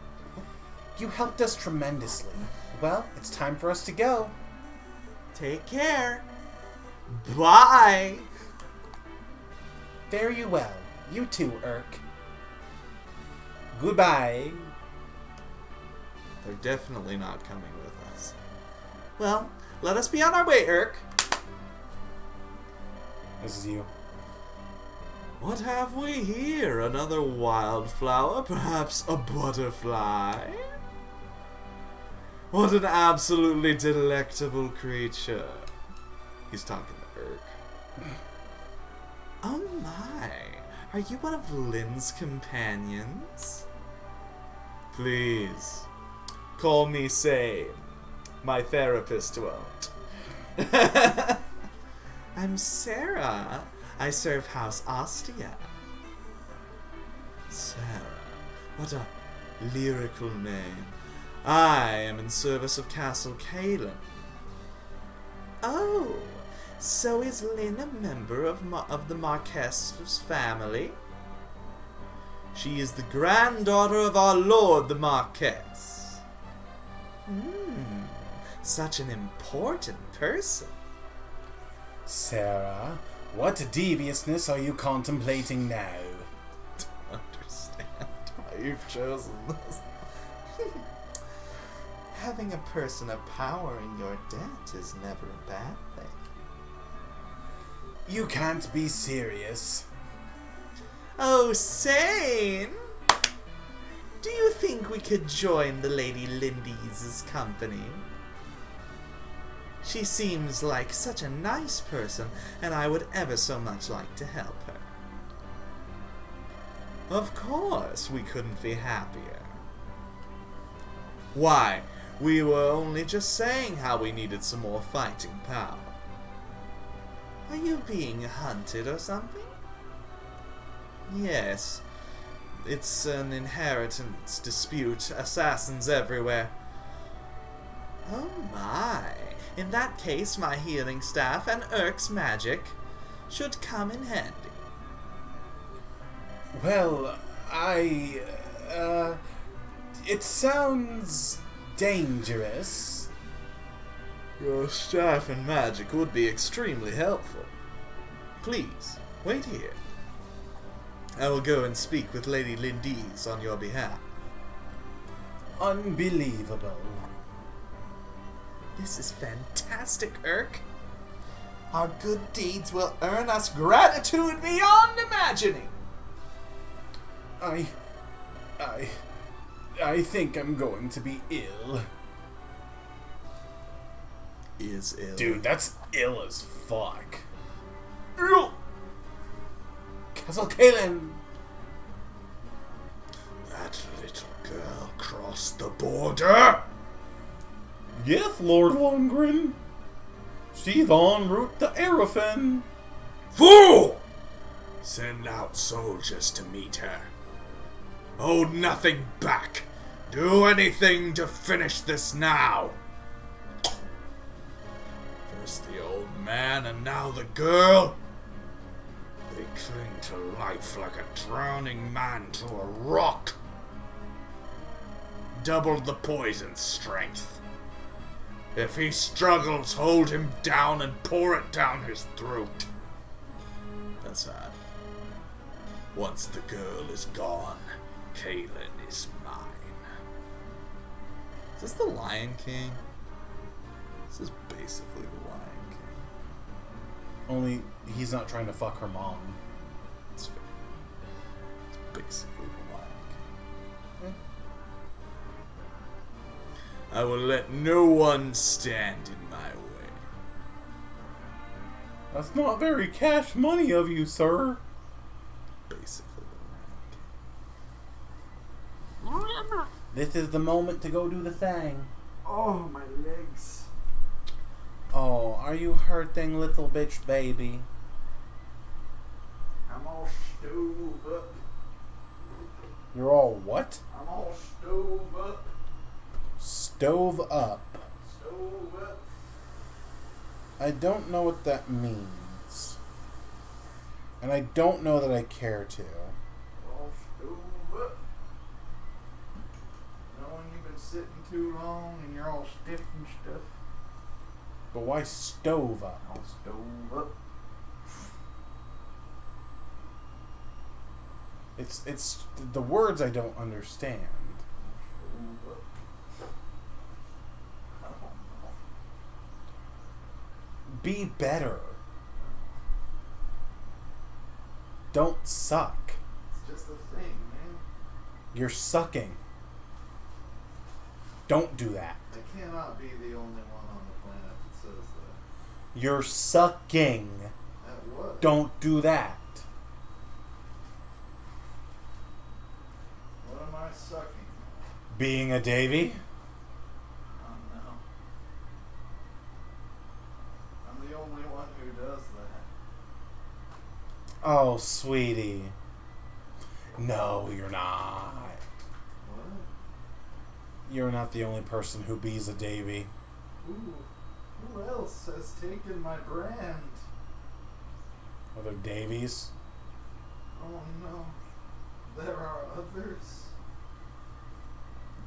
You helped us tremendously. Well, it's time for us to go. Take care. Bye. Fare you well. You too, Urk. Goodbye. They're definitely not coming with us. Well, let us be on our way, Urk. This is you. What have we here? Another wildflower? Perhaps a butterfly? What an absolutely delectable creature. He's talking to Urk. Oh my. Are you one of Lynn's companions? Please. Call me sane. My therapist won't. I'm Sarah. I serve House Ostia. Sarah. What a lyrical name. I am in service of Castle Kalen. Oh, so is Lynn a member of the Marquess's family? She is the granddaughter of our Lord the Marquess. Such an important person. Sarah, what deviousness are you contemplating now? Don't understand why you've chosen this. Having a person of power in your debt is never a bad thing. You can't be serious. Oh, Sane! Do you think we could join the Lady Lindy's company? She seems like such a nice person, and I would ever so much like to help her. Of course, we couldn't be happier. Why, we were only just saying how we needed some more fighting power. Are you being hunted or something? Yes. It's an inheritance dispute. Assassins everywhere. Oh my. In that case, my healing staff and Urk's magic should come in handy. Well, it sounds dangerous. Your staff and magic would be extremely helpful. Please, wait here. I will go and speak with Lady Lindy's on your behalf. Unbelievable. This is fantastic, Urk. Our good deeds will earn us gratitude beyond imagining. I think I'm going to be ill. Is ill. Dude, that's ill as fuck. Ill! Castle Kalen! That little girl crossed the border? Yes, Lord Longren. She's en route to Arafin. Fool! Send out soldiers to meet her. Hold nothing back. Do anything to finish this now. First the old man and now the girl. They cling to life like a drowning man to a rock. Double the poison strength. If he struggles, hold him down and pour it down his throat. That's odd. Once the girl is gone, Kaylin is mine. Is this the Lion King? This is basically the Lion King. Only he's not trying to fuck her mom. It's fair. It's basically the Lion King. I will let no one stand in my way. That's not very cash money of you, sir. Basically the Lion King. This is the moment to go do the thing. Oh, my legs. Oh, are you hurting, little bitch baby? I'm all stove up. You're all what? I'm all stove up. Stove up. Stove up. I don't know what that means. And I don't know that I care to. All stove up. Knowing you've been sitting too long and you're all stiff and stuff. But why stove up? I'll stove up. It's the words I don't understand. Stove up. I don't know. Be better. Don't suck. It's just a thing, man. You're sucking. Don't do that. I cannot be the only one on the planet that says that. You're sucking. At what? Don't do that. What am I sucking? Being a Davey? Oh no. I'm the only one who does that. Oh, sweetie. No, you're not. What? You're not the only person who bees a Davey. Ooh. Who else has taken my brand? Other Davies? Oh no. There are others.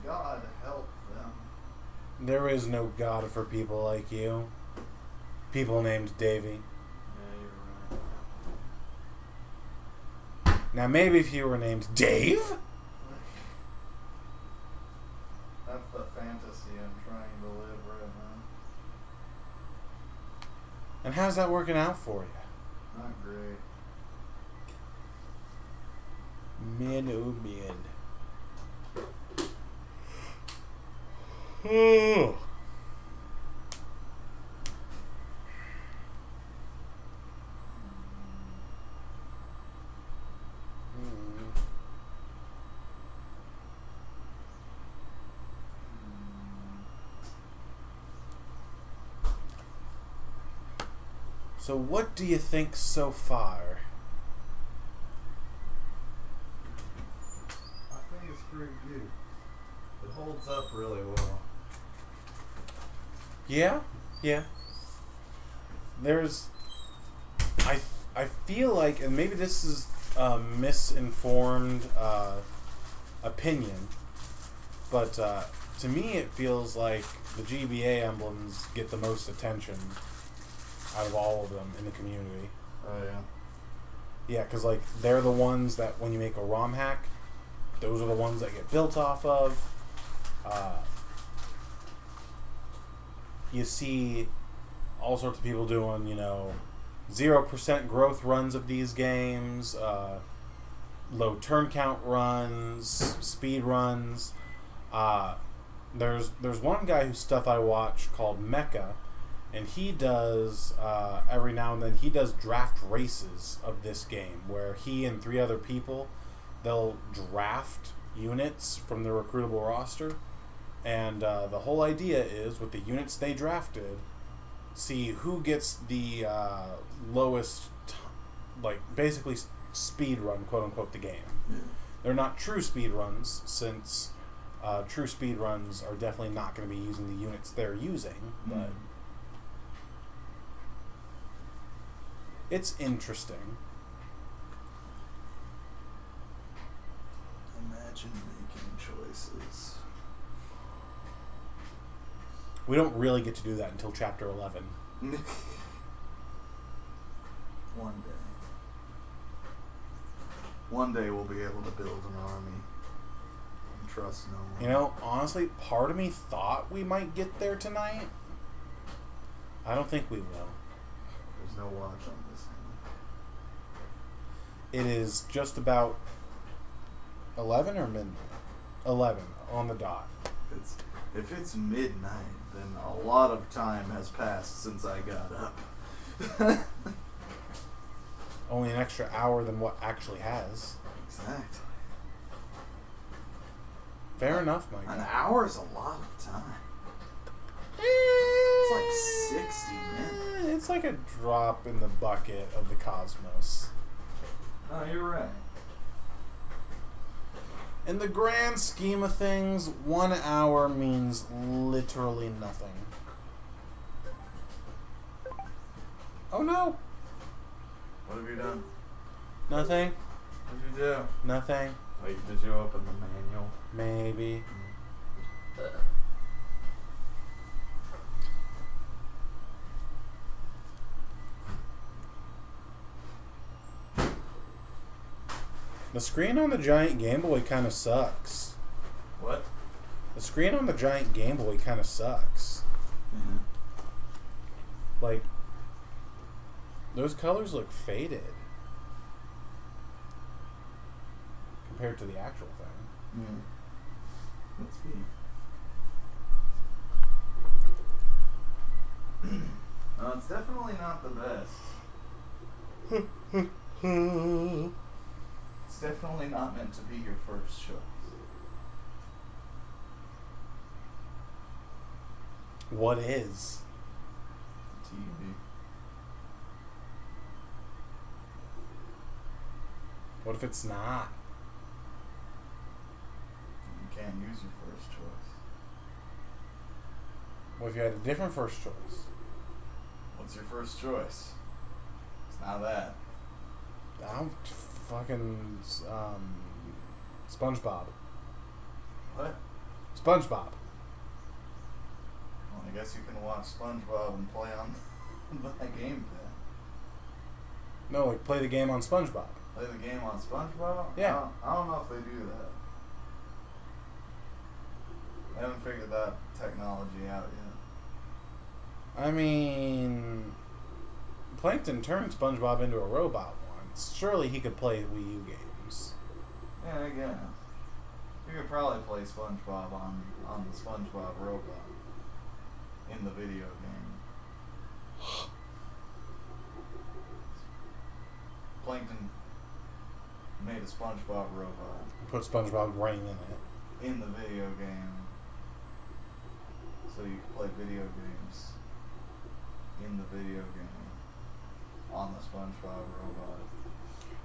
God help them. There is no God for people like you. People named Davey. Yeah, you're right. Now, maybe if you were named Dave? That's the fantasy I'm trying to live right now. And how's that working out for you? Not great. Man, oh man. Oh. So what do you think so far? I think it's pretty good. It holds up really well. Yeah, yeah. There's, I feel like, and maybe this is a misinformed opinion, but to me it feels like the GBA emblems get the most attention out of all of them in the community. Oh yeah. Yeah, because like they're the ones that when you make a ROM hack, those are the ones that get built off of. You see all sorts of people doing, 0% growth runs of these games, low turn count runs, speed runs. There's one guy whose stuff I watch called Mecha, and he does every now and then he does draft races of this game where he and 3 other people, they'll draft units from the recruitable roster, and the whole idea is with the units they drafted, see who gets the lowest basically speed run, quote unquote, the game. Yeah. They're not true speed runs, since true speed runs are definitely not going to be using the units they're using, but it's interesting. Imagine making choices. We don't really get to do that until chapter 11. One day. One day we'll be able to build an army. And trust no one. Honestly, part of me thought we might get there tonight. I don't think we will. There's no watch on this thing. It is just about 11 or midnight? 11 on the dot. If it's midnight, then a lot of time has passed since I got up. Only an extra hour than what actually has. Exactly. Fair enough, Mike. An hour is a lot of time. It's like 60 minutes. It's like a drop in the bucket of the cosmos. Oh, you're right. In the grand scheme of things, 1 hour means literally nothing. Oh no! What have you done? Nothing? What did you do? Nothing? Wait, did you open the manual? Maybe. The screen on the giant Game Boy kind of sucks. What? The screen on the giant Game Boy kind of sucks. Mm-hmm. Like, those colors look faded compared to the actual thing. Mm. Let's see. No, it's definitely not the best. It's definitely not meant to be your first choice. What is? TV. What if it's not? You can't use your first choice. What if you had a different first choice? What's your first choice? It's not that. I'm fucking SpongeBob. What? SpongeBob. Well, I guess you can watch SpongeBob and play on that game then. No, like play the game on SpongeBob. Play the game on SpongeBob? Yeah. I don't know if they do that. I haven't figured that technology out yet. I mean, Plankton turned SpongeBob into a robot once. Surely he could play Wii U games. Yeah, I guess. You could probably play SpongeBob on the SpongeBob robot in the video game. Plankton made a SpongeBob robot Put SpongeBob brain in it. in the video game, so you could play video games in the video game on the SpongeBob robot.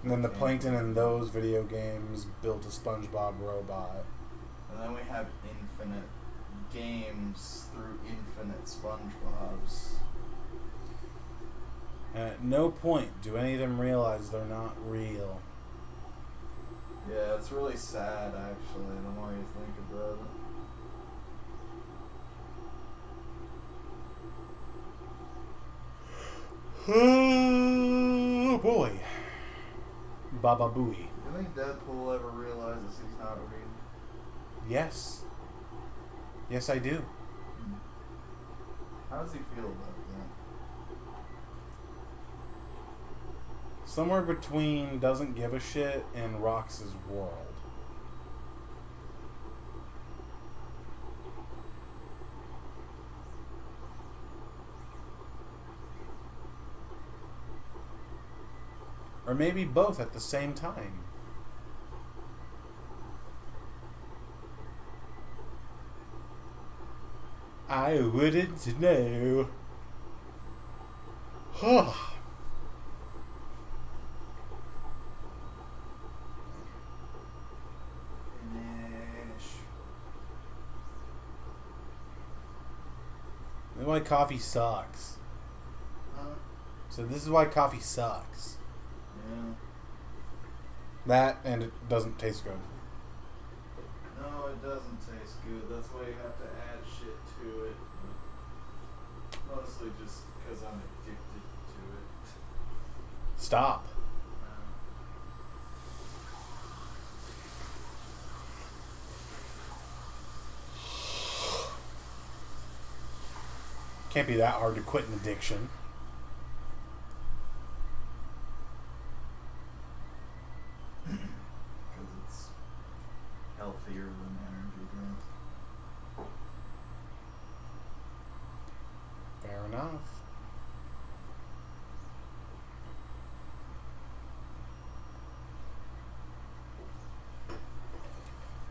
And then the Plankton in those video games built a SpongeBob robot. And then we have infinite games through infinite SpongeBobs. And at no point do any of them realize they're not real. Yeah, it's really sad actually, the more you think about it. Oh boy. Baba Booey. Do you think Deadpool ever realizes he's not real? Yes. Yes, I do. How does he feel about that? Somewhere between doesn't give a shit and rocks his world. Or maybe both at the same time. I wouldn't know. Finish. This is why coffee sucks. Huh? So this is why coffee sucks. Yeah. That and it doesn't taste good. No, it doesn't taste good. That's why you have to add shit to it. Mostly just because I'm addicted to it. Stop. Can't be that hard to quit an addiction. Because it's healthier than energy drinks. Fair enough.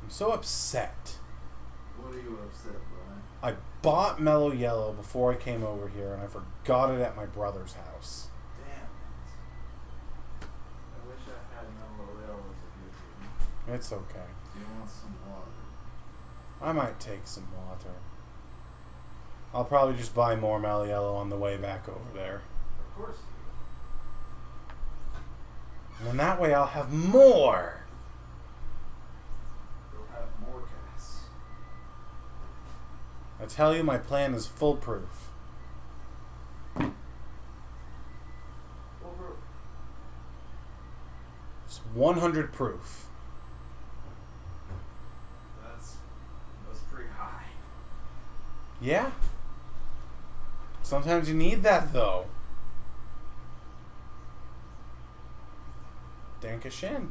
I'm so upset. What are you upset by? I bought Mellow Yellow before I came over here and I forgot it at my brother's house. Damn it. I wish I had Mellow Yellow to give you. It's okay. Do you want some water? I might take some water. I'll probably just buy more Mellow Yellow on the way back over there. Of course. And then that way I'll have more! You'll have more gas. tell you, my plan is foolproof. It's 100 proof. That's pretty high. Yeah. Sometimes you need that, though. Dankeschön.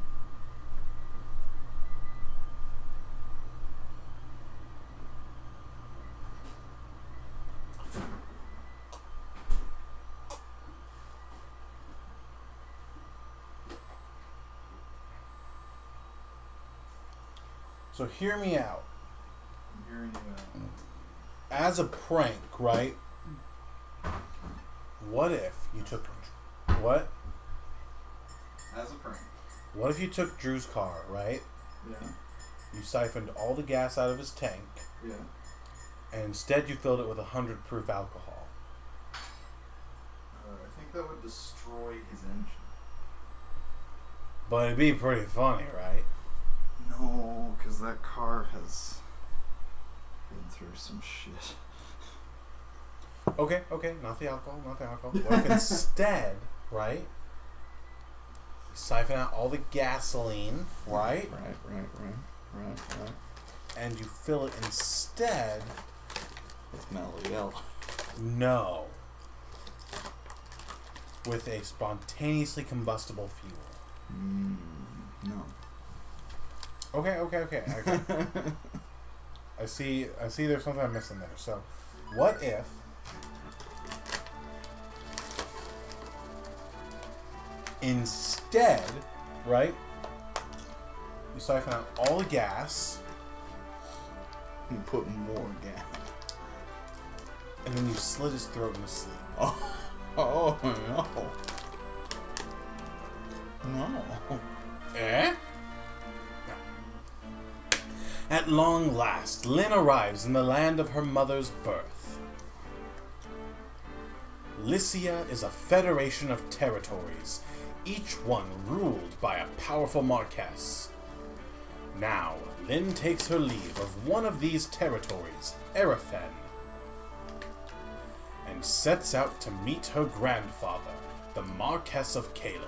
So hear me out. I'm hearing you out. As a prank, right? What if you took... What? As a prank. What if you took Drew's car, right? Yeah. You siphoned all the gas out of his tank, Yeah. and instead you filled it with 100 proof alcohol. I think that would destroy his engine. But it'd be pretty funny, right? No, because that car has been through some shit. Okay, not the alcohol. What if instead, right? You siphon out all the gasoline, right? Right. And you fill it instead... With mellow yellow. No. With a spontaneously combustible fuel. No. Okay. I see there's something I'm missing there. So, what if instead, right, you siphon out all the gas And put more gas. and then you slit his throat in his sleep? Oh no. Eh? At long last, Lynn arrives in the land of her mother's birth. Lycia is a federation of territories, each one ruled by a powerful marquess. Now, Lynn takes her leave of one of these territories, Erethen, and sets out to meet her grandfather, the Marquess of Kalen.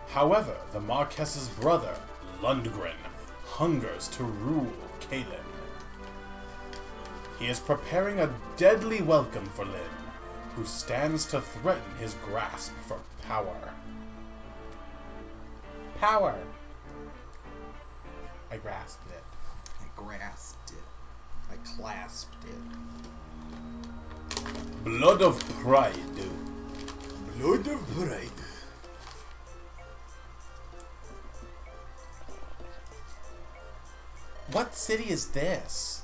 However, the Marquess's brother, Lundgren, hungers to rule Kalen. He is preparing a deadly welcome for Lynn, who stands to threaten his grasp for power. Power! I grasped it. I grasped it. I clasped it. Blood of pride. Blood of pride. What city is this?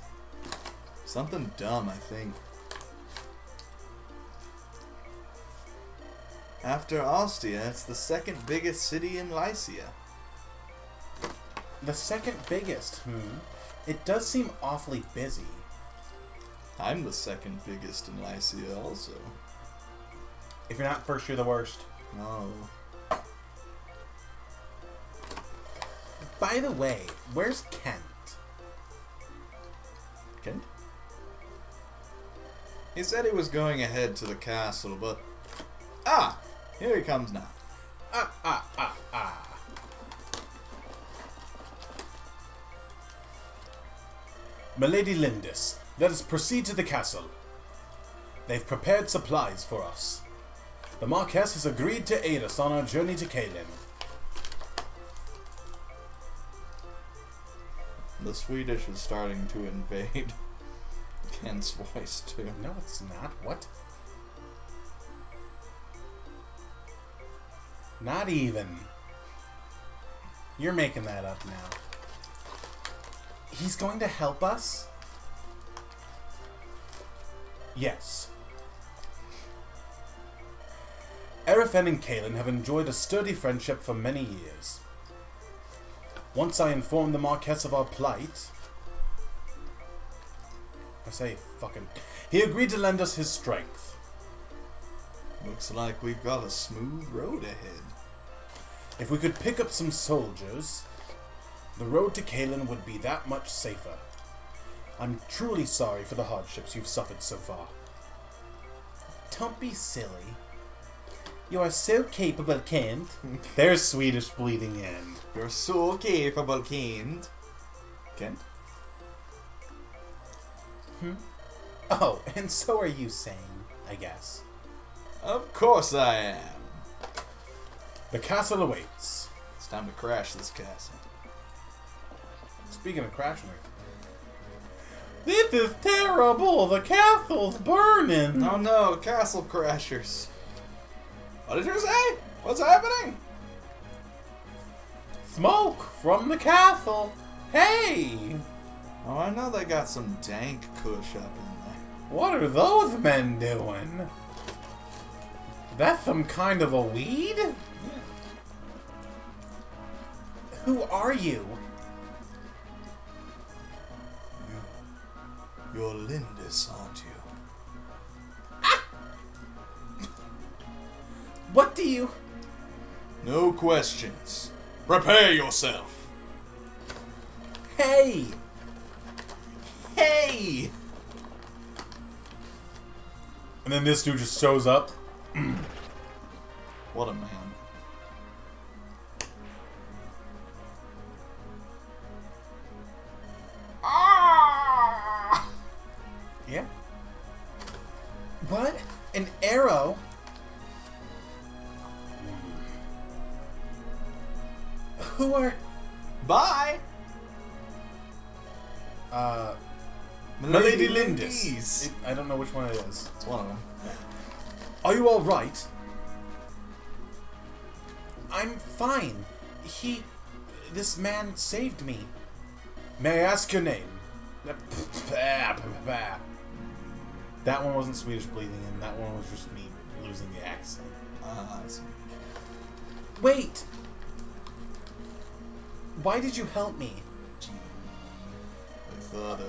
Something dumb, I think. After Ostia, it's the second biggest city in Lycia. The second biggest, It does seem awfully busy. I'm the second biggest in Lycia also. If you're not first, you're the worst. No. By the way, where's Kent? Kent? He said he was going ahead to the castle, but... Ah! Here he comes now. Milady Lindis, let us proceed to the castle. They've prepared supplies for us. The Marquess has agreed to aid us on our journey to Kalen. The Swedish is starting to invade Kent's voice, too. No, it's not. What? Not even. You're making that up now. He's going to help us? Yes. Erethen and Kalen have enjoyed a sturdy friendship for many years. Once I informed the Marquess of our plight... He agreed to lend us his strength. Looks like we've got a smooth road ahead. If we could pick up some soldiers, the road to Kalen would be that much safer. I'm truly sorry for the hardships you've suffered so far. Don't be silly. You are so capable, Kent. There's Swedish bleeding in. You're so capable, Kent. Kent? Oh, and so are you saying, I guess. Of course I am. The castle awaits. It's time to crash this castle. Speaking of crashing it. This is terrible! The castle's burning! Oh no, castle crashers. What did you say? What's happening? Smoke from the castle! Hey! Oh, I know they got some dank kush up in there. What are those men doing? That's some kind of a weed? Who are you? You're Lindis, aren't you? What do you... No questions. Prepare yourself. Hey! Hey! And then this dude just shows up. What a man. Ah! Yeah. What? An arrow? Who are... Bye! Milady Lindis. Lindis. I don't know which one it is. It's one of them. Are you alright? I'm fine. This man saved me. May I ask your name? That one wasn't Swedish bleeding in. That one was just me losing the accent. I see. Wait! Why did you help me? I thought,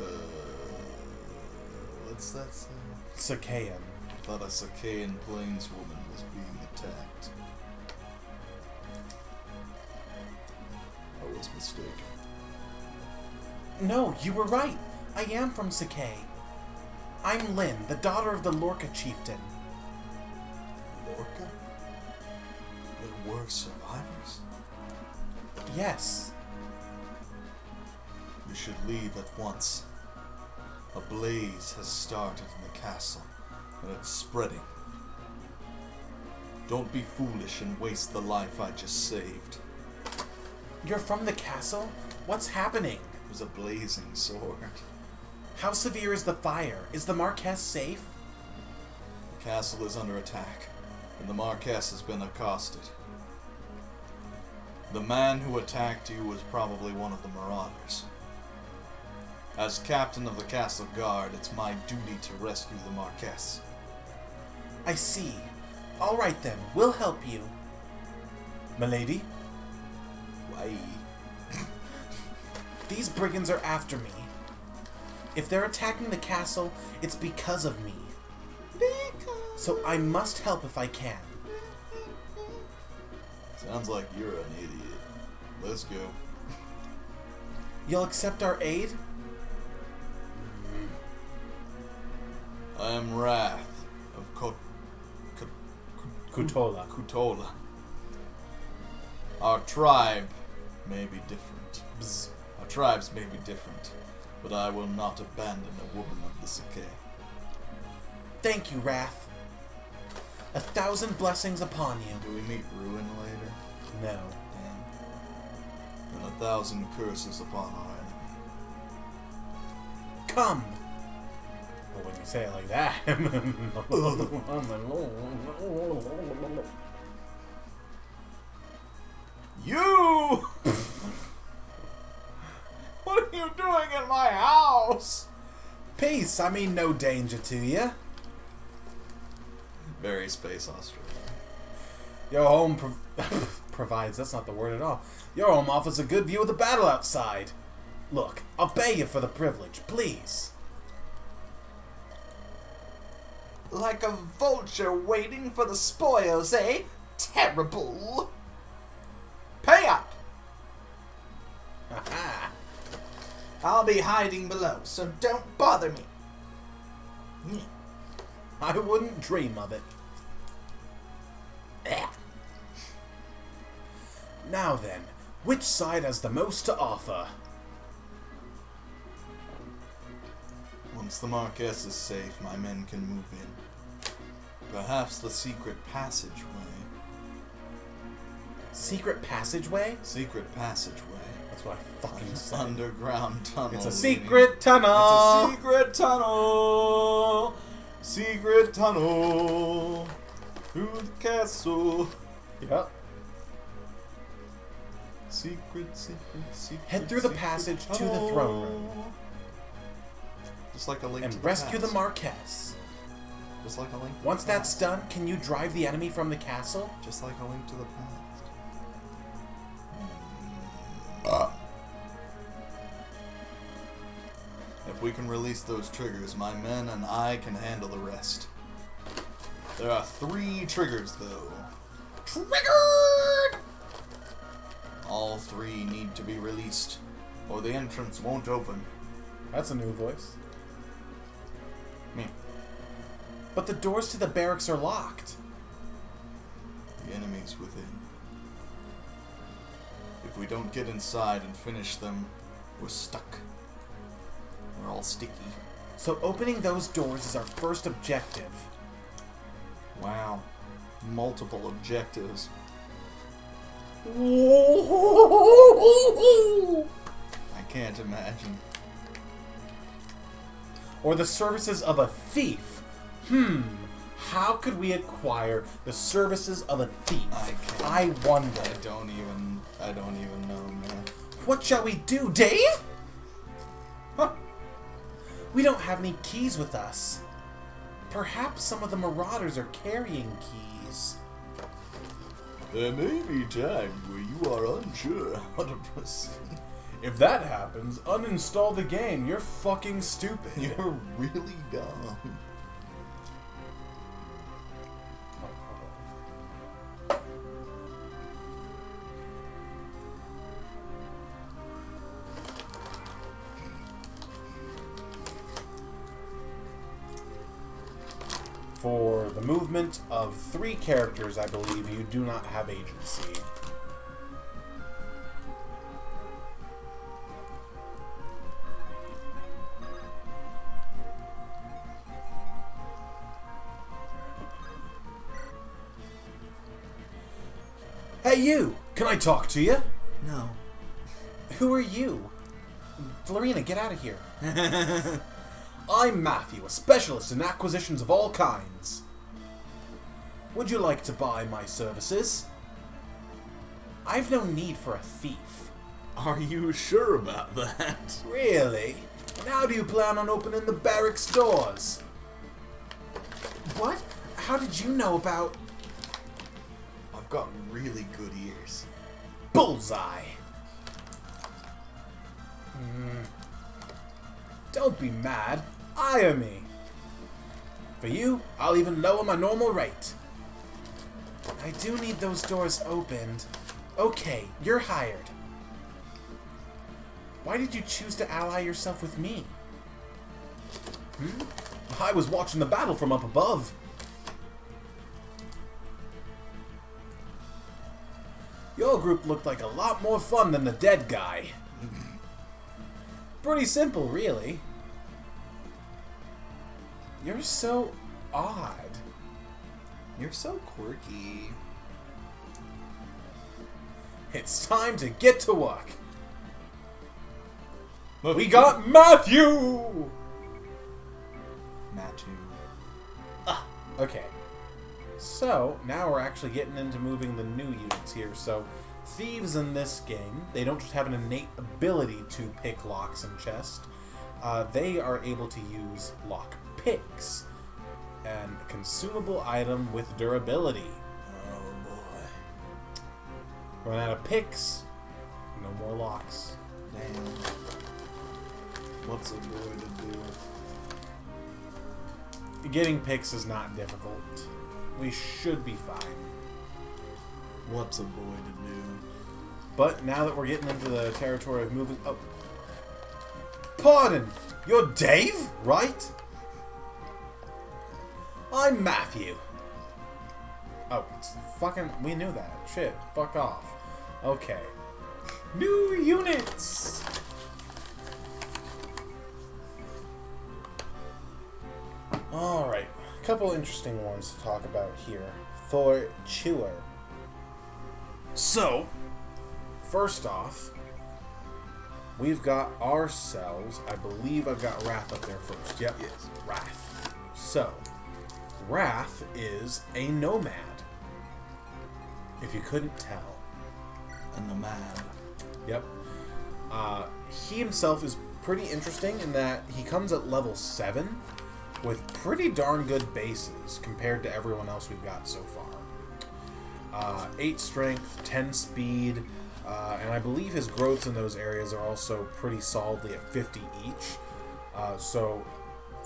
what's that say? Sakayan. I thought a Sakayan plainswoman was being attacked. I was mistaken. No, you were right. I am from Sakay. I'm Lynn, the daughter of the Lorca chieftain. Lorca? There were survivors? Yes. We should leave at once. A blaze has started in the castle, and it's spreading. Don't be foolish and waste the life I just saved. You're from the castle? What's happening? It was a blazing sword. How severe is the fire? Is the Marquess safe? The castle is under attack, and the Marquess has been accosted. The man who attacked you was probably one of the marauders. As captain of the castle guard, it's my duty to rescue the Marquess. I see. All right then, we'll help you. Milady? Why? These brigands are after me. If they're attacking the castle, it's because of me. So I must help if I can. Sounds like you're an idiot. Let's go. You'll accept our aid? I am Wrath of Kutola. Kutola. Our tribe may be different. Bzz. Our tribes may be different, but I will not abandon a woman of the Sakay. Thank you, Wrath. 1,000 blessings upon you. Do we meet Ruin later? No. Damn. And 1,000 curses upon our enemy. Come! Well, when you say it like that... You! What are you doing in my house? Peace, I mean no danger to you. Very Space Australia. Your home provides, that's not the word at all. Your home offers a good view of the battle outside. Look, I'll pay you for the privilege, please. Like a vulture waiting for the spoils, eh? Terrible. Pay up! I'll be hiding below, so don't bother me. I wouldn't dream of it. Now then, which side has the most to offer? Once the Marquess is safe, my men can move in. Perhaps the secret passageway. Secret passageway? Secret passageway. That's what I fucking said. Underground tunnel. It's a secret tunnel! It's a secret tunnel! Secret tunnel! Through the castle. Yep. Secret. Head through the passage to the throne room. Just like a link to And the rescue the past. Marquess. Just like a link to Once the that's past. done, can you drive the enemy from the castle? Just like a link to the past. If we can release those triggers, my men and I can handle the rest. There are 3 triggers, though. Triggered! All 3 need to be released, or the entrance won't open. That's a new voice. Me. But the doors to the barracks are locked. The enemy's within. If we don't get inside and finish them, we're stuck. We're all sticky. So opening those doors is our first objective. Wow. Multiple objectives. I can't imagine. Or the services of a thief. How could we acquire the services of a thief? I wonder. I don't even know, man. What shall we do, Dave? We don't have any keys with us. Perhaps some of the marauders are carrying keys. There may be times where you are unsure how to proceed. If that happens, uninstall the game. You're fucking stupid. You're really dumb. For the movement of 3 characters, I believe you do not have agency. Hey you! Can I talk to you? No. Who are you? Florina, get out of here. I'm Matthew, a specialist in acquisitions of all kinds. Would you like to buy my services? I've no need for a thief. Are you sure about that? Really? And how do you plan on opening the barracks doors? What? How did you know about... I've got really good ears. Bullseye? Don't be mad. Hire me. For you, I'll even lower my normal rate. I do need those doors opened. Okay, you're hired. Why did you choose to ally yourself with me? I was watching the battle from up above. Your group looked like a lot more fun than the dead guy. Pretty simple, really. You're so odd. You're so quirky. It's time to get to work. We got Matthew! Okay. So, now we're actually getting into moving the new units here. So, thieves in this game, they don't just have an innate ability to pick locks and chests. They are able to use lock picks. And a consumable item with durability. Oh boy. Run out of picks, no more locks. Damn. What's a boy to do? Getting picks is not difficult. We should be fine. What's a boy to do? But now that we're getting into the territory of moving... Oh. pardon. You're Dave, right? I'm Matthew. Oh, it's fucking... We knew that. Shit. Fuck off. Okay. New units! Alright. A couple interesting ones to talk about here. Thor Chewer. So, first off, we've got ourselves... I believe I've got Wrath up there first. Yep. Yes. Wrath. So, Wrath is a nomad. If you couldn't tell. A nomad. Yep. He himself is pretty interesting in that he comes at level 7 with pretty darn good bases compared to everyone else we've got so far. 8 strength, 10 speed, and I believe his growths in those areas are also pretty solidly at 50 each. So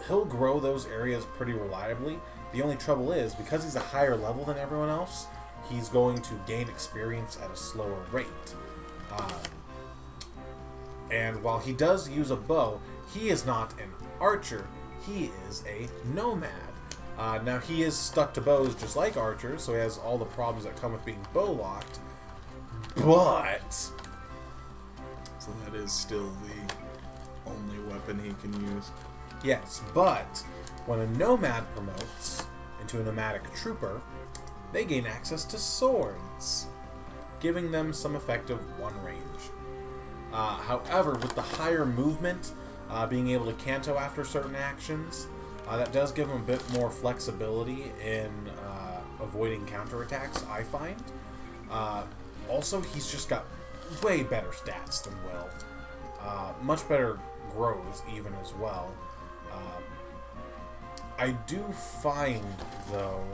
he'll grow those areas pretty reliably. The only trouble is, because he's a higher level than everyone else, he's going to gain experience at a slower rate. And while he does use a bow, he is not an archer, he is a nomad. Now he is stuck to bows just like archers, so he has all the problems that come with being bow locked, but... So that is still the only weapon he can use. Yes, but when a nomad promotes into a nomadic trooper, they gain access to swords, giving them some effective one range. However, with the higher movement, being able to canto after certain actions, that does give them a bit more flexibility in avoiding counterattacks, I find. Also, he's just got way better stats than Will. Much better growth, even, as well. I do find, though,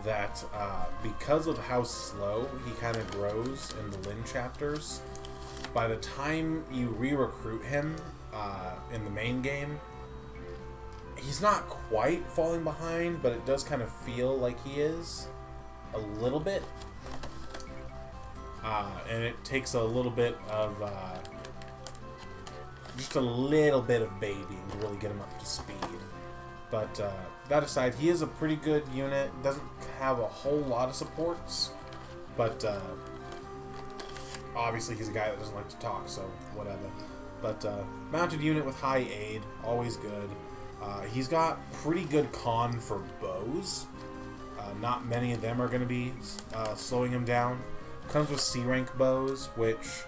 that because of how slow he kind of grows in the Lin chapters, by the time you re-recruit him in the main game, he's not quite falling behind, but it does kind of feel like he is a little bit. And it takes a little bit of just a little bit of babying to really get him up to speed. But that aside, he is a pretty good unit. Doesn't have a whole lot of supports, but obviously he's a guy that doesn't like to talk, so whatever. But mounted unit with high aid, always good. He's got pretty good con for bows. Not many of them are going to be slowing him down. Comes with C rank bows, which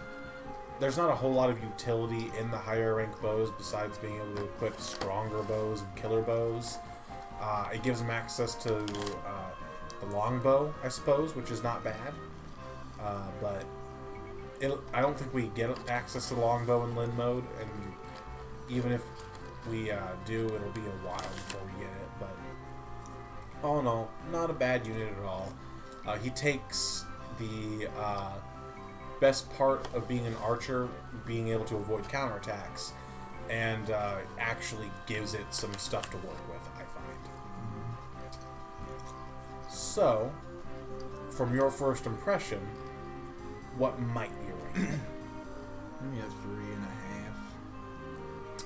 there's not a whole lot of utility in the higher rank bows besides being able to equip stronger bows and killer bows. It gives him access to the longbow, I suppose, which is not bad. But I don't think we get access to the longbow in Lin mode, and even if we do, it'll be a while before we get it. But all in all, not a bad unit at all. He takes the best part of being an archer, being able to avoid counterattacks, and actually gives it some stuff to work with, I find. So, from your first impression, what might you rate? Maybe a 3.5.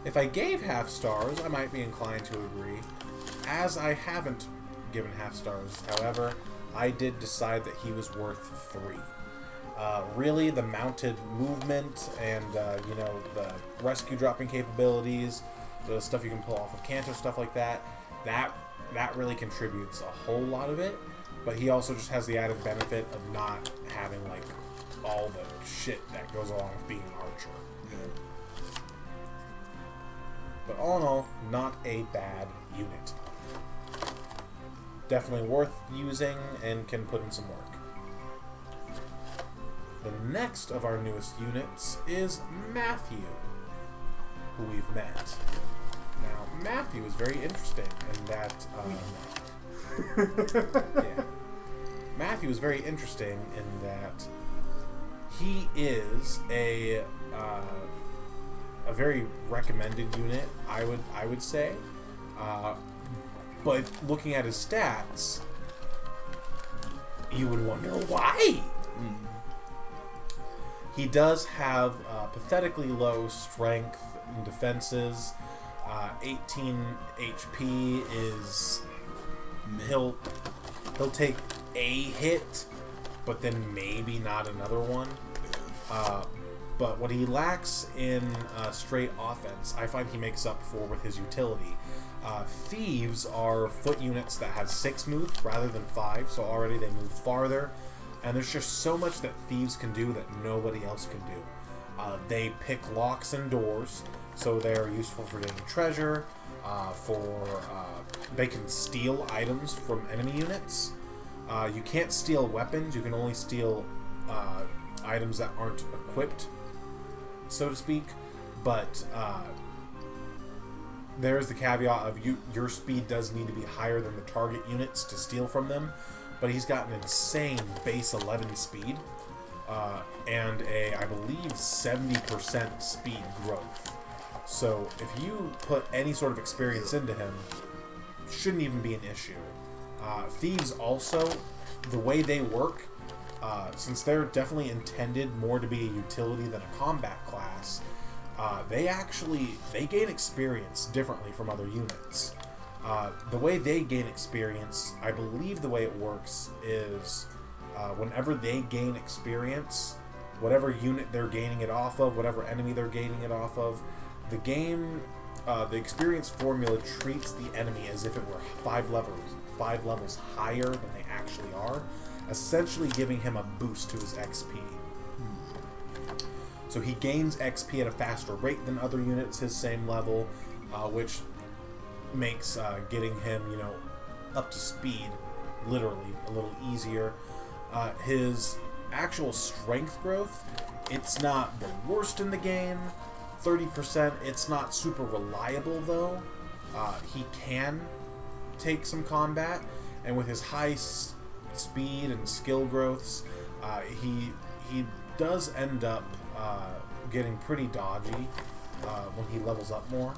If I gave half stars, I might be inclined to agree, as I haven't given half stars. However, I did decide that he was worth 3. Really, the mounted movement and, the rescue dropping capabilities, the stuff you can pull off of Canto, stuff like that, that really contributes a whole lot of it. But he also just has the added benefit of not having, like, all the shit that goes along with being an archer. Yeah. But all in all, not a bad unit. Definitely worth using and can put in some work. The next of our newest units is Matthew, who we've met. Now, Matthew is very interesting in that... yeah. Matthew is very interesting in that he is a very recommended unit, I would say. But looking at his stats, you would wonder why. He does have pathetically low strength and defenses. 18 HP is he'll take a hit, but then maybe not another one. But what he lacks in straight offense, I find he makes up for with his utility. Thieves are foot units that have 6 moves rather than 5, so already they move farther. And there's just so much that thieves can do that nobody else can do. They pick locks and doors, so they're useful for getting treasure. They can steal items from enemy units. You can't steal weapons. You can only steal items that aren't equipped, so to speak. But there's the caveat of your speed does need to be higher than the target units to steal from them. But he's got an insane base 11 speed and I believe 70% speed growth. So if you put any sort of experience into him, shouldn't even be an issue. Thieves also, the way they work, since they're definitely intended more to be a utility than a combat class, they gain experience differently from other units. The way they gain experience, I believe the way it works is whenever they gain experience, whatever unit they're gaining it off of, whatever enemy they're gaining it off of, the game, the experience formula treats the enemy as if it were 5 levels higher than they actually are, essentially giving him a boost to his XP. So he gains XP at a faster rate than other units his same level, which makes getting him, up to speed literally a little easier. His actual strength growth, it's not the worst in the game. 30%, it's not super reliable though. He can take some combat, and with his high speed and skill growths, he does end up getting pretty dodgy when he levels up more.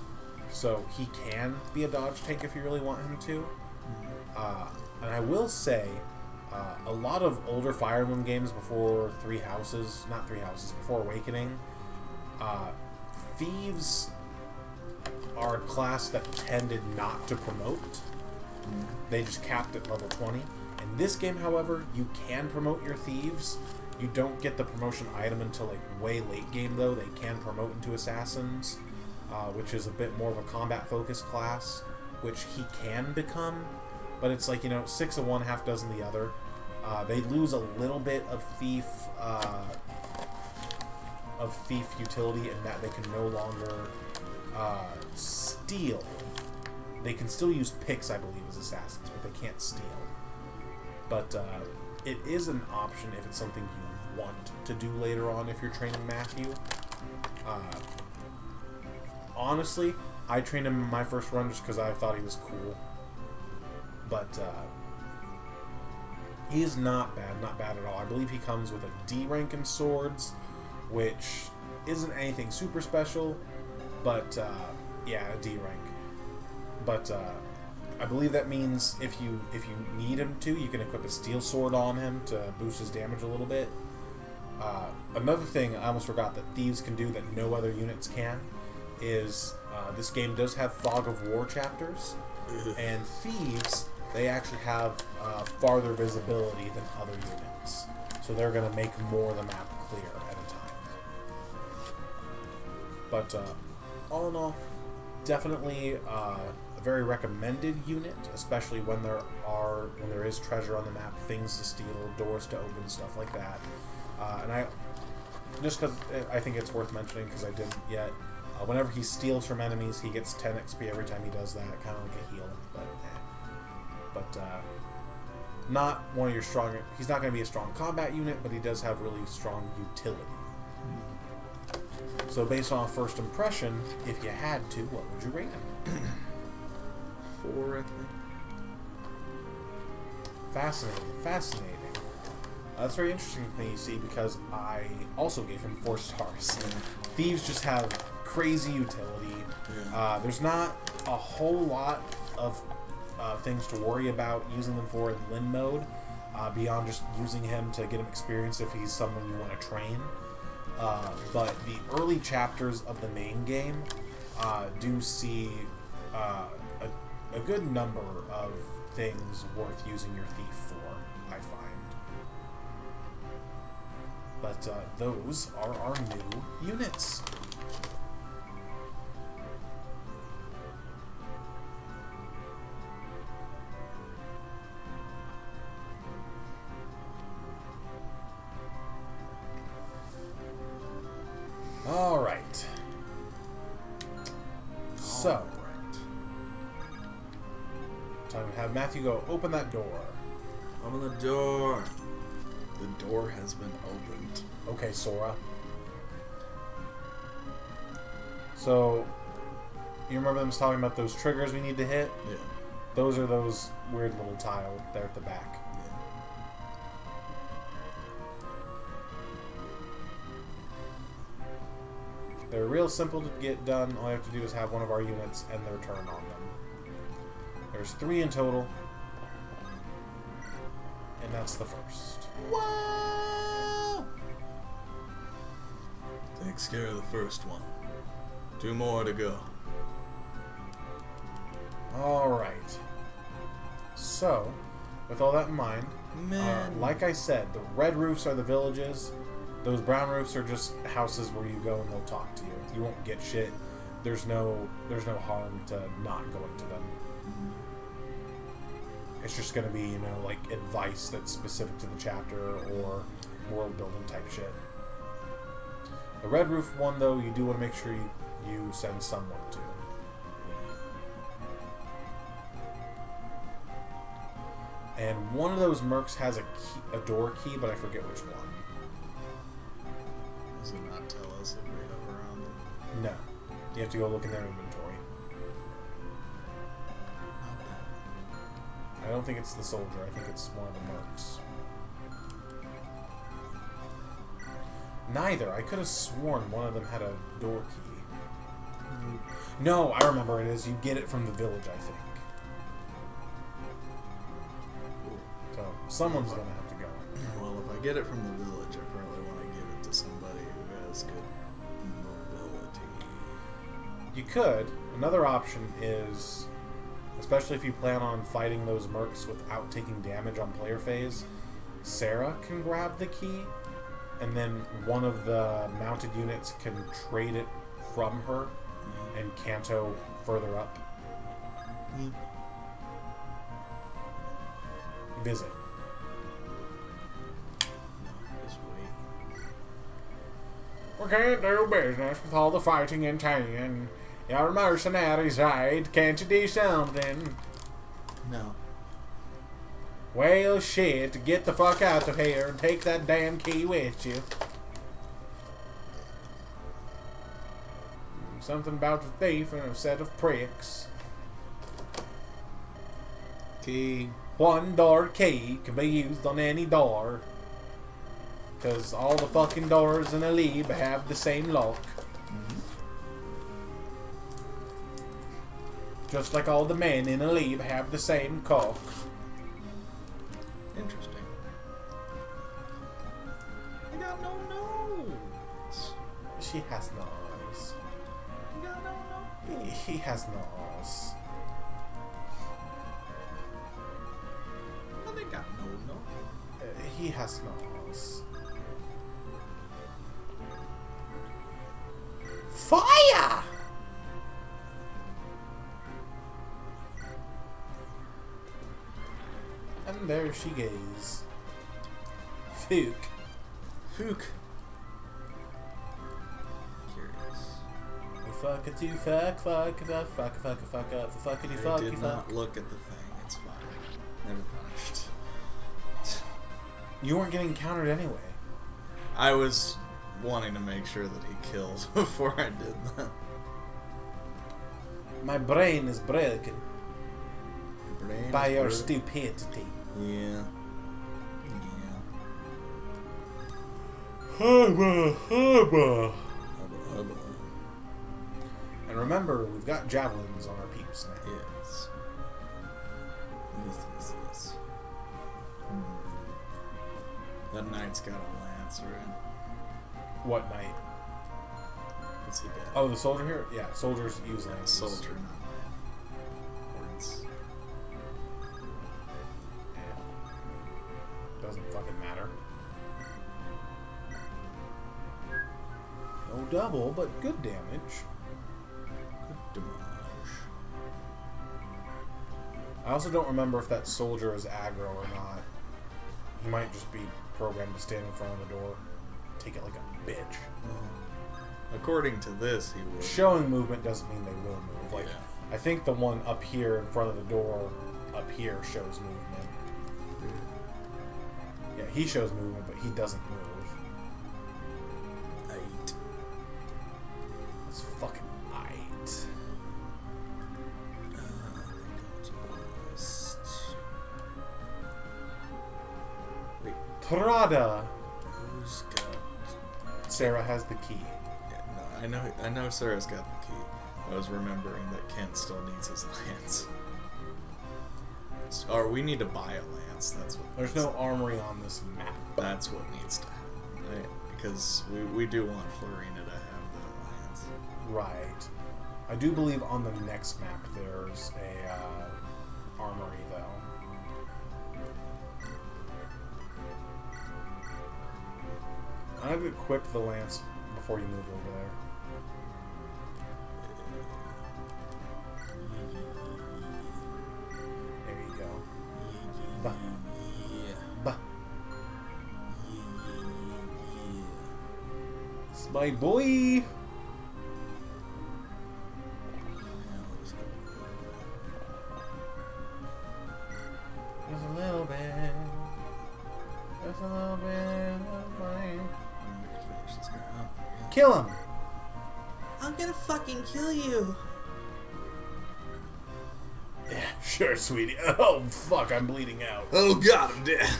So he can be a dodge tank if you really want him to. And I will say, a lot of older Fire Emblem games before before Awakening, Thieves are a class that tended not to promote. They just capped at level 20. In this game, however, you can promote your Thieves. You don't get the promotion item until way late game though. They can promote into Assassins, which is a bit more of a combat-focused class, which he can become, but it's 6 of one, half dozen the other. They lose a little bit of thief utility in that they can no longer steal. They can still use picks, I believe, as assassins, but they can't steal. But it is an option if it's something you want to do later on if you're training Matthew. Honestly, I trained him in my first run just because I thought he was cool. But he is not bad at all. I believe he comes with a D rank in swords, which isn't anything super special, but yeah, a D rank. But I believe that means if you need him to, you can equip a steel sword on him to boost his damage a little bit. Another thing I almost forgot that Thieves can do that no other units can is this game does have Fog of War chapters, and Thieves, they actually have farther visibility than other units, so they're going to make more of the map clear at a time. But all in all, definitely a very recommended unit, especially when there is treasure on the map, things to steal, doors to open, stuff like that. And just because I think it's worth mentioning because I didn't yet. Whenever he steals from enemies, he gets 10 XP every time he does that, kind of like a heal. But not one of your stronger. He's not going to be a strong combat unit, but he does have really strong utility. So based on a first impression, if you had to, what would you rate him? 4, I think. Fascinating. That's very interesting to me, you see, because I also gave him 4 stars. Thieves just have crazy utility. There's not a whole lot of things to worry about using them for in Lin mode, beyond just using him to get him experience if he's someone you want to train. but the early chapters of the main game do see a good number of things worth using your thief for, I find. But those are our new units. All right. So, time to have Matthew go open that door. Open the door. The door has been opened. Okay, Sora. So, you remember them talking about those triggers we need to hit? Yeah. Those are those weird little tile there at the back. They're real simple to get done. All you have to do is have one of our units end their turn on them. There's 3 in total. And that's the first. Whoa! Takes care of the first one. 2 more to go. Alright. So, with all that in mind, like I said, the red roofs are the villages. Those brown roofs are just houses where you go and they'll talk to you. You won't get shit. There's no harm to not going to them. It's just going to be, you know, like advice that's specific to the chapter or world building type shit. The red roof one, though, you do want to make sure you send someone to. And one of those mercs has a door key, but I forget which one. Does it not tell us if we have around them? No. You have to go look in their inventory. I don't think it's the soldier. I think it's one of the mercs. Neither. I could have sworn one of them had a door key. No, I remember it is. You get it from the village, I think. So, someone's going to have to go. Well, if I get it from the village, I probably want to give it to somebody who has good mobility. You could. Another option is, especially if you plan on fighting those mercs without taking damage on player phase, Sarah can grab the key, and then one of the mounted units can trade it from her and Kanto further up. Visit. Just wait. We can't do business with all the fighting in town. You're mercenaries, right? Can't you do something? No. Well, shit, get the fuck out of here and take that damn key with you. Something about a thief and a set of pricks. Key. One door key can be used on any door. Because all the fucking doors in a leab have the same lock. Just like all the men in a leab have the same cock. Interesting. I got no nose. She has no eyes. I got no nose. He has no eyes. Well, they got no nose. He has no eyes. Fire! And there she goes. Fook. Fook. Curious. Fuck it, you fuck, fuck it up, fuck it, fuck it, fuck up, fuck it, you fuck, I you did fuck. not look at the thing. It's fine. Never punished. You weren't getting countered anyway. I was wanting to make sure that he killed before I did that. My brain is broken Brain by is your broken. stupidity. Yeah. Hubba, hubba. Hubba. And remember, we've got javelins on our peeps now. Yes. Yes. That knight's got a lance, right? What knight? What's he got? Oh, the soldier here? Yeah, soldiers use lances. Soldier, not man. Horns. Yeah. Doesn't fucking matter. No double, but good damage. Good damage. I also don't remember if that soldier is aggro or not. He might just be programmed to stand in front of the door. Take it like a bitch. According to this, he would. Showing movement doesn't mean they will move. Like, Yeah. I think the one up here in front of the door, up here, shows movement. Yeah, he shows movement, but he doesn't move. 8. That's fucking aight. Wait, Trada! who's got? Sarah has the key. Yeah, no, I know Sarah's got the key. I was remembering that Kent still needs his lance. Or we need to buy a lance. That's what. There's no armory on this map. That's what needs to happen, right? Because we do want Florina to have the lance. Right. I do believe on the next map there's a armory, though. I'd equip the lance before you move over there. There you go. Bah. Bah. It's my boy! Just a little bit. Just a little bit of mine. Kill him! I'm gonna fucking kill you. Yeah, sure, sweetie. Oh, fuck, I'm bleeding out. Oh god, I'm dead.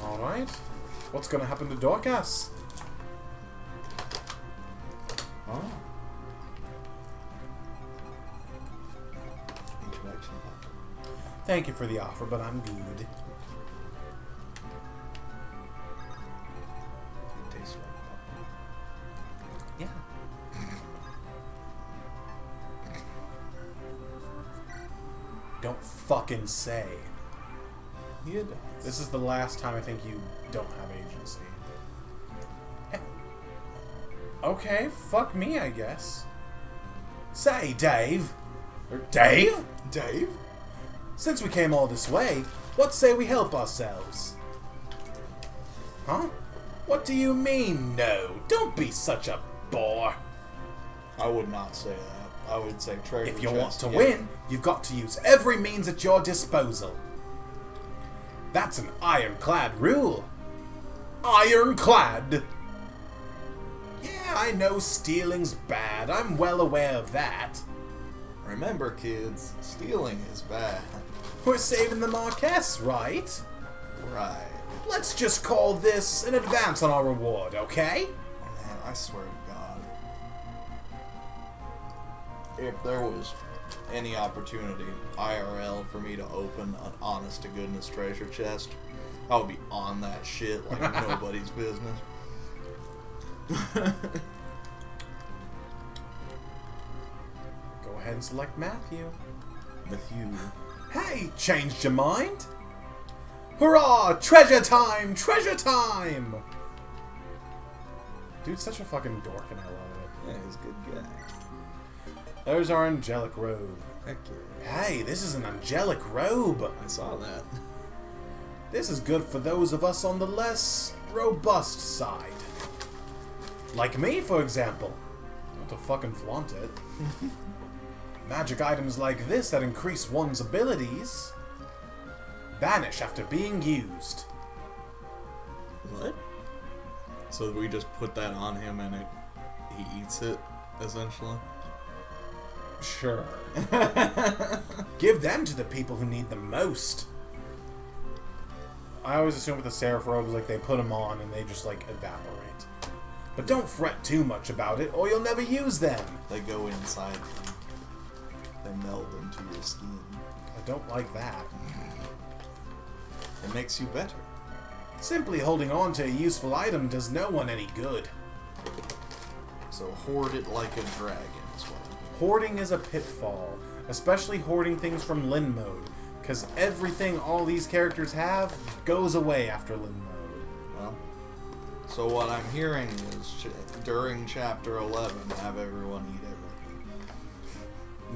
Alright. What's gonna happen to Dorcas? Oh. Introduction. Thank you for the offer, but I'm good. Tastes like popcorn. Yeah. Don't fucking say. Yeah, it This is the last time I think you don't have agency. Okay, fuck me, I guess. Say, Dave. Or Dave? Dave? Since we came all this way, what say we help ourselves? Huh? What do you mean, no? Don't be such a bore. I would not say that. I would say treasure If you want chest, to yeah. win, you've got to use every means at your disposal. That's an ironclad rule. Ironclad! Yeah, I know stealing's bad. I'm well aware of that. Remember, kids, stealing is bad. We're saving the Marquess, right? Right. Let's just call this an advance on our reward, okay? Man, I swear to God. If there was any opportunity, IRL, for me to open an honest-to-goodness treasure chest, I would be on that shit like nobody's business. Go ahead and select Matthew. With you. Hey, changed your mind? Hurrah! Treasure time! Treasure time! Dude's such a fucking dork and I love it. Yeah, he's a good guy. There's our angelic robe. Heck yeah. Hey, this is an angelic robe. I saw that. This is good for those of us on the less robust side. Like me, for example. Not to fucking flaunt it. Magic items like this that increase one's abilities vanish after being used. What? So we just put that on him and he eats it, essentially? Sure. Give them to the people who need them most. I always assume with the seraph robes, like, they put them on and they just, like, evaporate. But don't fret too much about it, or you'll never use them. They go inside you. They meld into your skin. I don't like that. It makes you better. Simply holding on to a useful item does no one any good. So hoard it like a dragon is what I mean. Hoarding is a pitfall, especially hoarding things from Lin mode, because everything all these characters have goes away after Lin mode. Well, so what I'm hearing is during Chapter 11, have everyone eat everything.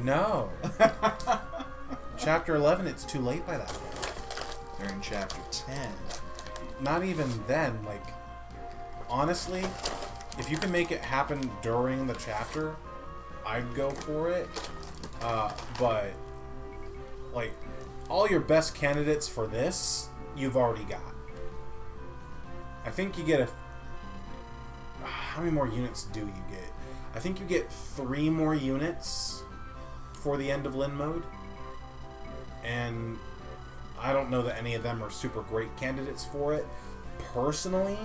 No. Chapter 11, it's too late by that point. During Chapter 10. Not even then, like, honestly, if you can make it happen during the chapter, I'd go for it. But, like, all your best candidates for this, you've already got. I think you get how many more units do you get? I think you get 3 more units for the end of Lin mode. And I don't know that any of them are super great candidates for it. Personally,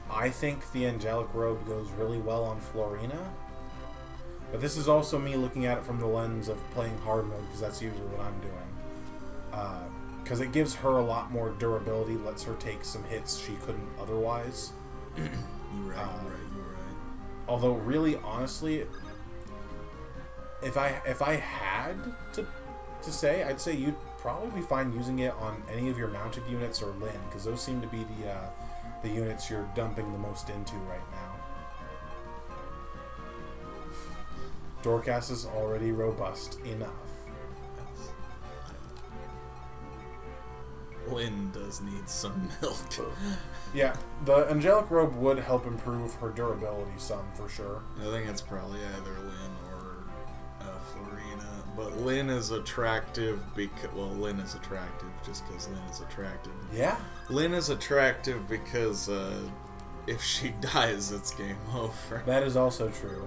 I think the Angelic Robe goes really well on Florina. But this is also me looking at it from the lens of playing hard mode, because that's usually what I'm doing. Because it gives her a lot more durability, lets her take some hits she couldn't otherwise. You're right. Although, really, honestly, if I had to say, I'd say you'd probably be fine using it on any of your mounted units or Lin, because those seem to be the units you're dumping the most into right now. Dorcas is already robust enough. Lynn does need some milk. Yeah, the Angelic Robe would help improve her durability some, for sure. I think it's probably either Lynn or Florina. But Lynn is attractive because... Well, Lynn is attractive just because Lynn is attractive. Yeah? Lynn is attractive because if she dies, it's game over. That is also true.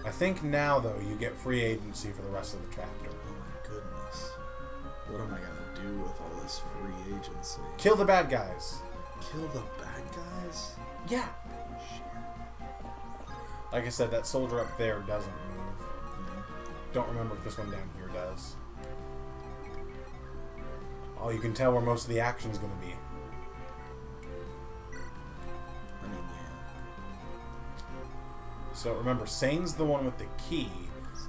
I think now, though, you get free agency for the rest of the chapter. Oh my goodness. What am I gonna do with all this free agency? Kill the bad guys. Kill the bad guys? Yeah. Like I said, that soldier up there doesn't move. Don't remember if this one down here does. Oh, you can tell where most of the action's going to be. I mean, yeah. So remember, Sane's the one with the key.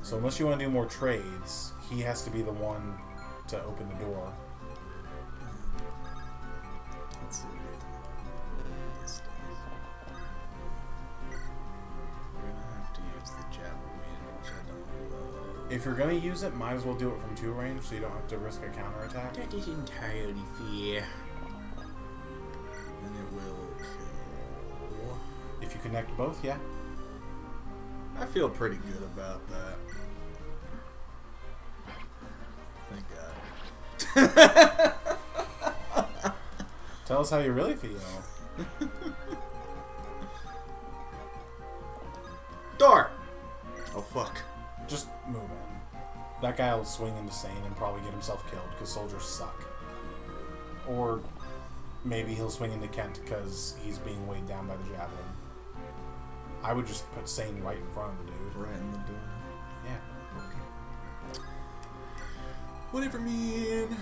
So unless you want to do more trades, he has to be the one to open the door. Let's see what this does. We're gonna have to use the javelin, which I don't love. If you're going to use it, might as well do it from 2 range so you don't have to risk a counterattack. That is entirely fair. And it will kill. If you connect both, yeah. I feel pretty good about that. Thank God. Tell us how you really feel. Door! Oh, fuck. Just move in. That guy will swing into Sane and probably get himself killed because soldiers suck. Or maybe he'll swing into Kent because he's being weighed down by the javelin. I would just put Sane right in front of the dude. Right in the door. Yeah. Whatever, man.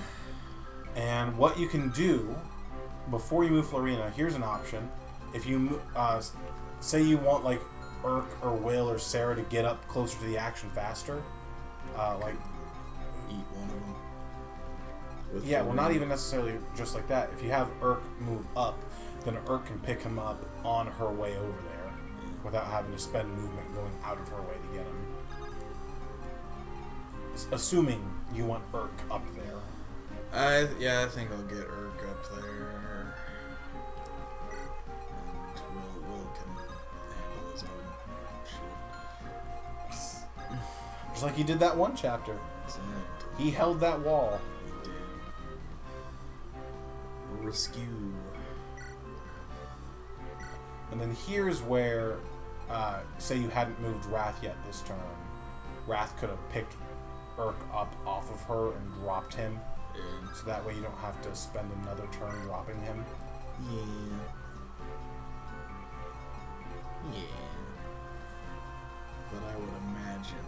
And what you can do before you move Florina, here's an option. If you say you want like Urk or Will or Sarah to get up closer to the action faster, like Eat one of them. With yeah, the well, not ring. even necessarily just like that. If you have Urk move up, then Urk can pick him up on her way over there without having to spend movement going out of her way to get him. Assuming you want Urk up there. I think I'll get Urk up there. And Will can handle his own shit. Just like he did that one chapter. Exactly. He held that wall. He did. Rescue. And then here's where, say you hadn't moved Wrath yet this turn. Wrath could have picked Urk up off of her and dropped him. Yeah. So that way you don't have to spend another turn dropping him. Yeah. Yeah. imagine.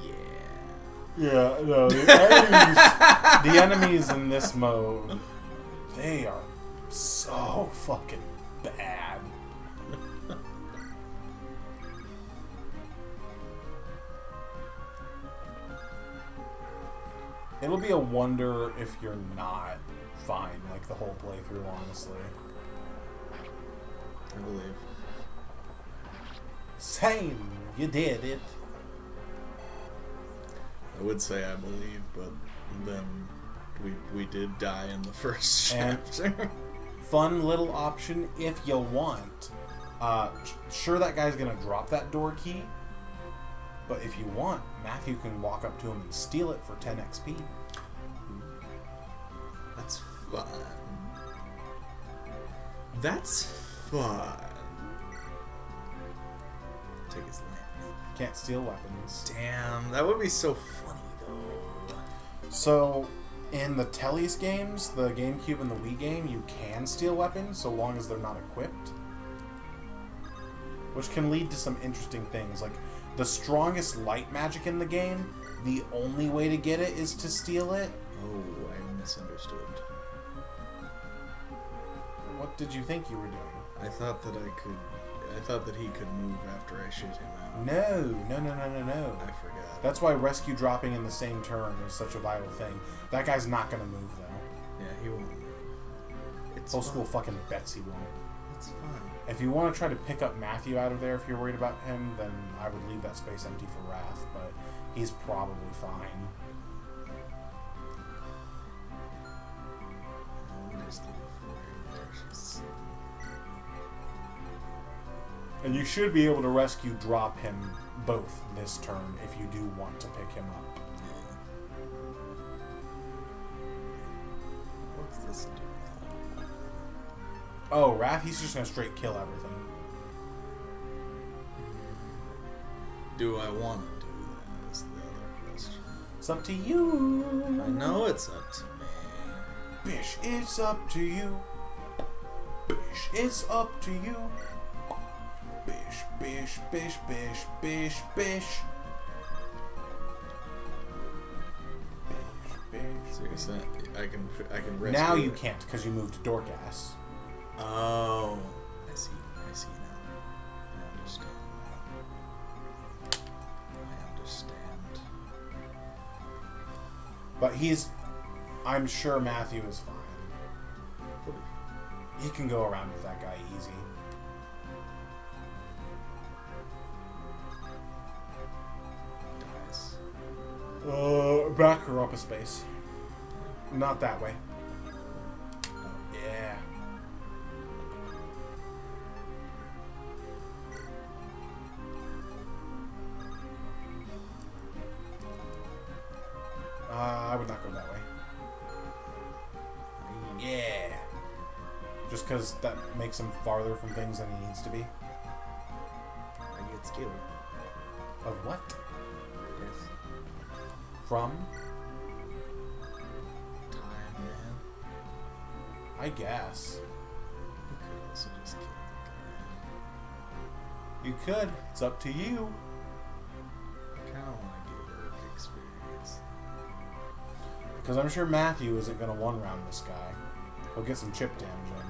Yeah. Yeah, no, the enemies in this mode, they are so fucking bad. It'll be a wonder if you're not fine, like, the whole playthrough, honestly. I believe. Same, you did it. I would say I believe, but then we did die in the first And- chapter. Fun little option if you want. Sure, that guy's gonna drop that door key, but if you want, Matthew can walk up to him and steal it for 10 XP. That's fun. That's fun. Take his lance. Can't steal weapons. Damn, that would be so funny though. So, in the Telly's games, the GameCube and the Wii game, you can steal weapons so long as they're not equipped. Which can lead to some interesting things. Like, the strongest light magic in the game, the only way to get it is to steal it. Oh, I misunderstood. What did you think you were doing? I thought that he could move after I shit him out. No. I forgot. That's why rescue dropping in the same turn is such a vital thing. That guy's not gonna move, though. Yeah, he won't move. It's Whole fine. school fucking bets he won't. It's fine. If you want to try to pick up Matthew out of there if you're worried about him, then I would leave that space empty for Wrath, but he's probably fine. And you should be able to rescue drop him both this turn if you do want to pick him up. What's this do? Oh, Wrath, he's just gonna straight kill everything. Do I want to do that? Is the other question. It's up to you. I know it's up to me. Bish, it's up to you. Bish, it's up to you. Bish, bish, bish, bish, bish, bish. Bish, bish. So you're saying I can rescue Now you it? can't because you moved to Dorcas. Oh, I see now. I understand. I understand. But I'm sure Matthew is fine. He'll be fine. He can go around with that guy easy. Dies. Back her up a space. Not that way. Yeah. I would not go that way. Yeah. Just because that makes him farther from things than he needs to be. I get skilled. Of what? Yes. From? Time, man. I guess. You could also just kill the You could. It's up to you. guy. I kind of want to get work experience. Because I'm sure Matthew isn't going to one-round this guy. He'll get some chip damage in.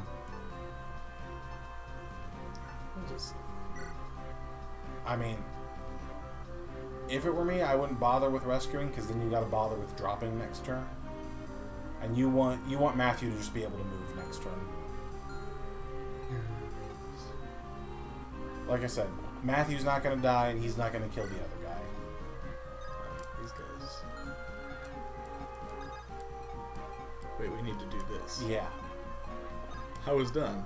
I'll just... I mean, if it were me, I wouldn't bother with rescuing, because then you got to bother with dropping next turn. And you want Matthew to just be able to move next turn. Like I said, Matthew's not going to die, and he's not going to kill the other guy. These guys... Wait, we need to do this. Yeah. I was done.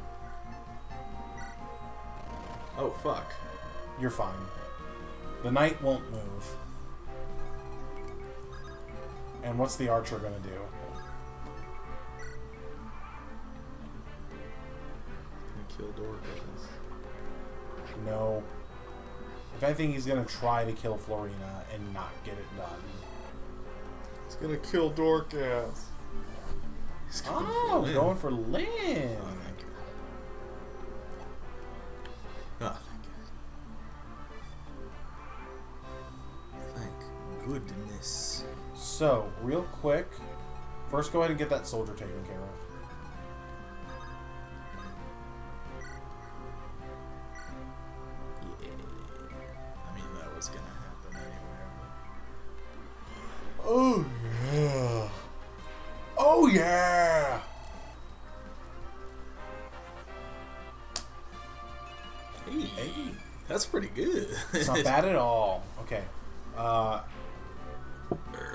Oh, fuck. You're fine. The knight won't move. And what's the archer going to do? Gonna kill Dorcas. No. If anything, he's going to try to kill Florina and not get it done. He's gonna kill Dorcas. He's Oh, Lynn. going for Lynn. Oh, thank you. So, real quick, first go ahead and get that soldier taken care of. Yeah. I mean, that was gonna happen anyway. Oh, yeah. Oh, yeah! Hey, that's pretty good. It's not bad at all. Okay.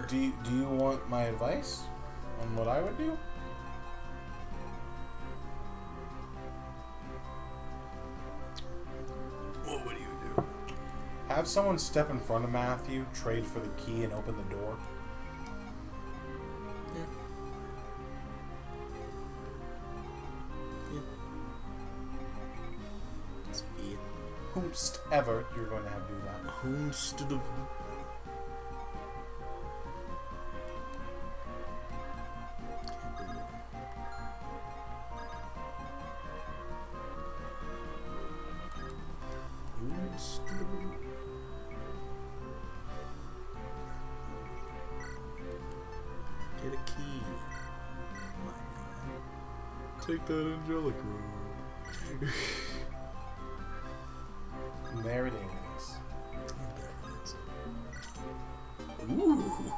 Do you want my advice on what I would do? What would you do? Have someone step in front of Matthew, trade for the key, and open the door. Yeah. It's fair. Whomst ever you're going to have do that. Whomst the... Whomst the... Get a key, my man. Take that angelic robe. There it is. Ooh.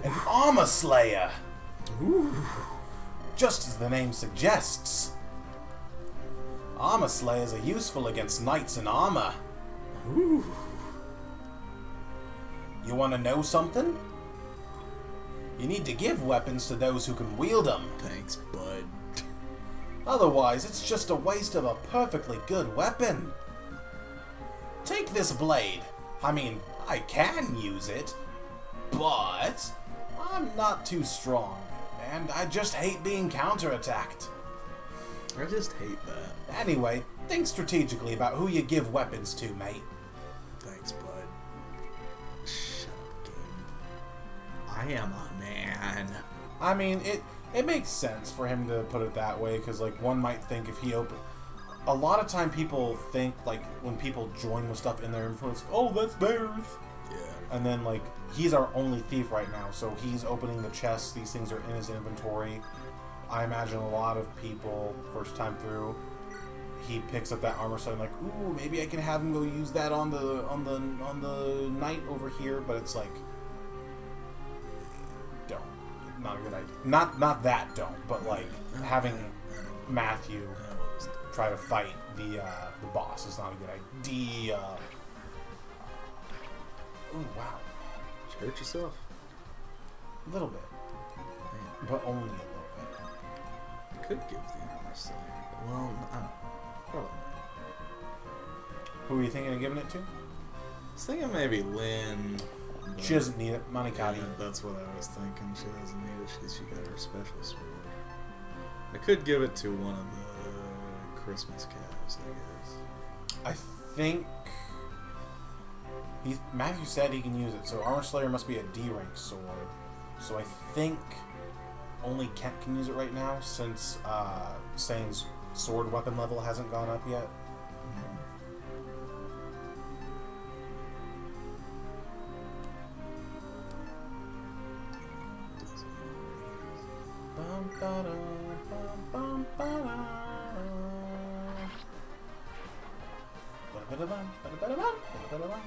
An armor slayer! Just as the name suggests. Armor slayers are useful against knights in armor. Ooh. You want to know something? You need to give weapons to those who can wield them. Thanks, bud. Otherwise, it's just a waste of a perfectly good weapon. Take this blade. I mean, I can use it, but I'm not too strong, and I just hate being counterattacked. I just hate that. Anyway, think strategically about who you give weapons to, mate. Thanks, bud. Shut up, game. I am a man. I mean, it makes sense for him to put it that way, because, like, one might think if he opened... A lot of time people think, like, when people join with stuff in their influence, oh, that's theirs. Yeah. And then, like, he's our only thief right now, so he's opening the chests. These things are in his inventory. I imagine a lot of people, first time through, he picks up that armor set, like, ooh, maybe I can have him go use that on the knight over here, but it's like, don't. Not a good idea. Not that don't, but like having Matthew try to fight the boss is not a good idea. Ooh, wow. Did you hurt yourself? A little bit. But only a little bit. I could give the armor slayer. Well, I don't know. Probably not. Who are you thinking of giving it to? I was thinking maybe Lynn. She doesn't need it. Manikati. Yeah, that's what I was thinking. She doesn't need it. She got her special sword. I could give it to one of the Christmas cows, I guess. I think Matthew said he can use it, so Armor Slayer must be a D rank sword. So I think only Kent can use it right now, since Sane's sword weapon level hasn't gone up yet. Bum, ba-da, bum, bum, ba-da. Ba-da-ba-da-bum, ba-da-ba-da-bum, ba-da-ba-da-bum.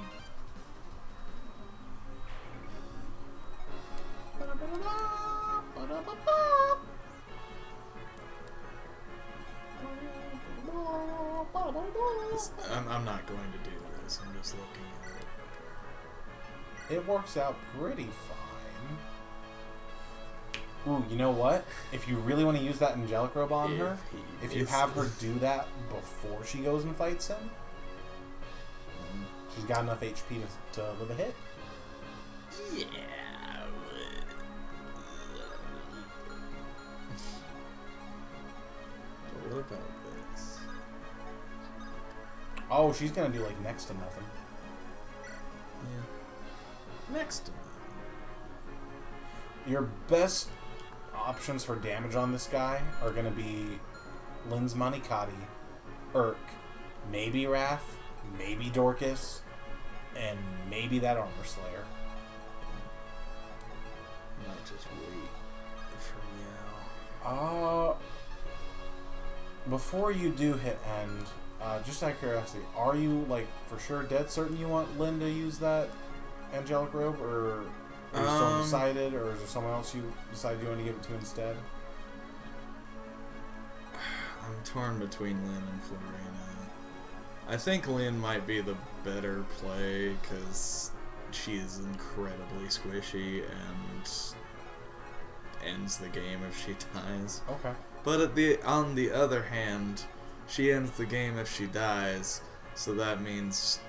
Ba-da-ba-da-bum, ba-da-ba-bum. I'm not going to do this. I'm just looking at it. It works out pretty fine. Ooh, you know what? If you really want to use that angelic robe on her, if you have her do that before she goes and fights him, she's got enough HP to live a hit. Yeah. But what about this? Oh, she's gonna do like next to nothing. Yeah. Next to nothing. Your best options for damage on this guy are gonna be Lynn's Manikati, Urk, maybe Wrath, maybe Dorcas, and maybe that Armor Slayer. just wait for meow. Before you do hit end, just out of curiosity, are you like for sure dead certain you want Lynn to use that angelic robe, or are you still undecided, or is there someone else you decided you want to give it to instead? I'm torn between Lynn and Florina. I think Lynn might be the better play because she is incredibly squishy and ends the game if she dies. Okay. But on the other hand, she ends the game if she dies, so that means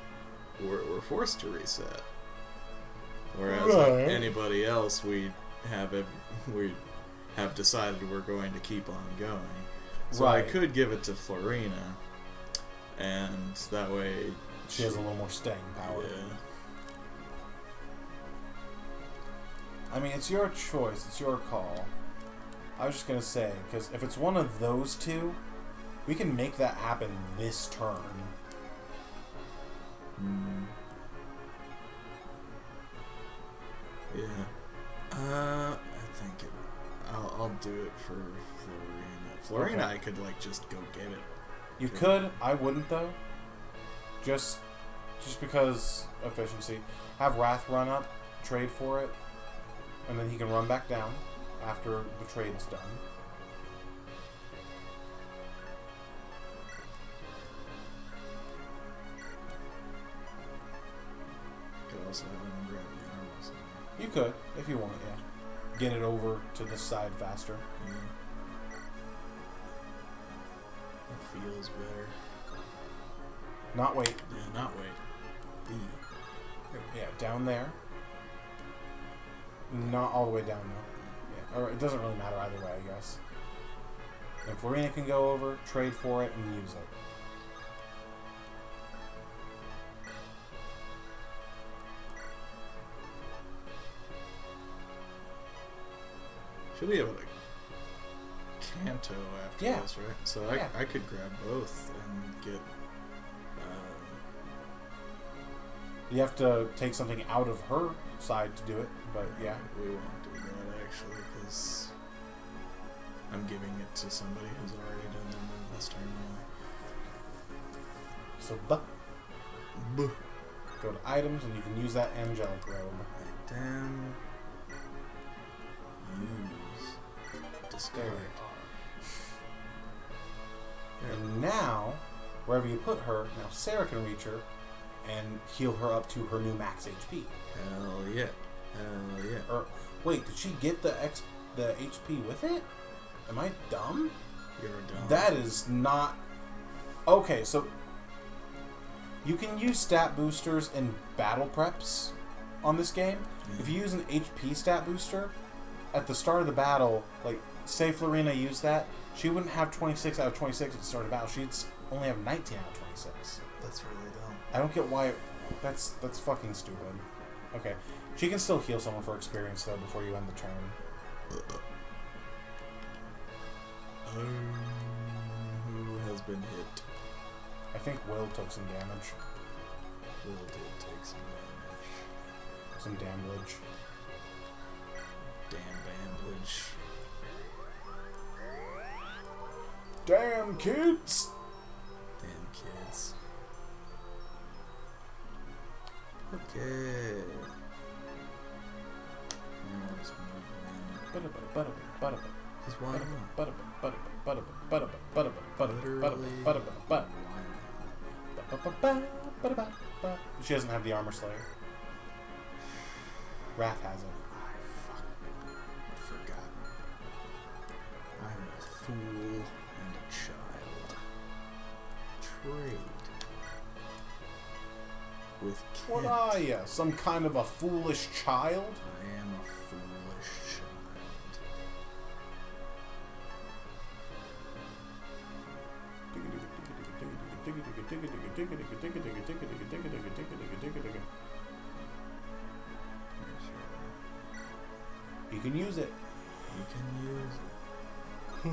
we're forced to reset. Whereas like anybody else, we have decided we're going to keep on going. So I could give it to Florina, and that way she has a little more staying power. Yeah. I mean, it's your choice. It's your call. I was just gonna say, because if it's one of those two, we can make that happen this turn. Yeah. I think I'll do it for Florina. Florina, Okay. I could like just go get it. You could. I wouldn't though. Just because efficiency. Have Wrath run up, trade for it, and then he can run back down after the trade's done. Could also have him grab the armor somewhere. You could, if you want, yeah. Get it over to the side faster. Yeah. It feels better. Not wait. Yeah, not wait. Yeah, down there. Not all the way down though. Yeah, or it doesn't really matter either way, I guess. And Florina can go over, trade for it, and use it. She'll be able to Canto after Yeah. this, right? So Yeah. I could grab both and get. You have to take something out of her side to do it, but yeah. We won't do that actually because I'm giving it to somebody who's already done their move this turn So anyway. go to items and you can use that angelic robe. Damn. Use. Discard. And now, wherever you put her, now Sarah can reach her and heal her up to her new max HP. Hell yeah. Hell yeah. Or wait, did she get the HP with it? Am I dumb? You're dumb. That is not okay. So you can use stat boosters in battle preps on this game. Yeah. If you use an HP stat booster at the start of the battle, like say Florina used that, she wouldn't have 26 out of 26 at the start of the battle. She'd only have 19 out of 26. That's really dumb. I don't get why. That's fucking stupid. Okay, she can still heal someone for experience though before you end the turn. Who has been hit? I think Will took some damage. Will did take some damage. Some damage. Damn bandage. Damn kids! Damn kids. Okay. Now let's move in. Just one more. She doesn't have the armor slayer. Wrath has it. I forgot. I'm a fool and a child. Trade. With Kent. What are you? Some kind of a foolish child? I am a foolish child. You can use it. You can use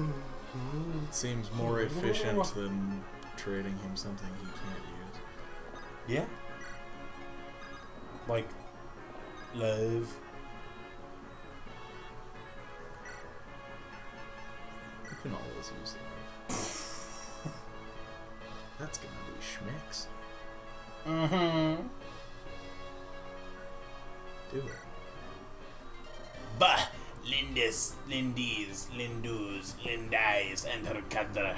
it. Seems more efficient than trading him something he can't use. Yeah. Like love. can always use love. That's gonna be schmicks. Mm-hmm. Do it. Bah! Lindis, Lindies, Lindus, Lindais, and her cadre.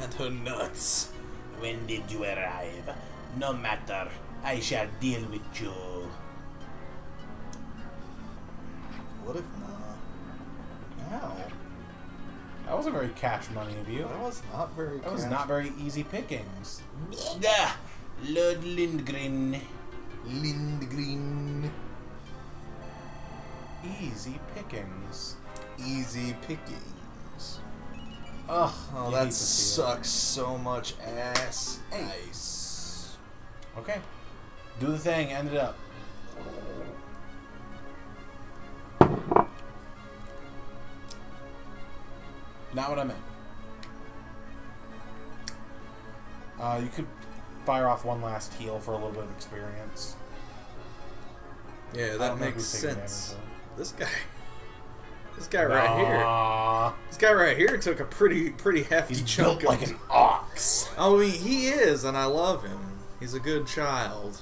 And her nuts. When did you arrive? No matter. I shall deal with you. What if not? Ow. That wasn't very cash money of you. That was not very That was cash- not very easy pickings. Ah, Lord Lindgren. Lindgren. Easy pickings. Easy pickings. Ugh. Oh, you that hate to see it. sucks so much ass. Nice. Okay. Do the thing. End it up. Not what I meant. You could fire off one last heal for a little bit of experience. Yeah, I that don't know if makes we take sense. advantage This guy right here. Nah. This guy right here took a pretty hefty He's chunk built of like an ox. I mean, he is, and I love him. He's a good child,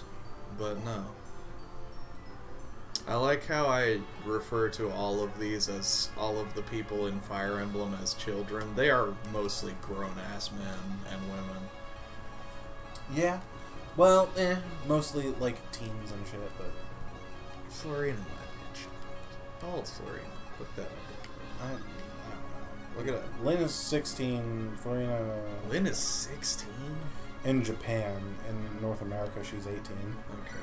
but no. I like how I refer to all of these as all of the people in Fire Emblem as children. They are mostly grown-ass men and women. Yeah. Well, mostly like teens and shit, but Florina might be a child. How old's Florina? Look that up. I don't know. Look it up. Lynn is 16. Florina Lynn is 16? in Japan. In North America, she's 18. Okay.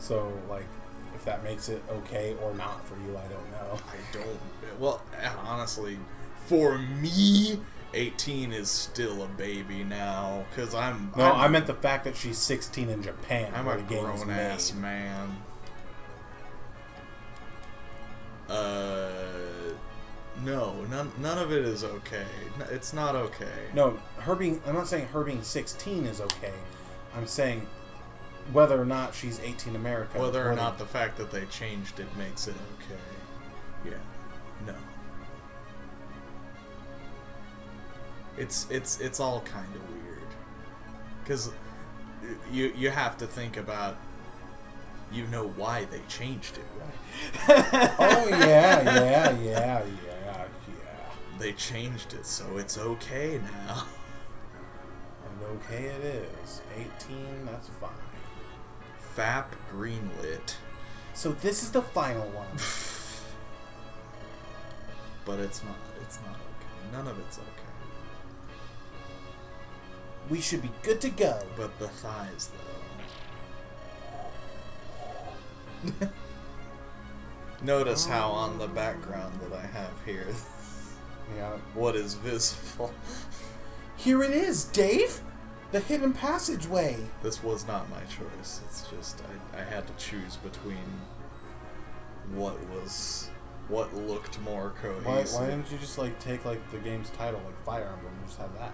So, like, if that makes it okay or not for you, I don't know. I don't. Well, honestly, for me, 18 is still a baby now. Because I'm. No, I meant the fact that she's 16 in Japan. I'm where a the game is grown ass made. man. No, none of it is okay. It's not okay. No, I'm not saying her being 16 is okay. I'm saying whether or not she's 18 America. Whether or not the fact that they changed it makes it okay. Yeah. No. It's all kind of weird. Because you have to think about, you know why they changed it, right? Oh, yeah. They changed it, so it's okay now. And okay it is. 18, that's fine. FAP greenlit. So this is the final one. But it's not okay. None of it's okay. We should be good to go. But the thighs, though. Notice how on the background that I have here, Yeah. what is visible. Here it is, Dave! The hidden passageway. This was not my choice. It's just I had to choose between what looked more cohesive. Why didn't you just like take like the game's title, like Fire Emblem, and just have that?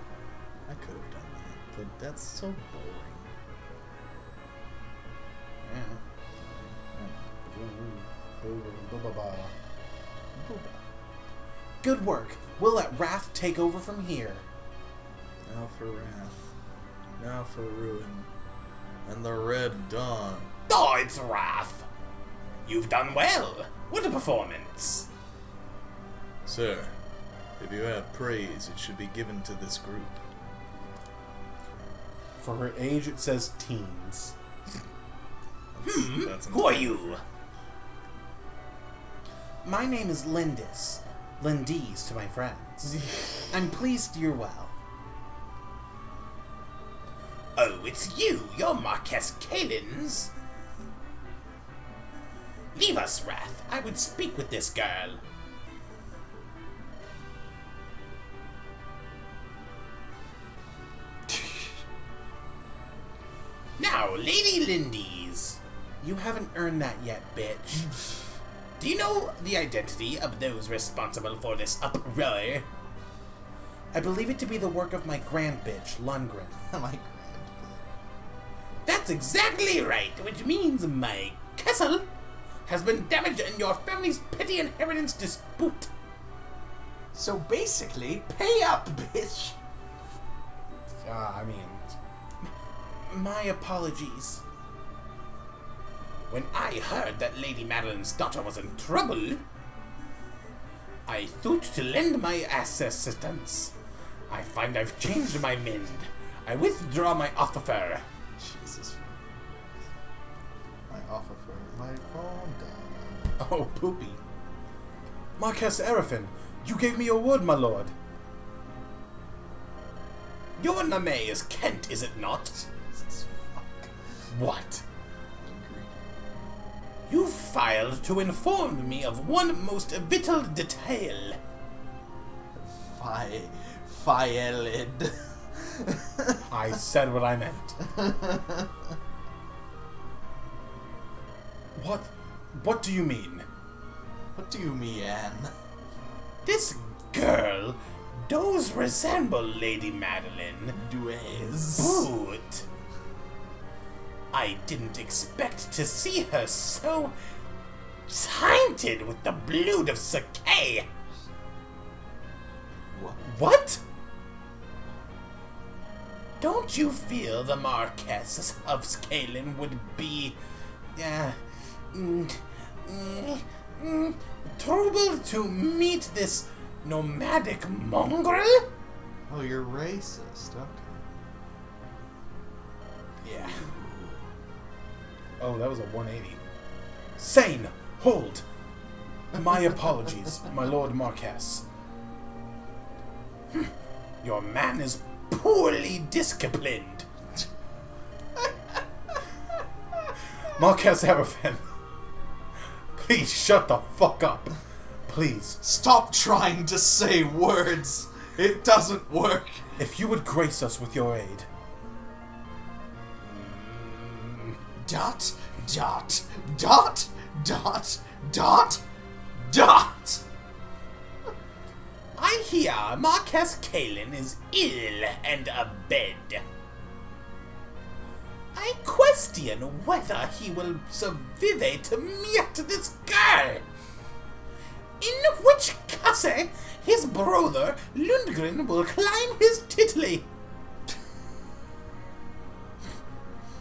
I could have done that, but that's so boring. Good work. We'll let Wrath take over from here. Now for wrath. Now for ruin. And the Red Dawn. Oh, it's Wrath. You've done well. What a performance. Sir, if you have praise, it should be given to this group. For her age, it says teens. That's Who are you? My name is Lindis. Lindies to my friends. I'm pleased you're well. Oh, it's you. You're Marquess Kalins. Leave us, Wrath. I would speak with this girl. Now, Lady Lindy's. You haven't earned that yet, bitch. Do you know the identity of those responsible for this uproar? I believe it to be the work of my grand-bitch, Lundgren. My That's exactly right, which means my castle has been damaged in your family's petty inheritance dispute. So basically, pay up, bitch. I mean, My apologies. When I heard that Lady Madeline's daughter was in trouble, I thought to lend my assistance. I find I've changed my mind. I withdraw my offer. Jesus. My offer for my phone died. oh, poopy. Marquess Erefin, you gave me your word, my lord. Your name is Kent, is it not? Jesus fuck. What? You filed to inform me of one most vital detail. Fielid. I said what I meant. What do you mean? What do you mean, Anne? This girl does resemble Lady Madeline. But I didn't expect to see her so tainted with the blood of Sakei. What? Don't you feel the Marquess of Scalin would be troubled to meet this nomadic mongrel? Oh, you're racist. Okay. Yeah. Oh, that was a 180. Sane! Hold! My apologies, my lord Marquess. Your man is poorly disciplined. Marquess Erefin, please shut the fuck up. Please. Stop trying to say words. It doesn't work. If you would grace us with your aid. Dot, dot, dot, dot, dot, dot. I hear Marquess Kalin is ill and abed. I question whether he will survive to meet this girl. In which case, his brother Lundgren will climb his titly.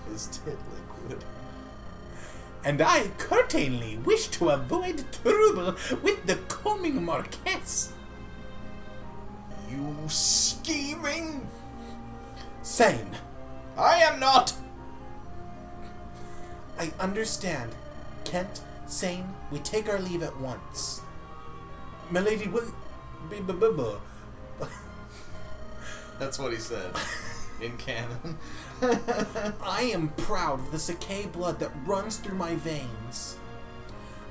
His tit liquid. And I certainly wish to avoid trouble with the coming Marquess. You scheming? Sane. I am not. I understand. Kent, Sane, we take our leave at once. Milady wouldn't... That's what he said. In canon. I am proud of the Sakei blood that runs through my veins.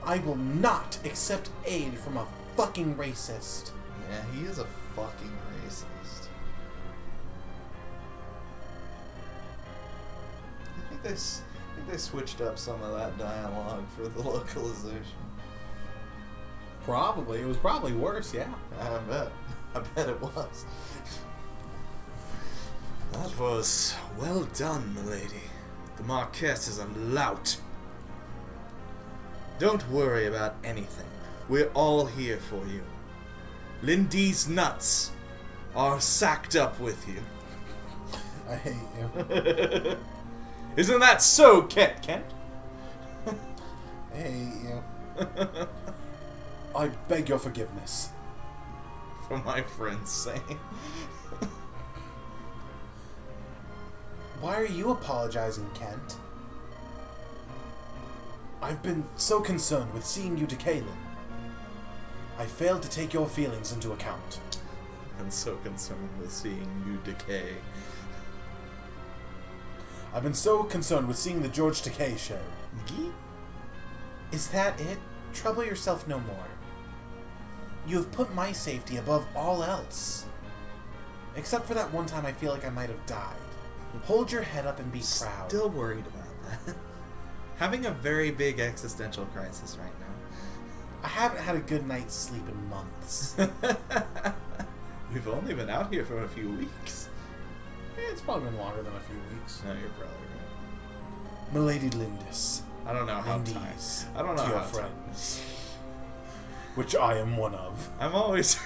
I will not accept aid from a fucking racist. Yeah, he is a fucking racist. I think they switched up some of that dialogue for the localization. Probably. It was probably worse, yeah. I bet it was. That was well done, milady. The Marquess is a lout. Don't worry about anything. We're all here for you. Lindy's nuts are sacked up with you. I hate you. Isn't that so, Kent? I hate you. I beg your forgiveness. For my friend's sake. Why are you apologizing, Kent? I've been so concerned with seeing you to Kaylin. I failed to take your feelings into account. I'm so concerned with seeing you decay. I've been so concerned with seeing the George Takei show. Is that it? Trouble yourself no more. You have put my safety above all else. Except for that one time I feel like I might have died. Hold your head up and be proud. Still worried about that. Having a very big existential crisis right now. I haven't had a good night's sleep in months. We've only been out here for a few weeks. It's probably been longer than a few weeks. No, you're probably right. Milady Lindis. I don't know how My tight. knees I don't know to your how tight. friends. Which I am one of. I'm always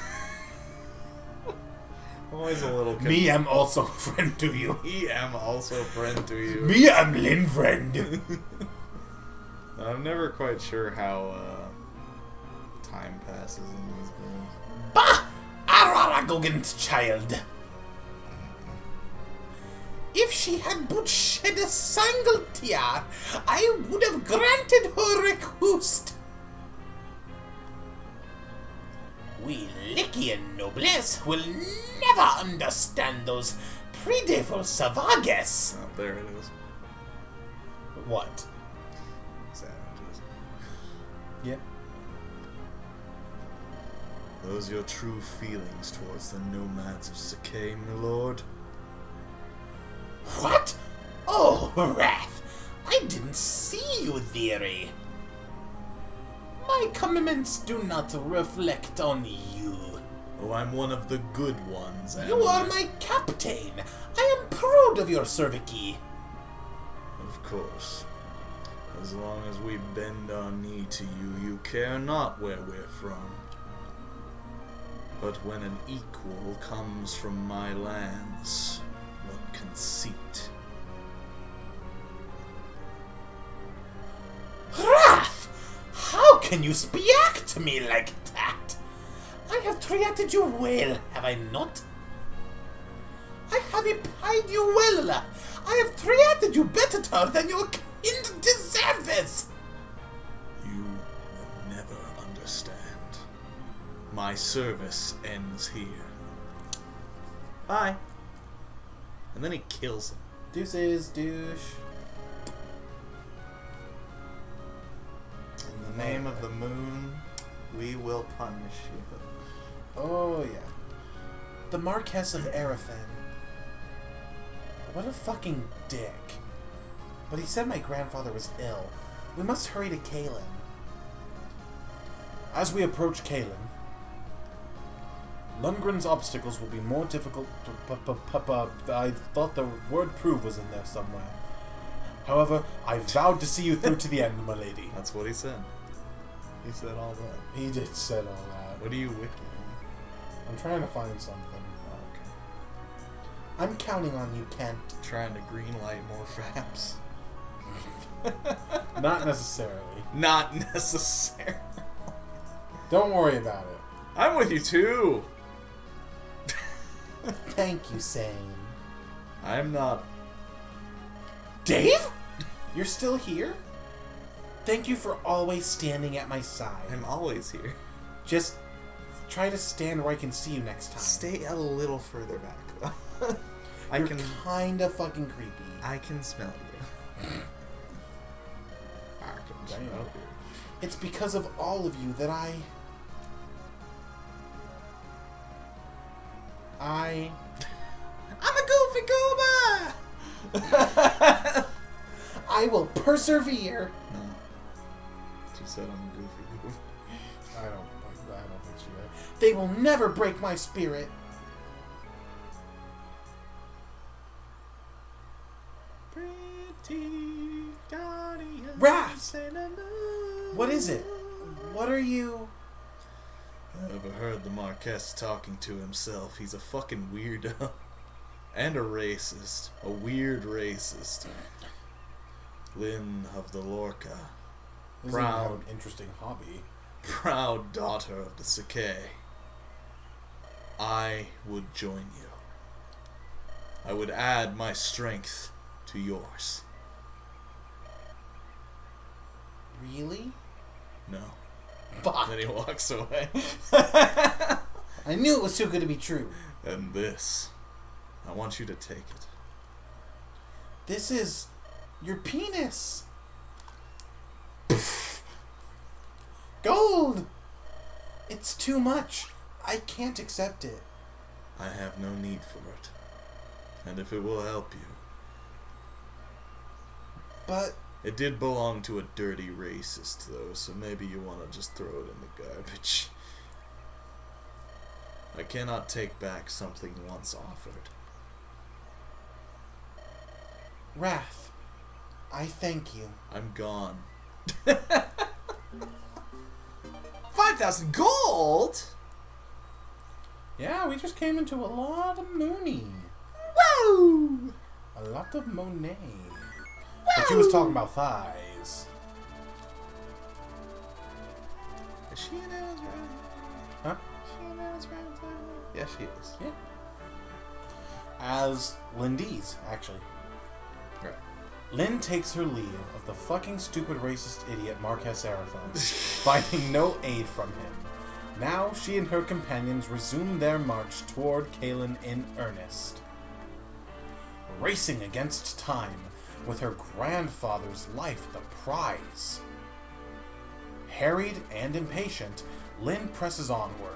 Always a little. Me am also friend to you. Me am also friend to you. Me am Lin friend. I'm never quite sure how time passes in these games. Bah! Araragogant child. If she had but shed a single tear, I would have granted her request. We Lycian noblesse will never understand those predevil savages. Oh, there it is. What? Savages. Yeah. Those your true feelings towards the nomads of Sakei, my lord? What? Oh, Wrath! I didn't see you, dearie. My commitments do not reflect on you. Oh, I'm one of the good ones, You are my captain. I am proud of your service. Of course. As long as we bend our knee to you, you care not where we're from. But when an equal comes from my lands, what conceit. Wrath! How can you speak to me like that? I have treated you well, have I not? I have repaid you well. I have treated you better than your kind deserves. You will never understand. My service ends here. Bye. And then he kills him. Deuces, douche. In the name of the moon, we will punish you. Oh, yeah. The Marquess of Arafan. What a fucking dick. But he said my grandfather was ill. We must hurry to Kalen. As we approach Kalen, Lundgren's obstacles will be more difficult to I thought the word prove was in there somewhere. However, I vowed to see you through to the end, my lady. That's what he said. He said all that. He did said all that. What are you wiki? I'm trying to find something. Oh, okay. I'm counting on you, Kent. Trying to greenlight more faps. Not necessarily. Not necessary. Don't worry about it. I'm with you too. Thank you, Sane. I'm not. Dave? You're still here? Thank you for always standing at my side. I'm always here. Just try to stand where I can see you next time. Stay a little further back, though. You're kinda fucking creepy. I can smell you. I can smell you. It's because of all of you that I'm a goofy goober! I will persevere. No. She said I'm a goofy goober. I don't think she did. They will never break my spirit. Pretty guardian. Wrath! What is it? What are you? Ever heard the Marquess talking to himself? He's a fucking weirdo. And a racist. A weird racist. Lynn of the Lorca. Proud. An interesting hobby. Proud daughter of the Sakei. I would join you. I would add my strength to yours. Really? No. Fuck. Then he walks away. I knew it was too good to be true. And this, I want you to take it. This is your penis. Gold! It's too much. I can't accept it. I have no need for it. And if it will help you. But It did belong to a dirty racist, though, so maybe you want to just throw it in the garbage. I cannot take back something once offered. Wrath, I thank you. I'm gone. 5,000 gold? Yeah, we just came into a lot of Mooney. Woo! A lot of Monet. But you was talking about thighs. Is she in Alice Round? Huh? Is she in Alice Round? Yeah, she is. Yeah. As Lindy's, actually. Right. Lynn takes her leave of the fucking stupid racist idiot Marquez Seraphim, finding no aid from him. Now she and her companions resume their march toward Kalen in earnest. Racing against time, with her grandfather's life the prize. Harried and impatient, Lynn presses onward.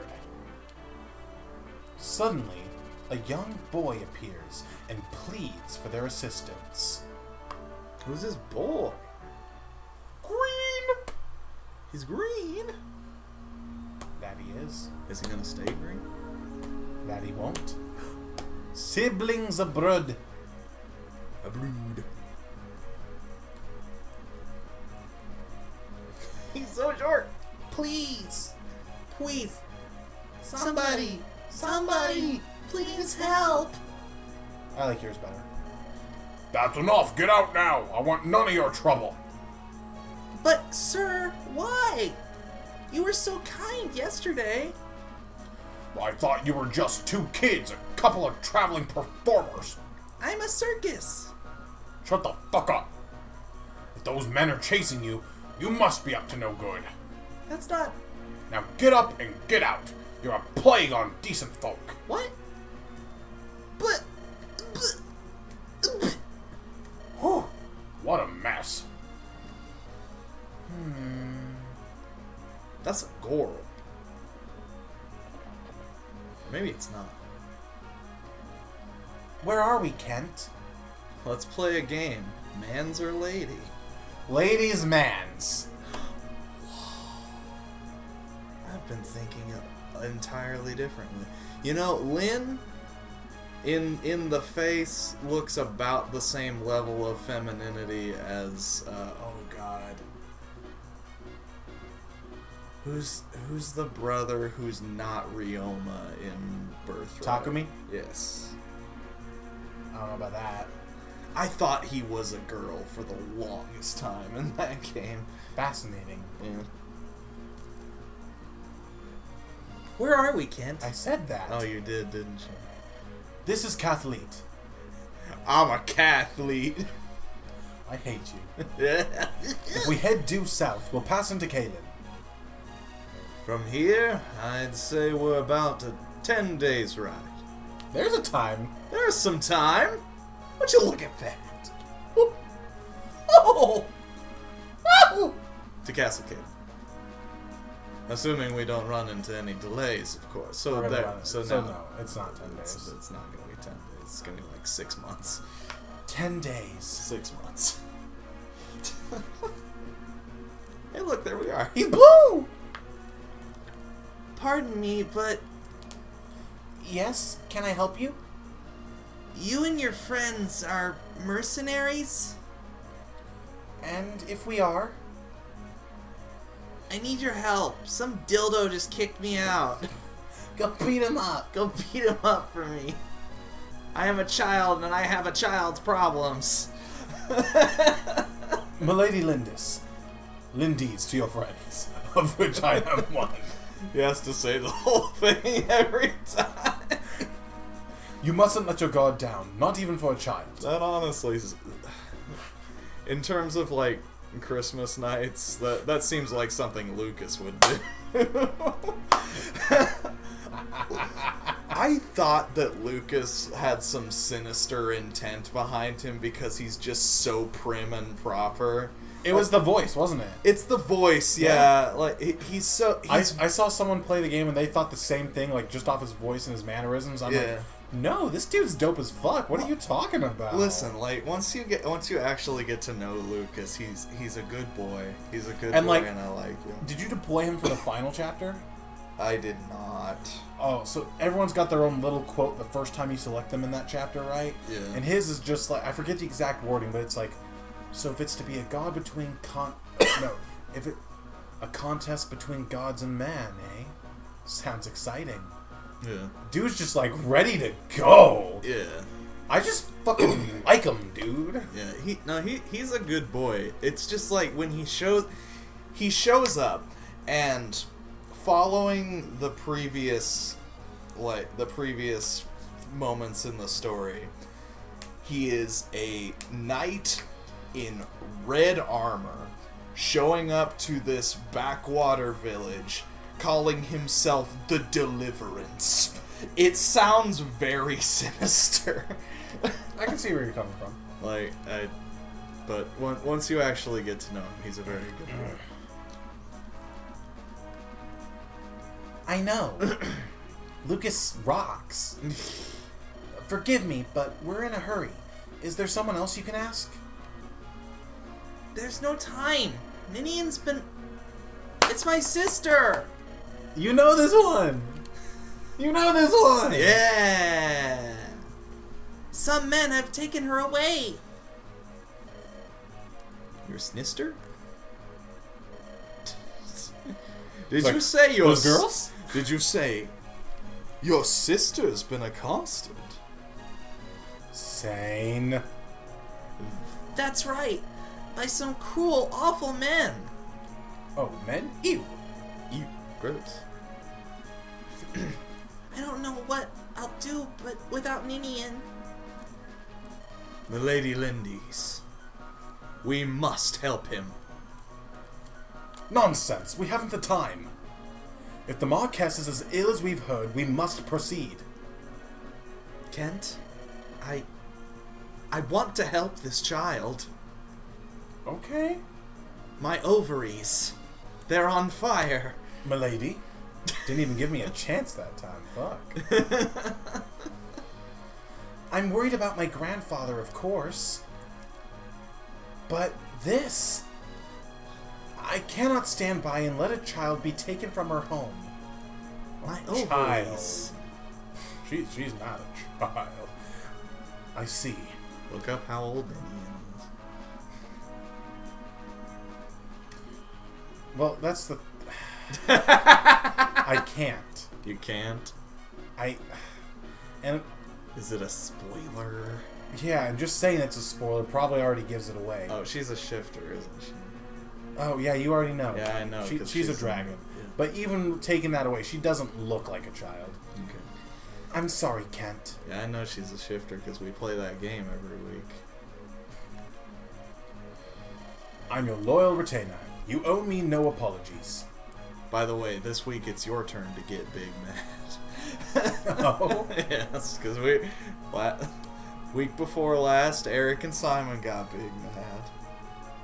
Suddenly, a young boy appears and pleads for their assistance. Who's this boy? Green! He's green. That he is. Is he gonna stay green? That he won't. Siblings abroad. A brood. He's so short. Please. Please. Somebody. Please help. I like yours better. That's enough. Get out now. I want none of your trouble. But, sir, why? You were so kind yesterday. I thought you were just two kids, a couple of traveling performers. I'm a circus. Shut the fuck up. If those men are chasing you, you must be up to no good. That's not... Now get up and get out. You're a plague on decent folk. What? But... Whew. What a mess. That's a Goral. Maybe it's not. Where are we, Kent? Let's play a game. Man's or lady? Ladies' mans. I've been thinking entirely differently. You know, Lynn, in the face, looks about the same level of femininity as, oh god. Who's the brother who's not Ryoma in Birthright? Takumi? Yes. I don't know about that. I thought he was a girl for the longest time in that game. Fascinating. Yeah. Where are we, Kent? I said that. Oh, you did, didn't you? This is Kathleen. I'm a cathlete. I hate you. Yeah. If we head due south, we'll pass into Kalen. From here, I'd say we're about a 10 days ride. There's a time. There's some time. Would you look at that? Oh! Oh! Oh! To Castle Cave. Assuming we don't run into any delays, of course. So We're gonna there. run it. So So no, no, it's not 10 days. It's not going to be 10 days. It's going to be like 6 months. 10 days. 6 months. Hey, look, there we are. He's blue! Pardon me, but Yes, can I help you? you and your friends are mercenaries? And if we are? I need your help. Some dildo just kicked me out. Go beat him up. Go beat him up for me. I am a child and I have a child's problems. Milady Lindis. Lindy's to your friends, of which I am one. He has to say the whole thing every time. You mustn't let your guard down, not even for a child. That honestly is... In terms of, like, Christmas nights, that seems like something Lucas would do. I thought that Lucas had some sinister intent behind him because he's just so prim and proper. It was the voice, wasn't it? It's the voice, yeah. Like he's so. I saw someone play the game and they thought the same thing, like just off his voice and his mannerisms. I'm like, no, this dude's dope as fuck. What are you talking about? Listen, like once you actually get to know Lucas, he's a good boy. He's a good And, boy, like, and I like him. Did you deploy him for the final chapter? I did not. Oh, so everyone's got their own little quote the first time you select them in that chapter, right? Yeah. And his is just like, I forget the exact wording, but it's like, so if it's to be a god between a contest between gods and man, eh? Sounds exciting. Yeah. Dude's just like ready to go. Yeah. I just fucking like him, dude. Yeah, he's a good boy. It's just like when he shows up, and following the previous moments in the story, he is a knight in red armor showing up to this backwater village, calling himself the Deliverance. It sounds very sinister. I can see where you're coming from. But once you actually get to know him, he's a very good boy. I know. Lucas rocks. Forgive me, but we're in a hurry. Is there someone else you can ask? There's no time. Ninian's been... It's my sister! You know this one. You know this one. Yeah. Some men have taken her away. Your snister? Did Like, you say your those girls? Did you say your sister's been accosted? Sane. That's right. By some cruel, awful men. Oh, men? Ew. You gross. I don't know what I'll do, but without Ninian. Milady Lindy's. We must help him. Nonsense. We haven't the time. If the Marquess is as ill as we've heard, we must proceed. Kent, I want to help this child. Okay. My ovaries. They're on fire. Milady. Didn't even give me a chance that time. Fuck. I'm worried about my grandfather, of course. But this... I cannot stand by and let a child be taken from her home. My Child. ovaries. She's not a child. I see. Look up how old Ninian is. Well, that's the... I can't. You can't? And Is it a spoiler? yeah, and just saying it's a spoiler probably already gives it away. Oh, she's a shifter, isn't she? Oh, yeah, you already know. Yeah, I know, 'cause She's a she's dragon. yeah. But even taking that away, she doesn't look like a child. Okay. I'm sorry, Kent. Yeah, I know she's a shifter because we play that game every week. I'm your loyal retainer. You owe me no apologies. By the way, this week it's your turn to get big mad. Oh? Yes, because week before last, Eric and Simon got big mad.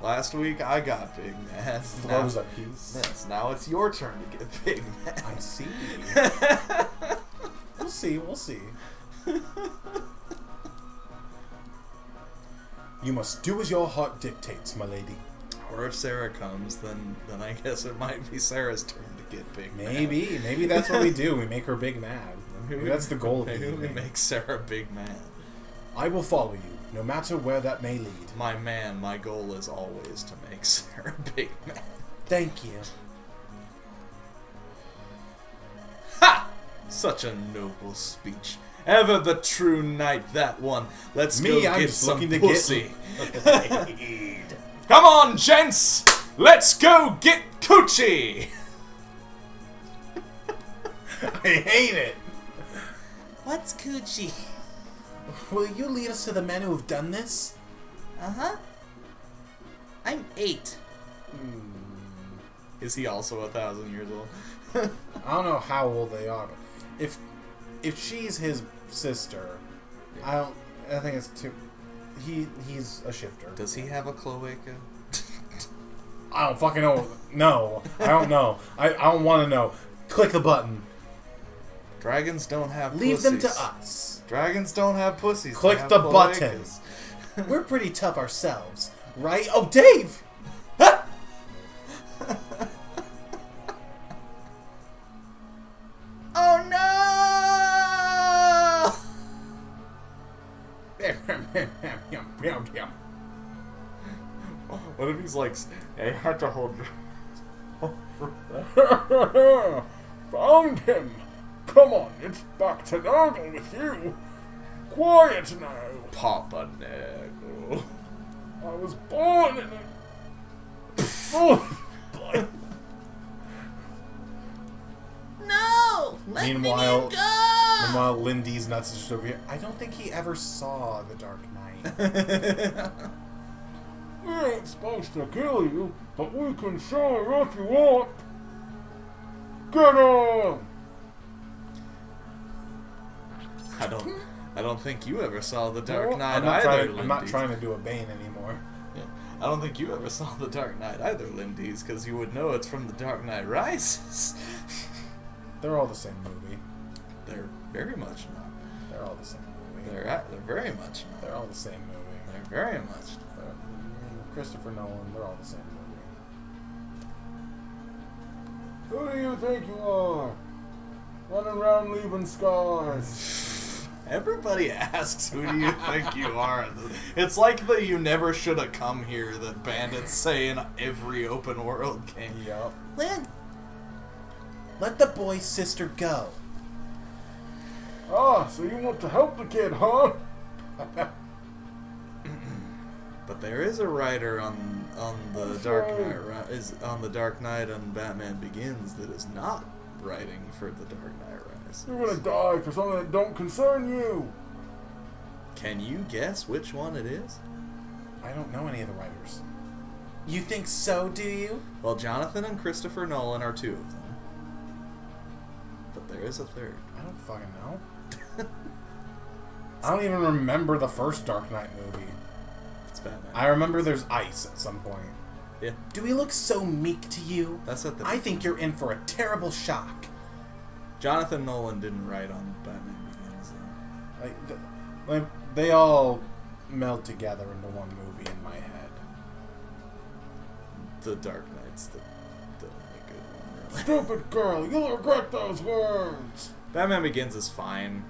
Last week, I got big mad. Throws a piece. Yes, now it's your turn to get big mad. I see. We'll see, we'll see. You must do as your heart dictates, my lady. Or if Sarah comes, then I guess it might be Sarah's turn to get big mad. Maybe that's what we do. We make her big mad. Maybe that's the goal of the Maybe we evening. make Sarah big mad. I will follow you, no matter where that may lead. My goal is always to make Sarah big mad. Thank you. Ha! Such a noble speech. Ever the true knight, that one. Let's Me, go I'm get just some looking to pussy. get. Come on, gents! Let's go get coochie! I hate it. What's coochie? Will you lead us to the men who have done this? Uh-huh. I'm 8. Is he also 1,000 years old? I don't know how old they are, but if she's his sister, I think it's too. He's a shifter. Does he have a cloaca? I don't fucking know. No, I don't know. I don't want to know. Click the button. Dragons don't have Leave pussies. them to us. Dragons don't have pussies. they Click have the button. cloacas. We're pretty tough ourselves, right? Oh, Dave! Oh no! What if he's like, I had to hold... Found him. Come on, it's back to normal with you. Quiet now. Papa Nagel. I was born in a... Oh, boy. No! Let Meanwhile, me go! meanwhile, Lindy's nuts is just over here. I don't think he ever saw The Dark Knight. We ain't supposed to kill you, but we can show if you want. Get on! I don't think you ever saw The Dark Knight I'm not, either, trying, I'm not Lindy. trying to do a Bane anymore. Yeah. I don't think you ever saw The Dark Knight either, Lindy's, because you would know it's from The Dark Knight Rises. They're all the same movie. They're very much not. They're all the same movie. They're very much not. They're all the same movie. They're very much not. Christopher Nolan, they're all the same movie. Who do you think you are? Running around leaving scars. Everybody asks, who do you think you are? It's like the "you never should have come here" that bandits say in every open world game. Yup. Lynn, let the boy's sister go. Ah, so you want to help the kid, huh? But there is a writer on the Dark Knight on the Dark Knight and Batman Begins that is not writing for the Dark Knight Rises. You're gonna die for something that don't concern you. Can you guess which one it is? I don't know any of the writers. You think so, do you? Well, Jonathan and Christopher Nolan are two of them. But there is a third. I don't fucking know. I don't even remember the first Dark Knight movie. It's Batman. I remember there's ice at some point. Yeah, Do we look so meek to you? that's at the. I think you're in for a terrible shock. Jonathan Nolan didn't write on Batman Begins. Like, they all meld together into one movie in my head. The Dark Knight's the only good one, really. Stupid girl, you'll regret those words. Batman Begins is fine.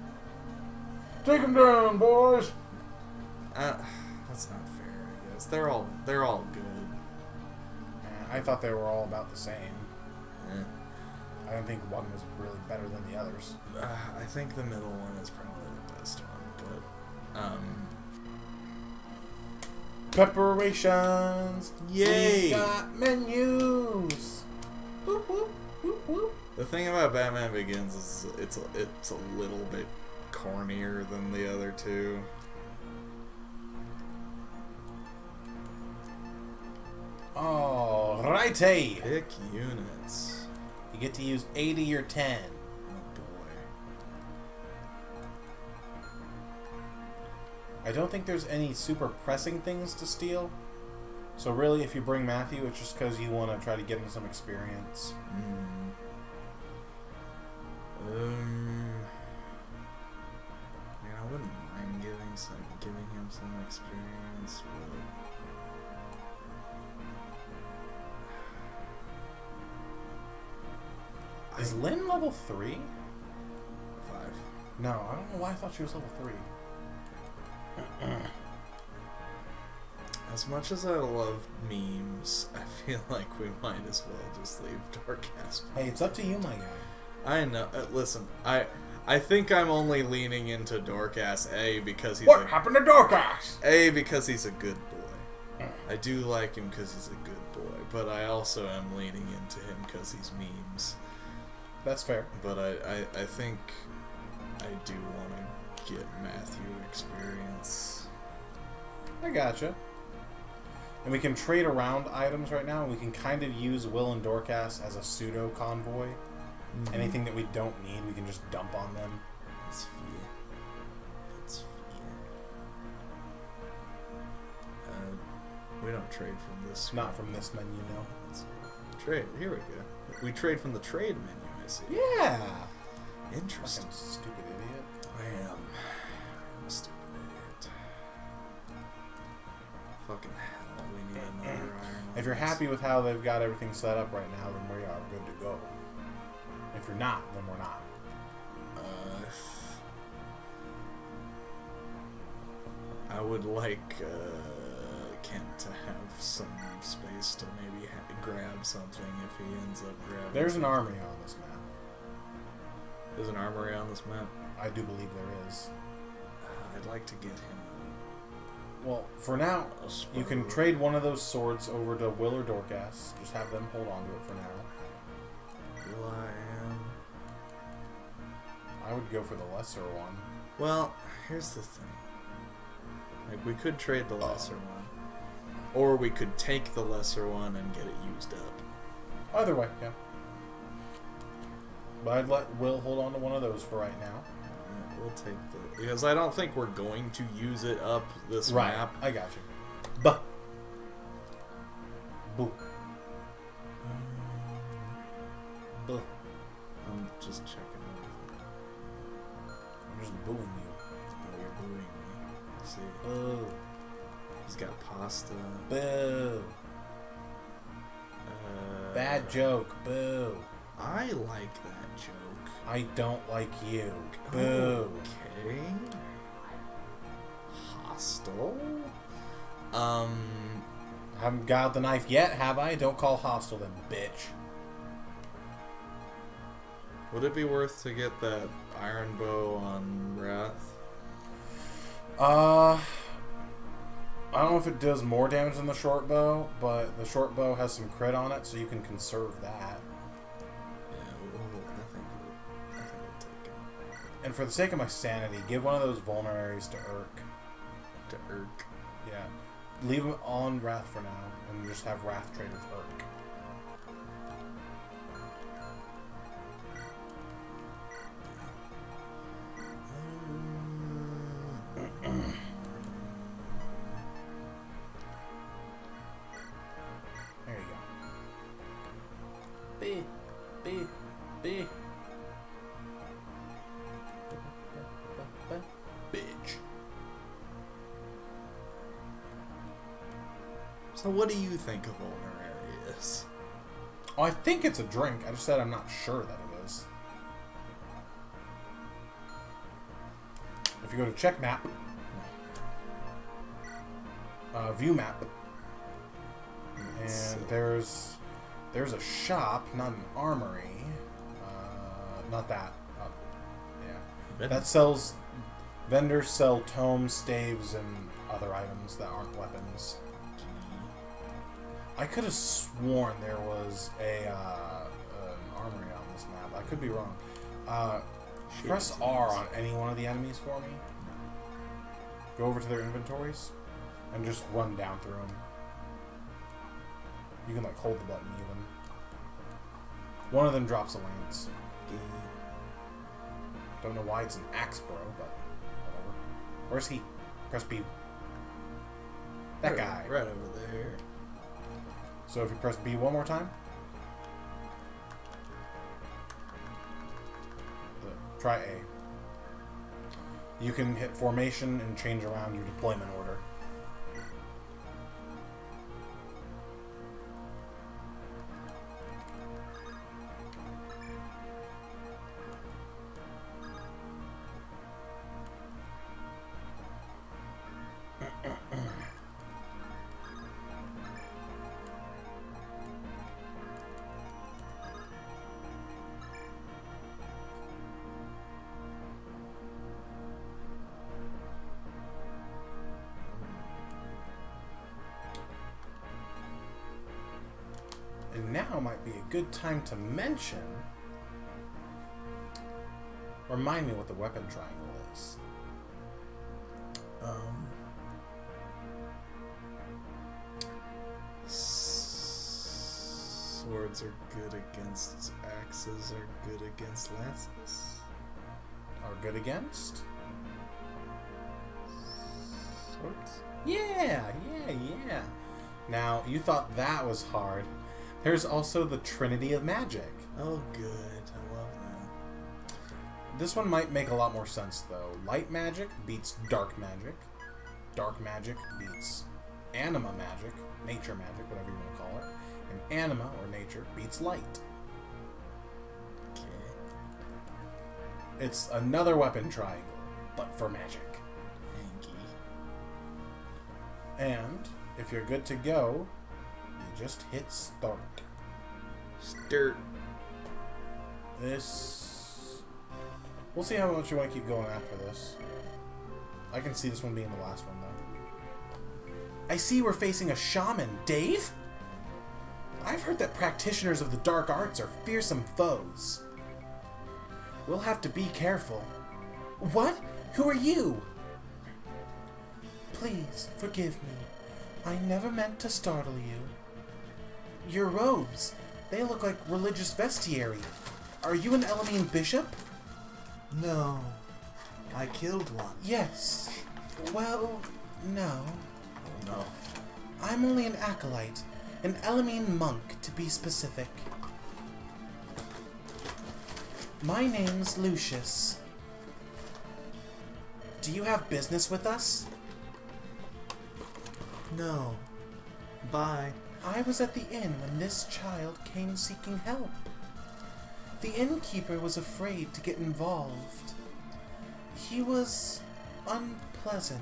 Take him down, boys. That's not fair, I guess. They're all good. I thought they were all about the same. Eh. I didn't think one was really better than the others. I think the middle one is probably the best one, but Preparations. Yay! We got menus. Whoop, whoop, whoop, whoop. the thing about Batman Begins is it's a little bit cornier than the other two. Alrighty. Pick units. You get to use 80 or 10. Oh boy. I don't think there's any super pressing things to steal. So really, if you bring Matthew, it's just because you want to try to get him some experience. I wouldn't mind giving him some experience, but Is Lynn level 3? 5. No, I don't know why I thought she was level 3. As much as I love memes, I feel like we might as well just leave Darkass. Hey, it's up to you, my guy. I know. Listen, I think I'm only leaning into Dorkass because he's What happened to Darkass? because he's a good boy. I do like him because he's a good boy, but I also am leaning into him because he's memes. That's fair. But I think I do want to get Matthew experience. I gotcha. And we can trade around items right now. We can kind of use Will and Dorcas as a pseudo convoy. Mm-hmm. Anything that we don't need, we can just dump on them. It's fear. It's fear. We don't trade from this. Not from this menu, no. Trade. Here we go. We trade from the trade menu, I see. Yeah! Interesting. Fucking stupid idiot. I am a stupid idiot. Fucking hell, we need another iron. If you're happy with how they've got everything set up right now, then we are good to go. If you're not, then we're not. I would like Kent to have some space to maybe grab something if he ends up grabbing. There's an army on this map. There's an armory on this map. I do believe there is. I'd like to get him. Well, for now, A spur. you can trade one of those swords over to Will or Dorcas. Just have them hold on to it for now. Will I am. I would go for the lesser one. Well, here's the thing. Like, we could trade the lesser one. Or we could take the lesser one and get it used up. Either way, yeah. But I'd let Will hold on to one of those for right now. We'll take the... Because I don't think we're going to use it up this Right, map. I got you. Buh. Boo. Buh. I'm just checking everything. I'm just booing you. Oh, you're booing me. Let's see. Boo. He's got pasta. Boo. Bad joke. Boo. I like that joke. I don't like you. Boo. Okay. Hostile. Haven't got out the knife yet, have I? Don't call hostile then, bitch. Would it be worth to get that iron bow on Wrath? I don't know if it does more damage than the short bow, but the short bow has some crit on it, so you can conserve that. Yeah, I think we'll take it. And for the sake of my sanity, give one of those vulneraries to Urk. To Urk. Yeah. Leave him on Wrath for now, and just have Wrath trade with Urk. There you go. B. Bitch. So what do you think a vulnerary is? Oh, I think it's a drink. I just said I'm not sure that it is. If you go to check map, view map, and there's a shop, not an armory. Not that. Yeah, that sells. Vendors sell tomes, staves, and other items that aren't weapons. I could have sworn there was an armory on this map. I could be wrong. Press R on any one of the enemies for me. Go over to their inventories and just run down through them. You can like hold the button even. One of them drops a lance. Don't know why it's an axe bro, but whatever. Where's he? Press B. That guy. Right over there. So if you press B one more time, try A. You can hit formation and change around your deployment order. And now might be a good time to mention. Remind me what the weapon triangle is. Swords are good against axes, are good against lances. Are good against? Swords? Yeah. Now, you thought that was hard. There's also the Trinity of Magic. Oh, good. I love that. This one might make a lot more sense, though. Light magic beats dark magic. Dark magic beats anima magic, nature magic, whatever you want to call it. And anima, or nature, beats light. Okay. It's another weapon triangle, but for magic. Hanky. And if you're good to go, you just hit start. Start. This We'll see how much you want to keep going after this. I can see this one being the last one, though. I see we're facing a shaman. Dave? I've heard that practitioners of the dark arts are fearsome foes. We'll have to be careful. What? Who are you? Please, forgive me. I never meant to startle you. Your robes, they look like religious vestiary. Are you an Elamine bishop? No. I killed one. Yes. Well, no. Oh no. I'm only an acolyte. An Elamine monk, to be specific. My name's Lucius. Do you have business with us? No. Bye. I was at the inn when this child came seeking help. The innkeeper was afraid to get involved. He was unpleasant.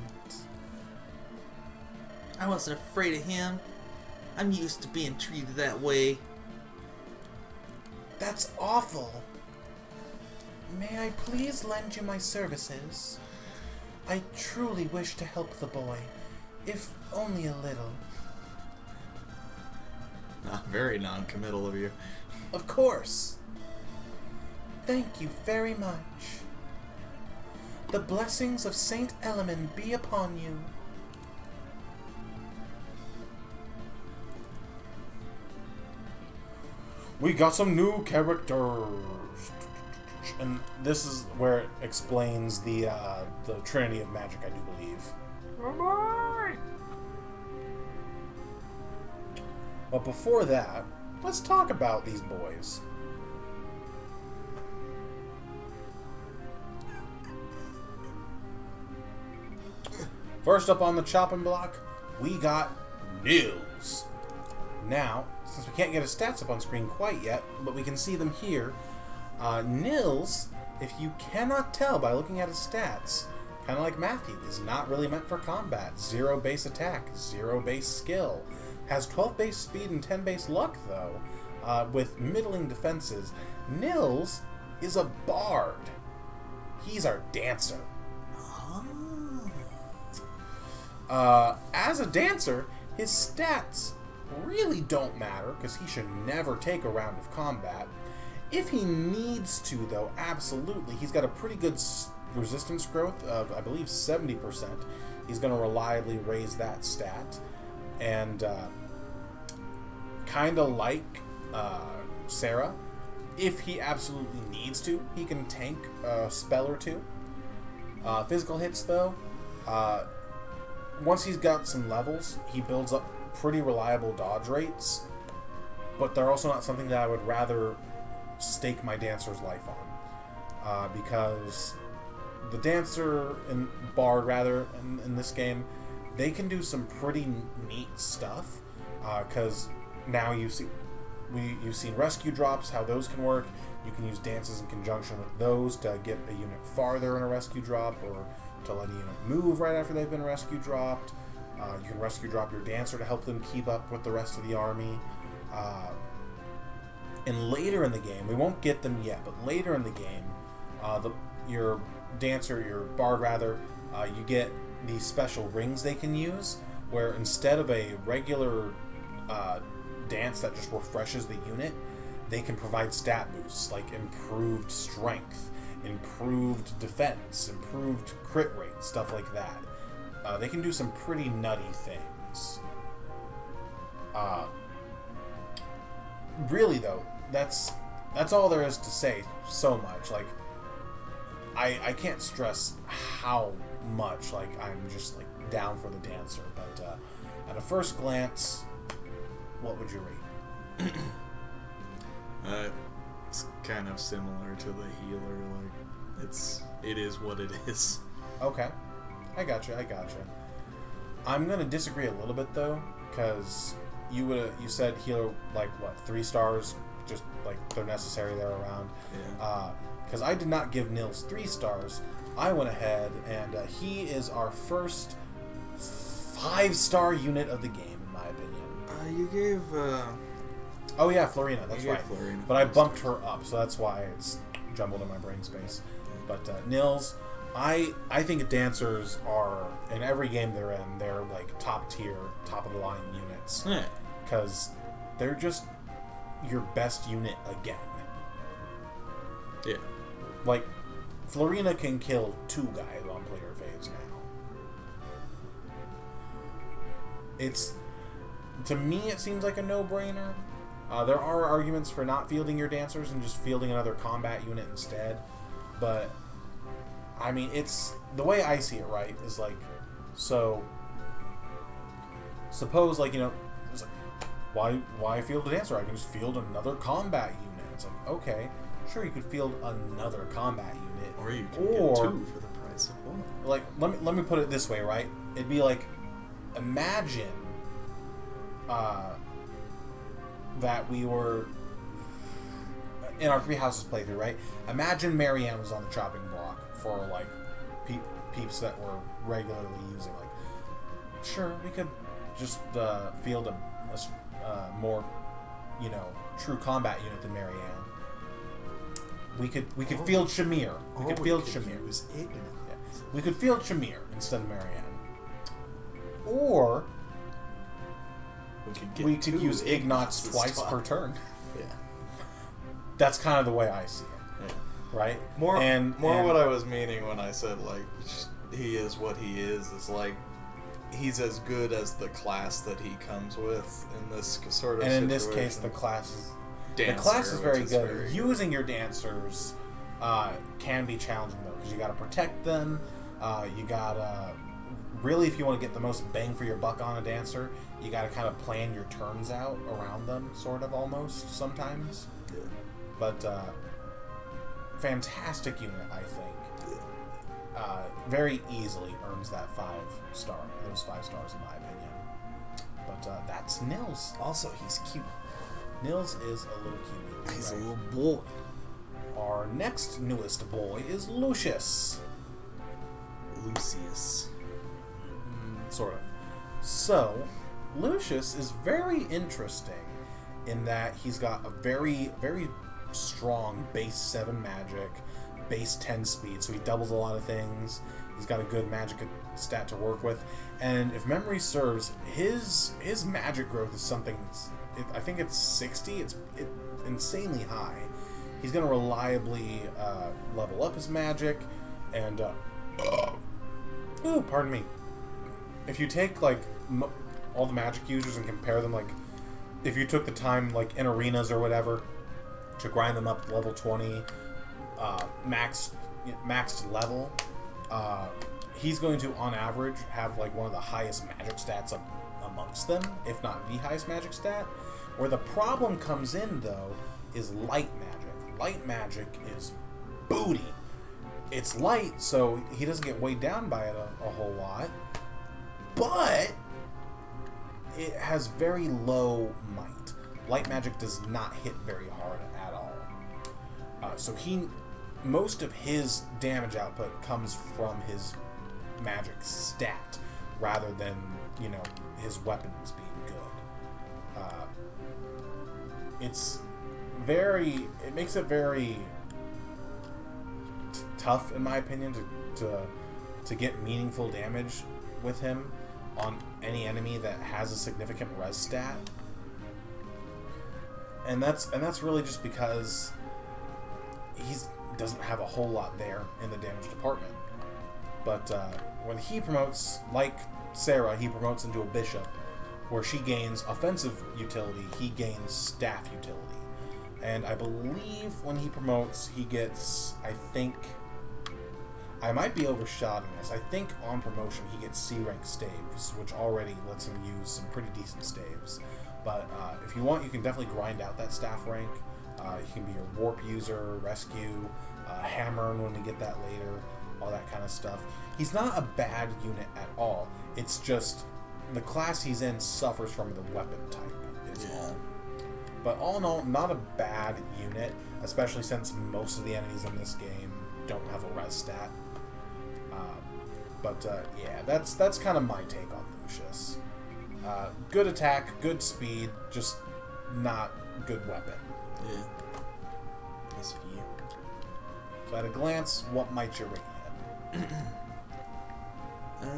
I wasn't afraid of him. I'm used to being treated that way. That's awful. May I please lend you my services? I truly wish to help the boy, if only a little. Very non-committal of you. Of course. Thank you very much. The blessings of Saint Elamine be upon you. We got some new characters. And this is where it explains the Trinity of Magic, I do believe. But before that, let's talk about these boys. First up on the chopping block, we got Nils. Now, since we can't get his stats up on screen quite yet, but we can see them here, Nils, if you cannot tell by looking at his stats, kind of like Matthew, is not really meant for combat. 0 base attack, 0 base skill. Has 12 base speed and 10 base luck, though, with middling defenses. Nils is a bard. He's our dancer. As a dancer, his stats really don't matter, because he should never take a round of combat. If he needs to, though, absolutely. He's got a pretty good resistance growth of, I believe, 70%. He's going to reliably raise that stat. And kind of like Sarah, if he absolutely needs to, he can tank a spell or two. Physical hits, though, once he's got some levels, he builds up pretty reliable dodge rates, but they're also not something that I would rather stake my dancer's life on, because the dancer and bard, rather, in this game, they can do some pretty neat stuff, because now you've seen rescue drops, how those can work. You can use dances in conjunction with those to get a unit farther in a rescue drop, or to let a unit move right after they've been rescue dropped. You can rescue drop your dancer to help them keep up with the rest of the army. And later in the game, we won't get them yet, but later in the game, your dancer, your bard rather, you get these special rings they can use, where instead of a regular dance that just refreshes the unit, they can provide stat boosts like improved strength, improved defense, improved crit rate, stuff like that. They can do some pretty nutty things. Really, though, that's all there is to say so much. Like, I can't stress how much, like, I'm just, like, down for the dancer. But at a first glance, what would you rate? It's kind of similar to the healer. Like, it is what it is. Okay. I gotcha. I'm gonna disagree a little bit, though, because you said healer, like, what, 3 stars, just like they're necessary, they're around. Yeah. Because I did not give Nils 3 stars. I went ahead and he is our first 5-star unit of the game, in my opinion. You gave Oh yeah, Florina, that's you gave right. Florina But I 5 bumped stars. her up, so that's why it's jumbled in my brain space. But Nils, I think dancers are, in every game they're in, they're like top tier, top of the line units. Yeah. Because they're just your best unit again. Yeah. Like, Florina can kill 2 guys on player phase now. It's, to me, it seems like a no-brainer. There are arguments for not fielding your dancers and just fielding another combat unit instead. But, I mean, it's, the way I see it, right, is like, so, suppose, like, you know, it's like, why field a dancer? I can just field another combat unit. It's like, okay, sure, you could field another combat unit. Or you can get 2 for the price of 1. Like, let me put it this way, right? It'd be like, imagine that we were in our 3 houses playthrough, right? Imagine Marianne was on the chopping block for like peeps that were regularly using. Like, sure, we could just field a more, you know, true combat unit than Marianne. We could field Shamir. We could field Shamir. Use Ignite. Yeah. We could field Shamir instead of Marianne. Or we could use Ignots twice per turn. Yeah. That's kind of the way I see it. Yeah. Right? More what what I was meaning when I said, like, he is what he is like, he's as good as the class that he comes with in this sort of And in situation. this case, the class is Dancer, the class is very which good. Using your dancers can be challenging though, because you got to protect them. You gotta really, if you want to get the most bang for your buck on a dancer, you got to kind of plan your turns out around them, sort of almost sometimes. Yeah. But fantastic unit, I think. Very easily earns that 5-star, those 5 stars in my opinion. But that's Nils. Also, he's cute. Nils is a little cutie. He's right? a little boy. Our next newest boy is Lucius. Lucius. Sort of. So, Lucius is very interesting in that he's got a very, very strong base 7 magic, base 10 speed, so he doubles a lot of things. He's got a good magic stat to work with, and if memory serves, his magic growth is something. I think it's 60. It's insanely high. He's going to reliably level up his magic, and pardon me. If you take like all the magic users and compare them, like if you took the time like in arenas or whatever to grind them up to level 20, maxed level, he's going to on average have like one of the highest magic stats amongst them, if not the highest magic stat. Where the problem comes in though is light magic. Light magic is booty. It's light, so he doesn't get weighed down by it a whole lot. But it has very low might. Light magic does not hit very hard at all. So most of his damage output comes from his magic stat, rather than, you know, his weapons being good. It makes it very tough, in my opinion, to get meaningful damage with him on any enemy that has a significant res stat. And that's really just because he doesn't have a whole lot there in the damage department. But when he promotes, like Sarah, he promotes into a bishop, where she gains offensive utility, he gains staff utility. And I believe when he promotes, he gets, I might be overshotting this. I think on promotion he gets C-rank staves, which already lets him use some pretty decent staves. But if you want, you can definitely grind out that staff rank. You can be your warp user, rescue, hammer when we get that later, all that kind of stuff. He's not a bad unit at all. It's just the class he's in suffers from the weapon type. But all in all, not a bad unit, especially since most of the enemies in this game don't have a res stat. Yeah, that's kind of my take on Lucius. Good attack, good speed, just not good weapon. Yeah. Nice for you. So at a glance, what might you rate it? 3.5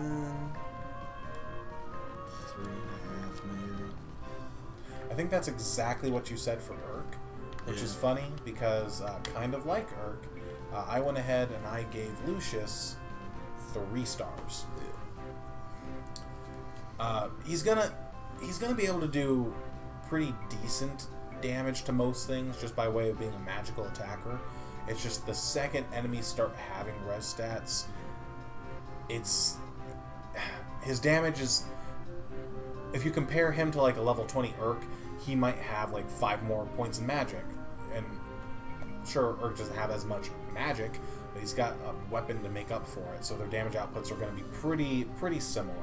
maybe. I think that's exactly what you said for Urk, which is funny because kind of like Urk, I went ahead and I gave Lucius 3 stars. He's gonna be able to do pretty decent damage to most things just by way of being a magical attacker. It's just the second enemies start having res stats, his damage is, if you compare him to like a level 20 Urk, he might have like 5 more points in magic. And sure, Urk doesn't have as much magic, but he's got a weapon to make up for it, so their damage outputs are going to be pretty similar.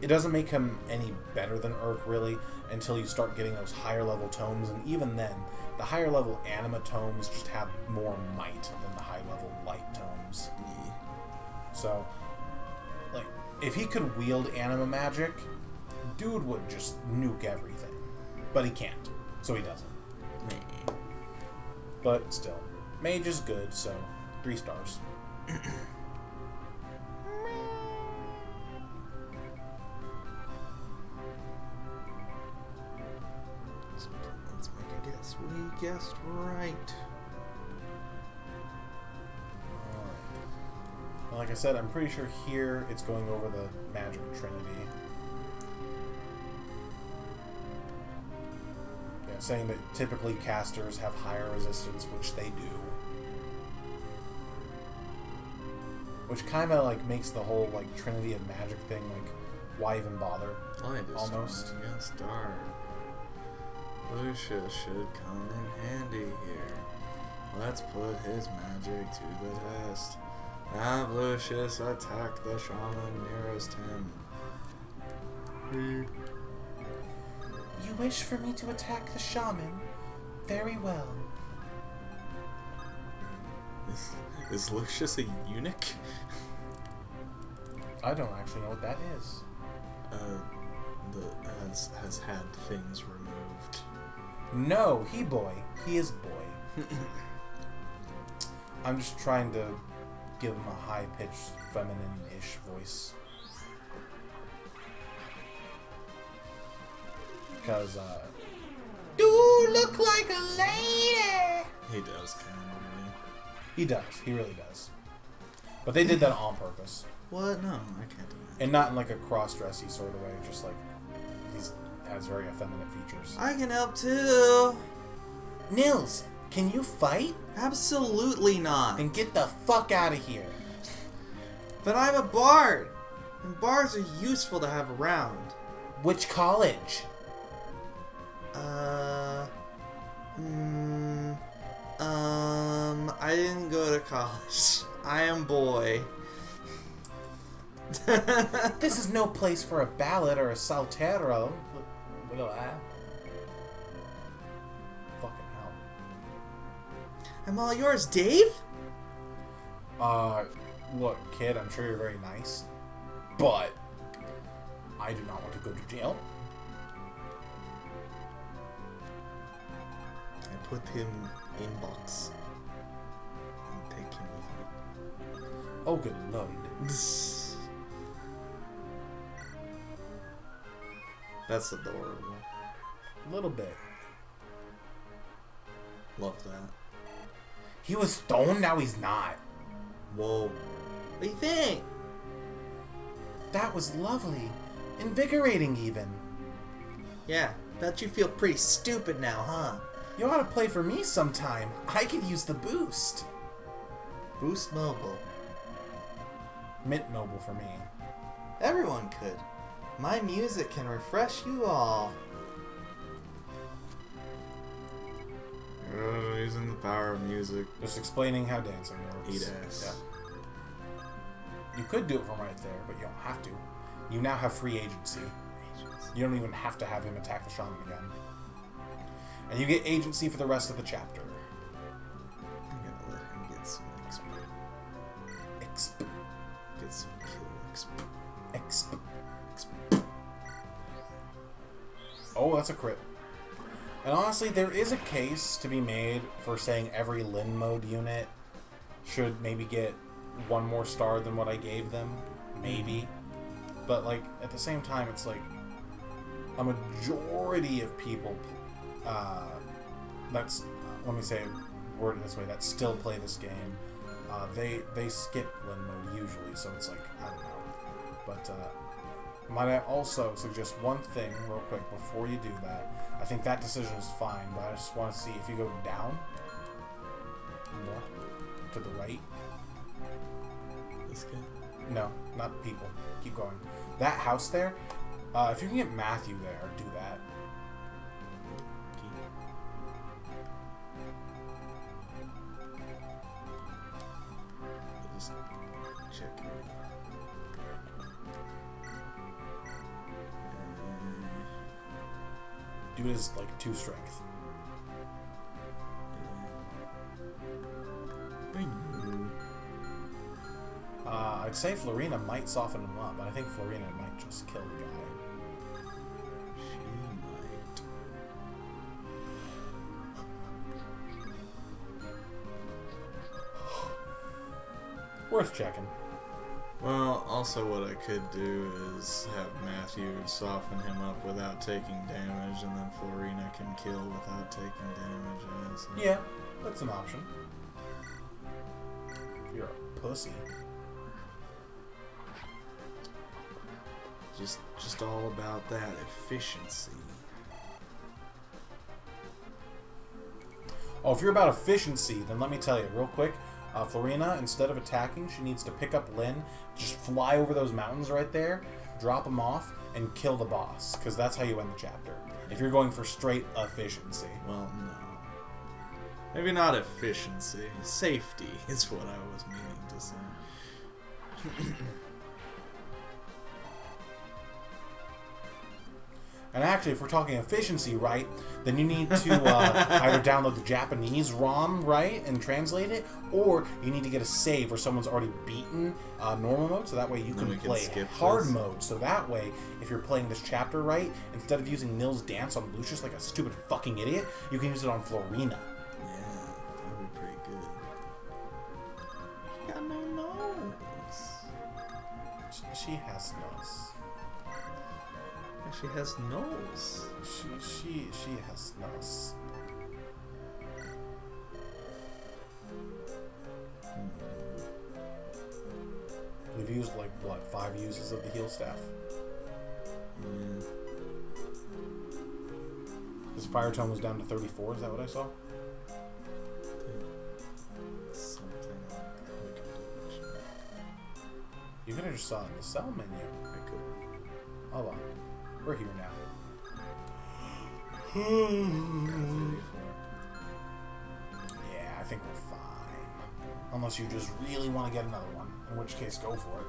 It doesn't make him any better than Urk, really, until you start getting those higher level tomes, and even then, the higher level anima tomes just have more might than the high level light tomes. So, like, if he could wield anima magic, dude would just nuke everything. But he can't, so he doesn't. But still, mage is good, so 3 stars. Let's make a guess. We guessed right. Alright. Well, like I said, I'm pretty sure here it's going over the magic trinity. Yeah, saying that typically casters have higher resistance, which they do. Which kind of like makes the whole like trinity of magic thing like, why even bother? Almost. Against dark. Lucius should come in handy here. Let's put his magic to the test. Have Lucius attack the shaman nearest him. You wish for me to attack the shaman? Very well. Is Lucius a eunuch? I don't actually know what that is. Has had things removed. No, he is boy. I'm just trying to give him a high-pitched, feminine-ish voice. Because, do look like a lady! He does kind of. He does. He really does. But they did that on purpose. What? No, I can't do that. And not in like a cross-dressy sort of way, just like he has very effeminate features. I can help too. Nils, can you fight? Absolutely not. Then get the fuck out of here. But I'm a bard, and bards are useful to have around. Which college? I didn't go to college. I am boy. This is no place for a ballad or a saltero. Fucking hell. I'm all yours, Dave? Look, kid, I'm sure you're very nice, but I do not want to go to jail. I put him in box and take him with me. Oh, good lord. That's adorable. A little bit. Love that. He was stoned, now he's not. Whoa. What do you think? That was lovely. Invigorating, even. Yeah, bet you feel pretty stupid now, huh? You ought to play for me sometime. I could use the boost. Boost Mobile. Mint Mobile for me. Everyone could. My music can refresh you all. Using the power of music. Just explaining how dancing works. Eat ass. Yeah. You could do it from right there, but you don't have to. You now have free agency. You don't even have to have him attack the shaman again. And you get agency for the rest of the chapter. I'm gonna let him get some XP. Exp. Get some kill XP. Exp. Oh, that's a crit. And honestly, there is a case to be made for saying every Lin mode unit should maybe get one more star than what I gave them, maybe. But like at the same time, it's like a majority of people that's let me say word it this way that still play this game. They skip Lin mode usually, so it's like I don't know. But might I also suggest one thing real quick before you do that? I think that decision is fine, but I just want to see if you go down more to the right. This guy? No, not people. Keep going. That house there. If you can get Matthew there, do that. Just check it. Do it as like 2 strength. I'd say Florina might soften him up, but I think Florina might just kill the guy. She might. Worth checking. Well, also what I could do is have Matthew soften him up without taking damage, and then Florina can kill without taking damage. So. Yeah, that's an option. If you're a pussy. Just all about that efficiency. Oh, if you're about efficiency, then let me tell you real quick. Florina, instead of attacking, she needs to pick up Lin, just fly over those mountains right there, drop him off, and kill the boss. Because that's how you end the chapter. If you're going for straight efficiency. Well, no. Maybe not efficiency. Safety is what I was meaning to say. And actually, if we're talking efficiency, right, then you need to either download the Japanese ROM, right, and translate it, or you need to get a save where someone's already beaten normal mode, so that way you can play hard mode. So that way, if you're playing this chapter right, instead of using Nil's dance on Lucius like a stupid fucking idiot, you can use it on Florina. Yeah, that would be pretty good. She got no nose. She has nose. She has nose. She has nose. We've used like what 5 uses of the heal staff. His fire tone was down to 34. Is that what I saw? Something like that. You could have just saw it in the cell menu. I could. Hold on. We're here now. Yeah, I think we're fine. Unless you just really want to get another one. In which case, go for it.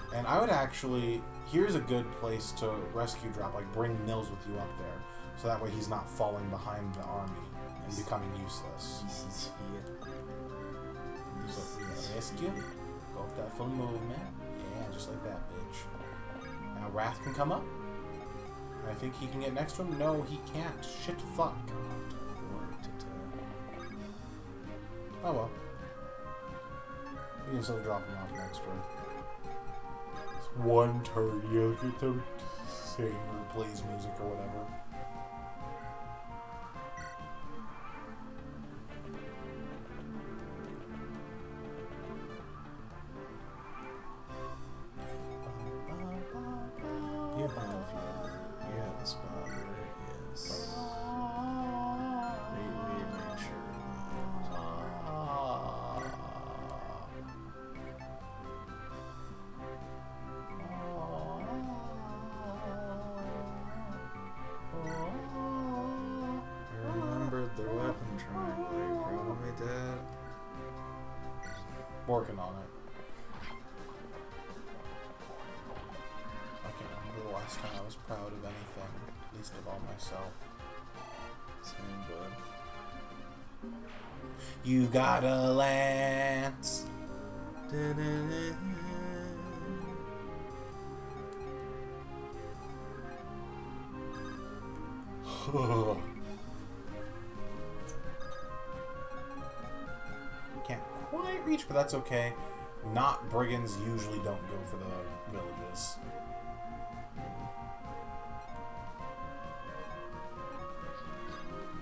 But... And I would actually... Here's a good place to rescue drop. Like, bring Nils with you up there. So that way he's not falling behind the army and becoming useless. This is here. So, yeah, rescue. Go with that full movement. Yeah, just like that, bitch. Now Wrath can come up. I think he can get next to him. No, he can't. Shit, fuck. Oh well. You can still drop him off next turn. It's 1 turn. You get to sing or plays music or whatever. You have a spot, right? Yes. We made sure. I remembered the weapon triangle you brought me, Dad. Working on it. I can't remember the last time I was proud of anything, least of all myself. Same, bud. You got a lance. quite reach, but that's okay. Not brigands usually don't go for the villages.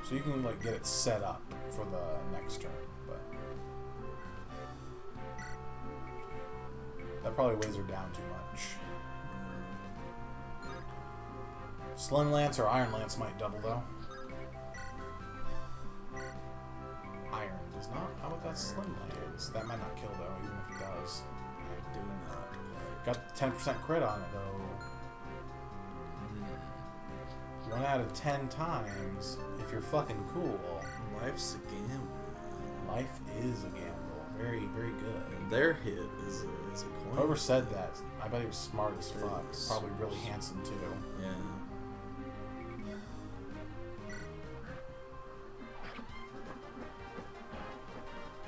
So you can like get it set up for the next turn, but that probably weighs her down too much. Slim Lance or Iron Lance might double though. Iron does not. How about that Slim Lance? That might not kill though, even if it does. I do not. Got 10% crit on it though. Run out of 10 times if you're fucking cool. Life's a gamble. Life is a gamble. Very, very good. And their hit is a coin. Whoever said that, I bet he was smart as fuck. Yes. Probably really handsome too. Yeah.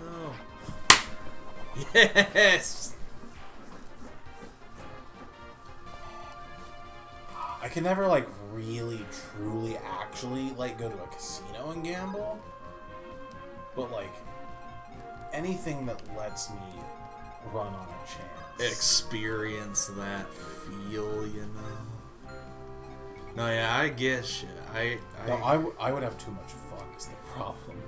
Oh. Yes! I can never like really, truly, actually like go to a casino and gamble. But like anything that lets me run on a chance. Experience that feel, you know. No, yeah, I get shit. I would have too much fun is the problem.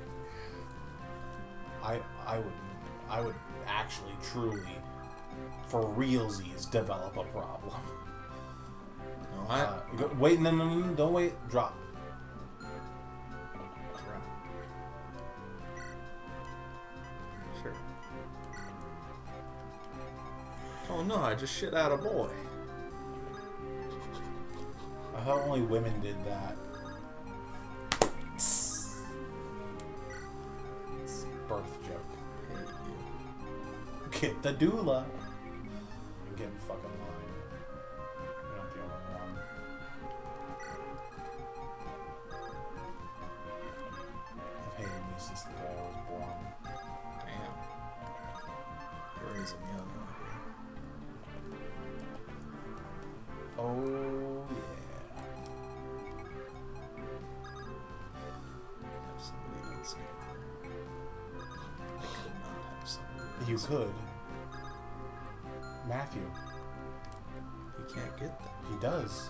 I would actually, truly, for realsies, develop a problem. No, Wait, no, don't wait. Drop. Sure. Oh no, I just shit out a boy. I thought only women did that. It's a birth joke. Get the doula. And get in fucking line. You're not the only one. I've hated me since the day I was born. Damn. You're raising young out here. Oh yeah. Have somebody else get here. I could not have somebody You else. could. Matthew. He can't get there. He does.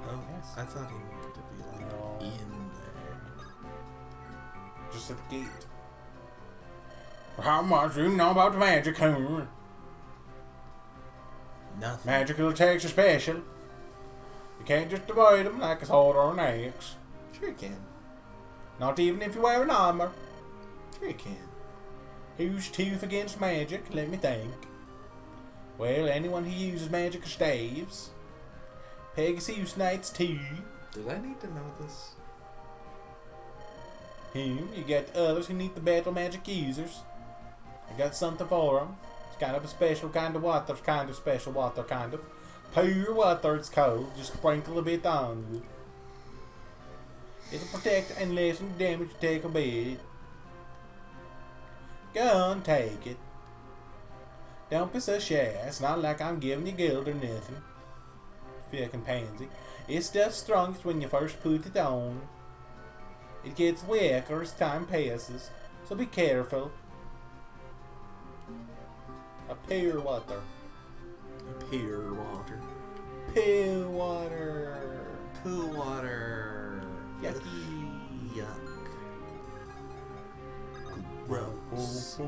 Oh, Yes. I thought he needed to be like No. in there. Just at the gate. How much do you know about magic? Nothing. Magical attacks are special. You can't just avoid them like a sword or an axe. Sure you can. Not even if you wear an armor. Sure you can. Who's tooth against magic? Let me think. Well, anyone who uses magic staves. Pegasus Knight's tea. Did I need to know this? You got the others who need the battle magic users. I got something for them. It's kind of a special kind of water, kind of special water, kind of. Pure water, it's called. Just sprinkle a bit on you. It'll protect and lessen the damage you take a bit. Go on, take it. Don't be so shy. It's not like I'm giving you gold or nothing. Fucking pansy. This stuff's strongest when you first put it on. It gets weaker as time passes, so be careful. A pure water. Pure water. Pure water. Poo water. Yucky. Yuck. Gross.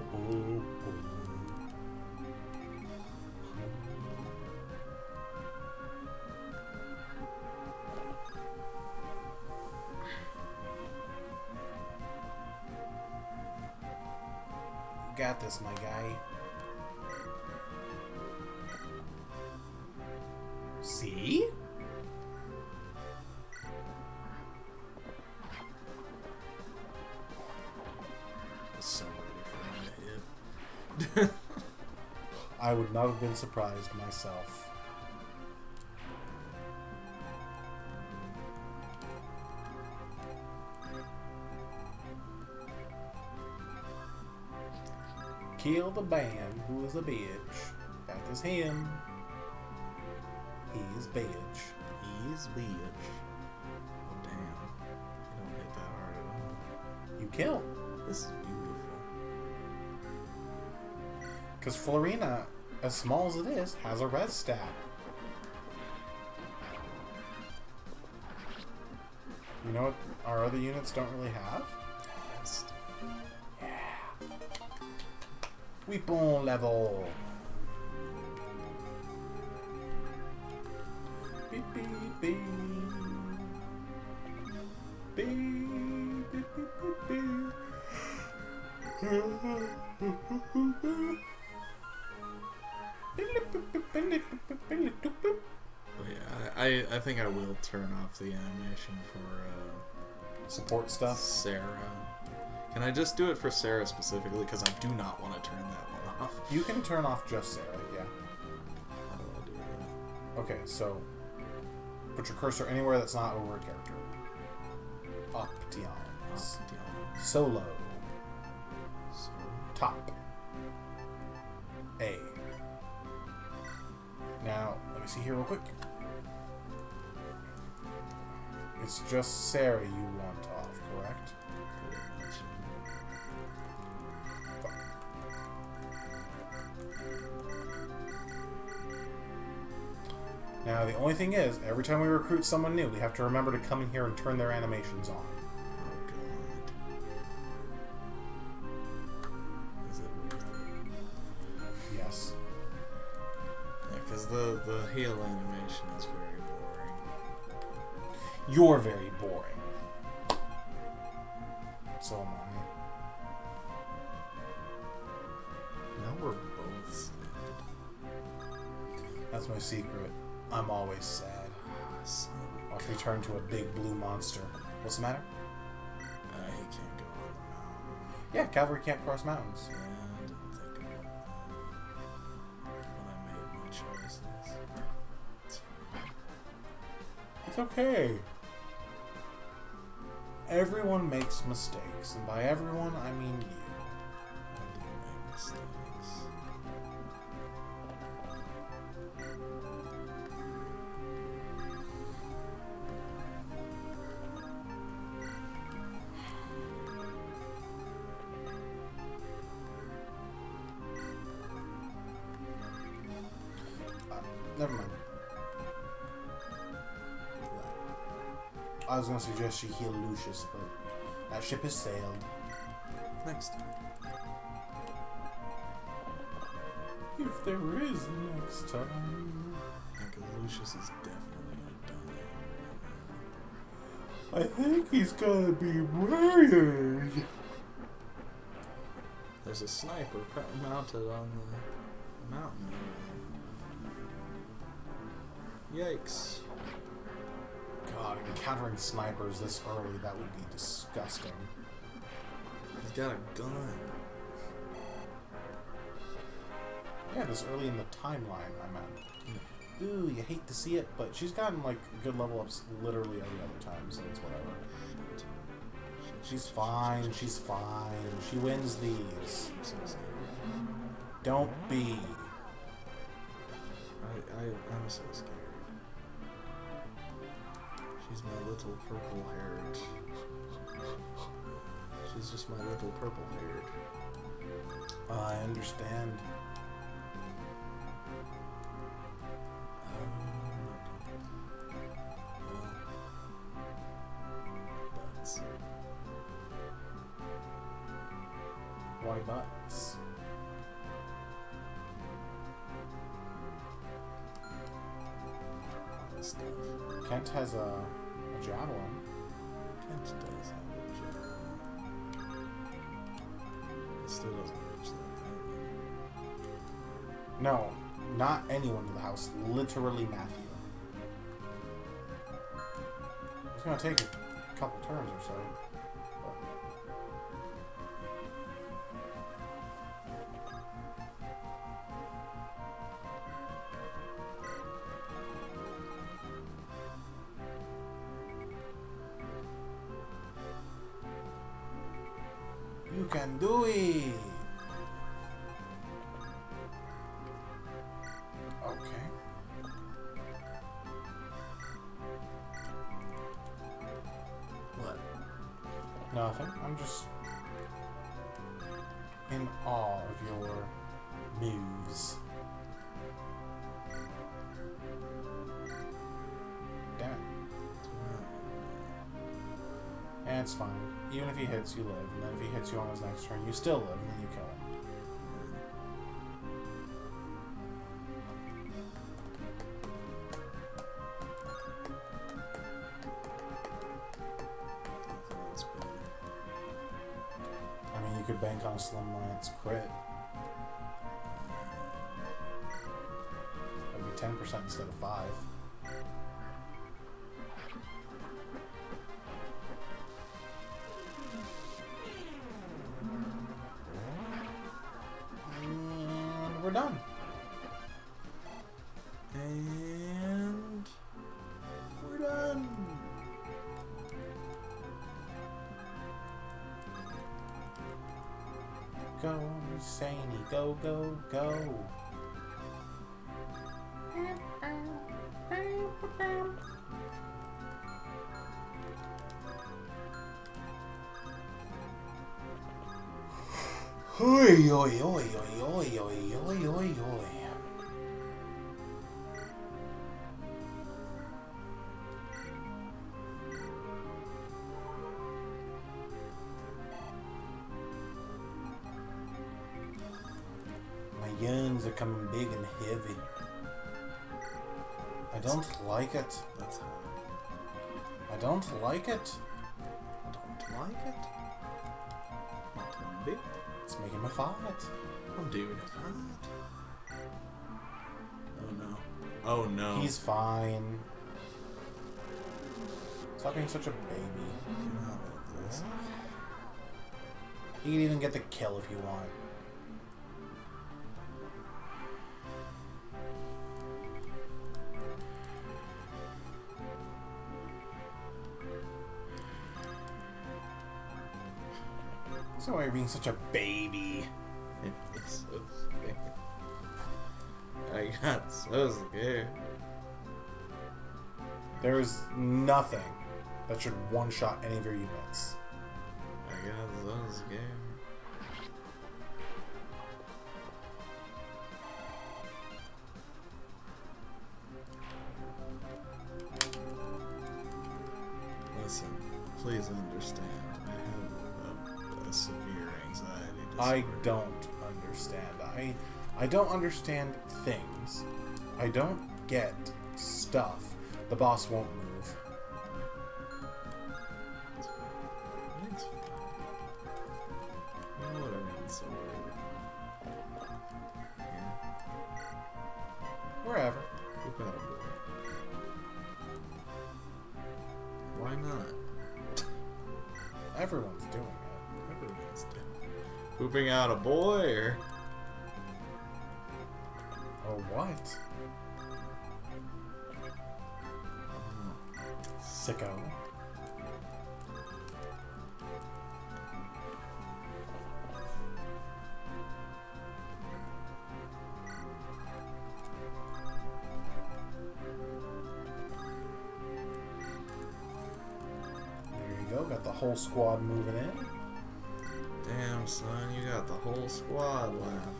You got this, my guy. See? So ready for my hit. I would not have been surprised myself. Kill the man who is a bitch. That is him. He is bitch. He's bitch. Oh damn. You don't hit that hard at all. You kill. This is beautiful. Because Florina, as small as it is, has a res stat. You know what our other units don't really have? Yeah. Weapon level. Beep, beep, beep. Beep, beep, beep, beep, I think I will turn off the animation for support stuff. Sarah. Can I just do it for Sarah specifically? Because I do not want to turn that one off. You can turn off just Sarah, yeah. How do I do that? Okay, so put your cursor anywhere that's not over a character. Options. Solo. Top. A. Now, let me see here real quick. It's just Sarah you want off, correct? Now, the only thing is, every time we recruit someone new, we have to remember to come in here and turn their animations on. Yes. Yeah, because the heal animation is very boring. You're very boring. So am I. Now we're both sad. That's my secret. I'm always sad. Watch me turn to a big blue monster. What's the matter? He can't go on the mountain. Yeah, cavalry can't cross mountains. Yeah, I didn't think about that when I made my choices. It's fine. It's okay. Everyone makes mistakes, and by everyone, I mean you. I do make mistakes. Never mind. I was going to suggest you heal Lucius, but that ship has sailed. Next time. If there is next time. Because Lucius is definitely gonna die. I think he's gonna be murdered. There's a sniper mounted on the mountain. Yikes. God, encountering snipers this early, that would be disgusting. He's got a gun. Yeah, this early in the timeline, I meant. Ooh, you hate to see it, but she's gotten, like, good level ups literally every other time, so it's whatever. She's fine, she's fine. She wins these. Don't be. I'm so scared. She's my little purple haired. She's just my little purple haired. I understand. Butts. Why butts? Stuff. Kent has a javelin. Kent does have a javelin. It still doesn't reach that thing. No, not anyone in the house. Literally Matthew. It's gonna take a couple turns or so. You can do it! Okay. What? Nothing. I'm just in awe of your moves. Damn it. And it's fine. Even if he hits, you live. And then if he hits you on his next turn, you still live, and then you kill him. I mean, you could bank on a Slim Lance crit. That would be 10% instead of 5. And we're done. And we're done. Go, Sainy, go, go, go. Oi, oi, oi, oi, oi, oi, oi, oi, oi. My yawns are coming big and heavy. I don't like it. That's hot. I don't like it. Don't like it? Big. It's making me fart. I'm doing it fine. Oh no. Oh no. He's fine. Stop being such a baby. You can even get the kill if you want. That's why you're being such a baby. It's so scared. I got so scared. There's nothing that should one-shot any of your units. I got so scared. Listen, please understand. I have a severe anxiety disorder. I don't understand. I don't understand things. I don't get stuff. The boss won't move. It's fine. You know what I mean, so yeah. Wherever. Poop out a boy. Why not? Everyone's doing it. Everyone's doing it. Pooping out a boy, or what? Sicko. There you go, got the whole squad moving in. damn son, you got the whole squad laughing.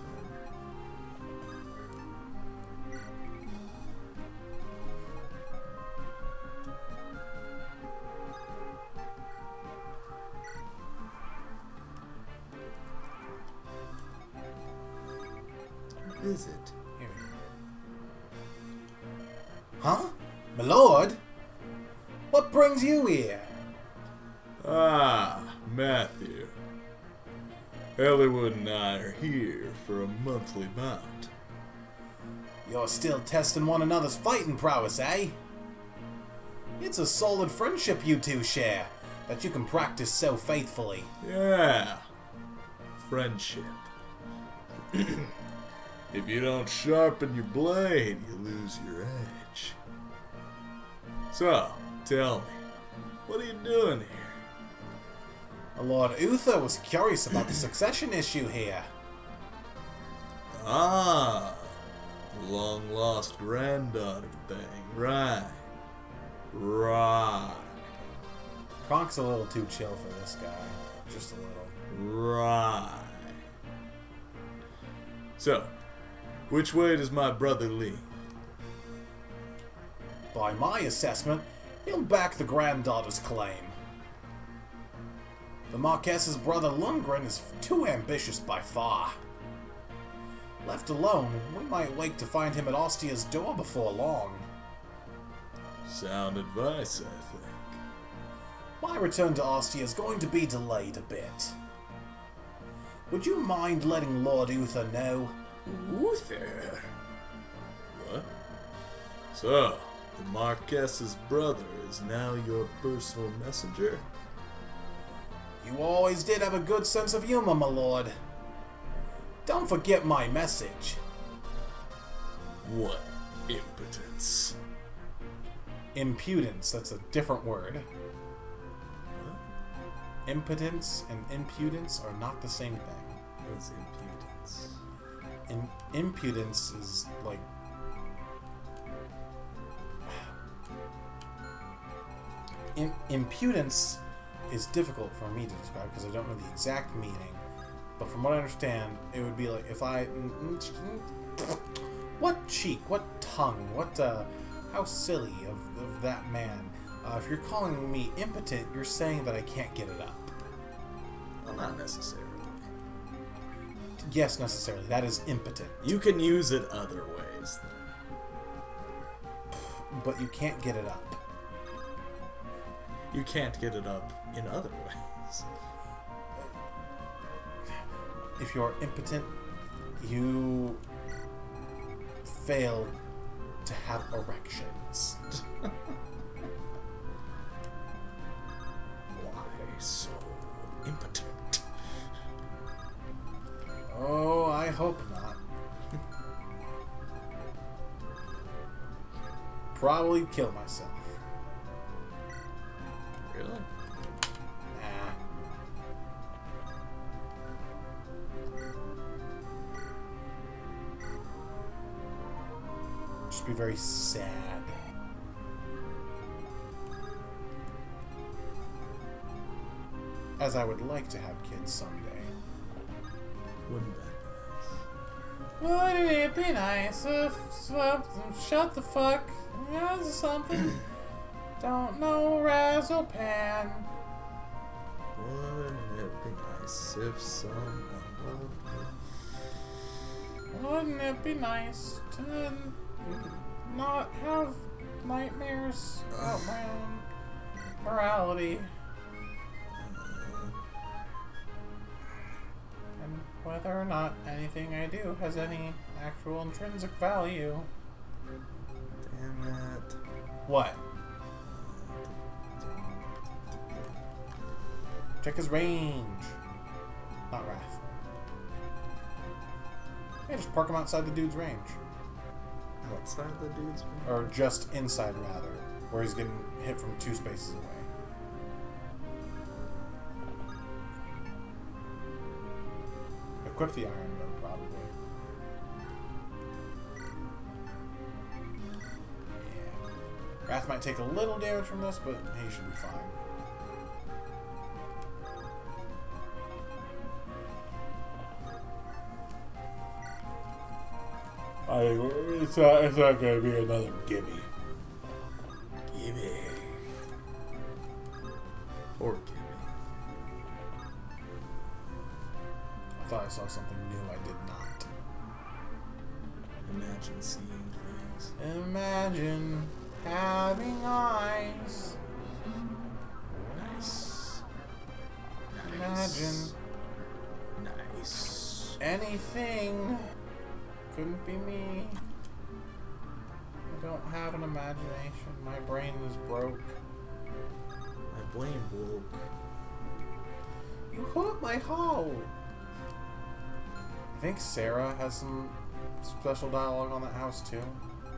Who is it? Here. Huh? My lord? What brings you here? Ah, Matthew. Hollywood and I are here for a monthly bout. You're still testing one another's fighting prowess, eh? It's a solid friendship you two share, that you can practice so faithfully. Yeah. Friendship. If you don't sharpen your blade, you lose your edge. So, tell me, what are you doing here? Lord Uther was curious about the succession issue here. Ah, the long-lost granddaughter thing, right. Right. Kronk's a little too chill for this guy. Just a little. Right. So, which way does my brother lean? By my assessment, he'll back the granddaughter's claim. The Marquess's brother Lundgren is too ambitious by far. Left alone, we might wake to find him at Ostia's door before long. Sound advice, I think. My return to Ostia is going to be delayed a bit. Would you mind letting Lord Uther know? Uther? What? So, the Marquess's brother is now your personal messenger? You always did have a good sense of humor, my lord. Don't forget my message. What impotence? Impudence, that's a different word. Impotence and impudence are not the same thing. What is impudence? Impudence is like... impudence is difficult for me to describe because I don't know the exact meaning. But from what I understand, it would be like if I... What cheek? What tongue? What, how silly of that man. If you're calling me impotent, you're saying that I can't get it up. Well, not necessarily. Yes, necessarily. That is impotent. You can use it other ways. But you can't get it up. You can't get it up in other ways. If you're impotent, you fail to have erections. Why so impotent? Oh, I hope not. Probably kill myself. Really? Nah. Just be very sad. As I would like to have kids someday. Wouldn't that Wouldn't it be nice if shut the fuck? Yeah, something. Don't know Razzle Pan. be nice? Wouldn't it be nice if someone loved me? Wouldn't it be nice to not have nightmares about my own morality? And whether or not anything I do has any actual intrinsic value. Damn it. What? Check his range. Not Wrath. Yeah, just park him outside the dude's range. Outside the dude's room? Or just inside, rather. Where he's getting hit from 2 spaces away. Equip the Iron Bow, probably. Yeah. Wrath might take a little damage from this, but he should be fine. It's not going to be another gimme. Gimme. Or gimme. I thought I saw something new. I did not. Imagine seeing things. Imagine having eyes. Nice. Imagine Nice. anything. Couldn't be me. I don't have an imagination. My brain is broke. My brain broke. You hurt my hoe. I think Sarah has some special dialogue on that house too,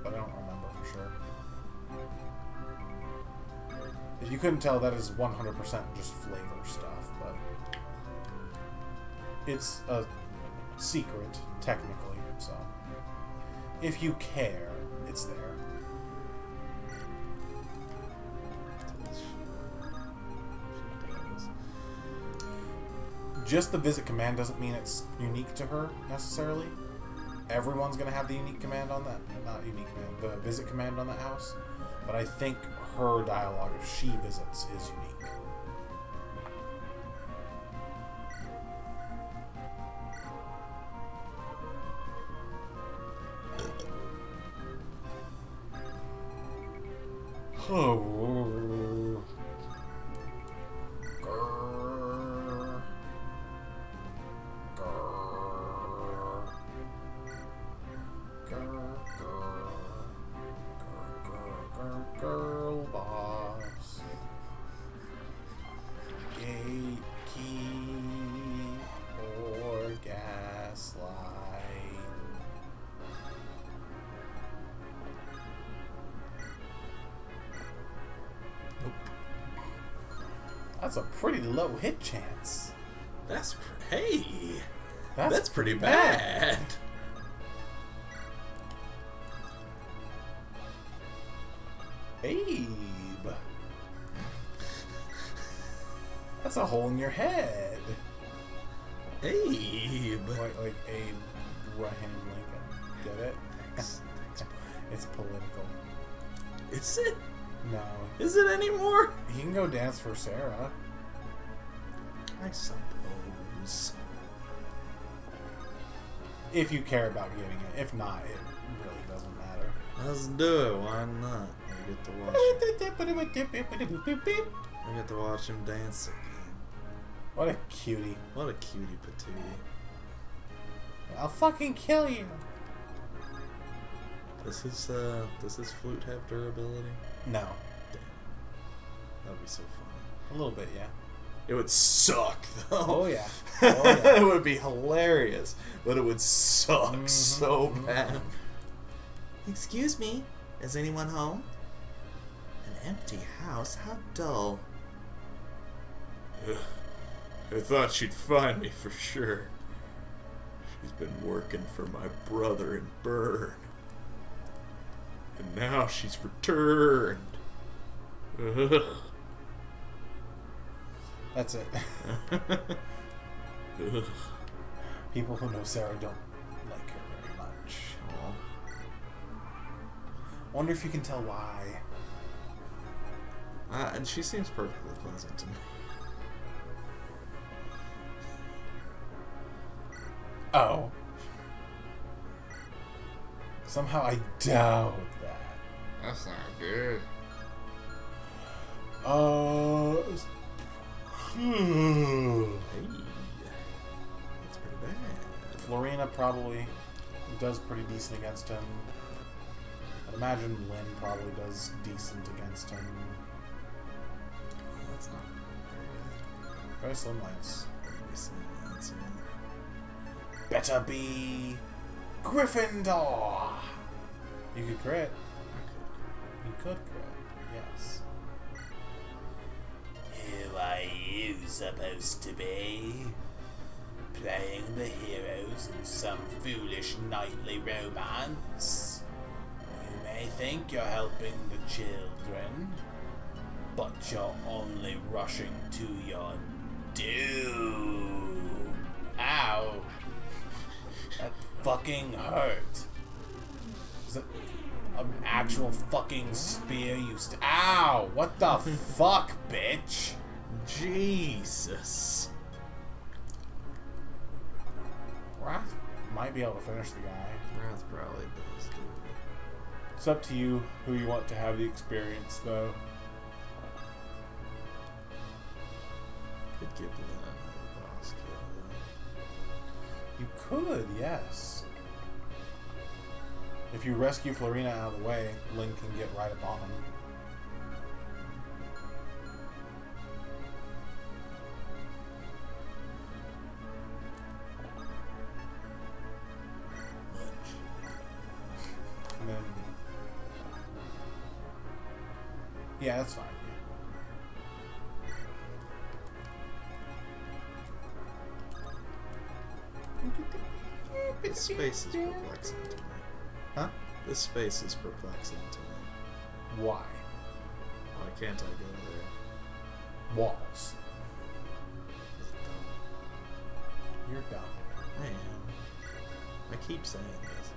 but I don't remember for sure. If you couldn't tell, that is 100% just flavor stuff, but it's a secret, technically, so if you care, it's there. Just the visit command doesn't mean it's unique to her, necessarily. everyone's gonna have the unique command on that. Not unique command, the visit command on that house. But I think her dialogue, if she visits, is unique. Oh. Grrr. Grrr. Grrr. Grrr. Girl boss. Gatekeep or gaslight. That's a pretty low hit chance. That's pretty bad. Abe. That's a hole in your head. Abe. Like Abraham Lincoln. Get it? It's political. Is it? No. Is it anymore? He can go dance for Sarah. I suppose. If you care about getting it. If not, it really doesn't matter. Let's do it. Why not? I get to watch him dance again. What a cutie. What a cutie patootie. I'll fucking kill you. Does his flute have durability? No. Damn. That would be so funny. A little bit, yeah. It would suck, though. Oh, yeah. Oh, yeah. It would be hilarious, but it would suck so bad. Excuse me, is anyone home? An empty house? How dull. I thought she'd find me for sure. She's been working for my brother in Bern. And now she's returned. Ugh. That's it. Ugh. People who know Sarah don't like her very much. Aw. Wonder if you can tell why. And she seems perfectly pleasant to me. Oh. Somehow I doubt that. That's not good. Hey. That's pretty bad. Florina probably does pretty decent against him. I'd imagine Lynn probably does decent against him. That's not very Very slim lines. good. Very slim lines, yeah. Better be Gryffindor. You could crit. You could crit. Yes. Who are you supposed to be? Playing the heroes in some foolish nightly romance? You may think you're helping the children, but you're only rushing to your doom. Ow! That fucking hurt. Is it an actual fucking spear used to... Ow! What the fuck, bitch? Jesus. Wrath might be able to finish the guy. Wrath probably does, dude. It's up to you who you want to have the experience, though. Could give Lynn another boss kill, though. You could, yes. If you rescue Florina out of the way, Link can get right up on him. And then... Yeah, that's fine. This space is perplexing to me. Huh? This space is perplexing to me. Why? Why can't I go there? Walls. Is it dumb? You're dumb. I am. I keep saying this.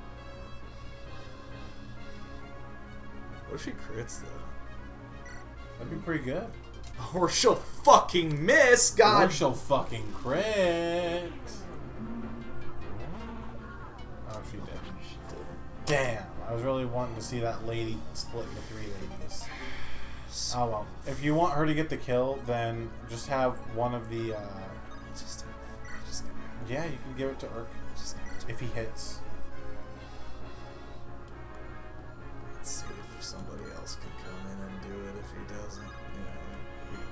What if she crits though? That'd be pretty good. Or she'll fucking miss, God! Or she'll fucking crit. Oh, she did. Damn, I was really wanting to see that lady split into 3 ladies. Oh well. If you want her to get the kill, then just have one of the, yeah, you can give it to Urk. If he hits. Let's see if somebody else can come in and do it if he doesn't.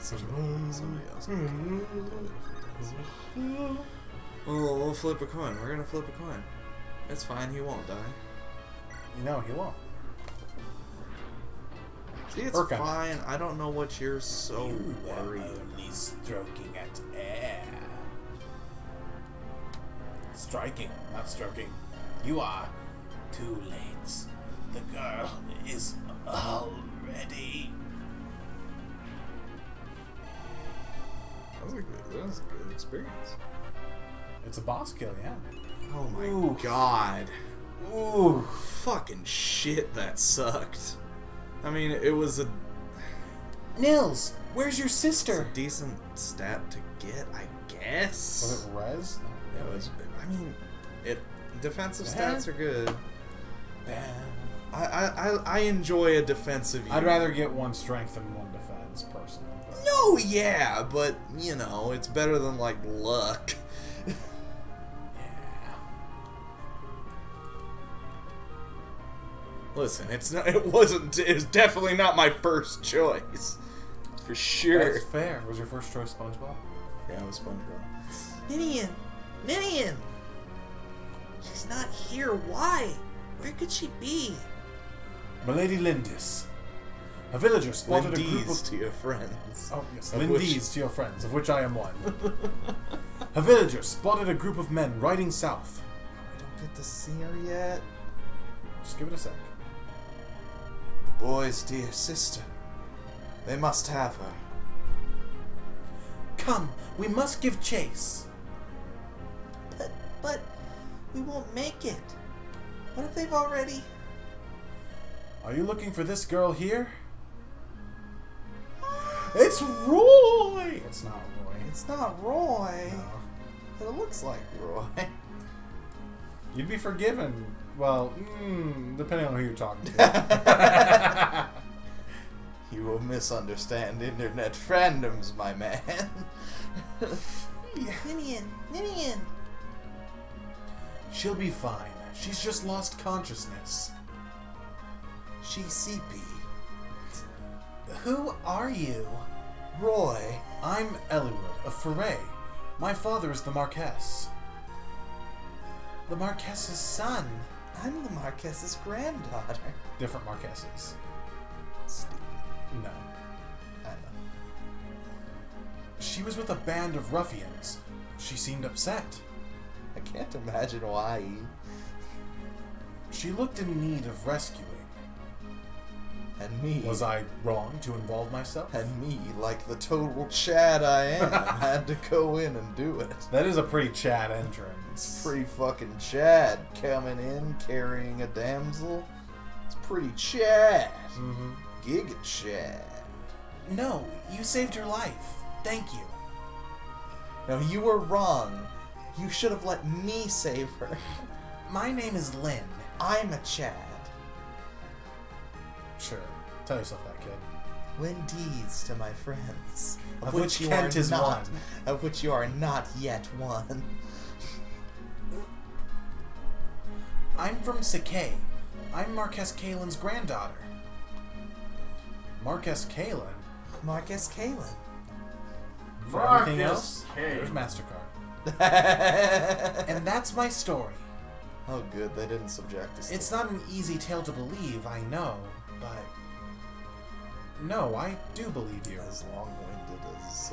Somebody else can come in and do it if he doesn't. Oh, we'll flip a coin. We're gonna flip a coin. It's fine, he won't die. No, he won't. See, it's Urka. fine. I don't know what you're so worried about. Only stroking at air. Striking, not stroking. You are too late. The girl is already. That was a good experience. It's a boss kill, yeah. Oh my Ooh. god. Ooh. Fucking shit, that sucked. I mean, it was a Nils, where's your sister? decent stat to get, I guess. Was it res? It was. I mean, defensive Yeah. stats are good. Damn. I enjoy a defensive. I'd unit. rather get 1 strength than 1 defense, personally. But No, yeah, but you know, it's better than like luck. yeah. Listen, it was definitely not my first choice, for sure. That's fair. Was your first choice SpongeBob? Yeah, it was SpongeBob. Ninian! She's not here. Why? Where could she be? Milady Lindis. A villager spotted a group Lindy's of... to your friends. Oh, yes. Of Lindis to your friends, of which I am one. A villager spotted a group of men riding south. We don't get to see her yet. Just give it a sec. The boy's dear sister. They must have her. Come, we must give chase. But we won't make it. What if they've already... Are you looking for this girl here? It's Roy! It's not Roy. It's not Roy. No. But it looks like Roy. You'd be forgiven. Well, depending on who you're talking to. You will misunderstand internet fandoms, my man. Ninian! She'll be fine. She's just lost consciousness. She's CP. Who are you? Roy. I'm Eliwood of Foray. My father is the Marquess. The Marquess's son. I'm the Marquess's granddaughter. Different Marquesses. Stupid. No. I know. She was with a band of ruffians. She seemed upset. I can't imagine why. She looked in need of rescuing. And me. Was I wrong to involve myself? And me, like the total Chad I am, had to go in and do it. That is a pretty Chad entrance. Pretty fucking Chad coming in carrying a damsel. It's pretty Chad. Mm-hmm. Giga Chad. No, you saved her life. Thank you. No, you were wrong. You should have let me save her. My name is Lynn. I'm a Chad. Sure. Tell yourself that, kid. Lindy's to my friends. Of which Kent is one. Of which you are not yet one. I'm from Sakay. I'm Marquess Kalen's granddaughter. Marquess Kalen? Marcus Kalen. For everything Marcus else, Kane. there's MasterCard. And that's my story. Oh good, they didn't subject us to It's not an easy tale to believe, I know, but... No, I do believe you. as long-winded as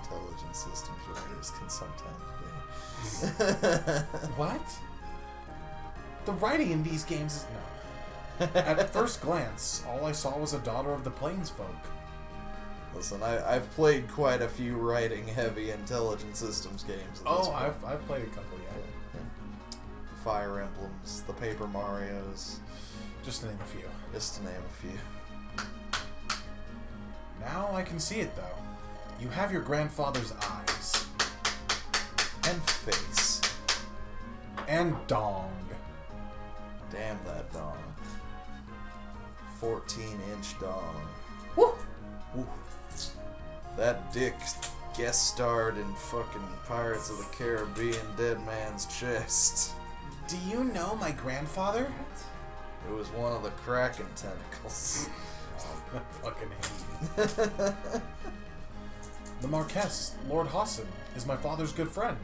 intelligence systems writers can sometimes be. What? The writing in these games is... No. At first glance, all I saw was a daughter of the Plainsfolk. Listen, I've played quite a few writing-heavy intelligence systems games. At this Oh, point. I've played a couple, yeah. Fire Emblems, the Paper Marios, Just to name a few. just to name a few. Now I can see it, though. You have your grandfather's eyes. And face. And dong. Damn that dong. 14-inch dong. Woo! Woo. That dick guest starred in fucking Pirates of the Caribbean Dead Man's Chest. Do you know my grandfather? It was one of the Kraken tentacles. I fucking hate you. The Marquess, Lord Hassan, is my father's good friend.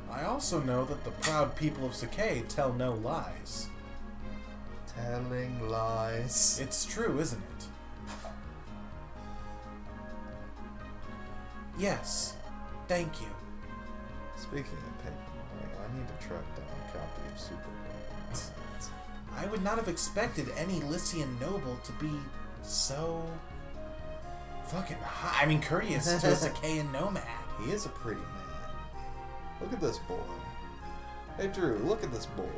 I also know that the proud people of Sakai tell no lies. Telling lies. It's true, isn't it? Yes. Thank you. Speaking of Paper Mario, I need to track down a copy of Super Mario. I would not have expected any Lycian noble to be so fucking high. I mean, courteous to a Sakaean nomad. He is a pretty man. Look at this boy. Hey Drew, look at this boy.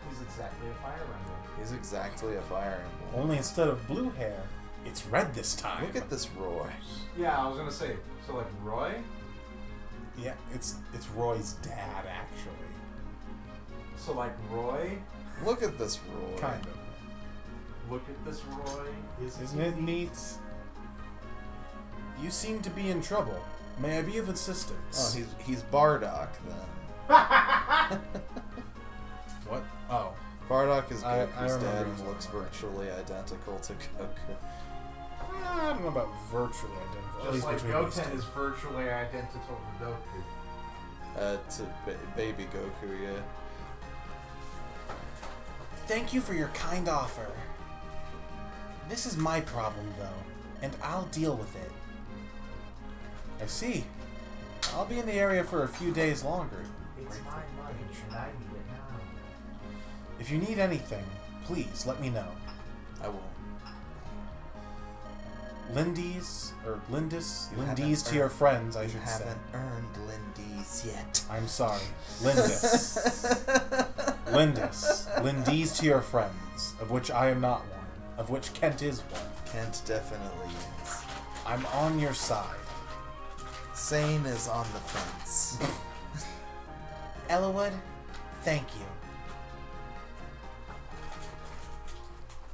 He's exactly a Fire Emblem. He's exactly a Fire Emblem. Only instead of blue hair, it's red this time. Look at this Roy. Yeah, I was gonna say. So like Roy. Yeah, it's Roy's dad, actually. So like Roy. Look at this Roy. Kind of. Look at this Roy. Isn't it neat? You seem to be in trouble. May I be of assistance? Oh, he's Bardock then. What? Oh. Bardock is I Goku's remember dad you and looks talking about virtually identical to Goku. I don't know about virtually identical. At Just least like between these Goten two. is virtually identical to Goku. To baby Goku, yeah. Thank you for your kind offer. This is my problem, though, and I'll deal with it. I see. I'll be in the area for a few days longer. It's my money, and I need it now. If you need anything, please let me know. I will. Lindis You haven't to your earned- friends, I You should say. haven't earned Lindy's yet. I'm sorry. Lindis to your friends, of which I am not one, of which Kent is one. Kent definitely is. I'm on your side. Same is on the fence. Ellawood, thank you.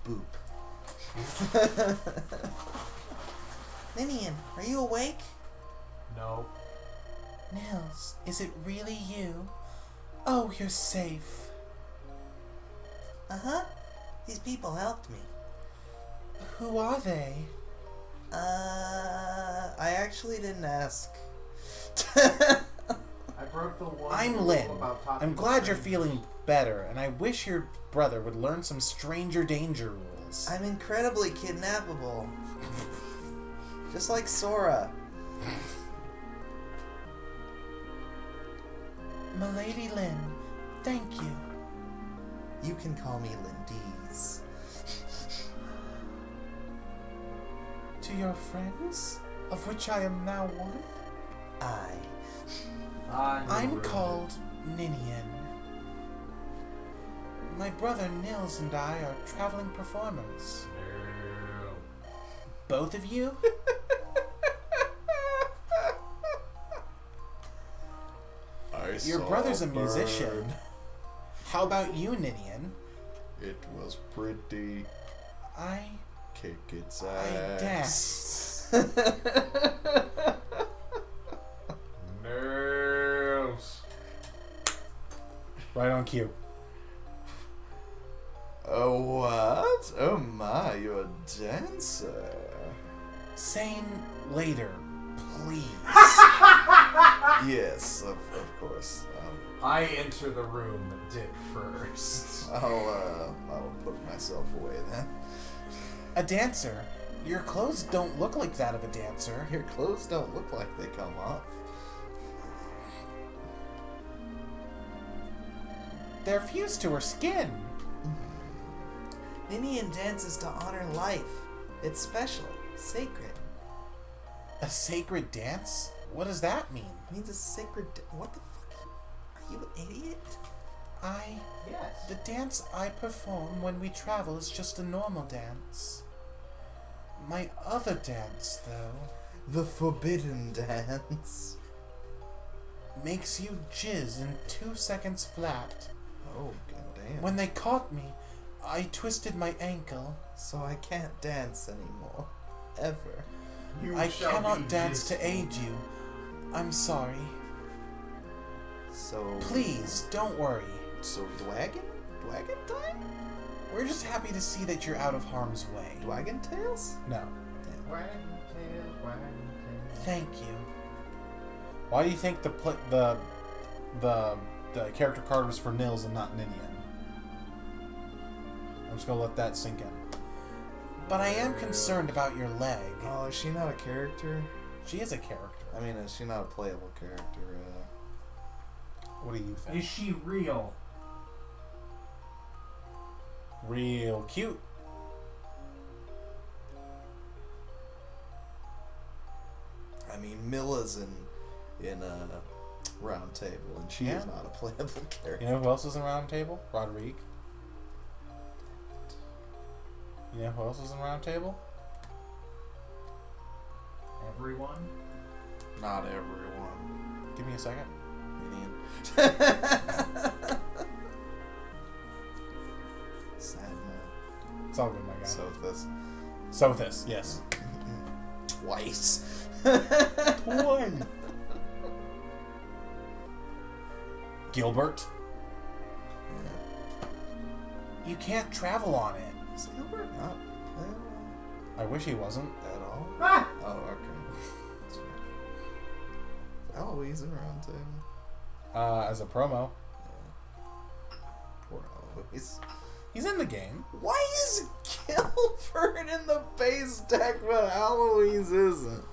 Boop. Ninian, are you awake? No. Nils, is it really you? Oh, you're safe. Uh-huh. These people helped me. Who are they? I actually didn't ask. I broke the one. I'm rule Lynn. about talking I'm to glad you're strangers. feeling better, and I wish your brother would learn some stranger danger rules. I'm incredibly kidnappable. Just like Sora. Milady Lynn, thank you. You can call me Lindy's. To your friends, of which I am now one, I'm called Ninian. My brother Nils and I are traveling performers. Both of you? Your brother's a musician. How about you, Ninian? It was pretty. I Kick its dance. Nails. Right on cue. Oh, what? Oh my, you're a dancer. Sane later, please. Yes, of course. I enter the room, dick first. I'll put myself away then. A dancer? Your clothes don't look like that of a dancer. Your clothes don't look like they come off. They're fused to her skin. Ninian dances to honor life. It's special, sacred. A sacred dance? What does that mean? It means a sacred... What the fuck? Are you an idiot? Yes. The dance I perform when we travel is just a normal dance. My other dance, though, The forbidden dance. makes you jizz in 2 seconds flat. Oh, goddamn. When they caught me, I twisted my ankle. So I can't dance anymore. Ever. I cannot dance to aid you. I'm sorry. So... Please, don't worry. So Dwagon? Dwagon time? We're just happy to see that you're out of harm's way. Dwagon Tales? No. Wagon tails, wagon tails. Thank you. Why do you think the character card was for Nils and not Ninian? I'm just gonna let that sink in. But I am concerned about your leg. Oh, is she not a character? She is a character. I mean, is she not a playable character? What do you think? Is she real? Real cute. I mean, Milla's in a Round Table, and she is not a playable character. You know who else is in Round Table? Rodrigue. You know who else is in Round Table? Everyone? Not everyone. Give me a second. Sad man. It's all good, my guy. Sothis, yes. Twice. Twice. Gilbert. You can't travel on it. Is Gilbert not playable I wish he wasn't. at all? Ah! Oh, okay. That's fine. Eloise in Round Table. As a promo. Poor Eloise. He's in the game. Why is Gilbert in the base deck but Eloise isn't?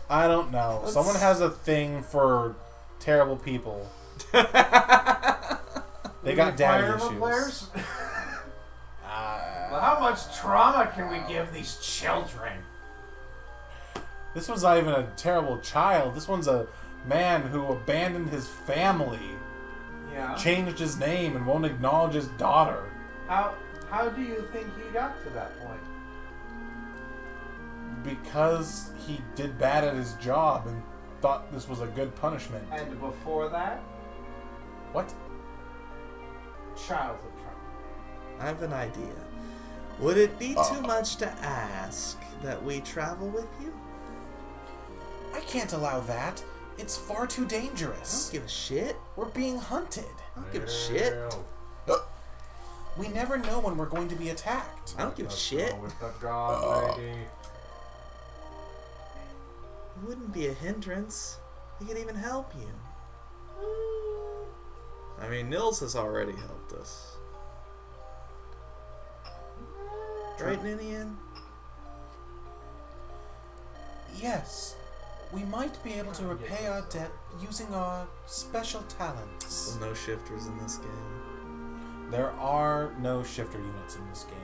I don't know. That's- Someone has a thing for terrible people. They got daddy Fire issues. Emblem players? Well, how much trauma can we give these children? This one's not even a terrible child. This one's a man who abandoned his family, Yeah. changed his name, and won't acknowledge his daughter. How do you think he got to that point? Because he did bad at his job and thought this was a good punishment. And before that, What? childhood trauma. I have an idea. Would it be too much to ask that we travel with you? I can't allow that. It's far too I dangerous. don't give a shit. We're being hunted. I don't give a shit. We never know when we're going to be attacked. I don't give a Let's shit. go with the god lady. It wouldn't be a hindrance. We could even help you. I mean, Nils has already helped us. Right, Ninian? Yes. We might be able to repay our debt using our special talents. So no shifters in this game. There are no shifter units in this game.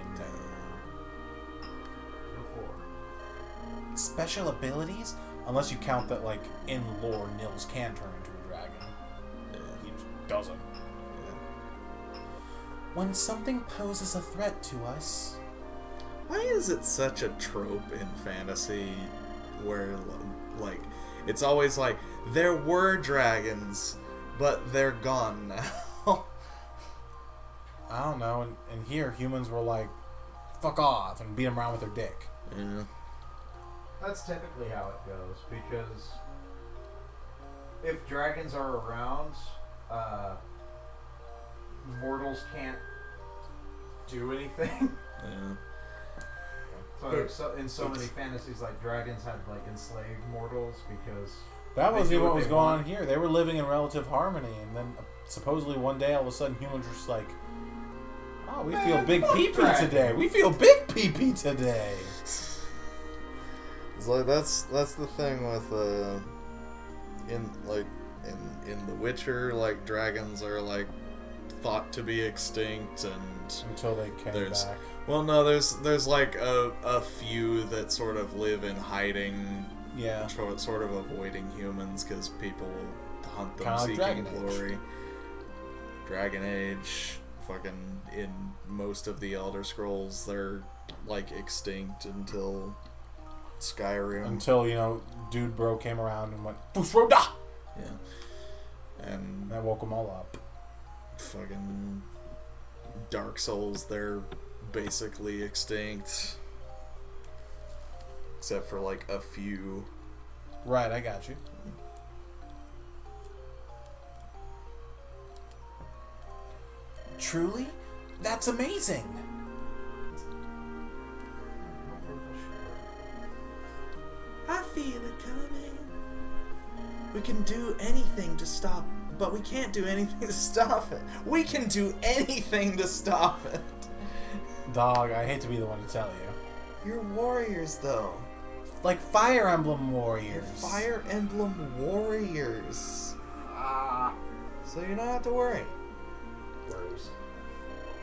Before. Special abilities? Unless you count that, like, in lore, Nils can turn into a dragon. He just doesn't. When something poses a threat to us... Why is it such a trope in fantasy where, like, it's always like, there were dragons, but they're gone now? I don't know. And here, humans were like, fuck off, and beat them around with their dick. Yeah. That's typically how it goes, because if dragons are around, mortals can't do anything. Yeah. So in so many fantasies, like dragons had like enslaved mortals because That they wasn't do even what what was they going want. on here. They were living in relative harmony, and then supposedly one day, all of a sudden, humans were just like, oh, we feel big pee-pee dragon. today. We feel big pee-pee today. It's like that's the thing with in The Witcher, like dragons are like thought to be extinct and Until they came there's back. well no there's like a few that sort of live in hiding Yeah. Sort of avoiding humans because people will hunt them Kinda like seeking Dragon Age. glory. Dragon Age, fucking in most of the Elder Scrolls, they're like extinct until Skyrim. Until, you know, Dude Bro came around and went, Busroda! Yeah. And And that woke them all up. fucking Dark Souls, they're basically extinct. Except for like a few. Right, I got you. Truly? That's amazing! I feel it coming. We can do anything to stop, but we can't do anything to stop it. We can do anything to stop it. Dog, I hate to be the one to tell you. You're warriors, though. Like Fire Emblem Warriors. You're Fire Emblem warriors. So you don't have to worry.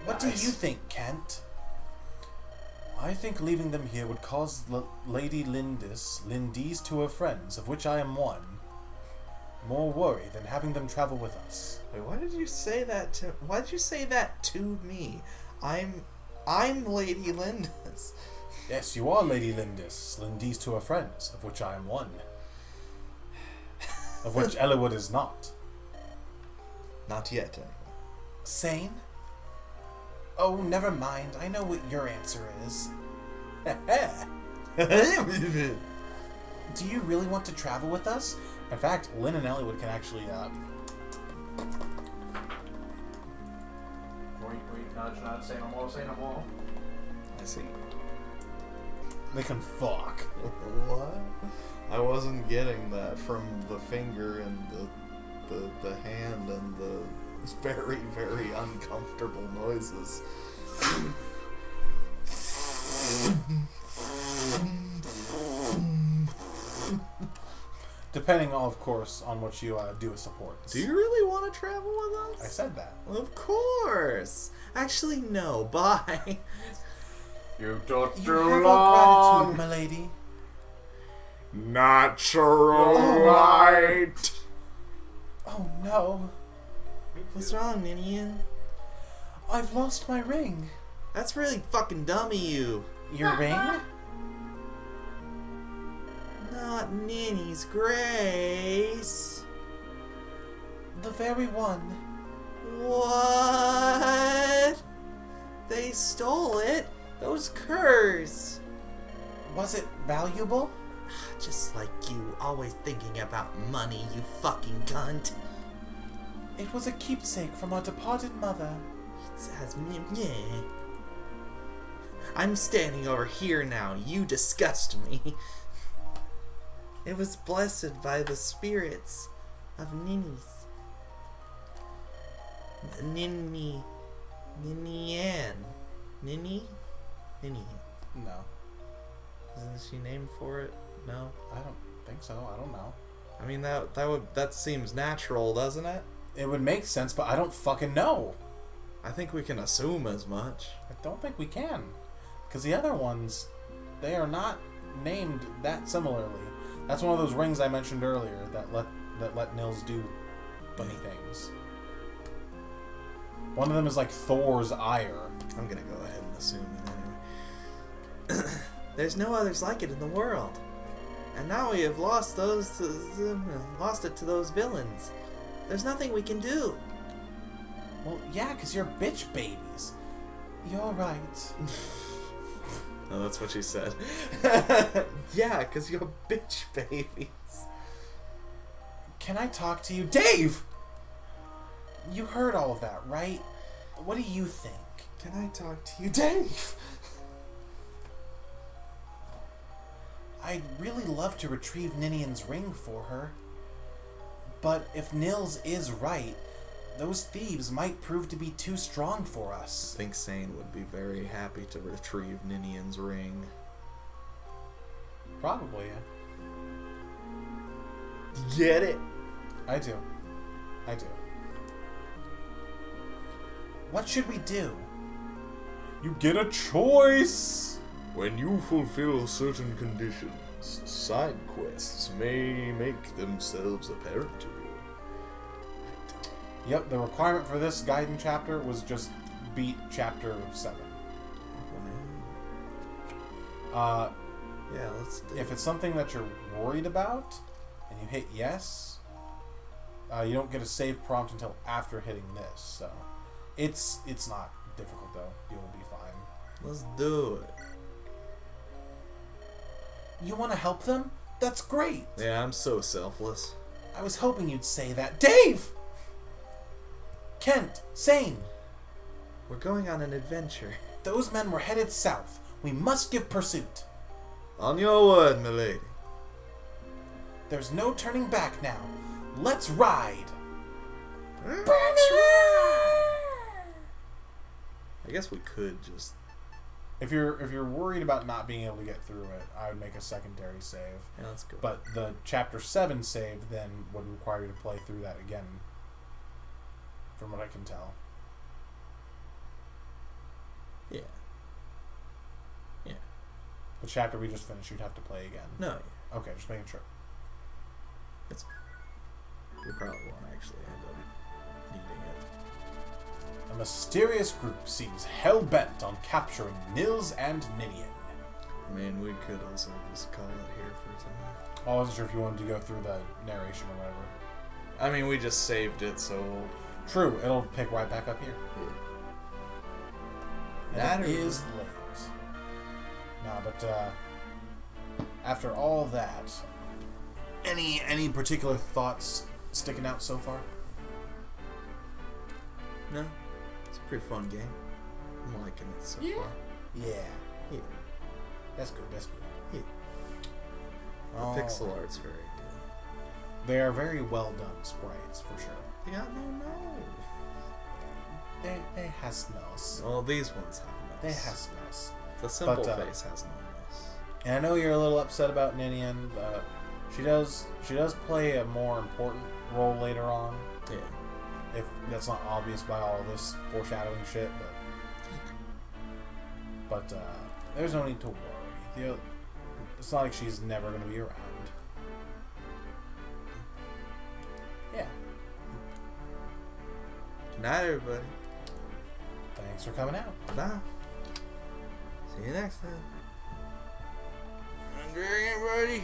What do you think, Kent? I think leaving them here would cause Lady Lindis to her friends, of which I am one, more worry than having them travel with us. Wait, why did you say that to? Why did you say that to me? I'm Lady Lindis. Yes, you are Lady Lindis to her friends, of which I am one. Of which Eliwood is not. Not yet, anyway. Sane? Oh, never mind. I know what your answer is. Do you really want to travel with us? In fact, Lynn and Eliwood can actually, Wait, nudge, nudge, say no more, say no more. I see. they can fuck. What? I wasn't getting that from the finger and the hand and the very, very uncomfortable noises. Depending, of course, on what you do as support. Do you really want to travel with I us? said that. Of course. Actually, no. Bye. You took You too have our long. gratitude, my lady. Natural light. Oh no, What's wrong, Ninian? I've lost my ring. That's really fucking dumb of you. Your ring? Not Ninny's Grace. The very one. What? They stole it? Those curs. Was it valuable? Just like you, always thinking about money, you fucking cunt. It was a keepsake from our departed mother. Yeah. I'm standing over here now. You disgust me. It was blessed by the spirits of Ninnies. Ninian. Ninny? Ninny. No, Isn't she named for it? No? I don't think so. I don't know. I mean, that seems natural, doesn't it? It would make sense, but I don't fucking know. I think we can assume as much. I don't think we can. Because the other ones, they are not named that similarly. That's one of those rings I mentioned earlier that let Nils do funny things. One of them is like Thor's ire. I'm gonna go ahead and assume it anyway. There's no others like it in the world. And now we have lost it to those villains. There's nothing we can do. Well, yeah, because you're bitch babies. You're right. Oh, that's what she said. Yeah, because you're bitch babies. Can I talk to you? Dave! You heard all of that, right? What do you think? Can I talk to you, Dave? I'd really love to retrieve Ninian's ring for her. But if Nils is right, those thieves might prove to be too strong for us. I think Sane would be very happy to retrieve Ninian's ring. Probably, yeah. Get it? I do. What should we do? You get a choice. When you fulfill certain conditions, Side quests may make themselves apparent to you. Yep, the requirement for this Gaiden chapter was just beat chapter 7. Yeah, let's do If it's something that you're worried about, and you hit yes, you don't get a save prompt until after hitting this. So, it's not difficult though. You'll be fine. Let's do it. You want to help them? That's great. Yeah, I'm so selfless. I was hoping you'd say that, Dave. Kent, Sane. We're going on an adventure. Those men were headed south. We must give pursuit. On your word, milady. There's no turning back now. Let's ride. I guess we could just... If you're worried about not being able to get through it, I would make a secondary save. Yeah, let's go. But the chapter 7 save then would require you to play through that again, from what I can tell. Yeah. Yeah. The chapter we just finished, you'd have to play again. No. Okay, just making sure. It's... We probably won't actually end up needing it. A mysterious group seems hell-bent on capturing Nils and Ninian. I mean, we could also just call it here for tonight. I wasn't sure if you wanted to go through the narration or whatever. I mean, we just saved it, so... True, it'll pick right back up here. That And it is late. No, but after all that, any particular thoughts sticking out so far? No. It's a pretty fun game. I'm liking it so Yeah. far. Yeah. Yeah. That's good, that's good. Yeah. The Oh, pixel art's very good. they are very well done sprites, for sure. They got no nose. They has nose. Well, these ones have nose. They has nose. The simple But, face has no nose. And I know you're a little upset about Ninian, but she does play a more important role later on. Yeah. If that's not obvious by all this foreshadowing shit, but there's no need to worry. It's not like she's never going to be around. Yeah. Good night, everybody. Thanks for coming out. Bye. See you next time. Hungry, everybody?